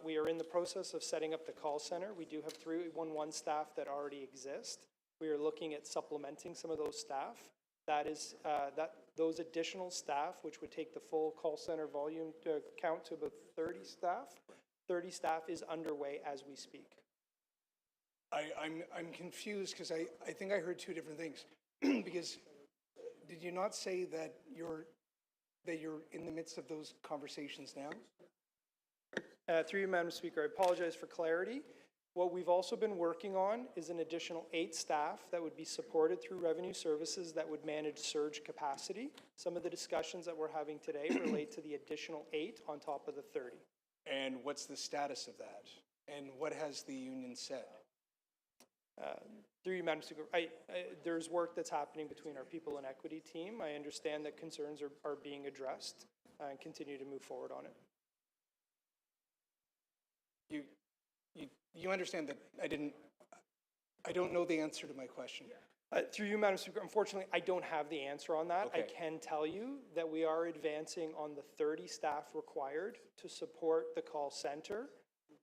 We are in the process of setting up the call center. We do have 311 staff that already exist. We are looking at supplementing some of those staff. That is, those additional staff, which would take the full call center volume to count to about 30 staff. 30 staff is underway as we speak. I'm confused because I think I heard two different things. Because did you not say that you're in the midst of those conversations now? Through you, Madam Speaker, I apologize for clarity. What we've also been working on is an additional 8 staff that would be supported through revenue services that would manage surge capacity. Some of the discussions that we're having today relate to the additional 8 on top of the 30. And what's the status of that? And what has the union said? Through you, Madam Speaker, there's work that's happening between our People and Equity team. I understand that concerns are being addressed and continue to move forward on it. You understand that I don't know the answer to my question. Through you, Madam Speaker, unfortunately, I don't have the answer on that. Okay. I can tell you that we are advancing on the 30 staff required to support the call center.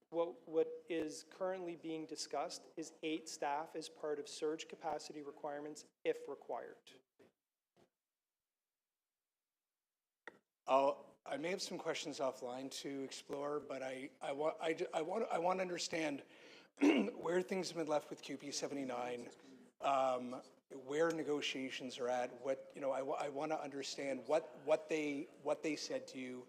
What is currently being discussed is 8 staff as part of surge capacity requirements if required. I may have some questions offline to explore, but I want to understand where things have been left with QP 79, where negotiations are at. I want to understand what they said to you,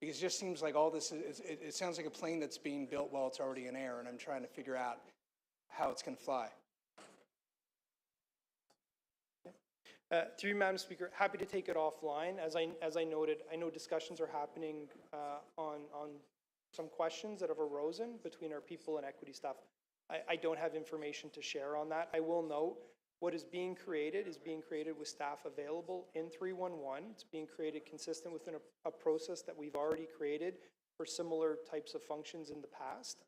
because it just seems like all this it sounds like a plane that's being built while it's already in air, and I'm trying to figure out how it's going to fly. Through you, Madam Speaker, happy to take it offline. As I noted, I know discussions are happening on some questions that have arisen between our People and Equity staff. I don't have information to share on that. I will note what is being created with staff available in 311. It's being created consistent within a process that we've already created for similar types of functions in the past.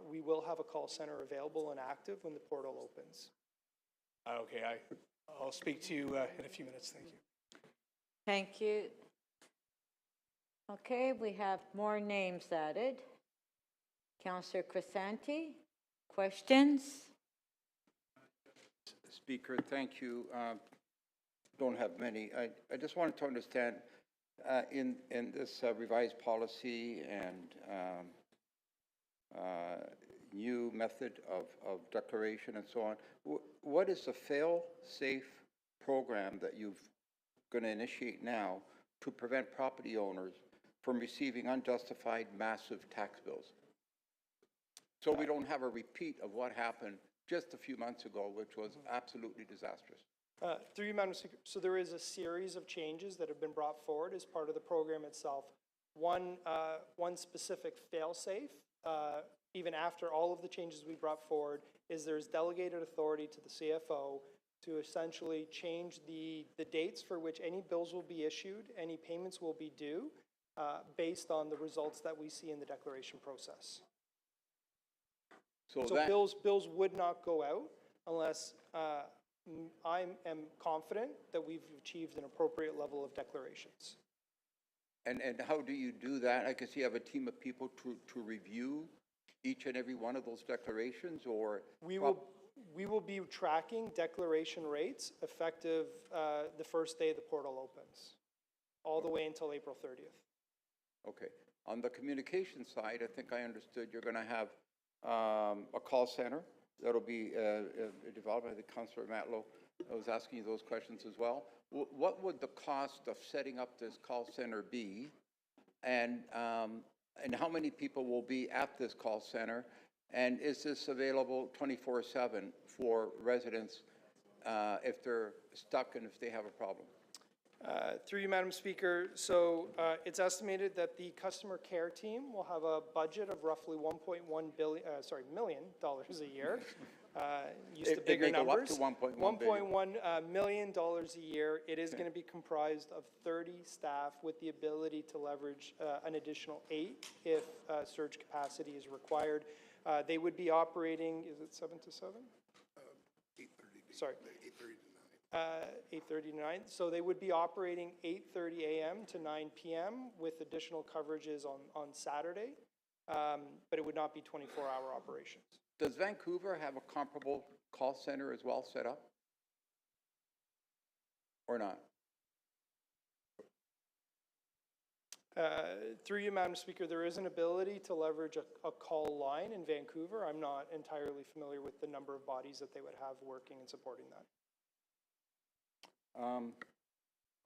We will have a call center available and active when the portal opens. Okay, I'll speak to you in a few minutes. Thank you. Thank you. Okay, we have more names added. Councillor Crisanti, questions? Speaker, thank you. Don't have many. I just wanted to understand in this revised policy and new method of declaration and so on, what is the fail-safe program that you're going to initiate now to prevent property owners from receiving unjustified massive tax bills? So we don't have a repeat of what happened just a few months ago, which was absolutely disastrous. Through you, Madam Speaker, so there is a series of changes that have been brought forward as part of the program itself. One specific fail-safe even after all of the changes we brought forward, is there's delegated authority to the CFO to essentially change the dates for which any bills will be issued, any payments will be due, based on the results that we see in the declaration process. So bills would not go out unless I am confident that we've achieved an appropriate level of declarations. And how do you do that? I guess you have a team of people to review each and every one of those declarations, or? We will be tracking declaration rates effective the first day the portal opens, all the way until April 30th. Okay. On the communication side, I think I understood you're going to have a call center that'll be developed. I think Councillor Matlow was asking you those questions as well. What would the cost of setting up this call center be, and how many people will be at this call center, and is this available 24/7 for residents if they're stuck and if they have a problem? Through you, Madam Speaker, so it's estimated that the customer care team will have a budget of roughly $1.1 million a year. Used to bigger numbers. Up to $1.1 million a year. It is going to be comprised of 30 staff with the ability to leverage an additional 8 if surge capacity is required. They would be operating, is it 7 to 7? 8:30. Sorry. 8:30 to 9. 8:30 to 9. So they would be operating 8:30 a.m. to 9 p.m. with additional coverages on Saturday, but it would not be 24-hour operations. Does Vancouver have a comparable call center as well set up, or not? Through you, Madam Speaker, there is an ability to leverage a call line in Vancouver. I'm not entirely familiar with the number of bodies that they would have working and supporting that.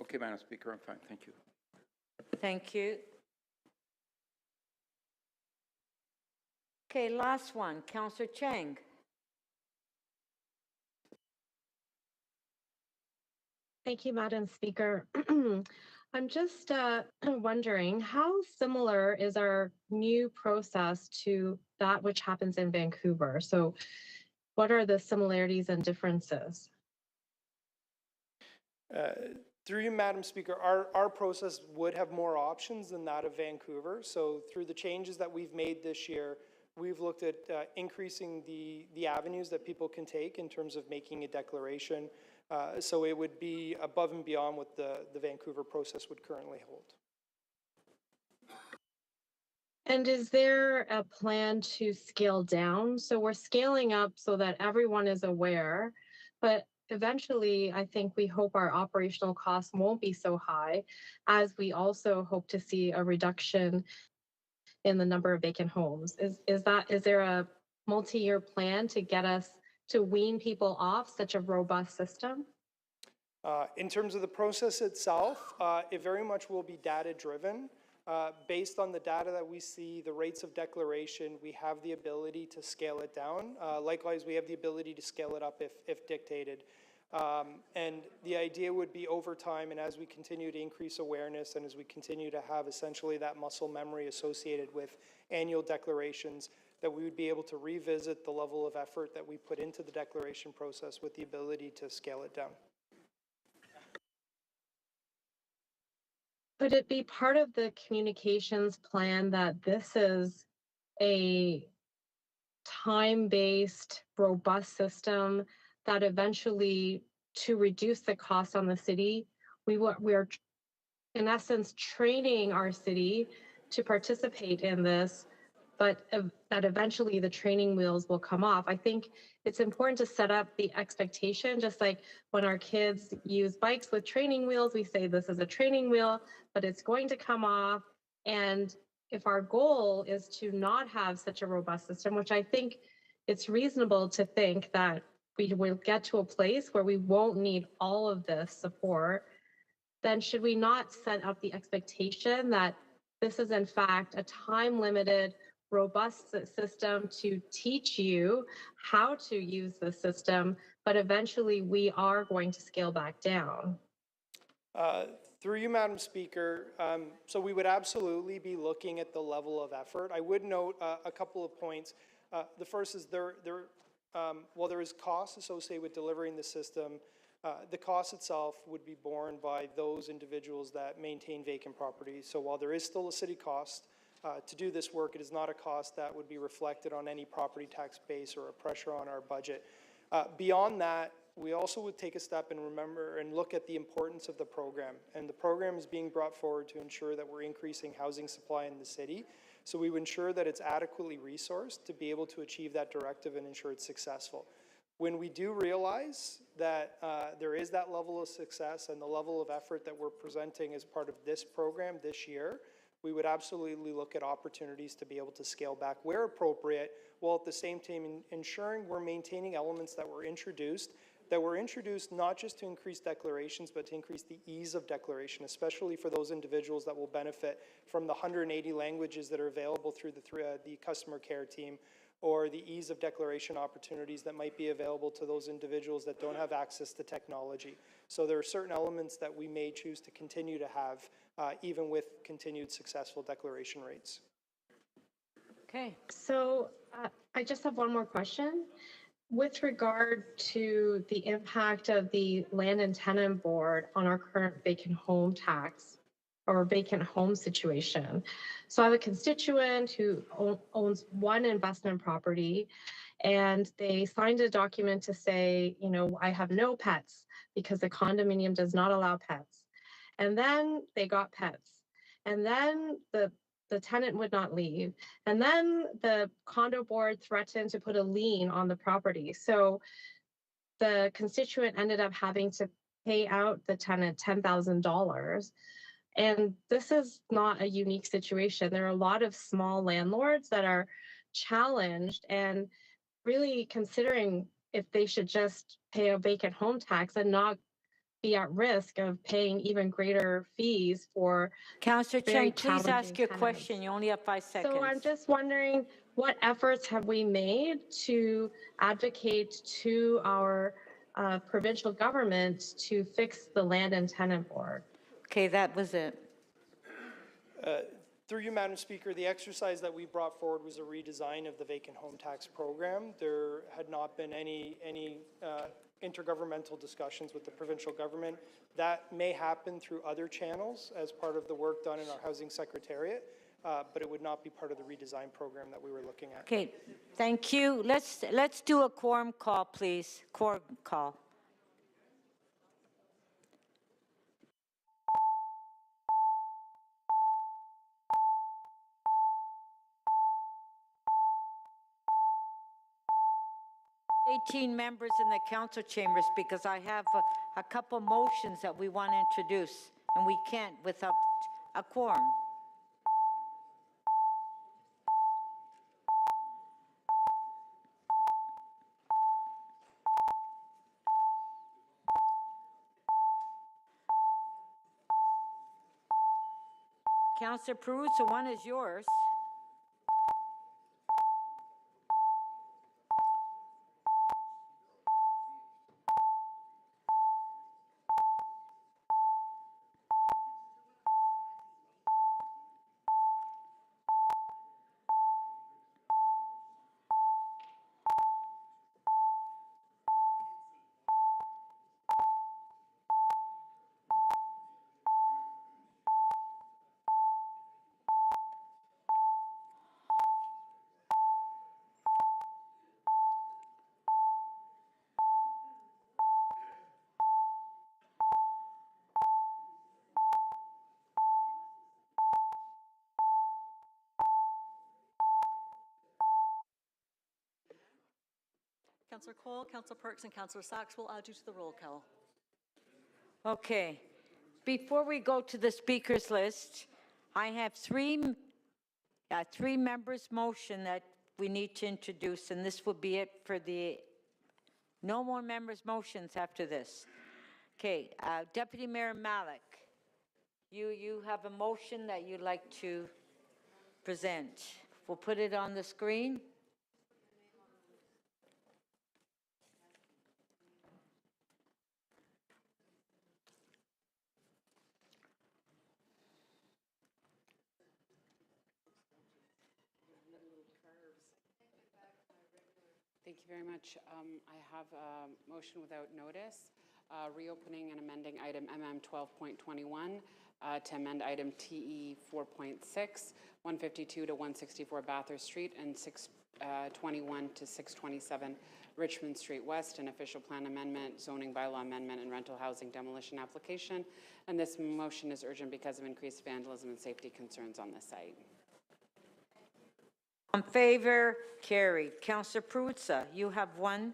Okay, Madam Speaker, I'm fine. Thank you. Thank you. Okay, last one, Councillor Chang. Thank you, Madam Speaker. I'm just wondering, how similar is our new process to that which happens in Vancouver? So what are the similarities and differences? Through you, Madam Speaker, our process would have more options than that of Vancouver. So through the changes that we've made this year, we've looked at increasing the avenues that people can take in terms of making a declaration. So it would be above and beyond what the Vancouver process would currently hold. And is there a plan to scale down? So we're scaling up so that everyone is aware, but eventually, I think we hope our operational costs won't be so high, as we also hope to see a reduction in the number of vacant homes. Is there a multi-year plan to get us to wean people off such a robust system? In terms of the process itself, it very much will be data-driven. Based on the data that we see, the rates of declaration, we have the ability to scale it down. Likewise, we have the ability to scale it up if dictated. And the idea would be over time, and as we continue to increase awareness and as we continue to have essentially that muscle memory associated with annual declarations, that we would be able to revisit the level of effort that we put into the declaration process with the ability to scale it down. Could it be part of the communications plan that this is a time-based, robust system that eventually, to reduce the cost on the city, we are in essence training our city to participate in this, but that eventually the training wheels will come off? I think it's important to set up the expectation, just like when our kids use bikes with training wheels, we say this is a training wheel, but it's going to come off. And if our goal is to not have such a robust system, which I think it's reasonable to think that we will get to a place where we won't need all of this support, then should we not set up the expectation that this is in fact a time-limited, robust system to teach you how to use the system, but eventually we are going to scale back down? Through you, Madam Speaker, so we would absolutely be looking at the level of effort. I would note a couple of points. The first is while there is cost associated with delivering the system, the cost itself would be borne by those individuals that maintain vacant properties. So while there is still a city cost to do this work, it is not a cost that would be reflected on any property tax base or a pressure on our budget. Beyond that, we also would take a step and remember and look at the importance of the program. And the program is being brought forward to ensure that we're increasing housing supply in the city. So we would ensure that it's adequately resourced to be able to achieve that directive and ensure it's successful. When we do realize that there is that level of success and the level of effort that we're presenting as part of this program this year, we would absolutely look at opportunities to be able to scale back where appropriate, while at the same time ensuring we're maintaining elements that were introduced not just to increase declarations, but to increase the ease of declaration, especially for those individuals that will benefit from the 180 languages that are available through the customer care team, or the ease of declaration opportunities that might be available to those individuals that don't have access to technology. So there are certain elements that we may choose to continue to have, even with continued successful declaration rates. Okay, so I just have one more question. With regard to the impact of the Land and Tenant Board on our current vacant home tax or vacant home situation. So I have a constituent who owns one investment property, and they signed a document to say, you know, I have no pets because the condominium does not allow pets. And then they got pets. And then the tenant would not leave. And then the condo board threatened to put a lien on the property. So the constituent ended up having to pay out the tenant $10,000. And this is not a unique situation. There are a lot of small landlords that are challenged and really considering if they should just pay a vacant home tax and not be at risk of paying even greater fees for Councillor very Chang, please challenging ask your tenants. question. You only have 5 seconds. So I'm just wondering, what efforts have we made to advocate to our provincial government to fix the Land and Tenant Board? Okay, that was it. Through you, Madam Speaker, the exercise that we brought forward was a redesign of the vacant home tax program. There had not been any intergovernmental discussions with the provincial government. That may happen through other channels as part of the work done in our housing secretariat, but it would not be part of the redesign program that we were looking at. Okay, thank you. Let's do a quorum call, please. Quorum call. Eighteen members in the council chambers, because I have a couple motions that we want to introduce, and we can't without a quorum. Councillor Perruzza, one is yours. Councillor Cole, Councillor Perks, and Councillor Sachs will add you to the roll call. Okay. Before we go to the speakers list, I have three members' motion that we need to introduce, and this will be it for the, no more members' motions after this. Okay, Deputy Mayor Malik, you have a motion that you'd like to present. We'll put it on the screen. Thank you very much. I have a motion without notice, reopening and amending item MM 12.21 to amend item TE 4.6, 152 to 164 Bathurst Street and 621 to 627 Richmond Street West, an official plan amendment, zoning bylaw amendment, and rental housing demolition application. And this motion is urgent because of increased vandalism and safety concerns on the site. In favor? Carried. Councillor Perruzza, you have one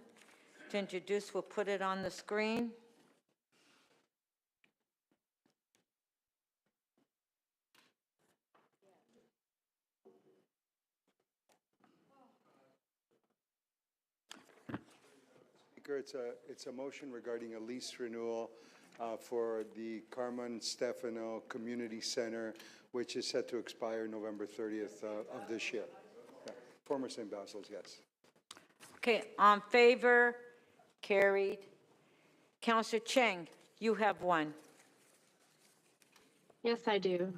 to introduce. We'll put it on the screen. Speaker, it's a motion regarding a lease renewal for the Carmen Stefano Community Center, which is set to expire November 30th of this year. Yeah. Former St. Basil's, yes. Okay, on favor? Carried. Councillor Cheng, you have one. Yes, I do.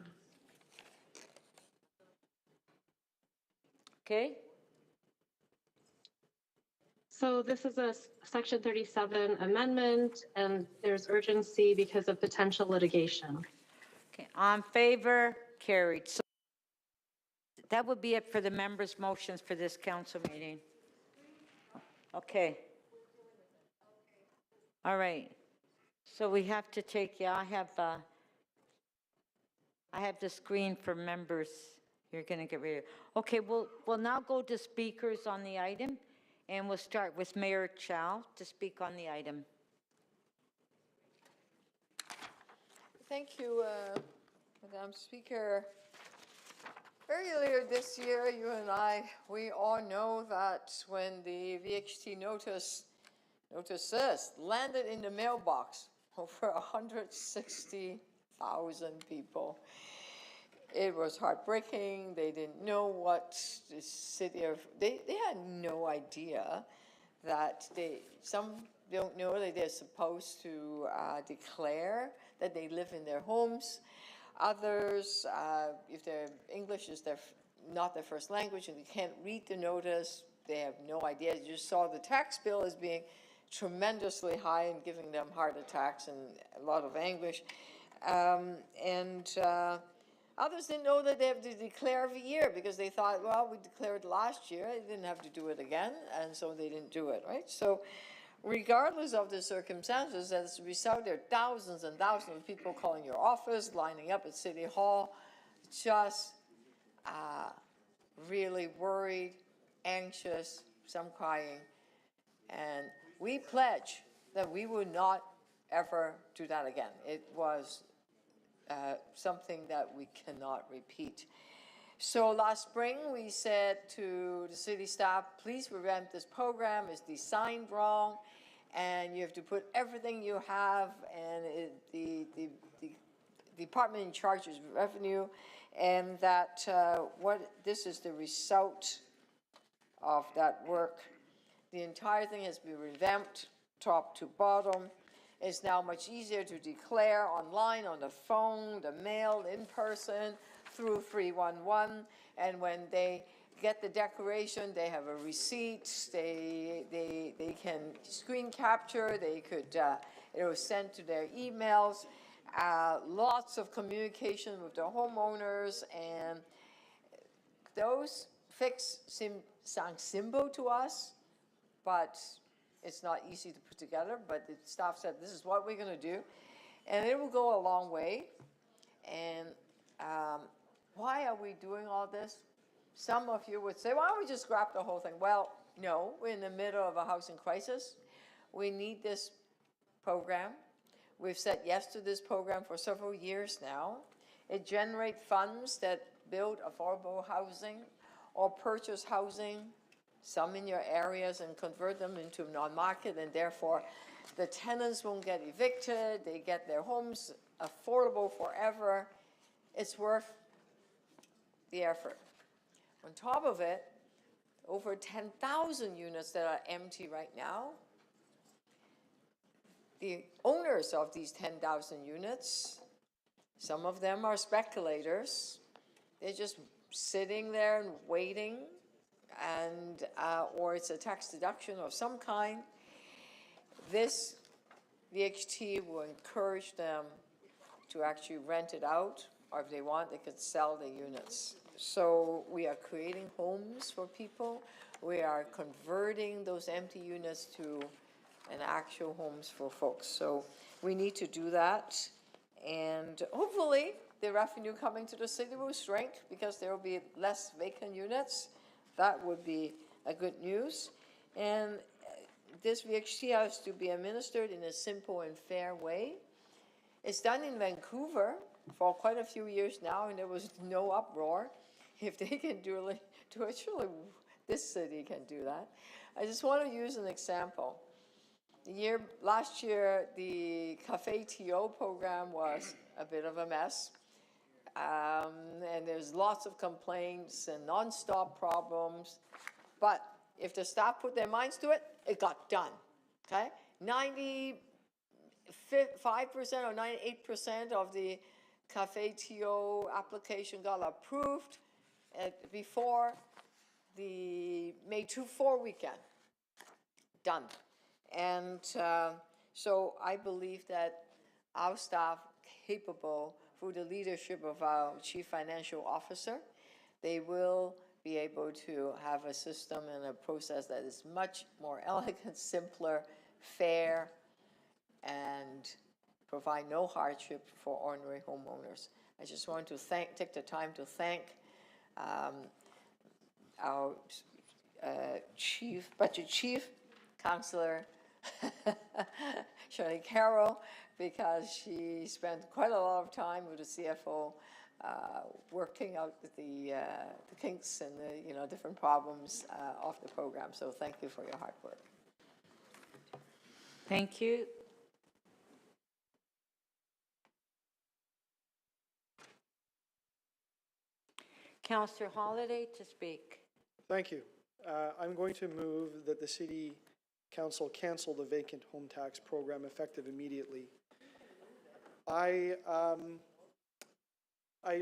Okay. So this is a Section 37 amendment, and there's urgency because of potential litigation. Okay, on favor? Carried. So that would be it for the members' motions for this council meeting. Okay. All right. So we have to take, yeah, I have the screen for members. You're going to get rid of it. Okay, we'll now go to speakers on the item, and we'll start with Mayor Chow to speak on the item. Thank you, Madam Speaker. Very earlier this year, you and we all know that when the VHT notices landed in the mailbox, over 160,000 people. It was heartbreaking. They didn't know what the city of, they had no idea that some don't know that they're supposed to declare that they live in their homes. Others, if their English is not their first language and they can't read the notice, they have no idea. They just saw the tax bill as being tremendously high and giving them heart attacks and a lot of anguish. Others didn't know that they have to declare every year because they thought, well, we declared last year, they didn't have to do it again, and so they didn't do it, right? So regardless of the circumstances, as we saw, there are thousands and thousands of people calling your office, lining up at City Hall, just really worried, anxious, some crying. And we pledge that we would not ever do that again. It was something that we cannot repeat. So last spring, we said to the city staff, please revamp this program. It's designed wrong, and you have to put everything you have, and the department in charge is revenue, and that this is the result of that work. The entire thing has been revamped, top to bottom. It's now much easier to declare online, on the phone, the mail, in person, through 311. And when they get the declaration, they have a receipt. They can screen capture. They could, it was sent to their emails. Lots of communication with the homeowners, and those fixes sound simple to us, but it's not easy to put together. But the staff said, this is what we're going to do, and it will go a long way. And why are we doing all this? Some of you would say, why don't we just scrap the whole thing? Well, no, we're in the middle of a housing crisis. We need this program. We've said yes to this program for several years now. It generates funds that build affordable housing or purchase housing, some in your areas, and convert them into non-market, and therefore the tenants won't get evicted. They get their homes affordable forever. It's worth the effort. On top of it, over 10,000 units that are empty right now. The owners of these 10,000 units, some of them are speculators. They're just sitting there and waiting and, or it's a tax deduction of some kind, this VHT will encourage them to actually rent it out, or if they want, they could sell the units. So we are creating homes for people. We are converting those empty units to an actual homes for folks. So we need to do that. And hopefully the revenue coming to the city will shrink because there will be less vacant units. That would be a good news. And this VHT has to be administered in a simple and fair way. It's done in Vancouver for quite a few years now, and there was no uproar. If they can do it, surely this city can do that. I just want to use an example. Last year, the Cafe TO program was a bit of a mess. And there's lots of complaints and nonstop problems. But if the staff put their minds to it, it got done, okay? 95% or 98% of the Cafe TO application got approved before the May 24 weekend. Done. And so I believe that our staff capable, through the leadership of our Chief Financial Officer, they will be able to have a system and a process that is much more elegant, simpler, fair, and provide no hardship for ordinary homeowners. I just want to take the time to thank our Budget Chief, Councillor Shirley Carroll, because she spent quite a lot of time with the CFO working out the kinks and the different problems of the program. So thank you for your hard work. Thank you. Councillor Holliday to speak. Thank you. I'm going to move that the City Council cancel the vacant home tax program effective immediately. I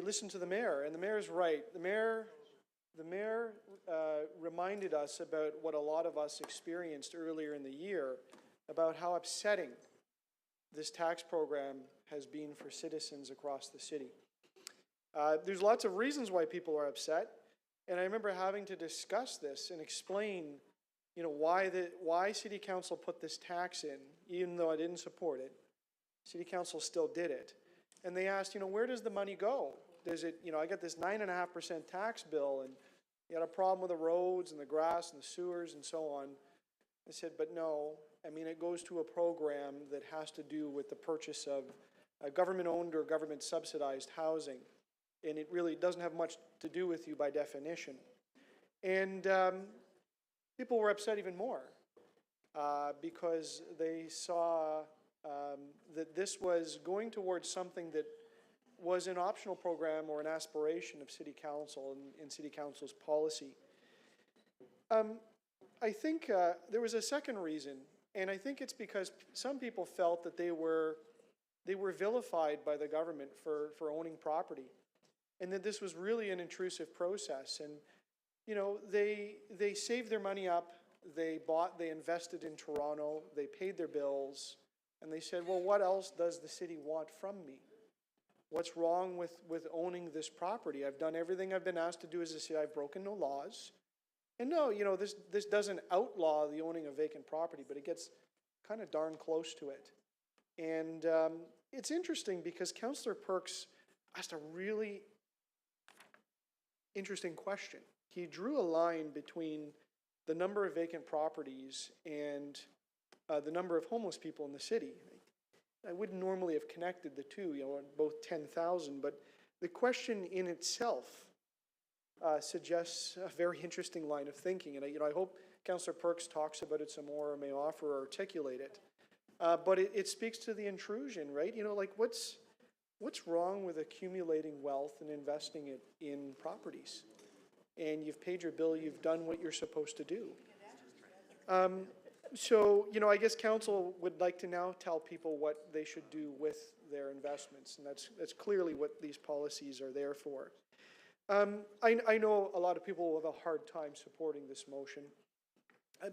listened to the mayor, and the mayor's right. The mayor reminded us about what a lot of us experienced earlier in the year about how upsetting this tax program has been for citizens across the city. There's lots of reasons why people are upset, and I remember having to discuss this and explain, why City Council put this tax in, even though I didn't support it. City Council still did it. And they asked, where does the money go? Does it, I got this 9.5% tax bill, and you had a problem with the roads and the grass and the sewers and so on. I said, but no, it goes to a program that has to do with the purchase of government-owned or government-subsidized housing. And it really doesn't have much to do with you by definition. And people were upset even more because they saw that this was going towards something that was an optional program or an aspiration of City Council and City Council's policy. I think there was a second reason, and I think it's because some people felt that they were vilified by the government for owning property, and that this was really an intrusive process. And they saved their money up, they invested in Toronto, they paid their bills, and they said, well, what else does the city want from me? What's wrong with owning this property? I've done everything I've been asked to do as a city. I've broken no laws. And no, this doesn't outlaw the owning of vacant property, but it gets kind of darn close to it. And it's interesting because Councillor Perks asked a really interesting question. He drew a line between the number of vacant properties and the number of homeless people in the city. I wouldn't normally have connected the two, both 10,000, but the question in itself suggests a very interesting line of thinking. And I hope Councillor Perks talks about it some more or may offer or articulate it. But it speaks to the intrusion, right? What's wrong with accumulating wealth and investing it in properties? And you've paid your bill, you've done what you're supposed to do. So, I guess council would like to now tell people what they should do with their investments, and that's clearly what these policies are there for. I know a lot of people will have a hard time supporting this motion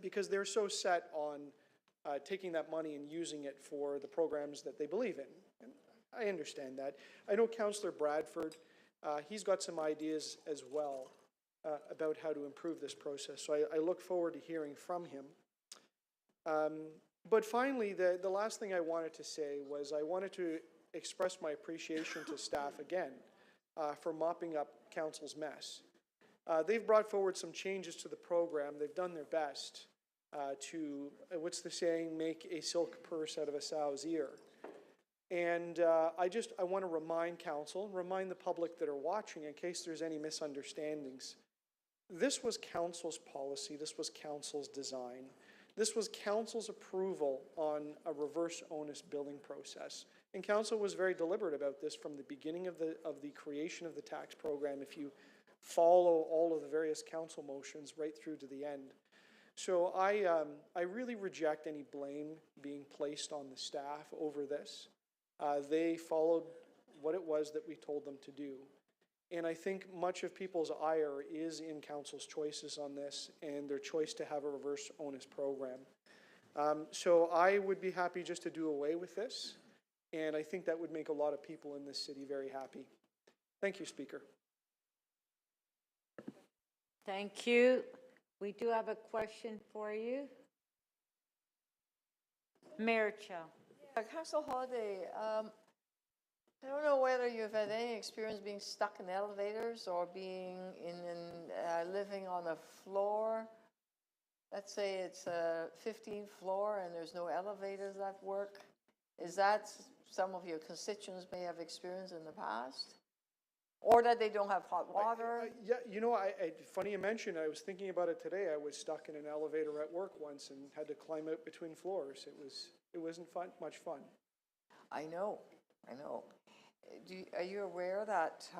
because they're so set on taking that money and using it for the programs that they believe in. And I understand that. I know Councillor Bradford, he's got some ideas as well about how to improve this process. So I look forward to hearing from him. But finally, the last thing I wanted to say was I wanted to express my appreciation to staff again for mopping up Council's mess. They've brought forward some changes to the program. They've done their best to, what's the saying, make a silk purse out of a sow's ear. And I want to remind Council, remind the public that are watching in case there's any misunderstandings. This was Council's policy, this was Council's design. This was Council's approval on a reverse onus billing process. And Council was very deliberate about this from the beginning of the creation of the tax program, if you follow all of the various Council motions right through to the end. So I really reject any blame being placed on the staff over this. They followed what it was that we told them to do. And I think much of people's ire is in Council's choices on this and their choice to have a reverse onus program. So I would be happy just to do away with this. And I think that would make a lot of people in this city very happy. Thank you, Speaker. Thank you. We do have a question for you. Mayor Chow. Council Holiday, I don't know whether you've had any experience being stuck in elevators or being living on a floor. Let's say it's a 15th floor and there's no elevators that work. Is that some of your constituents may have experienced in the past? Or that they don't have hot water? Yeah, you know, funny you mentioned, I was thinking about it today. I was stuck in an elevator at work once and had to climb out between floors. It wasn't much fun. I know. Are you aware that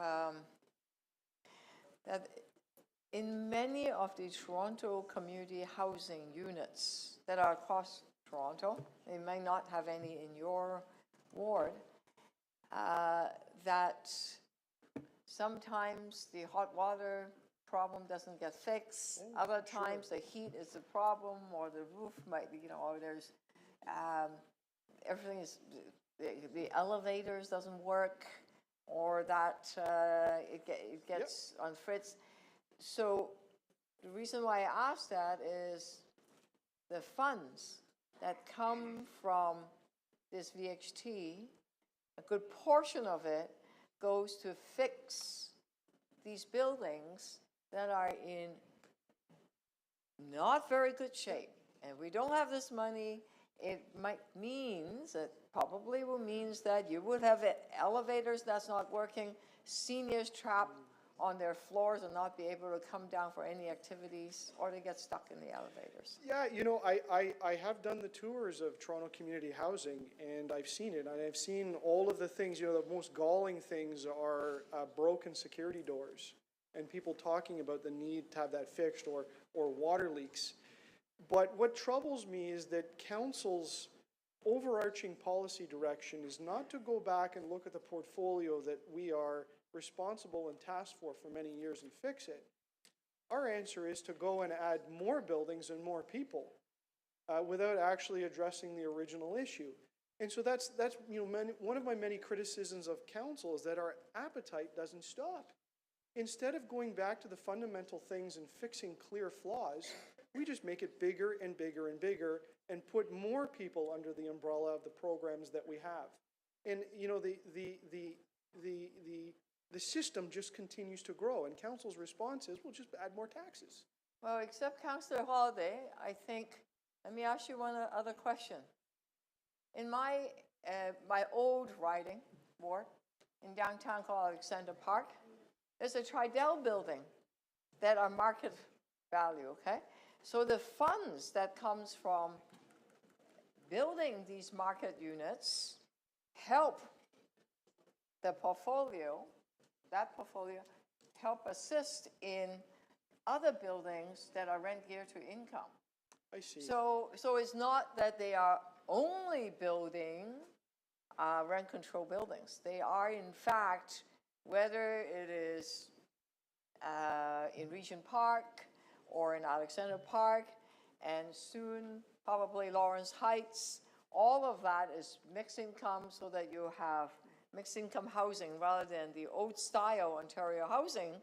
that in many of the Toronto community housing units that are across Toronto, they may not have any in your ward, that sometimes the hot water problem doesn't get fixed. Other times the heat is the problem, or the roof might, or there's everything is, the elevators doesn't work, or that it gets on fritz. So the reason why I asked that is the funds that come from this VHT, a good portion of it goes to fix these buildings that are in not very good shape. And we don't have this money. It probably will means that you would have elevators that's not working, seniors trapped on their floors and not be able to come down for any activities, or they get stuck in the elevators. Yeah, you know, I have done the tours of Toronto community housing, and I've seen it. And I've seen all of the things, you know, the most galling things are broken security doors and people talking about the need to have that fixed, or water leaks. But what troubles me is that Council's overarching policy direction is not to go back and look at the portfolio that we are responsible and tasked for many years and fix it. Our answer is to go and add more buildings and more people without actually addressing the original issue. And so that's you know, one of my many criticisms of Council is that our appetite doesn't stop. Instead of going back to the fundamental things and fixing clear flaws, we just make it bigger and bigger and bigger and put more people under the umbrella of the programs that we have. And you know, the system just continues to grow, and Council's response is, we'll just add more taxes. Well, except Councillor Holiday, I think, let me ask you one other question. In my old riding ward in downtown called Alexander Park, there's a Tridel building that are market value, okay? So the funds that comes from building these market units help the portfolio, that portfolio, help assist in other buildings that are rent geared to income. I see. So it's not that they are only building rent control buildings. They are, in fact, whether it is in Regent Park or in Alexander Park, and soon probably Lawrence Heights. All of that is mixed income so that you have mixed income housing rather than the old style Ontario housing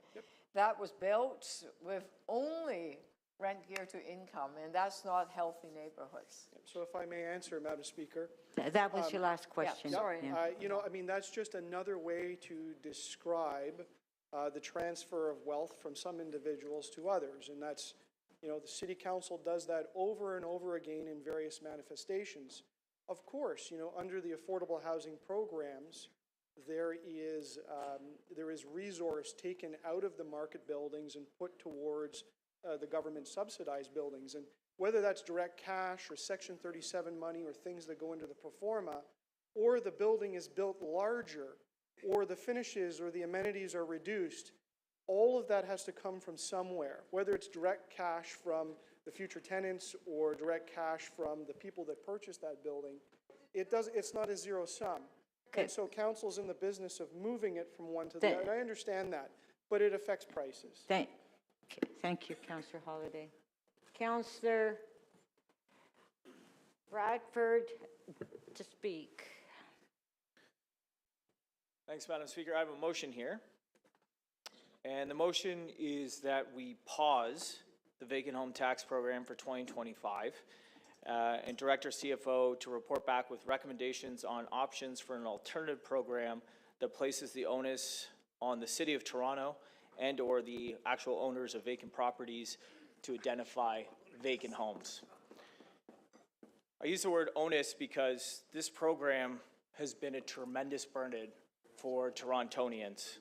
that was built with only rent geared to income, and that's not healthy neighborhoods. So if I may answer, Madam Speaker. That was your last question. sorry. Yeah. You know, I mean, that's just another way to describe the transfer of wealth from some individuals to others. And that's, you know, the City Council does that over and over again in various manifestations. Of course, you know, under the affordable housing programs, there is resource taken out of the market buildings and put towards the government subsidized buildings. And whether that's direct cash or Section 37 money or things that go into the pro forma, or the building is built larger, or the finishes or the amenities are reduced, all of that has to come from somewhere, whether it's direct cash from the future tenants or direct cash from the people that purchased that building. It's not a zero sum. Okay. And so council's in the business of moving it from one to the other. And I understand that, but it affects prices. Thank you, Councillor Holiday. Councillor Bradford to speak. Thanks, Madam Speaker. I have a motion here. And the motion is that we pause the vacant home tax program for 2025 and direct our CFO to report back with recommendations on options for an alternative program that places the onus on the City of Toronto and or the actual owners of vacant properties to identify vacant homes. I use the word onus because this program has been a tremendous burden for Torontonians.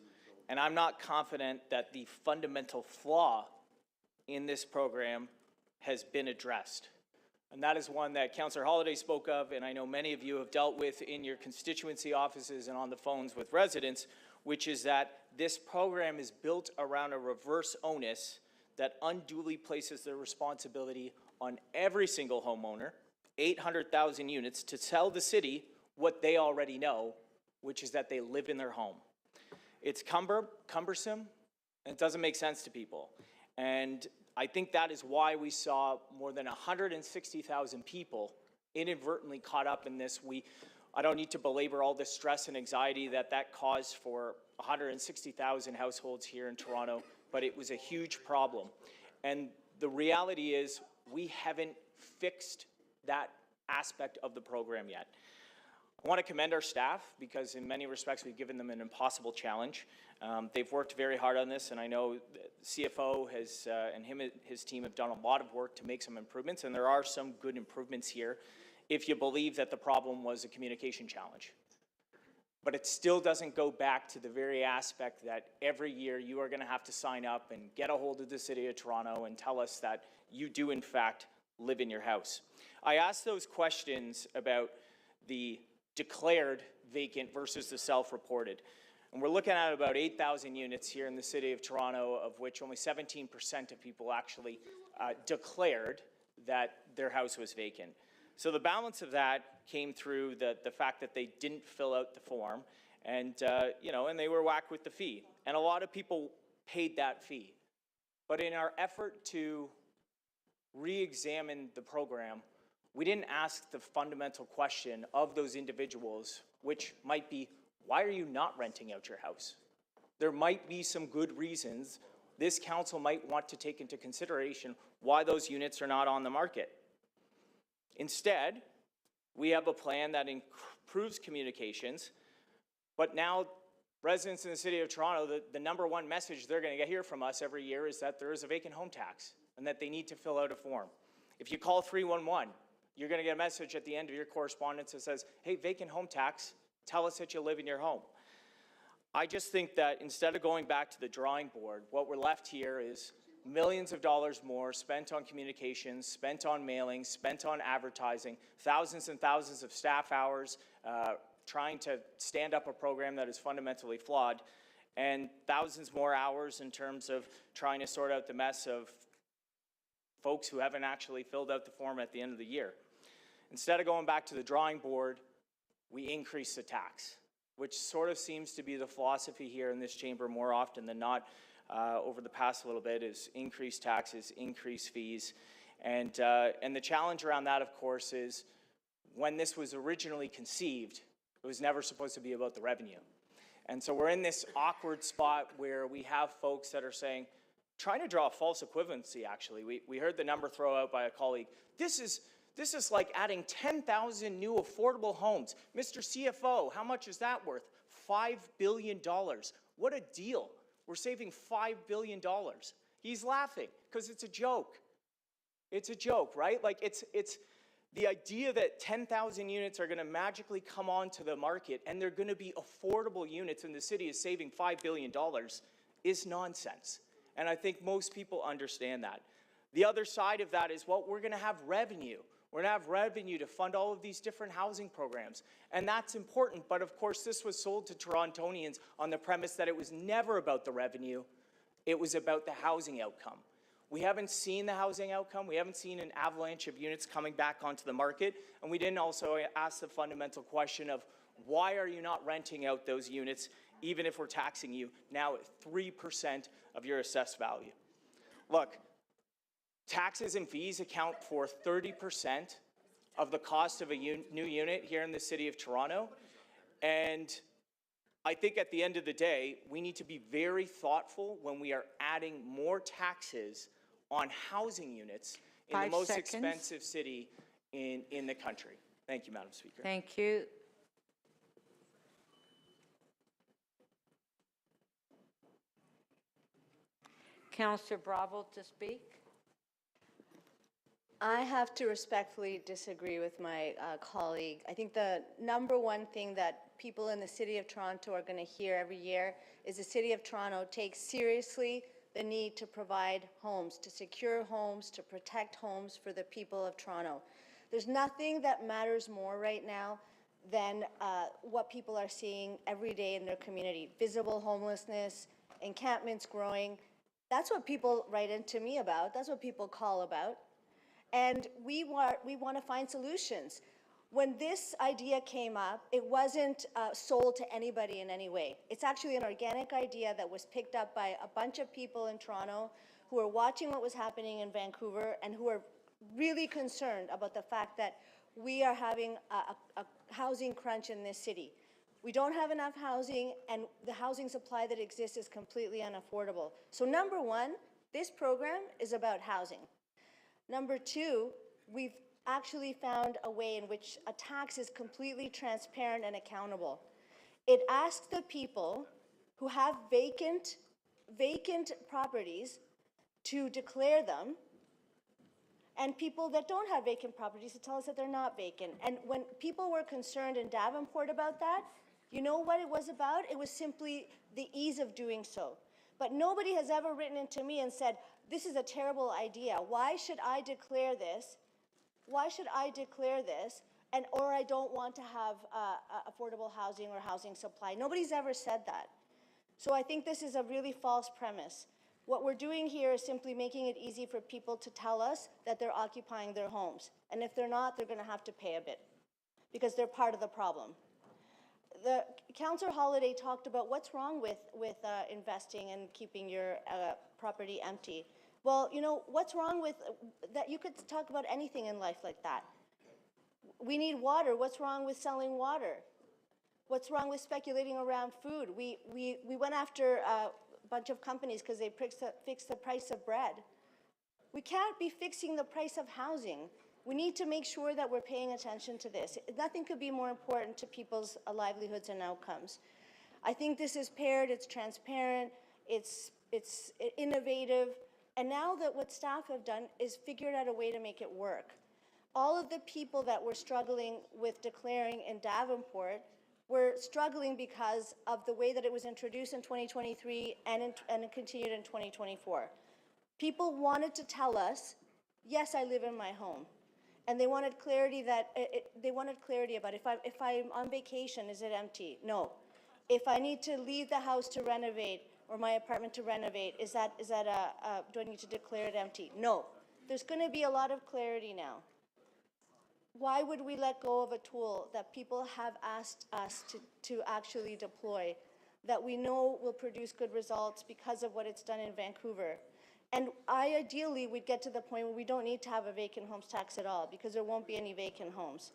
And I'm not confident that the fundamental flaw in this program has been addressed. And that is one that Councillor Holiday spoke of, and I know many of you have dealt with in your constituency offices and on the phones with residents, which is that this program is built around a reverse onus that unduly places the responsibility on every single homeowner, 800,000 units, to tell the city what they already know, which is that they live in their home. It's cumbersome, and it doesn't make sense to people. And I think that is why we saw more than 160,000 people inadvertently caught up in this. I don't need to belabor all the stress and anxiety that caused for 160,000 households here in Toronto, but it was a huge problem. And the reality is we haven't fixed that aspect of the program yet. I want to commend our staff because in many respects we've given them an impossible challenge. They've worked very hard on this, and I know the CFO has, and his team have done a lot of work to make some improvements, and there are some good improvements here if you believe that the problem was a communication challenge. But it still doesn't go back to the very aspect that every year you are going to have to sign up and get a hold of the City of Toronto and tell us that you do in fact live in your house. I asked those questions about the declared vacant versus the self-reported. And we're looking at about 8,000 units here in the City of Toronto, of which only 17% of people actually declared that their house was vacant. So the balance of that came through the fact that they didn't fill out the form and, and they were whacked with the fee. And a lot of people paid that fee. But in our effort to re-examine the program, we didn't ask the fundamental question of those individuals, which might be, why are you not renting out your house? There might be some good reasons this council might want to take into consideration why those units are not on the market. Instead, we have a plan that improves communications, but now residents in the City of Toronto, the number one message they're going to hear from us every year is that there is a vacant home tax and that they need to fill out a form. If you call 311, you're going to get a message at the end of your correspondence that says, hey, vacant home tax, tell us that you live in your home. I just think that instead of going back to the drawing board, what we're left here is millions of dollars more spent on communications, spent on mailing, spent on advertising, thousands and thousands of staff hours trying to stand up a program that is fundamentally flawed, and thousands more hours in terms of trying to sort out the mess of folks who haven't actually filled out the form at the end of the year. Instead of going back to the drawing board, we increase the tax, which sort of seems to be the philosophy here in this chamber more often than not. over the past little bit is increased taxes, increased fees. And the challenge around that, of course, is when this was originally conceived, it was never supposed to be about the revenue. And so we're in this awkward spot where we have folks that are saying, trying to draw a false equivalency, actually. We heard the number thrown out by a colleague. This is like adding 10,000 new affordable homes. Mr. CFO, how much is that worth? $5 billion. What a deal. We're saving $5 billion. He's laughing because it's a joke. It's a joke, right? Like it's the idea that 10,000 units are going to magically come onto the market and they're going to be affordable units and the city is saving $5 billion is nonsense. And I think most people understand that. The other side of that is, well, we're going to have revenue. We're going to have revenue to fund all of these different housing programs. And that's important. But of course, this was sold to Torontonians on the premise that it was never about the revenue. It was about the housing outcome. We haven't seen the housing outcome. We haven't seen an avalanche of units coming back onto the market. And we didn't also ask the fundamental question of why are you not renting out those units, even if we're taxing you now at 3% of your assessed value? Look, taxes and fees account for 30% of the cost of a new unit here in the city of Toronto. And I think at the end of the day, we need to be very thoughtful when we are adding more taxes on housing units in the most expensive city in the country. Thank you, Madam Speaker. Thank you. Councillor Bravo to speak. I have to respectfully disagree with my colleague. I think the number one thing that people in the City of Toronto are going to hear every year is the City of Toronto takes seriously the need to provide homes, to secure homes, to protect homes for the people of Toronto. There's nothing that matters more right now than what people are seeing every day in their community. Visible homelessness, encampments growing. That's what people write into me about. That's what people call about. And we want to find solutions. When this idea came up, it wasn't sold to anybody in any way. It's actually an organic idea that was picked up by a bunch of people in Toronto who are watching what was happening in Vancouver and who are really concerned about the fact that we are having a housing crunch in this city. We don't have enough housing, and the housing supply that exists is completely unaffordable. So number one, this program is about housing. Number two, we've actually found a way in which a tax is completely transparent and accountable. It asks the people who have vacant properties to declare them, and people that don't have vacant properties to tell us that they're not vacant. And when people were concerned in Davenport about that, you know what it was about? It was simply the ease of doing so. But nobody has ever written into me and said, this is a terrible idea. Why should I declare this? Why should I declare this? Or I don't want to have affordable housing or housing supply. Nobody's ever said that. So I think this is a really false premise. What we're doing here is simply making it easy for people to tell us that they're occupying their homes. And if they're not, they're going to have to pay a bit because they're part of the problem. The Councillor Holiday talked about what's wrong with investing and keeping your property empty. Well, you know, what's wrong with that? You could talk about anything in life like that. We need water. What's wrong with selling water? What's wrong with speculating around food? We went after a bunch of companies because they fixed the price of bread. We can't be fixing the price of housing. We need to make sure that we're paying attention to this. Nothing could be more important to people's livelihoods and outcomes. I think this is paired, it's transparent, it's innovative, and now that what staff have done is figured out a way to make it work. All of the people that were struggling with declaring in Davenport were struggling because of the way that it was introduced in 2023 and it continued in 2024. People wanted to tell us, yes, I live in my home. And they wanted clarity about if I'm on vacation, is it empty? No. If I need to leave the house to renovate or my apartment to renovate, do I need to declare it empty? No. There's going to be a lot of clarity now. Why would we let go of a tool that people have asked us to actually deploy? that we know will produce good results because of what it's done in Vancouver. And ideally, we'd get to the point where we don't need to have a vacant homes tax at all because there won't be any vacant homes.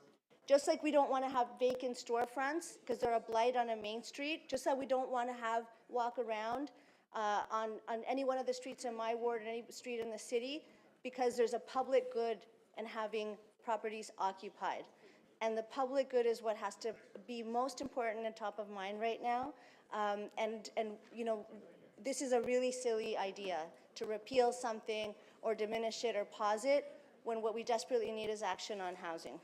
Just like we don't want to have vacant storefronts because they're a blight on a main street, just like we don't want to have walk around on any one of the streets in my ward or any street in the city because there's a public good in having properties occupied. And the public good is what has to be most important and top of mind right now. And you know, this is a really silly idea to repeal something or diminish it or pause it when what we desperately need is action on housing.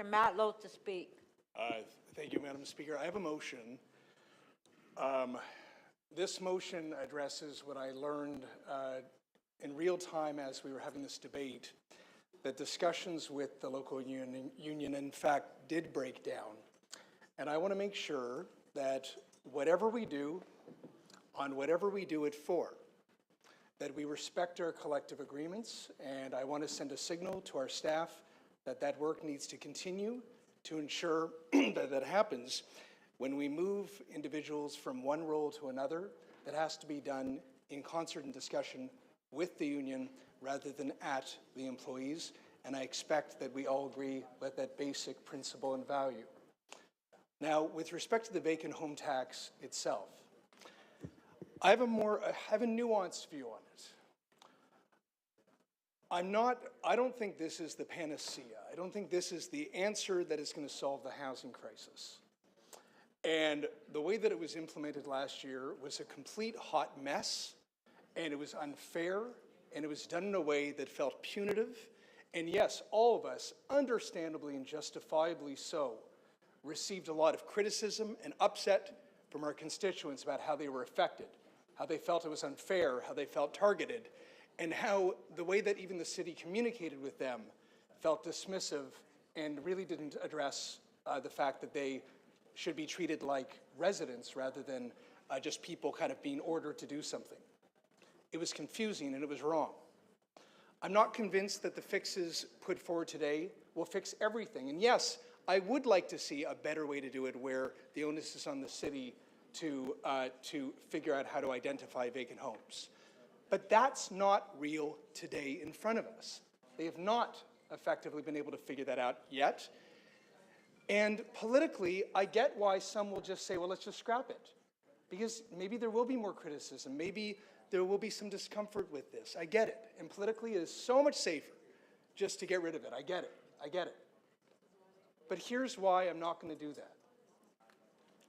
Matt Lowe to speak. Thank you, Madam Speaker. I have a motion. This motion addresses what I learned in real time as we were having this debate, that discussions with the local union in fact did break down. And I want to make sure that whatever we do, on whatever we do it for, that we respect our collective agreements, and I want to send a signal to our staff that that work needs to continue to ensure that that happens. When we move individuals from one role to another, that has to be done in concert and discussion with the union rather than at the employees, and I expect that we all agree with that basic principle and value. Now, with respect to the vacant home tax itself, I have a nuanced view on it. I don't think this is the panacea. I don't think this is the answer that is going to solve the housing crisis. And the way that it was implemented last year was a complete hot mess, and it was unfair, and it was done in a way that felt punitive. And yes, all of us, understandably and justifiably so, received a lot of criticism and upset from our constituents about how they were affected, how they felt it was unfair, how they felt targeted, and how the way that even the city communicated with them felt dismissive and really didn't address the fact that they should be treated like residents rather than just people kind of being ordered to do something. It was confusing and it was wrong. I'm not convinced that the fixes put forward today will fix everything. And yes, I would like to see a better way to do it where the onus is on the city to figure out how to identify vacant homes. But that's not real today in front of us. They have not effectively been able to figure that out yet. And politically, I get why some will just say, well, let's just scrap it. Because maybe there will be more criticism. Maybe there will be some discomfort with this. I get it. And politically, it is so much safer just to get rid of it. I get it. I get it. But here's why I'm not going to do that.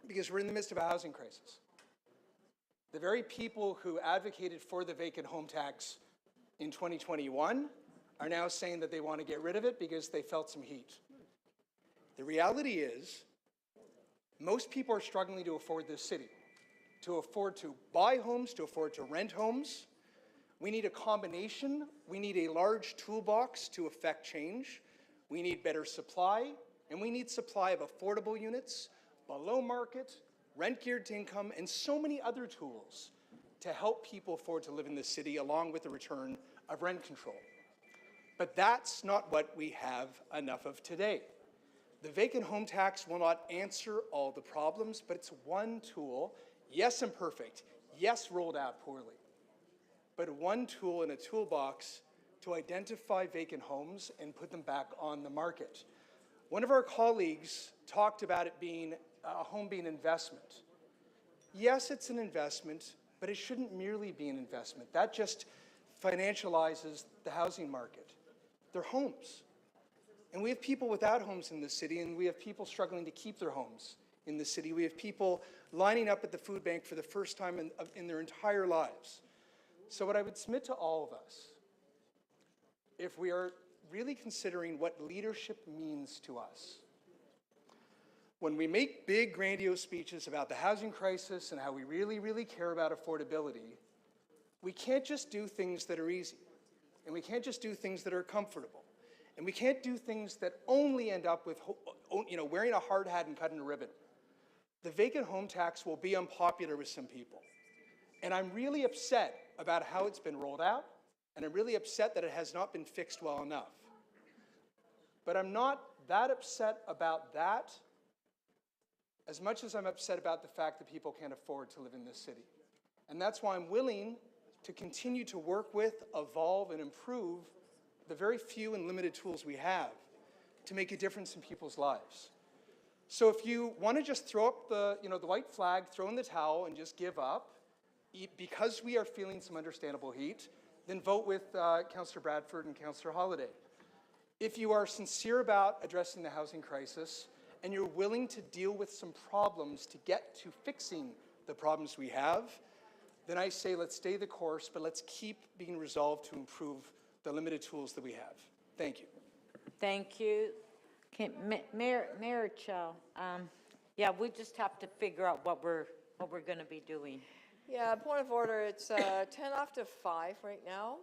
Because we're in the midst of a housing crisis. The very people who advocated for the vacant home tax in 2021 are now saying that they want to get rid of it because they felt some heat. The reality is, most people are struggling to afford this city, to afford to buy homes, to afford to rent homes. We need a combination. We need a large toolbox to effect change. We need better supply, and we need supply of affordable units, below market, rent geared to income, and so many other tools to help people afford to live in this city along with the return of rent control. But that's not what we have enough of today. The vacant home tax will not answer all the problems, but it's one tool, yes, imperfect, yes, rolled out poorly, but one tool in a toolbox to identify vacant homes and put them back on the market. One of our colleagues talked about it being a home being an investment. Yes, it's an investment, but it shouldn't merely be an investment. That just financializes the housing market. They're homes. And we have people without homes in the city, and we have people struggling to keep their homes in the city. We have people lining up at the food bank for the first time in their entire lives. So what I would submit to all of us, if we are really considering what leadership means to us, when we make big, grandiose speeches about the housing crisis and how we really, really care about affordability, we can't just do things that are easy, and we can't just do things that are comfortable, and we can't do things that only end up with, wearing a hard hat and cutting a ribbon. The vacant home tax will be unpopular with some people, And I'm really upset about how it's been rolled out, and I'm really upset that it has not been fixed well enough. But I'm not that upset about that as much as I'm upset about the fact that people can't afford to live in this city. And that's why I'm willing to continue to work with, evolve, and improve the very few and limited tools we have to make a difference in people's lives. So if you want to just throw up the white flag, throw in the towel, and just give up, because we are feeling some understandable heat, then vote with Councillor Bradford and Councillor Holiday. If you are sincere about addressing the housing crisis and you're willing to deal with some problems to get to fixing the problems we have, then I say let's stay the course, but let's keep being resolved to improve the limited tools that we have. Thank you. Thank you. Okay, Mayor Chow, yeah, we just have to figure out what we're going to be doing. Yeah, point of order, it's 10 after 5 right now.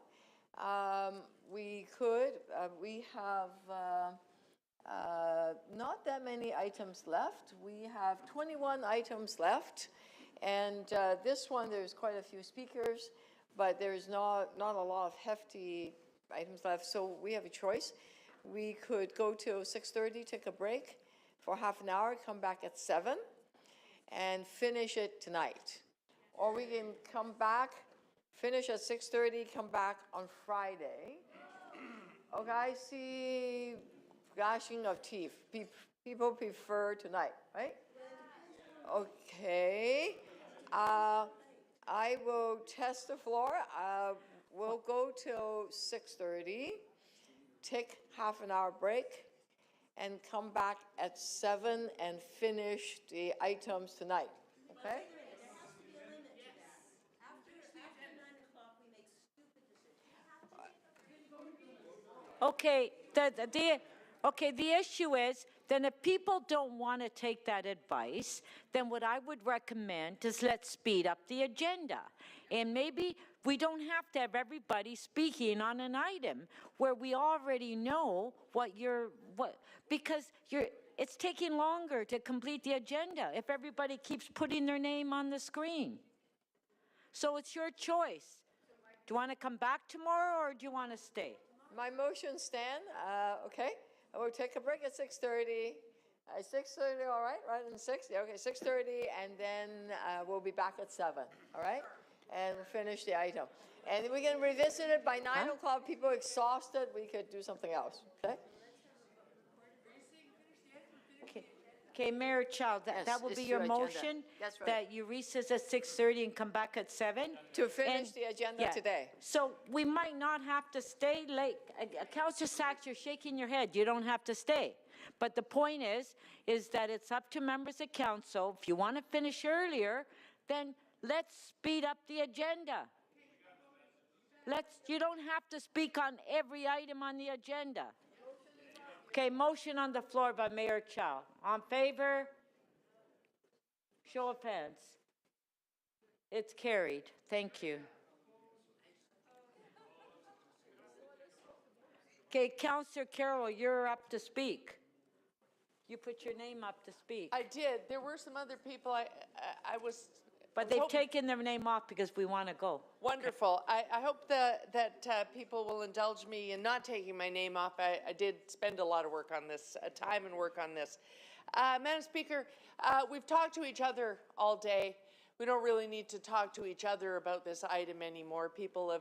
We have not that many items left. We have 21 items left. And this one, there's quite a few speakers, but there's not a lot of hefty items left. So we have a choice. We could go till 6:30, take a break for half an hour, come back at 7, and finish it tonight. Or we can come back, finish at 6:30, come back on Friday. Okay, I see flashing of teeth. People prefer tonight, right? Okay. I will test the floor. We'll go till 6:30, take half an hour break, and come back at 7 and finish the items tonight, okay? Okay, the issue is, then if people don't want to take that advice, then what I would recommend is let's speed up the agenda. And maybe we don't have to have everybody speaking on an item where we already know because it's taking longer to complete the agenda if everybody keeps putting their name on the screen. So it's your choice. Do you want to come back tomorrow or do you want to stay? My motion stand, okay. We'll take a break at 6:30. 6:30, all right, right in 6? Yeah, okay, 6:30, and then we'll be back at 7, all right? And we'll finish the item. And we can revisit it by 9 o'clock. People exhausted, we could do something else, okay? Okay, Mayor Chow, that will be your motion? That's right. That you recess at 6:30 and come back at 7? To finish the agenda today. So we might not have to stay late. Councillor Sachs, you're shaking your head. You don't have to stay. But the point is that it's up to members of council. If you want to finish earlier, then let's speed up the agenda. You don't have to speak on every item on the agenda. Okay, motion on the floor by Mayor Chow. On favor? Show of hands. It's carried. Thank you. Okay, Councillor Carroll, you're up to speak. You put your name up to speak. I did. There were some other people I was... But they've taken their name off because we want to go. Wonderful. I hope that people will indulge me in not taking my name off. I did spend a lot of work on this, time and work on this. Madam Speaker, we've talked to each other all day. We don't really need to talk to each other about this item anymore. People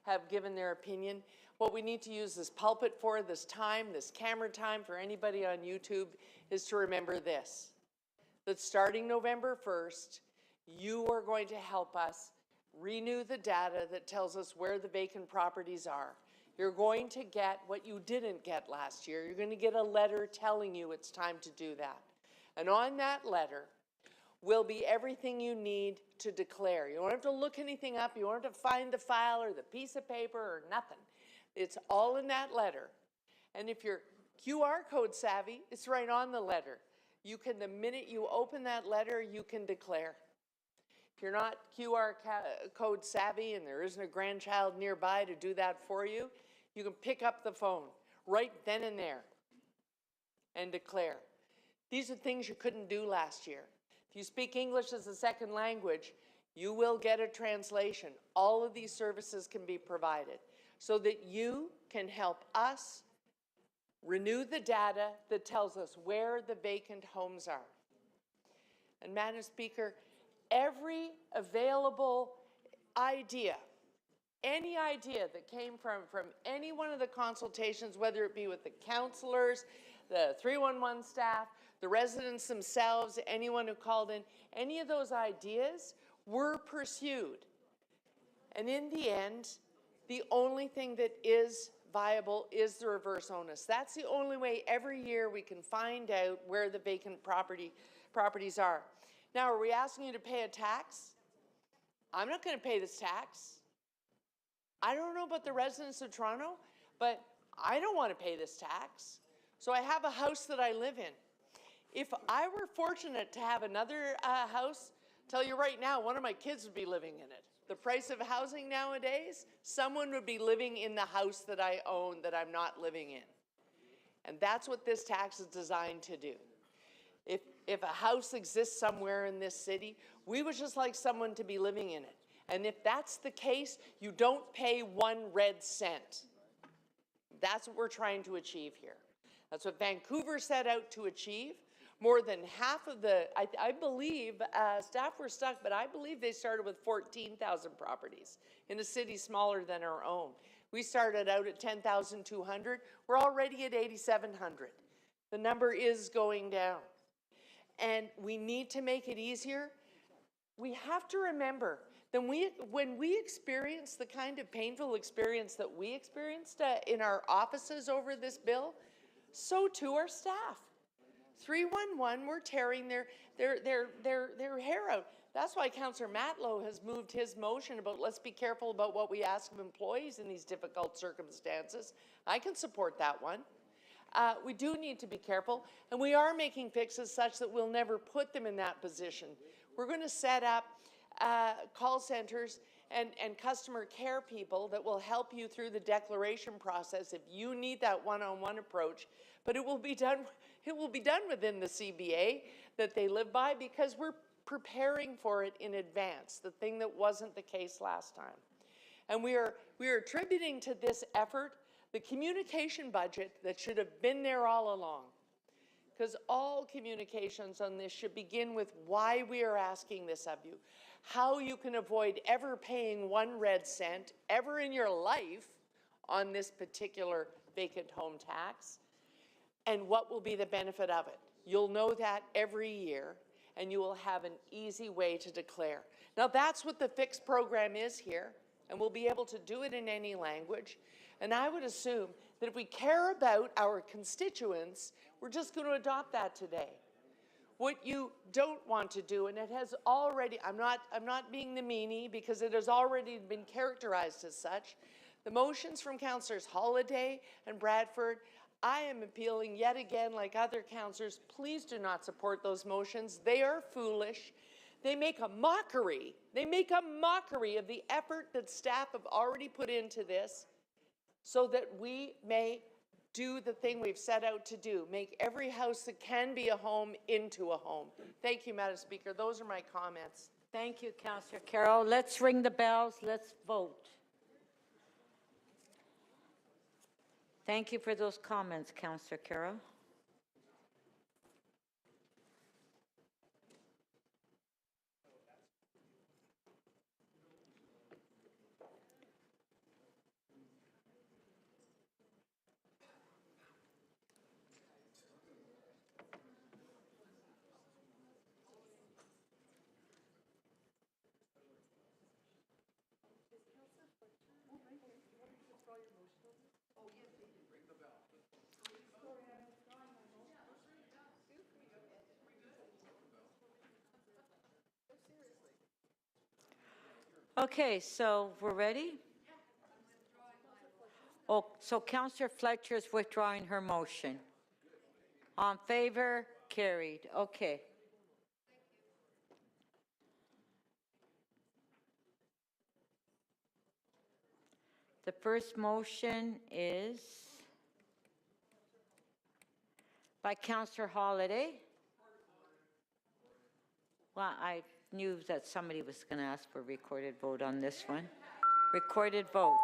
have given their opinion. What we need to use this pulpit for, this time, this camera time for anybody on YouTube, is to remember this, that starting November 1st, you are going to help us renew the data that tells us where the vacant properties are. You're going to get what you didn't get last year. You're going to get a letter telling you it's time to do that. And on that letter will be everything you need to declare. You don't have to look anything up. You don't have to find the file or the piece of paper or nothing. It's all in that letter. And if you're QR code savvy, it's right on the letter. You can, the minute you open that letter, you can declare. If you're not QR code savvy and there isn't a grandchild nearby to do that for you, you can pick up the phone right then and there and declare. These are things you couldn't do last year. If you speak English as a second language, You will get a translation. All of these services can be provided so that you can help us renew the data that tells us where the vacant homes are. And Madam Speaker, every available idea, any idea that came from any one of the consultations, whether it be with the councillors, the 311 staff, the residents themselves, anyone who called in, any of those ideas were pursued. And in the end, the only thing that is viable is the reverse onus. That's the only way every year we can find out where the vacant properties are. Now, are we asking you to pay a tax? I'm not going to pay this tax. I don't know about the residents of Toronto, but I don't want to pay this tax. So I have a house that I live in. If I were fortunate to have another house, tell you right now, one of my kids would be living in it. The price of housing nowadays, someone would be living in the house that I own that I'm not living in. And that's what this tax is designed to do. If a house exists somewhere in this city, we would just like someone to be living in it. And if that's the case, you don't pay 1 red cent. That's what we're trying to achieve here. That's what Vancouver set out to achieve. More than half of the, I believe, staff were stuck, but I believe they started with 14,000 properties in a city smaller than our own. We started out at 10,200. We're already at 8,700. The number is going down. And we need to make it easier. We have to remember that when we experience the kind of painful experience that we experienced in our offices over this bill, so too our staff. 311 were tearing their hair out. That's why Councillor Matlow has moved his motion about let's be careful about what we ask of employees in these difficult circumstances. I can support that one. We do need to be careful, and we are making fixes such that we'll never put them in that position. We're going to set up call centers and customer care people that will help you through the declaration process if you need that one-on-one approach, but it will be done within the CBA that they live by because we're preparing for it in advance, the thing that wasn't the case last time. And we are attributing to this effort the communication budget that should have been there all along. Because all communications on this should begin with why we are asking this of you, how you can avoid ever paying 1 red cent ever in your life on this particular vacant home tax, and what will be the benefit of it. You'll know that every year, and you will have an easy way to declare. Now that's what the Fix program is here, and we'll be able to do it in any language. And I would assume that if we care about our constituents, we're just going to adopt that today. What you don't want to do, and it has already, I'm not being the meanie because it has already been characterized as such, the motions from Councillors Holiday and Bradford, I am appealing yet again, like other councillors, please do not support those motions. They are foolish. They make a mockery. They make a mockery of the effort that staff have already put into this so that we may do the thing we've set out to do, make every house that can be a home into a home. Thank you, Madam Speaker. Those are my comments. Thank you, Councillor Carroll. Let's ring the bells. Let's vote. Thank you for those comments, Councillor Carroll. Okay, so we're ready? Oh, so Councillor Fletcher is withdrawing her motion. On favor? Carried. Okay. The first motion is by Councillor Holiday. Well, knew that somebody was going to ask for recorded vote on this one. Recorded vote.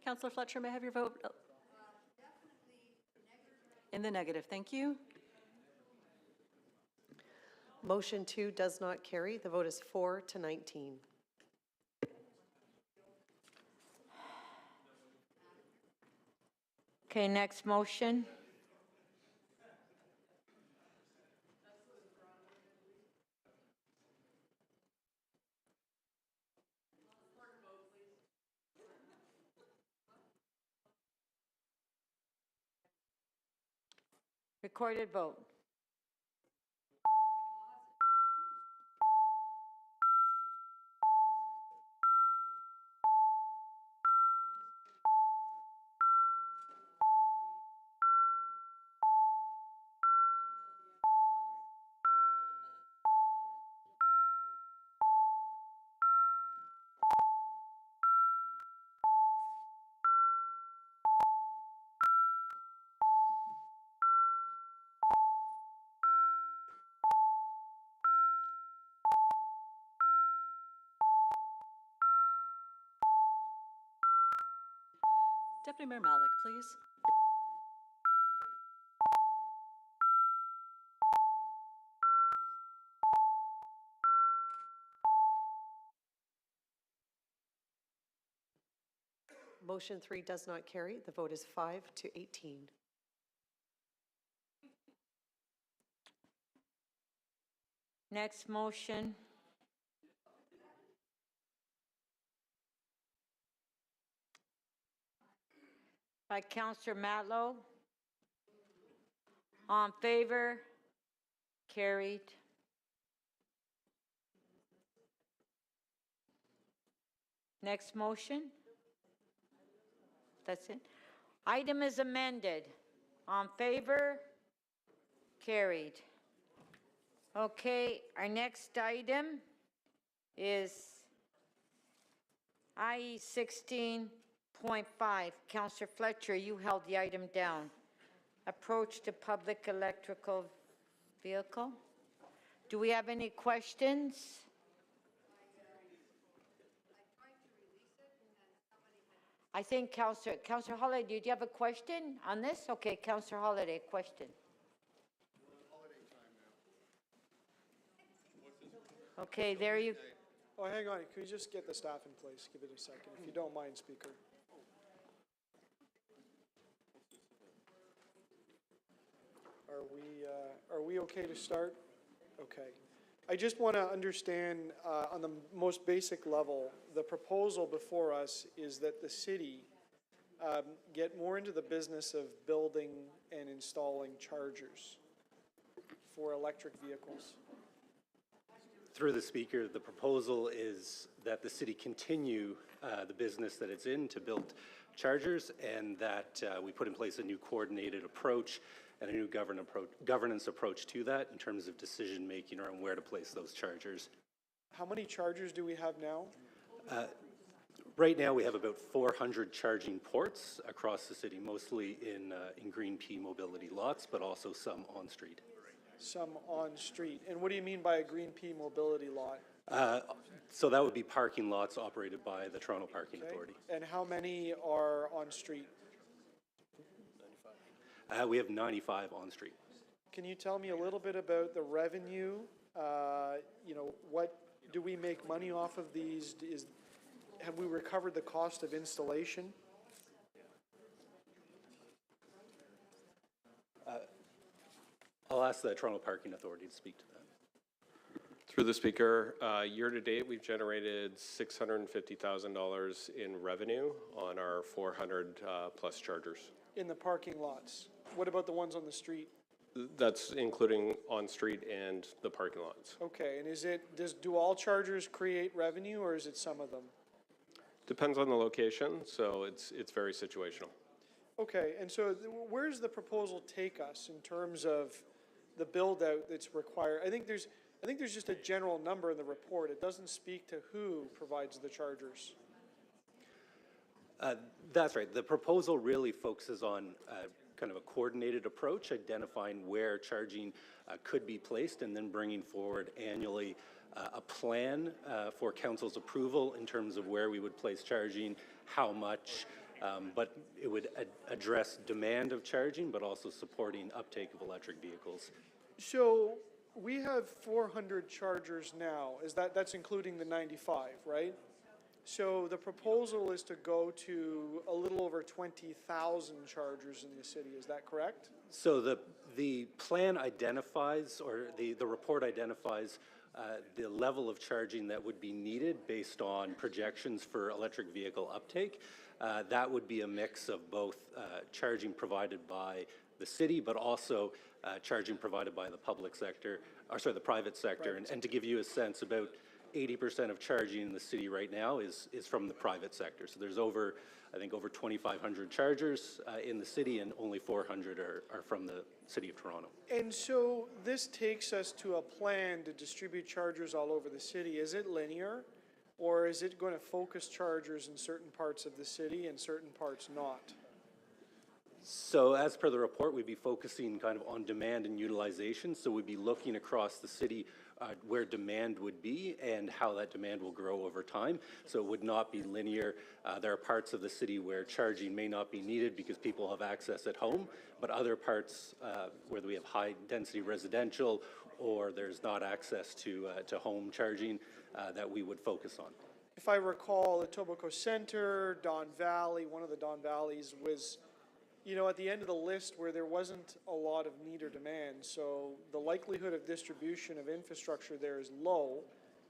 Councillor Fletcher, may I have your vote? In the negative, thank you. Motion 2 does not carry. The vote is 4 to 19. Okay, next motion. Recorded vote. Deputy Mayor Malik, please. Motion 3 does not carry. The vote is 5 to 18. Next motion. By Councillor Matlow. On favor? Carried. Next motion. That's it. Item is amended. On favor? Carried. Okay, our next item is IE 16.5. Councillor Fletcher, you held the item down. Approach to public electrical vehicle. Do we have any questions? I think Councillor Holiday, did you have a question on this? Okay, Councillor Holiday, question. Okay, there you. Oh, hang on, could you just get the staff in place? Give it a second, if you don't mind, Speaker. Are we okay to start? Okay. I just want to understand on the most basic level, the proposal before us is that the city get more into the business of building and installing chargers for electric vehicles. Through the Speaker, the proposal is that the city continue the business that it's in to build chargers, and that we put in place a new coordinated approach and a new governance approach to that in terms of decision-making around where to place those chargers. How many chargers do we have now? Right now, we have about 400 charging ports across the city, mostly in Green P mobility lots, but also some on-street. Some on-street. And what do you mean by a Green P mobility lot? So that would be parking lots operated by the Toronto Parking Authority. And how many are on-street? We have 95 on-street. Can you tell me a little bit about the revenue? You know, what do we make money off of these? Have we recovered the cost of installation? I'll ask the Toronto Parking Authority to speak to that. Through the speaker, year to date, we've generated $650,000 in revenue on our 400 plus chargers. In the parking lots? What about the ones on the street? That's including on street and the parking lots. Okay, and do all chargers create revenue, or is it some of them? Depends on the location, so it's very situational. Okay, and so where does the proposal take us in terms of the build out that's required? I think there's just a general number in the report. It doesn't speak to who provides the chargers. That's right. The proposal really focuses on kind of a coordinated approach, identifying where charging could be placed, and then bringing forward annually a plan for council's approval in terms of where we would place charging, how much, but it would address demand of charging, but also supporting uptake of electric vehicles. So we have 400 chargers now. That's including the 95, right? So the proposal is to go to a little over 20,000 chargers in the city. Is that correct? So the plan identifies, or the report identifies the level of charging that would be needed based on projections for electric vehicle uptake. That would be a mix of both charging provided by the city, but also charging provided by the public sector, or sorry, the private sector. And to give you a sense, about 80% of charging in the city right now is from the private sector. So there's over 2,500 chargers in the city, and only 400 are from the city of Toronto. And so this takes us to a plan to distribute chargers all over the city. Is it linear, or is it going to focus chargers in certain parts of the city and certain parts not? So as per the report, we'd be focusing kind of on demand and utilization. So we'd be looking across the city where demand would be and how that demand will grow over time. So it would not be linear. There are parts of the city where charging may not be needed because people have access at home, but other parts where we have high density residential or there's not access to home charging that we would focus on. If I recall, Etobicoke Centre, Don Valley, one of the Don Valleys was, you know, at the end of the list where there wasn't a lot of need or demand. So the likelihood of distribution of infrastructure there is low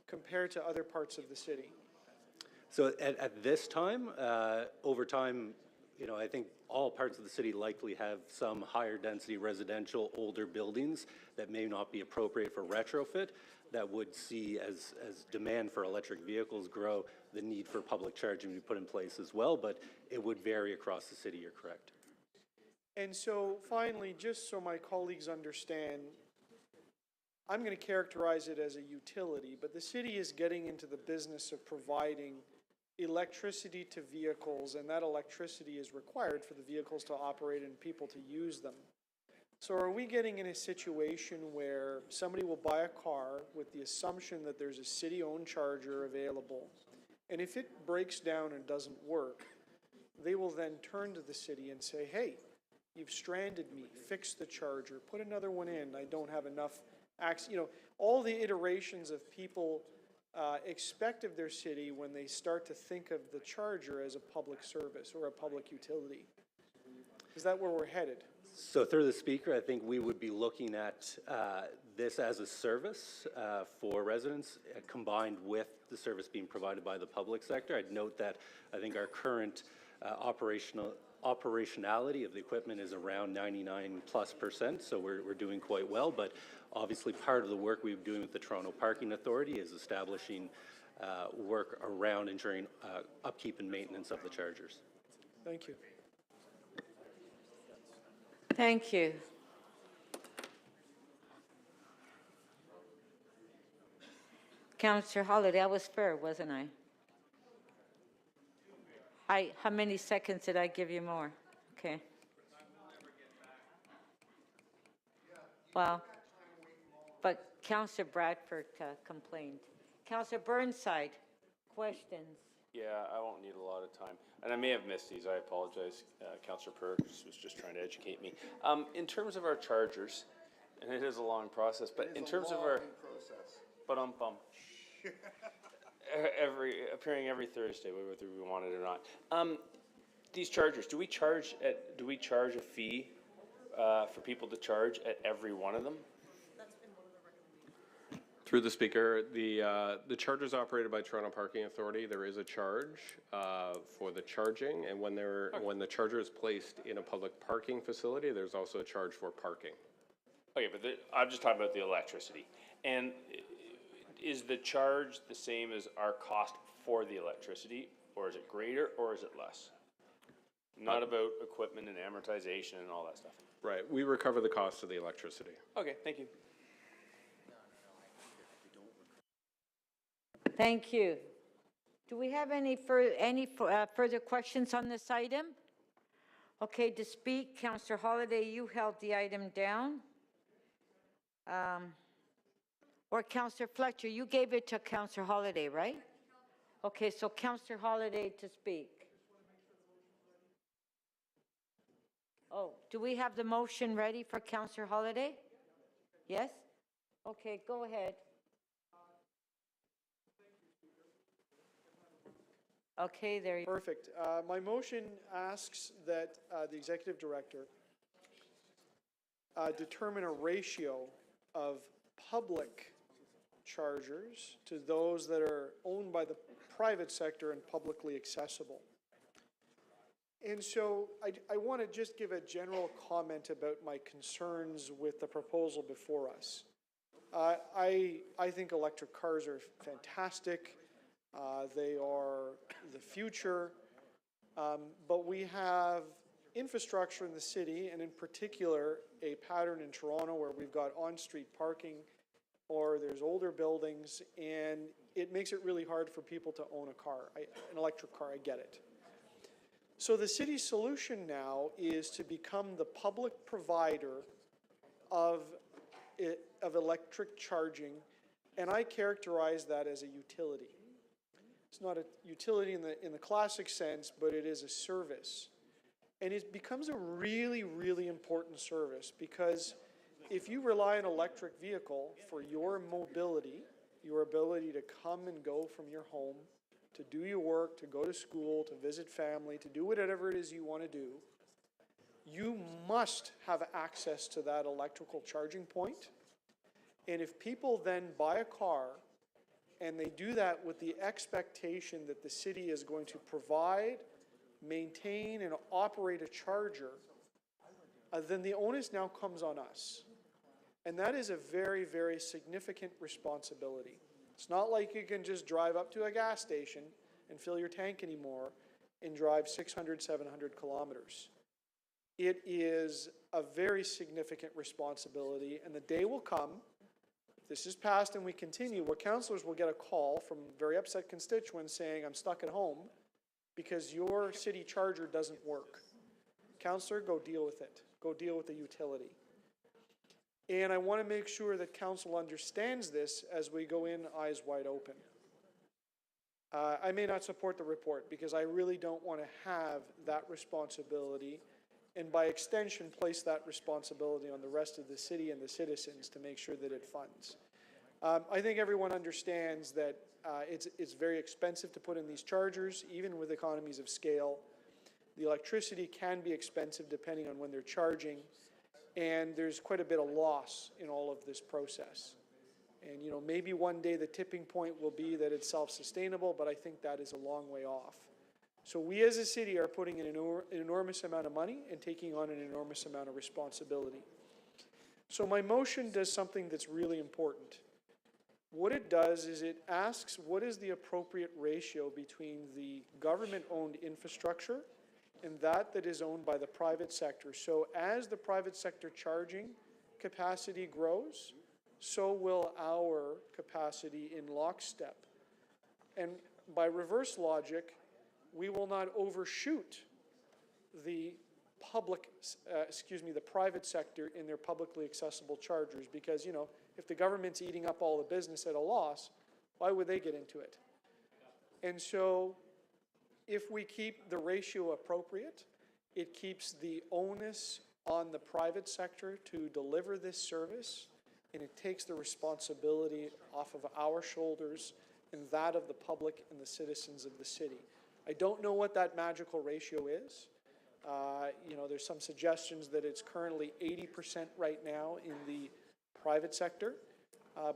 compared to other parts of the city. So at this time, over time, you know, I think all parts of the city likely have some higher density residential older buildings that may not be appropriate for retrofit, that would see as demand for electric vehicles grow, the need for public charging be put in place as well, but it would vary across the city, you're correct. And so finally, just so my colleagues understand, I'm going to characterize it as a utility, but the city is getting into the business of providing electricity to vehicles, and that electricity is required for the vehicles to operate and people to use them. So are we getting in a situation where somebody will buy a car with the assumption that there's a city-owned charger available, and if it breaks down and doesn't work, they will then turn to the city and say, hey, you've stranded me, fix the charger, put another one in, I don't have enough access. You know, all the iterations of people expect of their city when they start to think of the charger as a public service or a public utility. Is that where we're headed? So through the speaker, I think we would be looking at this as a service for residents combined with the service being provided by the public sector. I'd note that I think our current operationality of the equipment is around 99+%, so we're doing quite well, but obviously part of the work we're doing with the Toronto Parking Authority is establishing work around ensuring upkeep and maintenance of the chargers. Thank you. Thank you. Councillor Holliday, that was fair, wasn't I? How many seconds did I give you more? Okay. Well, but Councillor Bradford complained. Councillor Burnside, questions? Yeah, I won't need a lot of time. And I may have missed these, I apologize. Councillor Perks was just trying to educate me. In terms of our chargers, and it is a long process, but in terms of our... appearing every Thursday, whether we want it or not. These chargers, do we charge a fee for people to charge at every one of them? Through the speaker, the chargers operated by Toronto Parking Authority, there is a charge for the charging, and when the charger is placed in a public parking facility, there's also a charge for parking. Okay, but I'm just talking about the electricity. And is the charge the same as our cost for the electricity, or is it greater, or is it less? Not about equipment and amortization and all that stuff. Right, we recover the cost of the electricity. Okay, thank you. Thank you. Do we have any further questions on this item? Okay, to speak, Councillor Holyday, you held the item down. Or Councillor Fletcher, you gave it to Councillor Holyday, right? Okay, so Councillor Holyday to speak. Oh, do we have the motion ready for Councillor Holyday? Yes? Okay, go ahead. Okay, there you go. Perfect. My motion asks that the executive director determine a ratio of public chargers to those that are owned by the private sector and publicly accessible. And so I want to just give a general comment about my concerns with the proposal before us. I think electric cars are fantastic. They are the future, but we have infrastructure in the city, and in particular, a pattern in Toronto where we've got on-street parking or there's older buildings, and it makes it really hard for people to own a car, an electric car, I get it. So the city's solution now is to become the public provider of electric charging, and I characterize that as a utility. It's not a utility in the classic sense, but it is a service. And it becomes a really, really important service because if you rely on an electric vehicle for your mobility, your ability to come and go from your home, to do your work, to go to school, to visit family, to do whatever it is you want to do, you must have access to that electrical charging point. And if people then buy a car and they do that with the expectation that the city is going to provide, maintain, and operate a charger, then the onus now comes on us. And that is a very, very significant responsibility. It's not like you can just drive up to a gas station and fill your tank anymore and drive 600, 700 kilometers. It is a very significant responsibility, and the day will come, if this is passed and we continue, where councillors will get a call from very upset constituents saying, I'm stuck at home because your city charger doesn't work. Councillor, go deal with it. Go deal with the utility. And I want to make sure that council understands this as we go in eyes wide open. I may not support the report because I really don't want to have that responsibility and by extension place that responsibility on the rest of the city and the citizens to make sure that it funds. I think everyone understands that it's very expensive to put in these chargers, even with economies of scale. The electricity can be expensive depending on when they're charging, and there's quite a bit of loss in all of this process. And you know, maybe one day the tipping point will be that it's self-sustainable, but I think that is a long way off. So we as a city are putting in an enormous amount of money and taking on an enormous amount of responsibility. So my motion does something that's really important. What it does is it asks what is the appropriate ratio between the government-owned infrastructure and that is owned by the private sector. So as the private sector charging capacity grows, so will our capacity in lockstep. And by reverse logic, we will not overshoot the the private sector in their publicly accessible chargers because, you know, if the government's eating up all the business at a loss, why would they get into it? And so if we keep the ratio appropriate, it keeps the onus on the private sector to deliver this service, and it takes the responsibility off of our shoulders and that of the public and the citizens of the city. I don't know what that magical ratio is, You know, there's some suggestions that it's currently 80% right now in the private sector.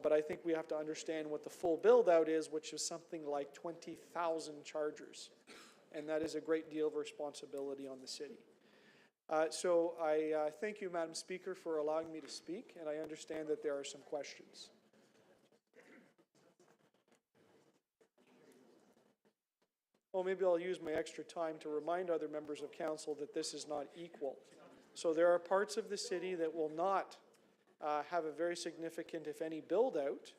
But I think we have to understand what the full build out is, which is something like 20,000 chargers. And that is a great deal of responsibility on the city. So I thank you, Madam Speaker, for allowing me to speak, and I understand that there are some questions. Well, maybe I'll use my extra time to remind other members of council that this is not equal. So there are parts of the city that will not have a very significant, if any, build out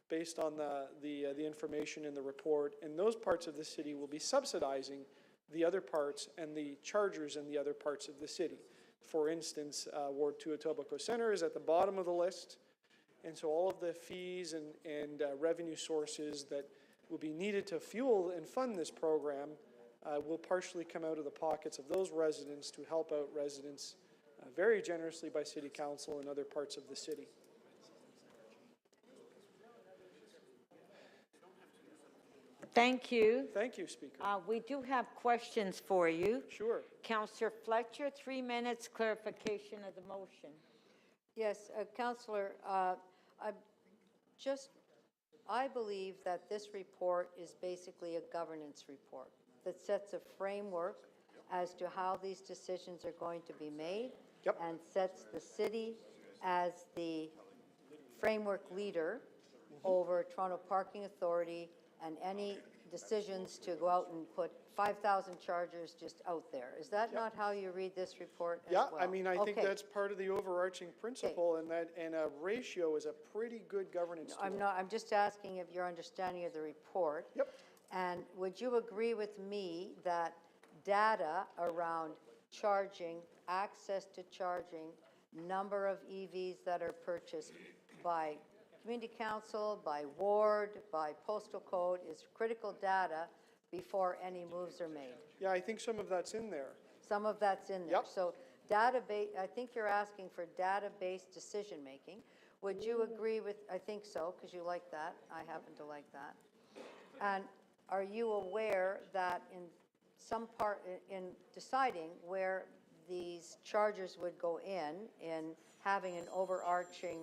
based on the information in the report, and those parts of the city will be subsidizing the other parts and the chargers in the other parts of the city. For instance, Ward 2 Etobicoke Centre is at the bottom of the list, and so all of the fees and revenue sources that will be needed to fuel and fund this program will partially come out of the pockets of those residents to help out residents very generously by City Council and other parts of the city. Thank you. Thank you, Speaker. We do have questions for you. Sure. Councillor Fletcher, 3 minutes clarification of the motion. Yes, Councillor, I believe that this report is basically a governance report that sets a framework as to how these decisions are going to be made and sets the city as the framework leader over Toronto Parking Authority and any decisions to go out and put 5,000 chargers just out there. Is that not how you read this report as well? I mean, I think that's part of the overarching principle, and a ratio is a pretty good governance tool. I'm just asking of your understanding of the report. Yep. And would you agree with me that data around charging, access to charging, number of EVs that are purchased by community council, by ward, by postal code is critical data before any moves are made? Yeah, I think some of that's in there. Some of that's in there. Yep. So database, I think you're asking for data-based decision-making. Would you agree with, I think so, because you like that. I happen to like that. And are you aware that in some part, in deciding where these chargers would go in having an overarching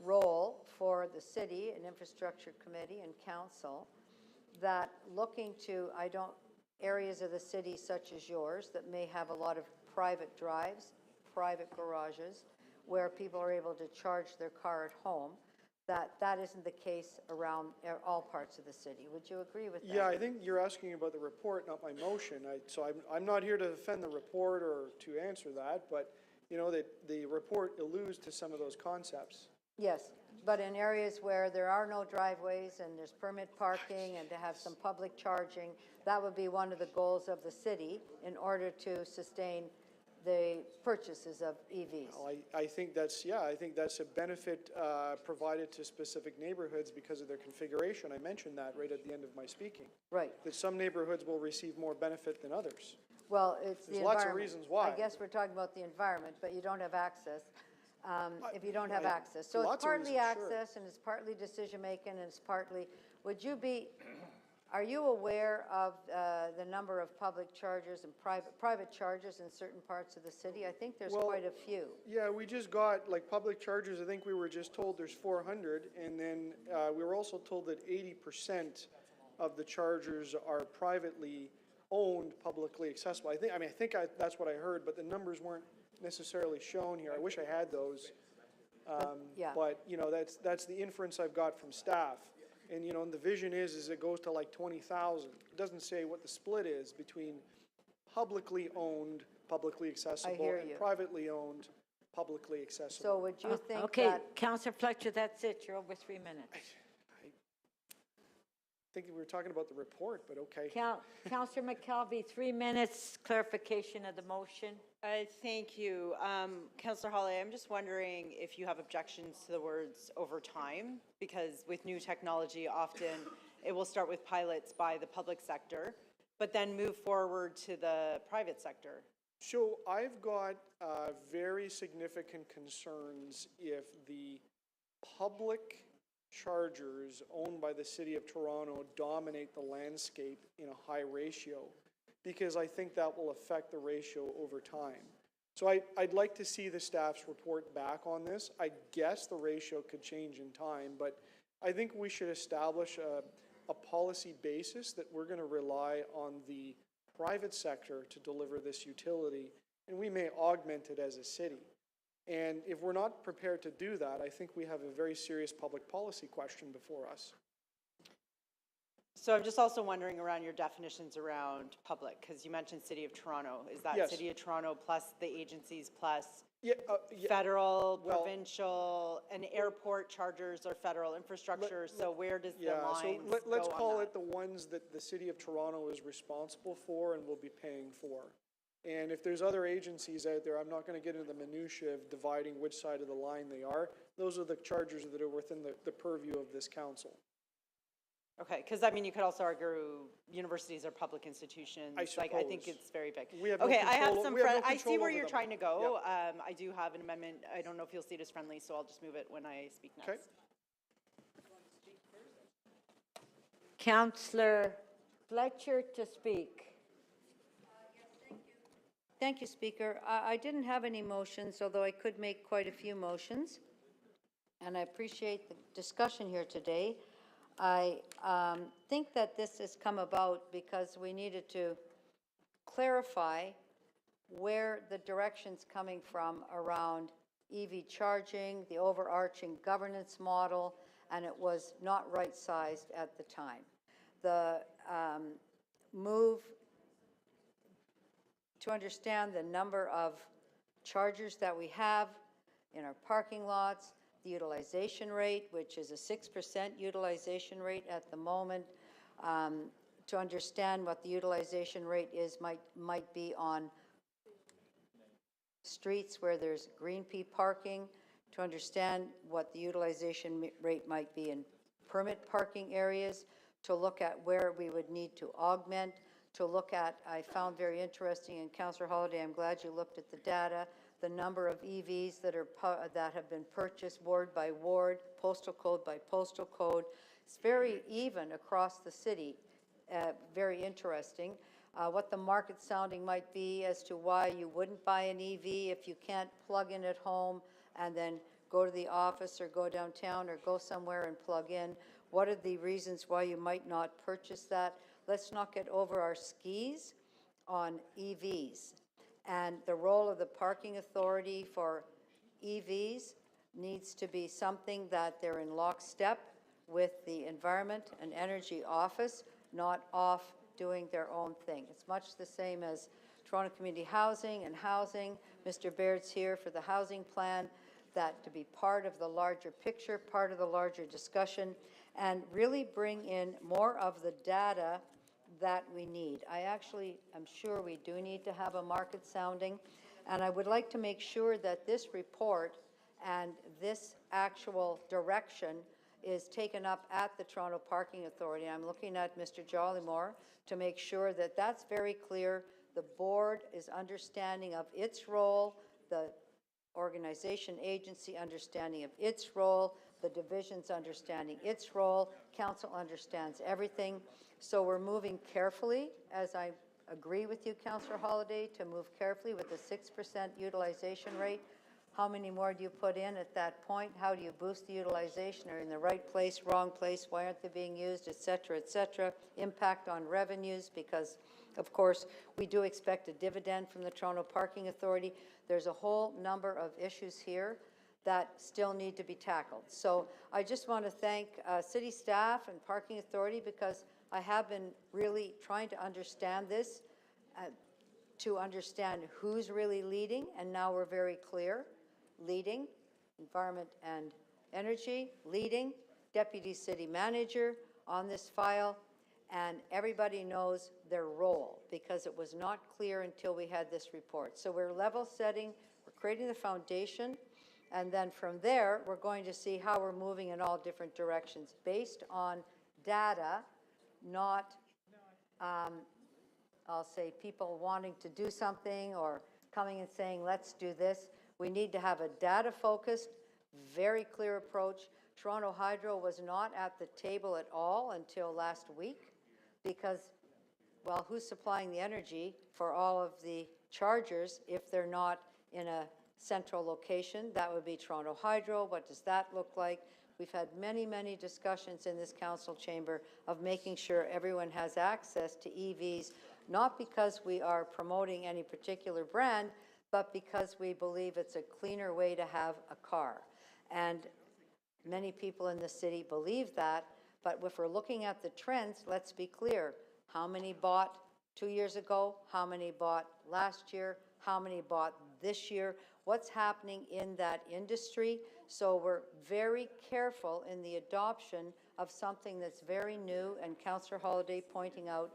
role for the city and infrastructure committee and council, that looking to, areas of the city such as yours that may have a lot of private drives, private garages, where people are able to charge their car at home, that isn't the case around all parts of the city. Would you agree with that? Yeah, I think you're asking about the report, not my motion. So I'm not here to defend the report or to answer that, but you know that the report alludes to some of those concepts. Yes, but in areas where there are no driveways and there's permit parking and to have some public charging, that would be one of the goals of the city in order to sustain the purchases of EVs. Well, I think that's a benefit provided to specific neighborhoods because of their configuration. I mentioned that right at the end of my speaking. Right. That some neighborhoods will receive more benefit than others. Well, it's the There's environment. lots of reasons why. I guess we're talking about the environment, but you don't have access. If you don't have access. So it's lots of partly reasons, sure. access and it's partly decision-making and it's partly, are you aware of the number of public chargers and private chargers in certain parts of the city? I think there's quite a few. Yeah, we just got, like, public chargers, I think we were just told there's 400, and then we were also told that 80% of the chargers are privately owned, publicly accessible. I think that's what I heard, but the numbers weren't necessarily shown here. I wish I had those. But, you know, that's the inference I've got from staff. And, you know, and the vision is it goes to like 20,000. It doesn't say what the split is between publicly owned, publicly accessible, and privately owned, publicly accessible. So would you think okay, Councillor Fletcher, that's it. You're over 3 minutes. I think we were talking about the report, but okay. Councillor McKelvey, 3 minutes clarification of the motion. Thank you. Councillor Hawley, I'm just wondering if you have objections to the words over time, because with new technology, often it will start with pilots by the public sector, but then move forward to the private sector. So I've got very significant concerns if the public chargers owned by the City of Toronto dominate the landscape in a high ratio. because I think that will affect the ratio over time. So I'd like to see the staff's report back on this. I guess the ratio could change in time, but I think we should establish a policy basis that we're going to rely on the private sector to deliver this utility, and we may augment it as a city. And if we're not prepared to do that, I think we have a very serious public policy question before us. So I'm just also wondering around your definitions around public, because you mentioned City of Toronto. Is that Yes. City of Toronto plus the agencies plus yeah, federal, well, provincial, and airport chargers or federal infrastructure? So where does the line so let's go on call that? it the ones that the City of Toronto is responsible for and will be paying for. And if there's other agencies out there, I'm not going to get into the minutiae of dividing which side of the line they are. Those are the chargers that are within the purview of this council. Okay, because I mean, you could also argue universities are public institutions. I Like, I think it's very big. We have no Okay, I have control- some we have no friends, I see control where over you're them. trying to go. I do have an amendment. I don't know if you'll see it as friendly, so I'll just move it when I speak next. Okay. Councillor Fletcher to speak. Thank you, Speaker. I didn't have any motions, although I could make quite a few motions. And I appreciate the discussion here today. I think that this has come about because we needed to clarify where the direction's coming from around EV charging, the overarching governance model, and it was not right-sized at the time. The move to understand the number of chargers that we have in our parking lots, the utilization rate, which is a 6% utilization rate at the moment, to understand what the utilization rate is might be on streets where there's green P parking, to understand what the utilization rate might be in permit parking areas, to look at where we would need to augment, to look at, I found very interesting, and Councillor Holyday, I'm glad you looked at the data, the number of EVs that have been purchased ward by ward, postal code by postal code. It's very even across the city, very interesting. What the market sounding might be as to why you wouldn't buy an EV if you can't plug in at home and then go to the office or go downtown or go somewhere and plug in. What are the reasons why you might not purchase that? Let's not get over our skis on EVs. And the role of the parking authority for EVs needs to be something that they're in lockstep with the Environment and Energy Office, not off doing their own thing. It's much the same as Toronto Community Housing and housing. Mr. Baird's here for the housing plan, that to be part of the larger picture, part of the larger discussion, and really bring in more of the data that we need. I actually am sure we do need to have a market sounding, and I would like to make sure that this report and this actual direction is taken up at the Toronto Parking Authority. I'm looking at Mr. Jollymore to make sure that that's very clear. The board is understanding of its role, the organization agency understanding of its role, the division's understanding its role, council understands everything. So we're moving carefully, as I agree with you, Councillor Holyday, to move carefully with the 6% utilization rate. How many more do you put in at that point? How do you boost the utilization? Are in the right place, wrong place? Why aren't they being used, et cetera, et cetera? Impact on revenues, because, of course, we do expect a dividend from the Toronto Parking Authority. There's a whole number of issues here that still need to be tackled. So I just want to thank city staff and Parking Authority, because I have been really trying to understand this, to understand who's really leading, and now we're very clear. Leading, Environment and Energy, leading, Deputy City Manager on this file, and everybody knows their role, because it was not clear until we had this report. So we're level setting, we're creating the foundation, and then from there, we're going to see how we're moving in all different directions based on data, not, I'll say, people wanting to do something or coming and saying, let's do this. We need to have a data-focused, very clear approach. Toronto Hydro was not at the table at all until last week, because well, who's supplying the energy for all of the chargers if they're not in a central location? That would be Toronto Hydro. What does that look like? We've had many, many discussions in this council chamber of making sure everyone has access to EVs, not because we are promoting any particular brand, but because we believe it's a cleaner way to have a car. And many people in the city believe that, but if we're looking at the trends, let's be clear. How many bought 2 years ago? How many bought last year? How many bought this year? What's happening in that industry? So we're very careful in the adoption of something that's very new, and Councillor Holyday pointing out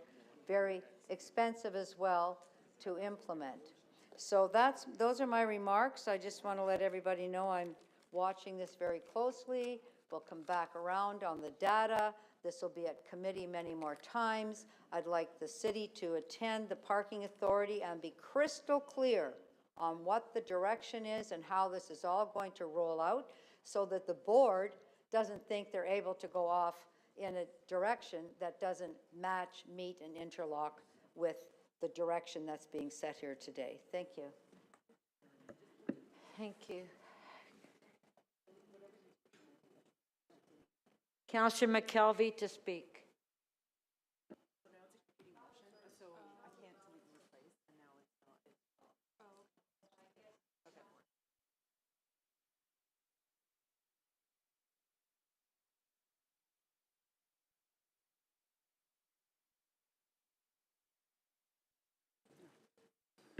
very expensive as well to implement. So those are my remarks. I just want to let everybody know I'm watching this very closely. We'll come back around on the data. This will be at committee many more times. I'd like the city to attend the parking authority and be crystal clear on what the direction is and how this is all going to roll out, so that the board doesn't think they're able to go off in a direction that doesn't match, meet, and interlock with the direction that's being set here today. Thank you. Thank you. Councillor McKelvey to speak.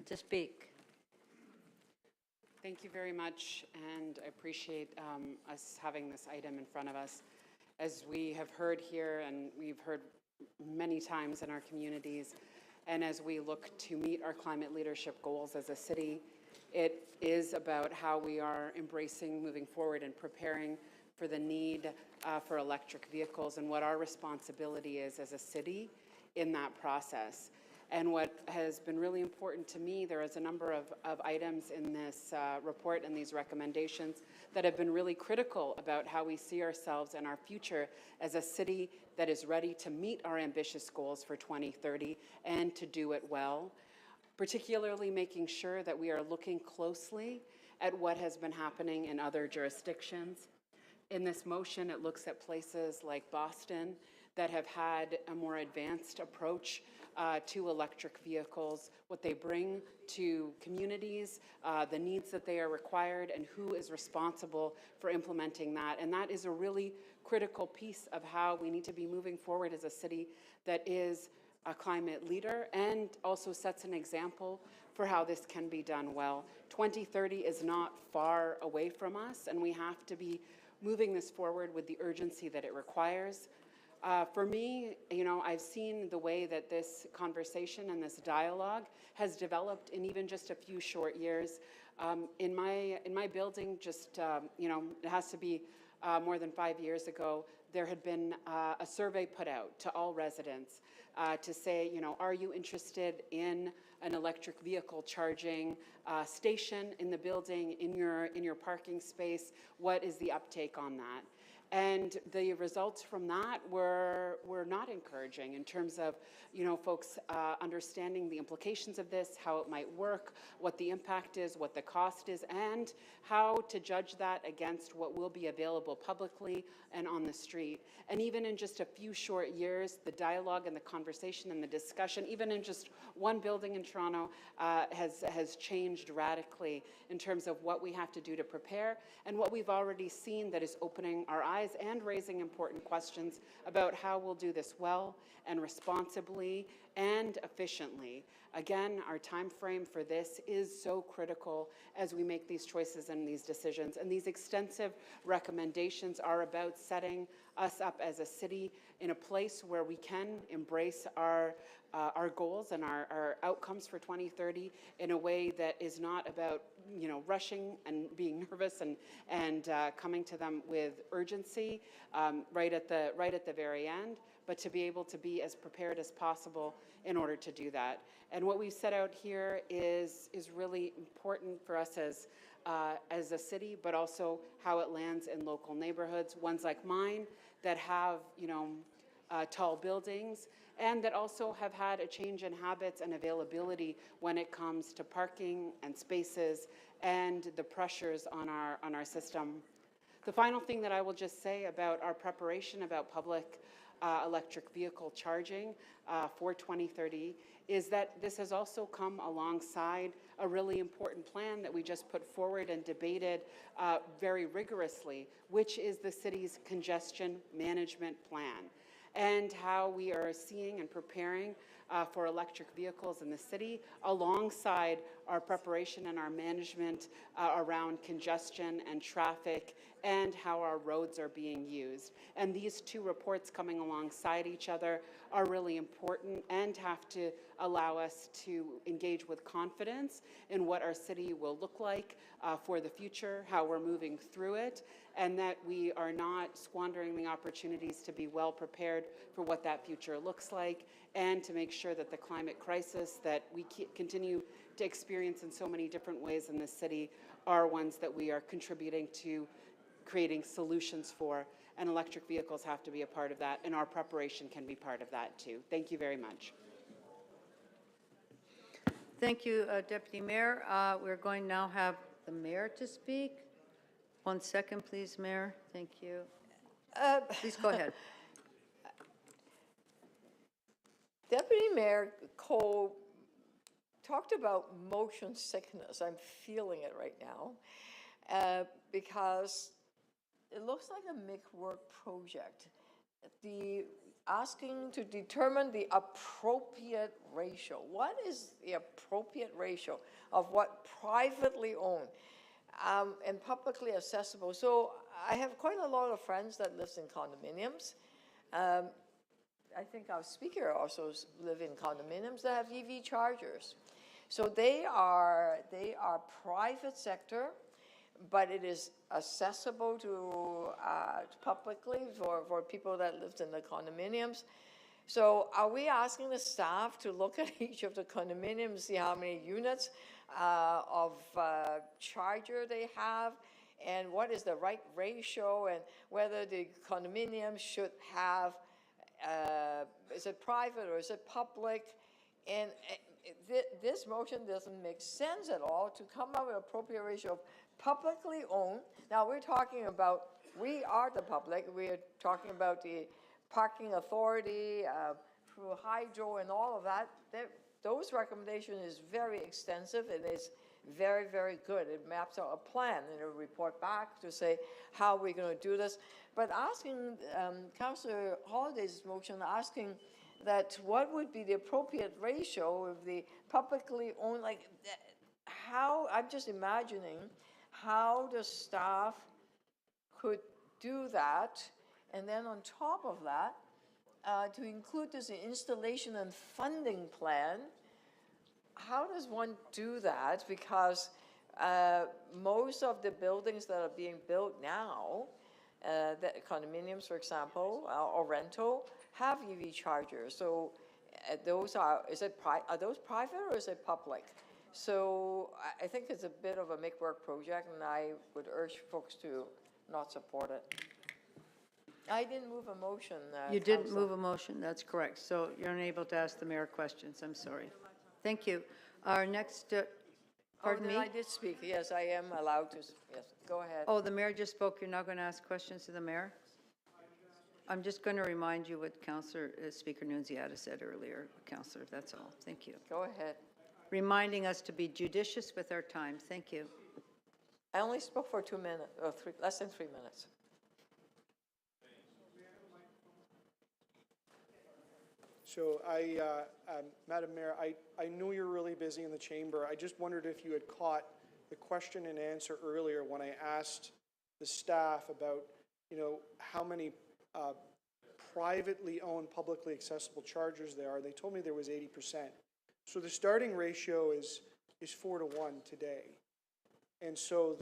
To speak. Thank you very much, and I appreciate us having this item in front of us. As we have heard here, and we've heard many times in our communities, and as we look to meet our climate leadership goals as a city, it is about how we are embracing, moving forward, and preparing for the need for electric vehicles and what our responsibility is as a city in that process. And what has been really important to me, there is a number of items in this report and these recommendations that have been really critical about how we see ourselves and our future as a city that is ready to meet our ambitious goals for 2030 and to do it well, particularly making sure that we are looking closely at what has been happening in other jurisdictions. In this motion, it looks at places like Boston that have had a more advanced approach to electric vehicles, what they bring to communities, the needs that they are required, and who is responsible for implementing that. And that is a really critical piece of how we need to be moving forward as a city that is a climate leader and also sets an example for how this can be done well. 2030 is not far away from us, and we have to be moving this forward with the urgency that it requires. For me, I've seen the way that this conversation and this dialogue has developed in even just a few short years. In my building, just it has to be more than 5 years ago, there had been a survey put out to all residents to say, are you interested in an electric vehicle charging station in the building, in your parking space? What is the uptake on that? And the results from that were not encouraging in terms of, folks understanding the implications of this, how it might work, what the impact is, what the cost is, and how to judge that against what will be available publicly and on the street. And even in just a few short years, the dialogue and the conversation and the discussion, even in just one building in Toronto, has changed radically in terms of what we have to do to prepare and what we've already seen that is opening our eyes and raising important questions about how we'll do this well and responsibly and efficiently. Again, our time frame for this is so critical as we make these choices and these decisions. And these extensive recommendations are about setting us up as a city in a place where we can embrace our goals and our outcomes for 2030 in a way that is not about rushing and being nervous and coming to them with urgency right at the very end, but to be able to be as prepared as possible in order to do that. And what we've set out here is really important for us as a city, but also how it lands in local neighborhoods, ones like mine that have tall buildings, and that also have had a change in habits and availability when it comes to parking and spaces and the pressures on our system. The final thing that I will just say about our preparation about public electric vehicle charging for 2030 is that this has also come alongside a really important plan that we just put forward and debated very rigorously, which is the city's congestion management plan, and how we are seeing and preparing for electric vehicles in the city alongside our preparation and our management around congestion and traffic and how our roads are being used. And these two reports coming alongside each other are really important and have to allow us to engage with confidence in what our city will look like for the future, how we're moving through it, and that we are not squandering the opportunities to be well prepared for what that future looks like, and to make sure that the climate crisis that we continue to experience in so many different ways in this city are ones that we are contributing to creating solutions for, and electric vehicles have to be a part of that, and our preparation can be part of that too. Thank you very much. Thank you, Deputy Mayor. We're going now have the mayor to speak. 1 second, please, Mayor. Thank you. Please go ahead. Deputy Mayor Cole talked about motion sickness. I'm feeling it right now because it looks like a make-work project. The asking to determine the appropriate ratio. What is the appropriate ratio of what privately owned and publicly accessible? So I have quite a lot of friends that live in condominiums. I think our speaker also live in condominiums that have EV chargers. So they are private sector, but it is accessible to publicly for people that lived in the condominiums. So are we asking the staff to look at each of the condominiums, see how many units of charger they have, and what is the right ratio, and whether the condominium should have, is it private or is it public? And this motion doesn't make sense at all to come up with an appropriate ratio of publicly owned. Now we're talking about, we are the public, we're talking about the parking authority, through hydro and all of that. Those recommendations is very extensive and it's very, very good. It maps out a plan and it'll report back to say how we're going to do this. But asking Councillor Holliday's motion, asking that what would be the appropriate ratio of the publicly owned, like how, I'm just imagining how the staff could do that, and then on top of that, to include this in installation and funding plan. How does one do that? Because most of the buildings that are being built now, the condominiums, for example, or rental, have EV chargers. So those are those private or is it public? So I think it's a bit of a make-work project, and I would urge folks to not support it. I didn't move a motion. You didn't move a motion, that's correct. So you're unable to ask the mayor questions, I'm sorry. Thank you. Our next, pardon me? I did speak, yes, I am allowed to, yes, go ahead. Oh, the mayor just spoke, you're not going to ask questions to the mayor? I'm just going to remind you what Councillor Speaker Nunziata said earlier, Councillor, that's all. Thank you. Go ahead. Reminding us to be judicious with our time. Thank you. I only spoke for 2 minutes, or less than 3 minutes. So Madam Mayor, I know you're really busy in the chamber. I just wondered if you had caught the question and answer earlier when I asked the staff about, how many privately owned, publicly accessible chargers there are. They told me there was 80%. So the starting ratio is 4 to 1 today. And so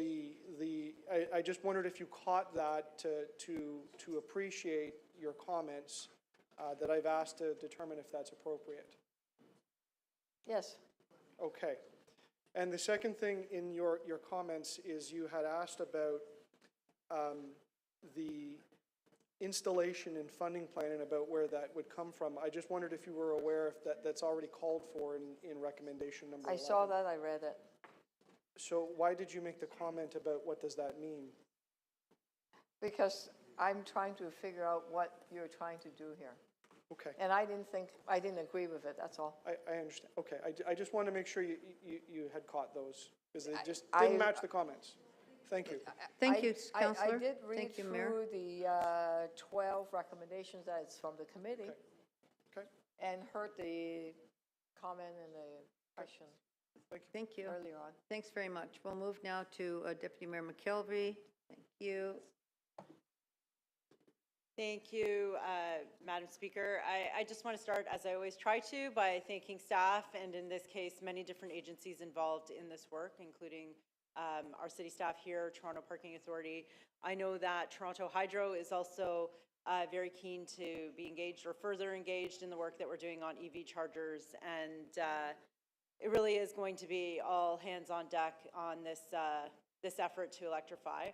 I just wondered if you caught that to appreciate your comments that I've asked to determine if that's appropriate. Yes. Okay. And the second thing in your comments is you had asked about the installation and funding plan and about where that would come from. I just wondered if you were aware if that's already called for in recommendation number 11. I saw that, I read it. So why did you make the comment about what does that mean? Because I'm trying to figure out what you're trying to do here. Okay. And I didn't agree with it, that's all. I understand. Okay, I just want to make sure you had caught those, because they just didn't match the comments. Thank you. Thank you, I Councillor. did read Thank you, Mayor. through the 12 recommendations that it's from the committee. Okay. And heard the comment and the question Thank you. earlier on. Thanks very much. We'll move now to Deputy Mayor McKelvey. Thank you. Thank you, Madam Speaker. I just want to start, as I always try to, by thanking staff, and in this case, many different agencies involved in this work, including our city staff here, Toronto Parking Authority. I know that Toronto Hydro is also very keen to be engaged or further engaged in the work that we're doing on EV chargers, and it really is going to be all hands on deck on this effort to electrify.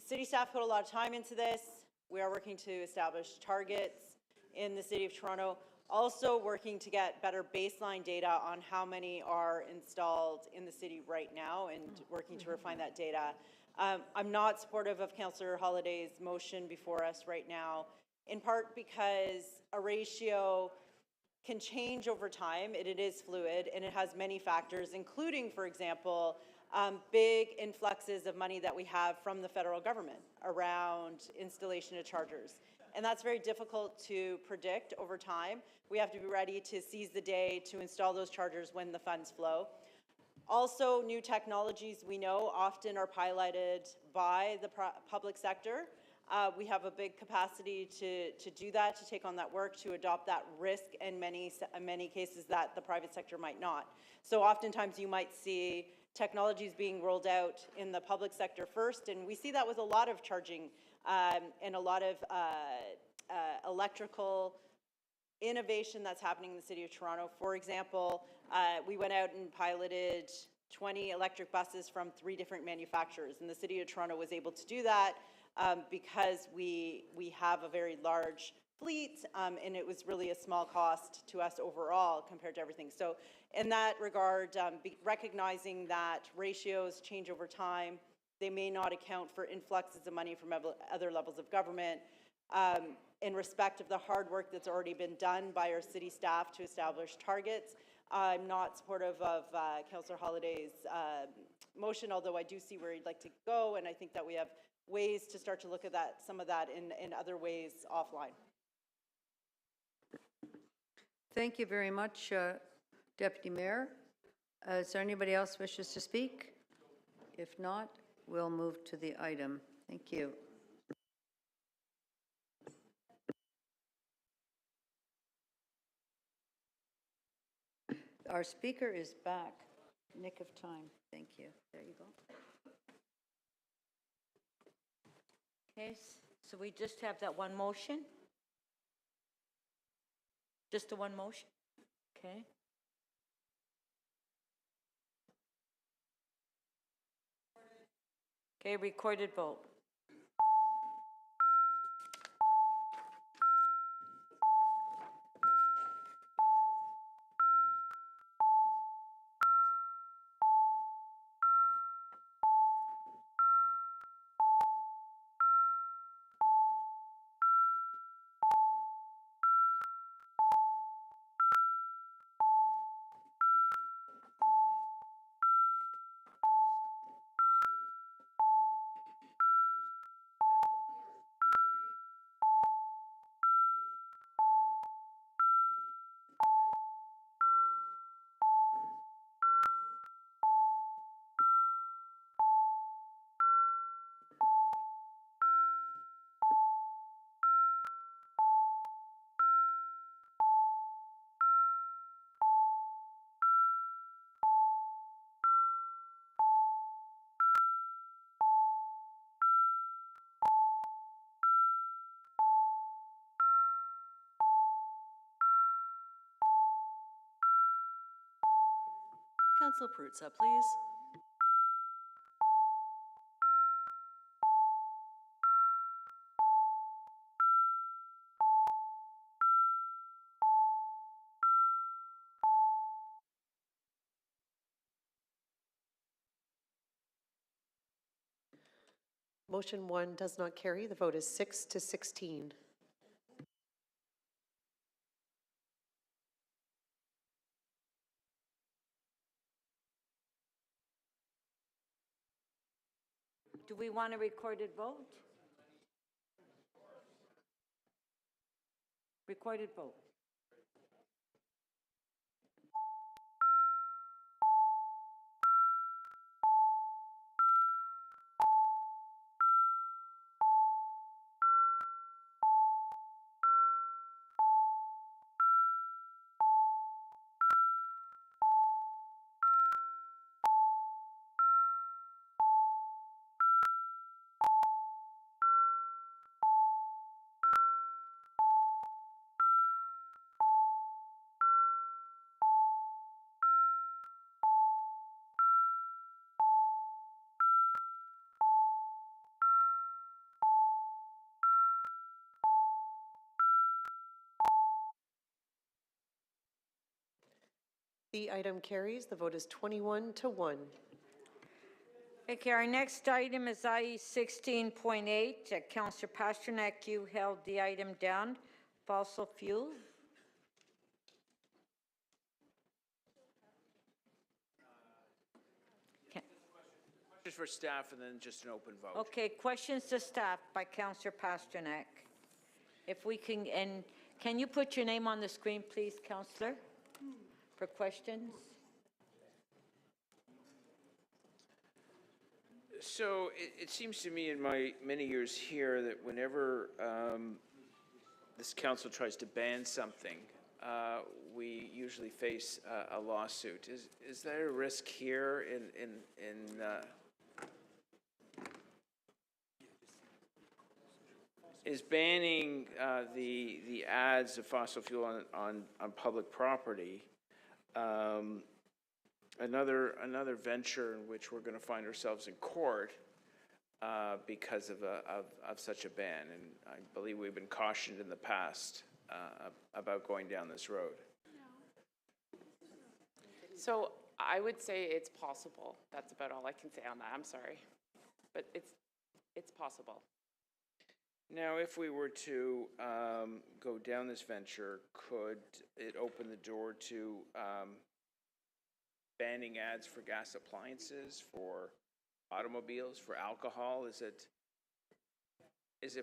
City staff put a lot of time into this. We are working to establish targets in the City of Toronto, also working to get better baseline data on how many are installed in the city right now and working to refine that data. I'm not supportive of Councillor Holliday's motion before us right now, in part because a ratio can change over time, and it is fluid, and it has many factors, including, for example, big influxes of money that we have from the federal government around installation of chargers. And that's very difficult to predict over time. We have to be ready to seize the day to install those chargers when the funds flow. Also, new technologies we know often are piloted by the public sector. We have a big capacity to do that, to take on that work, to adopt that risk in many cases that the private sector might not. So oftentimes you might see technologies being rolled out in the public sector first, and we see that with a lot of charging and a lot of electrical innovation that's happening in the City of Toronto. For example, we went out and piloted 20 electric buses from 3 different manufacturers, and the City of Toronto was able to do that because we have a very large fleet, and it was really a small cost to us overall compared to everything. So in that regard, recognizing that ratios change over time, they may not account for influxes of money from other levels of government. In respect of the hard work that's already been done by our city staff to establish targets, I'm not supportive of Councillor Holliday's motion, although I do see where he'd like to go, and I think that we have ways to start to look at that, some of that in other ways offline. Thank you very much, Deputy Mayor. Is there anybody else wishes to speak? If not, we'll move to the item. Thank you. Our speaker is back. Nick of time. Thank you. There you go. Okay, so we just have that one motion? Just the one motion? Okay. Okay, recorded vote. Councillor Perruzza, please. Motion 1 does not carry. The vote is 6 to 16. Do we want a recorded vote? Recorded vote. The item carries. The vote is 21 to 1. Okay, our next item is IE 16.8. Councillor Pasternak, you held the item down. Fossil fuel. Just for staff and then just an open vote. Okay, questions to staff by Councillor Pasternak. If we can, and can you put your name on the screen, please, Councillor, for questions? So it seems to me in my many years here that whenever this council tries to ban something, we usually face a lawsuit. Is there a risk here is banning the ads of fossil fuel on public property another venture in which we're going to find ourselves in court because of such a ban? And I believe we've been cautioned in the past about going down this road. So I would say it's possible. That's about all I can say on that. I'm sorry, but it's possible. Now, if we were to go down this venture, could it open the door to banning ads for gas appliances, for automobiles, for alcohol? Is it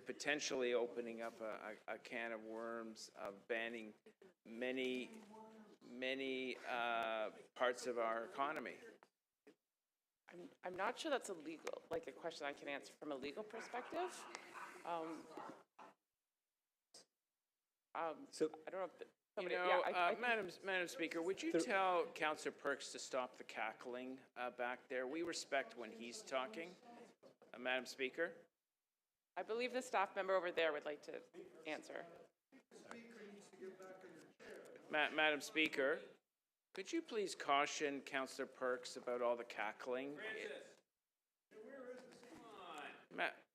potentially opening up a can of worms of banning many parts of our economy? I'm not sure that's a question I can answer from a legal perspective. So I don't know if somebody, Madam Speaker, would you tell Councillor Perks to stop the cackling back there? We respect when he's talking. Madam Speaker? I believe the staff member over there would like to answer. Madam Speaker, could you please caution Councillor Perks about all the cackling?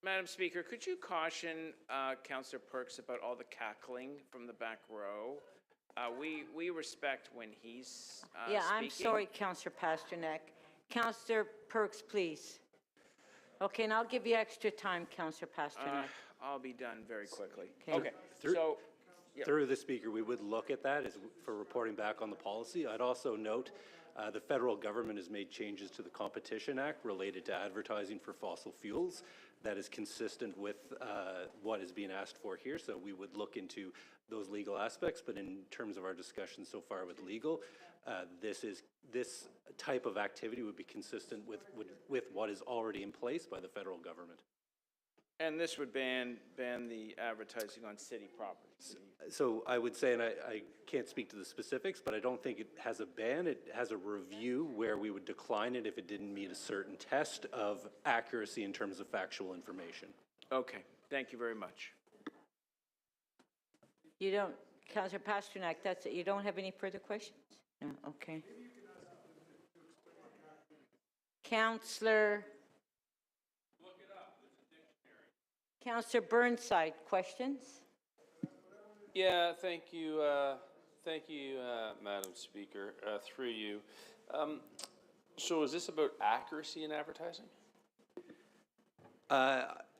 Madam Speaker, could you caution Councillor Perks about all the cackling from the back row? We respect when he's Yeah, speaking. I'm sorry, Councillor Pasternak. Councillor Perks, please. Okay, and I'll give you extra time, Councillor Pasternak. I'll be done very quickly. Okay. Through the Speaker, we would look at that for reporting back on the policy. I'd also note the federal government has made changes to the Competition Act related to advertising for fossil fuels. That is consistent with what is being asked for here, so we would look into those legal aspects. But in terms of our discussion so far with legal, this type of activity would be consistent with what is already in place by the federal government. And this would ban the advertising on city properties. So I would say, and I can't speak to the specifics, but I don't think it has a ban. It has a review where we would decline it if it didn't meet a certain test of accuracy in terms of factual information. Okay, thank you very much. You don't, Councillor Pasternak, that's it. You don't have any further questions? No, okay. Councillor Burnside, questions? Yeah, thank you, Madam Speaker, through you. So is this about accuracy in advertising?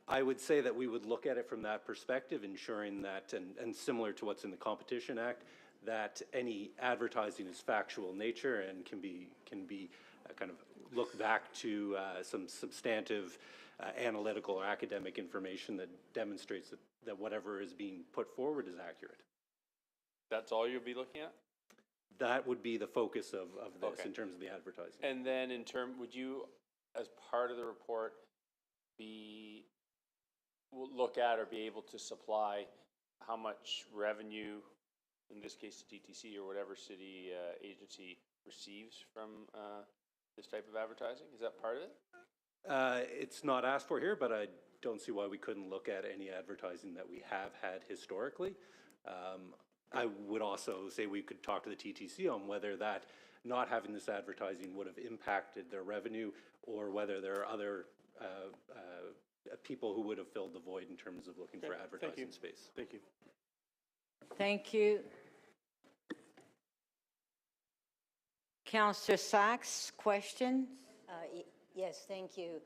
I would say that we would look at it from that perspective, ensuring that, and similar to what's in the Competition Act, that any advertising is factual nature and can be kind of look back to some substantive analytical or academic information that demonstrates that whatever is being put forward is accurate. That's all you'll be looking at? That would be the focus of this Okay. in terms of the advertising. And then would you, as part of the report, look at or be able to supply how much revenue, in this case the TTC or whatever city agency receives from this type of advertising? Is that part of it? It's not asked for here, but I don't see why we couldn't look at any advertising that we have had historically. I would also say we could talk to the TTC on whether that not having this advertising would have impacted their revenue, or whether there are other people who would have filled the void in terms of looking for advertising space. Thank you. Thank you. Councillor Sachs, questions? Yes, thank you.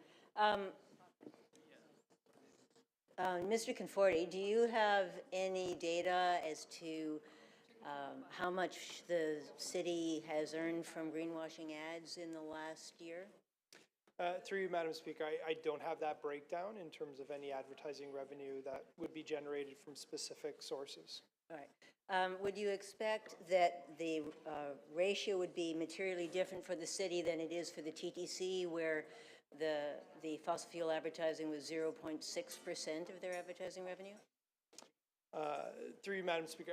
Mr. Conforti, do you have any data as to how much the city has earned from greenwashing ads in the last year? Through you, Madam Speaker, I don't have that breakdown in terms of any advertising revenue that would be generated from specific sources. All right. Would you expect that the ratio would be materially different for the city than it is for the TTC, where the fossil fuel advertising was 0.6% of their advertising revenue? Through you, Madam Speaker,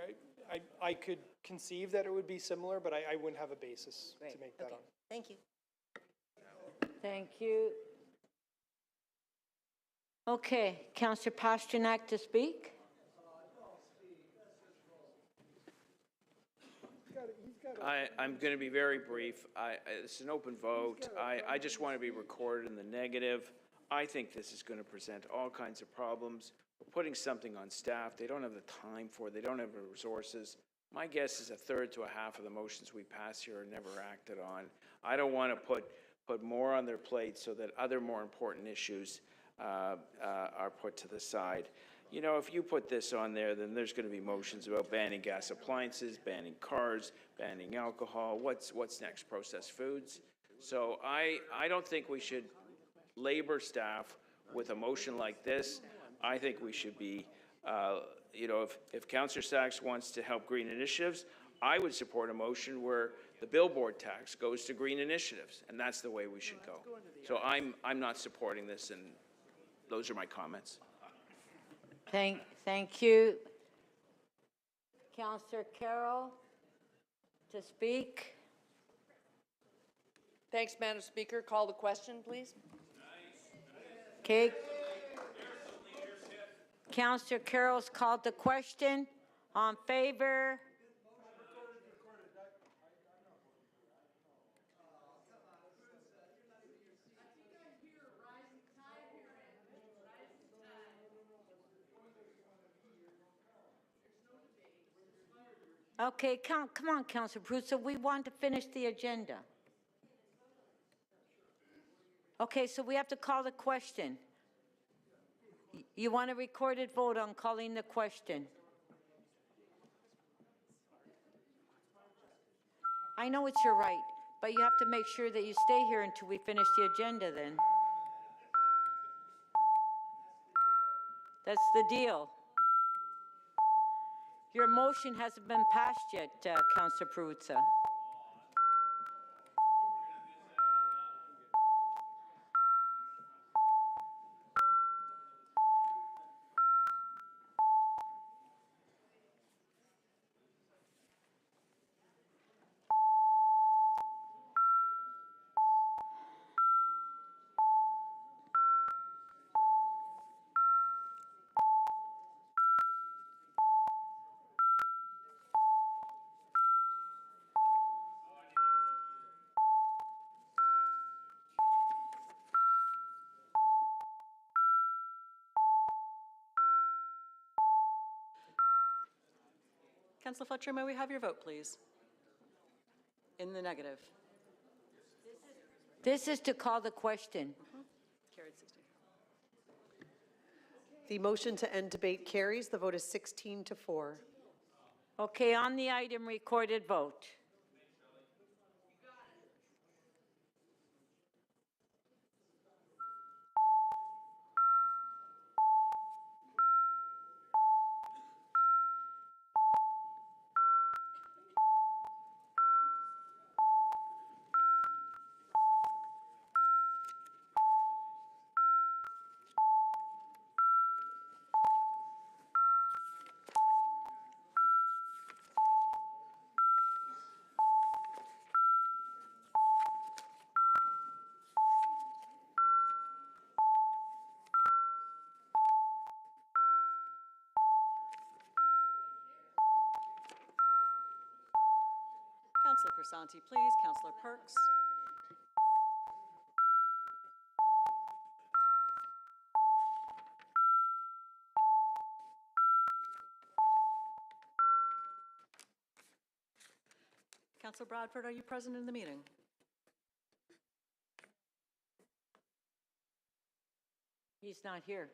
I could conceive that it would be similar, but I wouldn't have a basis to make that on. Thank you. Thank you. Okay, Councillor Pasternak to speak. I'm going to be very brief. It's an open vote. I just want to be recorded in the negative. I think this is going to present all kinds of problems. We're putting something on staff they don't have the time for, they don't have the resources. My guess is a third to a half of the motions we pass here are never acted on. I don't want to put more on their plate so that other more important issues are put to the side. You know, if you put this on there, then there's going to be motions about banning gas appliances, banning cars, banning alcohol. What's next? Processed foods. So I don't think we should labor staff with a motion like this. I think we should be, you know, if Councillor Sachs wants to help green initiatives, I would support a motion where the billboard tax goes to green initiatives, and that's the way we should go. So I'm not supporting this, and those are my comments. Thank you. Councillor Carroll to speak. Thanks, Madam Speaker. Call the question, please. Okay. Councillor Carroll's called the question. On favor? Okay, come on, Councillor Prusa, we want to finish the agenda. Okay, so we have to call the question. You want a recorded vote on calling the question? I know it's your right, but you have to make sure that you stay here until we finish the agenda then. That's the deal. Your motion hasn't been passed yet, Councillor Prusa. Councillor Fletcher, may we have your vote, please? In the negative. This is to call the question. Carried 60. The motion to end debate carries. The vote is 16 to 4. Okay, on the item, recorded vote. Councillor Crisanti, please. Councillor Parks. Councillor Bradford, are you present in the meeting? He's not here.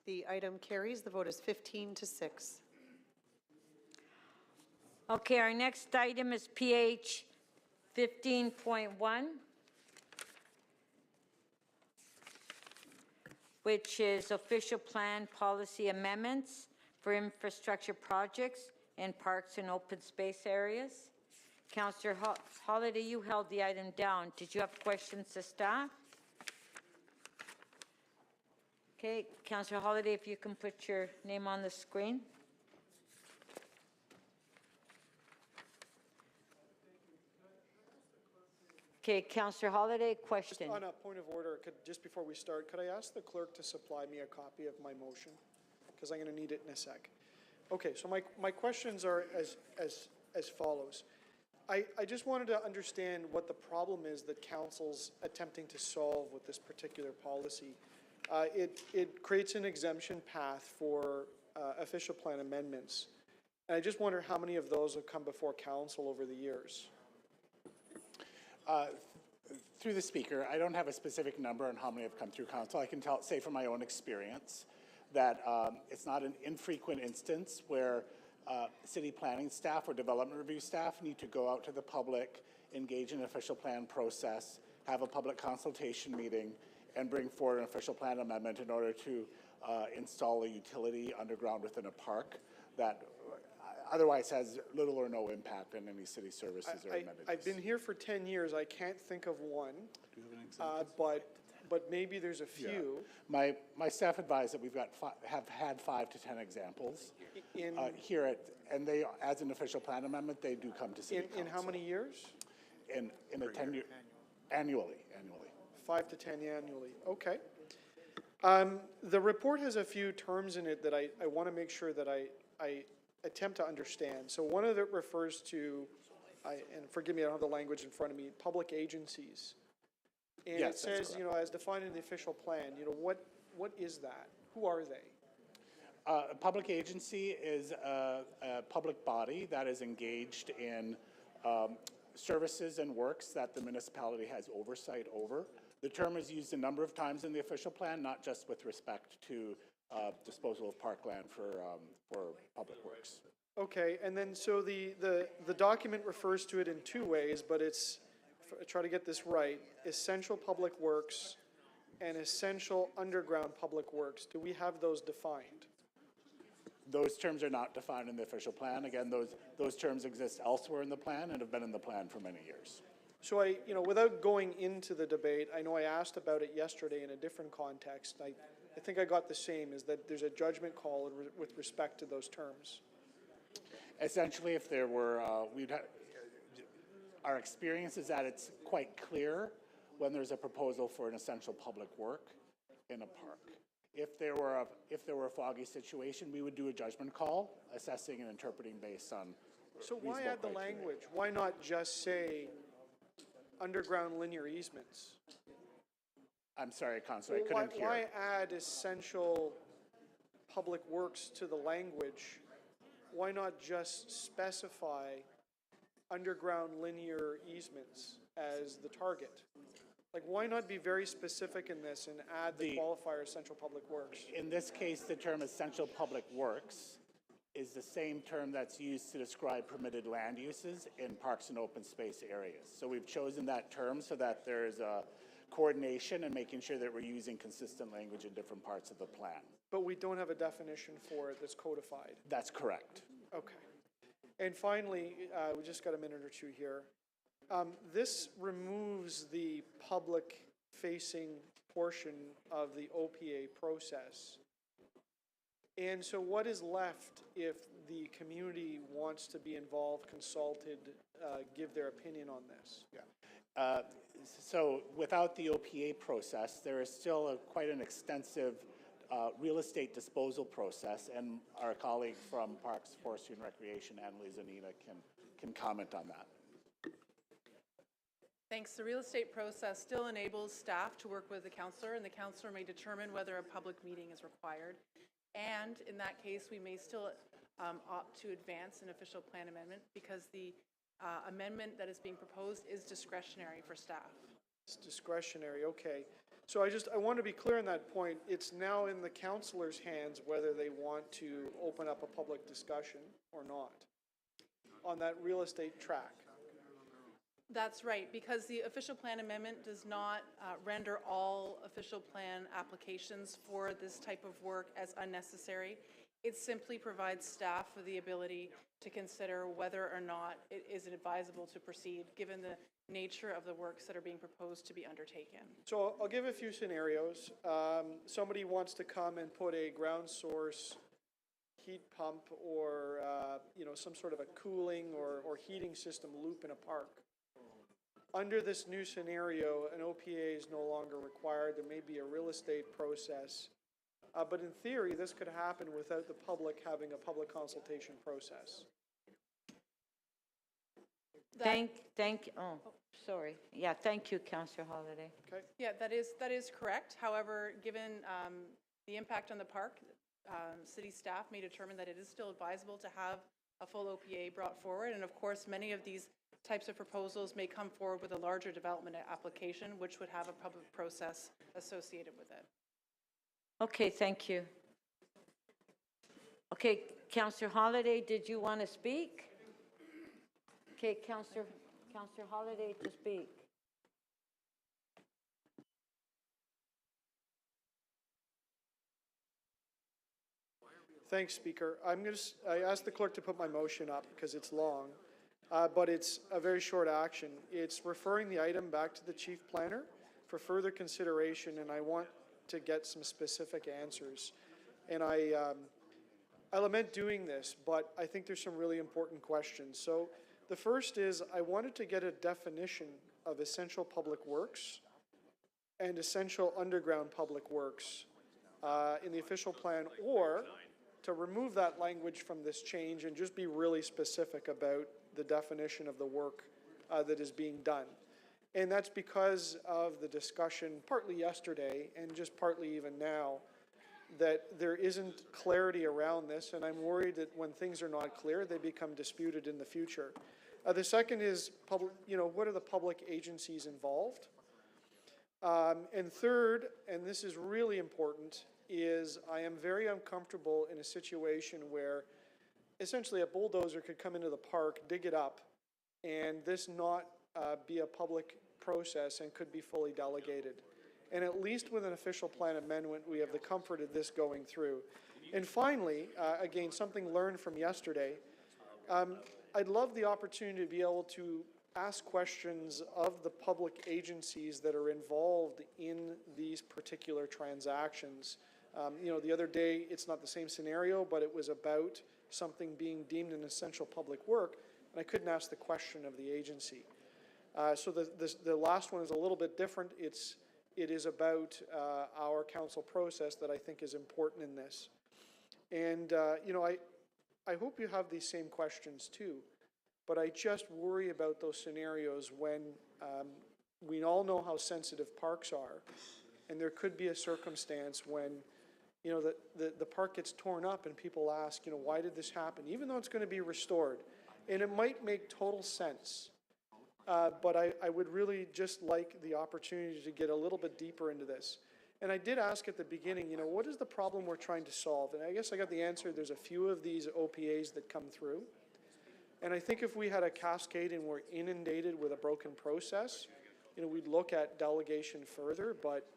The item carries. The vote is 15 to 6. Okay, our next item is PH 15.1, which is official plan policy amendments for infrastructure projects in parks and open space areas. Councillor Holiday, you held the item down. Did you have questions to staff? Okay, Councillor Holiday, if you can put your name on the screen. Okay, Councillor Holiday, question. Just on a point of order, just before we start, could I ask the clerk to supply me a copy of my motion? Because I'm going to need it in a sec. Okay, so my questions are as follows. I just wanted to understand what the problem is that council's attempting to solve with this particular policy. It creates an exemption path for official plan amendments. And I just wonder how many of those have come before council over the years. Through the speaker, I don't have a specific number on how many have come through council. I can say from my own experience that it's not an infrequent instance where city planning staff or development review staff need to go out to the public, engage in an official plan process, have a public consultation meeting, and bring forward an official plan amendment in order to install a utility underground within a park that otherwise has little or no impact on any city services or amenities. I've been here for 10 years. I can't think of one, Do you have an example? but maybe there's a few. Yeah. My staff advised that we've got have had 5 to 10 examples here at, and they, as an official plan amendment, they do come to city council. In how many years? In a 10-year, annually. 5 to 10 annually. Okay. The report has a few terms in it that I want to make sure that I attempt to understand. So one of it refers to, and forgive me, I don't have the language in front of me, public agencies. And yes, it says, as defined in the official plan, what is that? Who are they? A public agency is a public body that is engaged in services and works that the municipality has oversight over. The term is used a number of times in the official plan, not just with respect to disposal of parkland for public works. Okay, and then so the document refers to it in 2 ways, but it's, try to get this right, essential public works and essential underground public works. Do we have those defined? Those terms are not defined in the official plan. Again, those terms exist elsewhere in the plan and have been in the plan for many years. So without going into the debate, I know I asked about it yesterday in a different context. I think I got the same, is that there's a judgment call with respect to those terms. Essentially, if there were, our experience is that it's quite clear when there's a proposal for an essential public work in a park. If there were a foggy situation, we would do a judgment call, assessing and interpreting based on So why add the language? Why not just say underground linear easements? I'm sorry, Councilor, I couldn't hear. Why add essential public works to the language? Why not just specify underground linear easements as the target? Like, why not be very specific in this and add the qualifier essential public works? In this case, the term essential public works is the same term that's used to describe permitted land uses in parks and open space areas. So we've chosen that term so that there's a coordination and making sure that we're using consistent language in different parts of the plan. But we don't have a definition for it that's codified. That's correct. Okay. And finally, we just got a minute or two here. This removes the public-facing portion of the OPA process. And so what is left if the community wants to be involved, consulted, give their opinion on this? Yeah. So without the OPA process, there is still quite an extensive real estate disposal process, and our colleague from Parks, Forestry and Recreation, Annalise Anita, can comment on that. Thanks. The real estate process still enables staff to work with the councillor, and the councillor may determine whether a public meeting is required. And in that case, we may still opt to advance an official plan amendment because the amendment that is being proposed is discretionary for staff. It's discretionary, okay. So I want to be clear on that point. It's now in the councillor's hands whether they want to open up a public discussion or not on that real estate track. That's right, because the official plan amendment does not render all official plan applications for this type of work as unnecessary. It simply provides staff with the ability to consider whether or not it is advisable to proceed, given the nature of the works that are being proposed to be undertaken. So I'll give a few scenarios. Somebody wants to come and put a ground source heat pump or some sort of a cooling or heating system loop in a park. Under this new scenario, an OPA is no longer required. There may be a real estate process. But in theory, this could happen without the public having a public consultation process. Thank you, Councillor Holiday. Okay. Yeah, that is correct. However, given the impact on the park, city staff may determine that it is still advisable to have a full OPA brought forward. And of course, many of these types of proposals may come forward with a larger development application, which would have a public process associated with it. Okay, thank you. Okay, Councillor Holiday, did you want to speak? Okay, Councillor Holiday to speak. Thanks, Speaker. I asked the clerk to put my motion up because it's long, but it's a very short action. It's referring the item back to the Chief Planner for further consideration, and I want to get some specific answers. And I lament doing this, but I think there's some really important questions. So the first is I wanted to get a definition of essential public works and essential underground public works in the official plan, or to remove that language from this change and just be really specific about the definition of the work that is being done. And that's because of the discussion partly yesterday and just partly even now that there isn't clarity around this, and I'm worried that when things are not clear, they become disputed in the future. The second is, what are the public agencies involved? And third, and this is really important, is I am very uncomfortable in a situation where essentially a bulldozer could come into the park, dig it up, and this not be a public process and could be fully delegated. And at least with an official plan amendment, we have the comfort of this going through. And finally, again, something learned from yesterday, I'd love the opportunity to be able to ask questions of the public agencies that are involved in these particular transactions. The other day, it's not the same scenario, but it was about something being deemed an essential public work, and I couldn't ask the question of the agency. So the last one is a little bit different. It is about our council process that I think is important in this. And, I hope you have these same questions too, but I just worry about those scenarios when we all know how sensitive parks are, and there could be a circumstance when the park gets torn up and people ask, why did this happen? Even though it's going to be restored. And it might make total sense. But I would really just like the opportunity to get a little bit deeper into this. And I did ask at the beginning, you know, what is the problem we're trying to solve? And I guess I got the answer. There's a few of these OPAs that come through. And I think if we had a cascade and we're inundated with a broken process, you know, we'd look at delegation further. But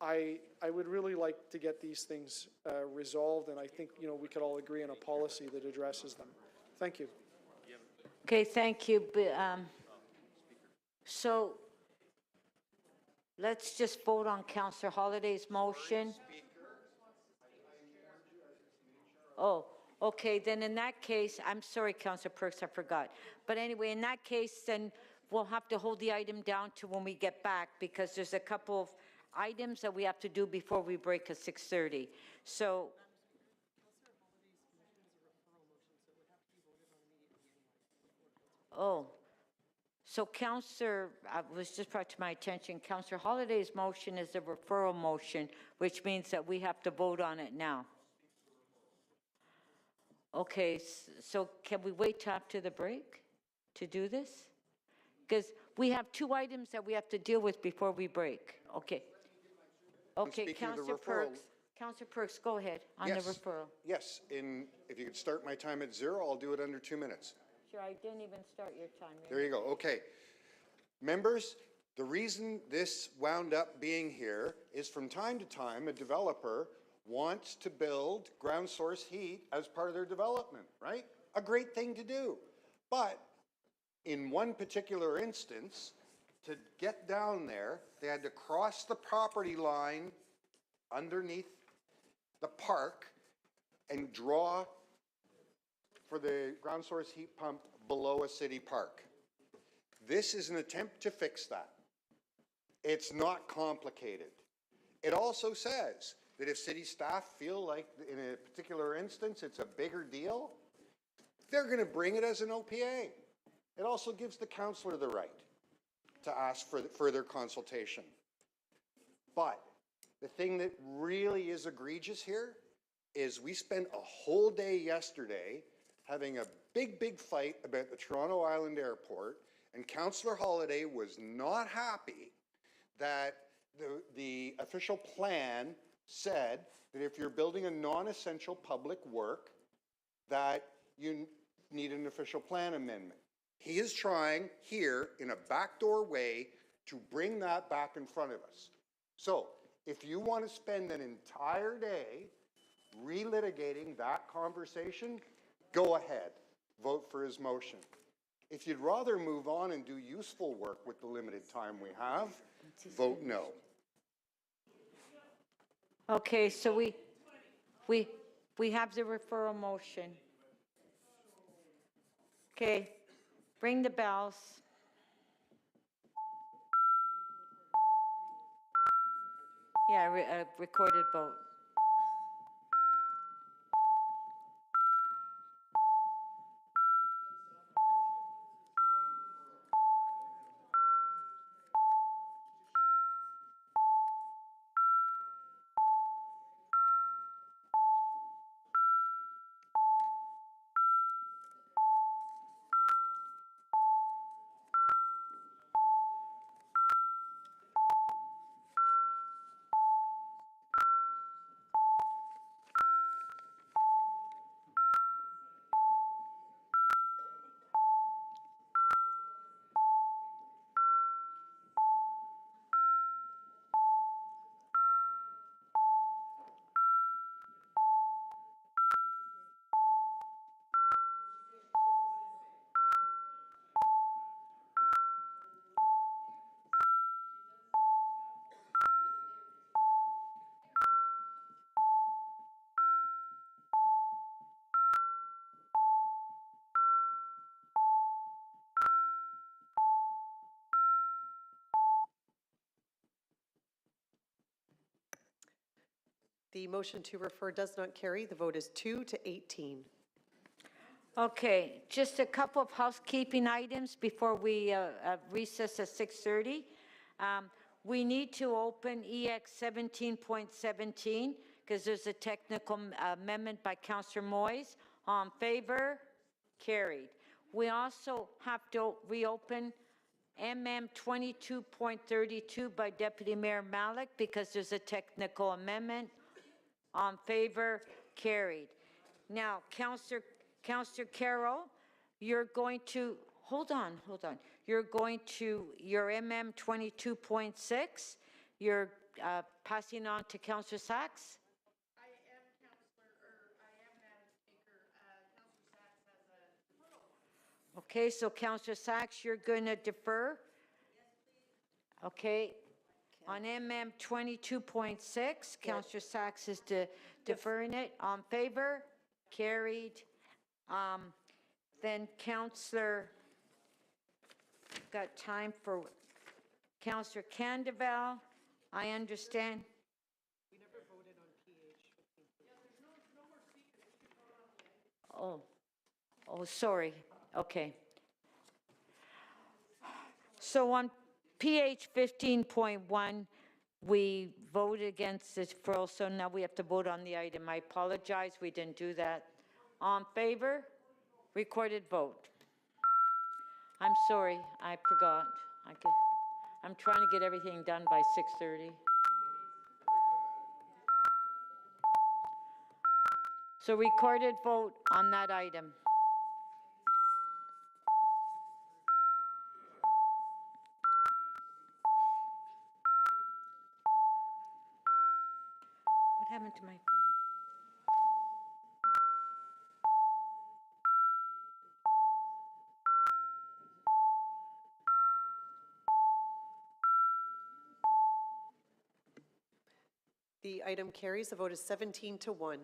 I would really like to get these things resolved. And I think, you know, we could all agree on a policy that addresses them. Thank you. Okay, thank you. So let's just vote on Councillor Holiday's motion. Oh, okay, then in that case, I'm sorry, Councillor Perks, I forgot. But anyway, in that case, then we'll have to hold the item down to when we get back, because there's a couple of items that we have to do before we break at 6:30. So, oh, so Councillor, was just brought to my attention, Councillor Holiday's motion is a referral motion, which means that we have to vote on it now. Okay, so can we wait till after the break to do this? Because we have two items that we have to deal with before we break. Okay. Okay, Councillor Perks. Councillor Perks, go ahead on the referral. Yes, if you could start my time at 0, I'll do it under 2 minutes. Sure, I didn't even start your time. There you go. Okay. Members, the reason this wound up being here is from time to time a developer wants to build ground source heat as part of their development, right? A great thing to do. But in one particular instance, to get down there, they had to cross the property line underneath the park and draw for the ground source heat pump below a city park. This is an attempt to fix that. It's not complicated. It also says that if city staff feel like in a particular instance it's a bigger deal, they're going to bring it as an OPA. It also gives the councillor the right to ask for further consultation. But the thing that really is egregious here is we spent a whole day yesterday having a big fight about the Toronto Island Airport, and Councillor Holiday was not happy that the official plan said that if you're building a non-essential public work, that you need an official plan amendment. He is trying here in a backdoor way to bring that back in front of us. So if you want to spend an entire day relitigating that conversation, go ahead, vote for his motion. If you'd rather move on and do useful work with the limited time we have, vote no. Okay, so we have the referral motion. Okay, ring the bells. Yeah, recorded vote. The motion to refer does not carry. The vote is 2 to 18. Okay, just a couple of housekeeping items before we recess at 6:30. We need to open EX 17.17 because there's a technical amendment by Councillor Moyes. On favor? Carried. We also have to reopen MM 22.32 by Deputy Mayor Malik because there's a technical amendment. On favor, carried. Now, Councillor Carroll, you're going to, hold on. You're going to your MM 22.6. You're passing on to Councillor Sachs? Okay, so Councillor Sachs, you're going to defer? Okay. On MM 22.6, Councillor Sachs is deferring it. On favor? Carried. Then Councillor, got time for Councillor Candeval. I understand. We never voted on PH. Oh, sorry. Okay. So on PH 15.1, we voted against this deferral, so now we have to vote on the item. I apologize, we didn't do that. On favor? Recorded vote. I'm sorry, I forgot. I'm trying to get everything done by 6:30. So recorded vote on that item. What happened to my phone? The item carries. The vote is 17-1.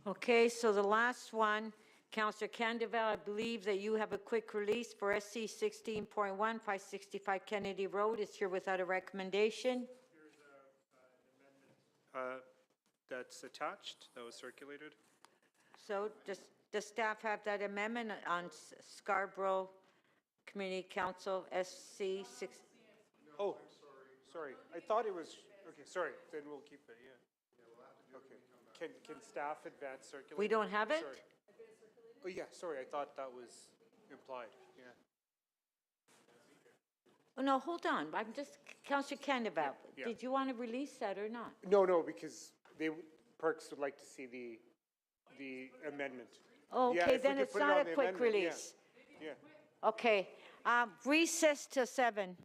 Okay, so the last one, Councillor Candeval, I believe that you have a quick release for SC 16.1, 565 Kennedy Road. It's here without a recommendation. That's attached, that was circulated. So does staff have that amendment on Scarborough Community Council SC 6? Oh, sorry, I thought it was, okay, sorry, then we'll keep it, yeah. Okay, can staff advance circulate? We don't have it? Sorry. Oh, yeah, sorry, I thought that was implied, yeah. Oh, no, hold on. I'm just, Councillor Candeval, Yeah. did you want to release that or not? No, because Perks would like to see the amendment. Oh, Yeah, okay, if we then could it's put it not on a the quick amendment, yeah. release. Yeah. Okay, recess to 7.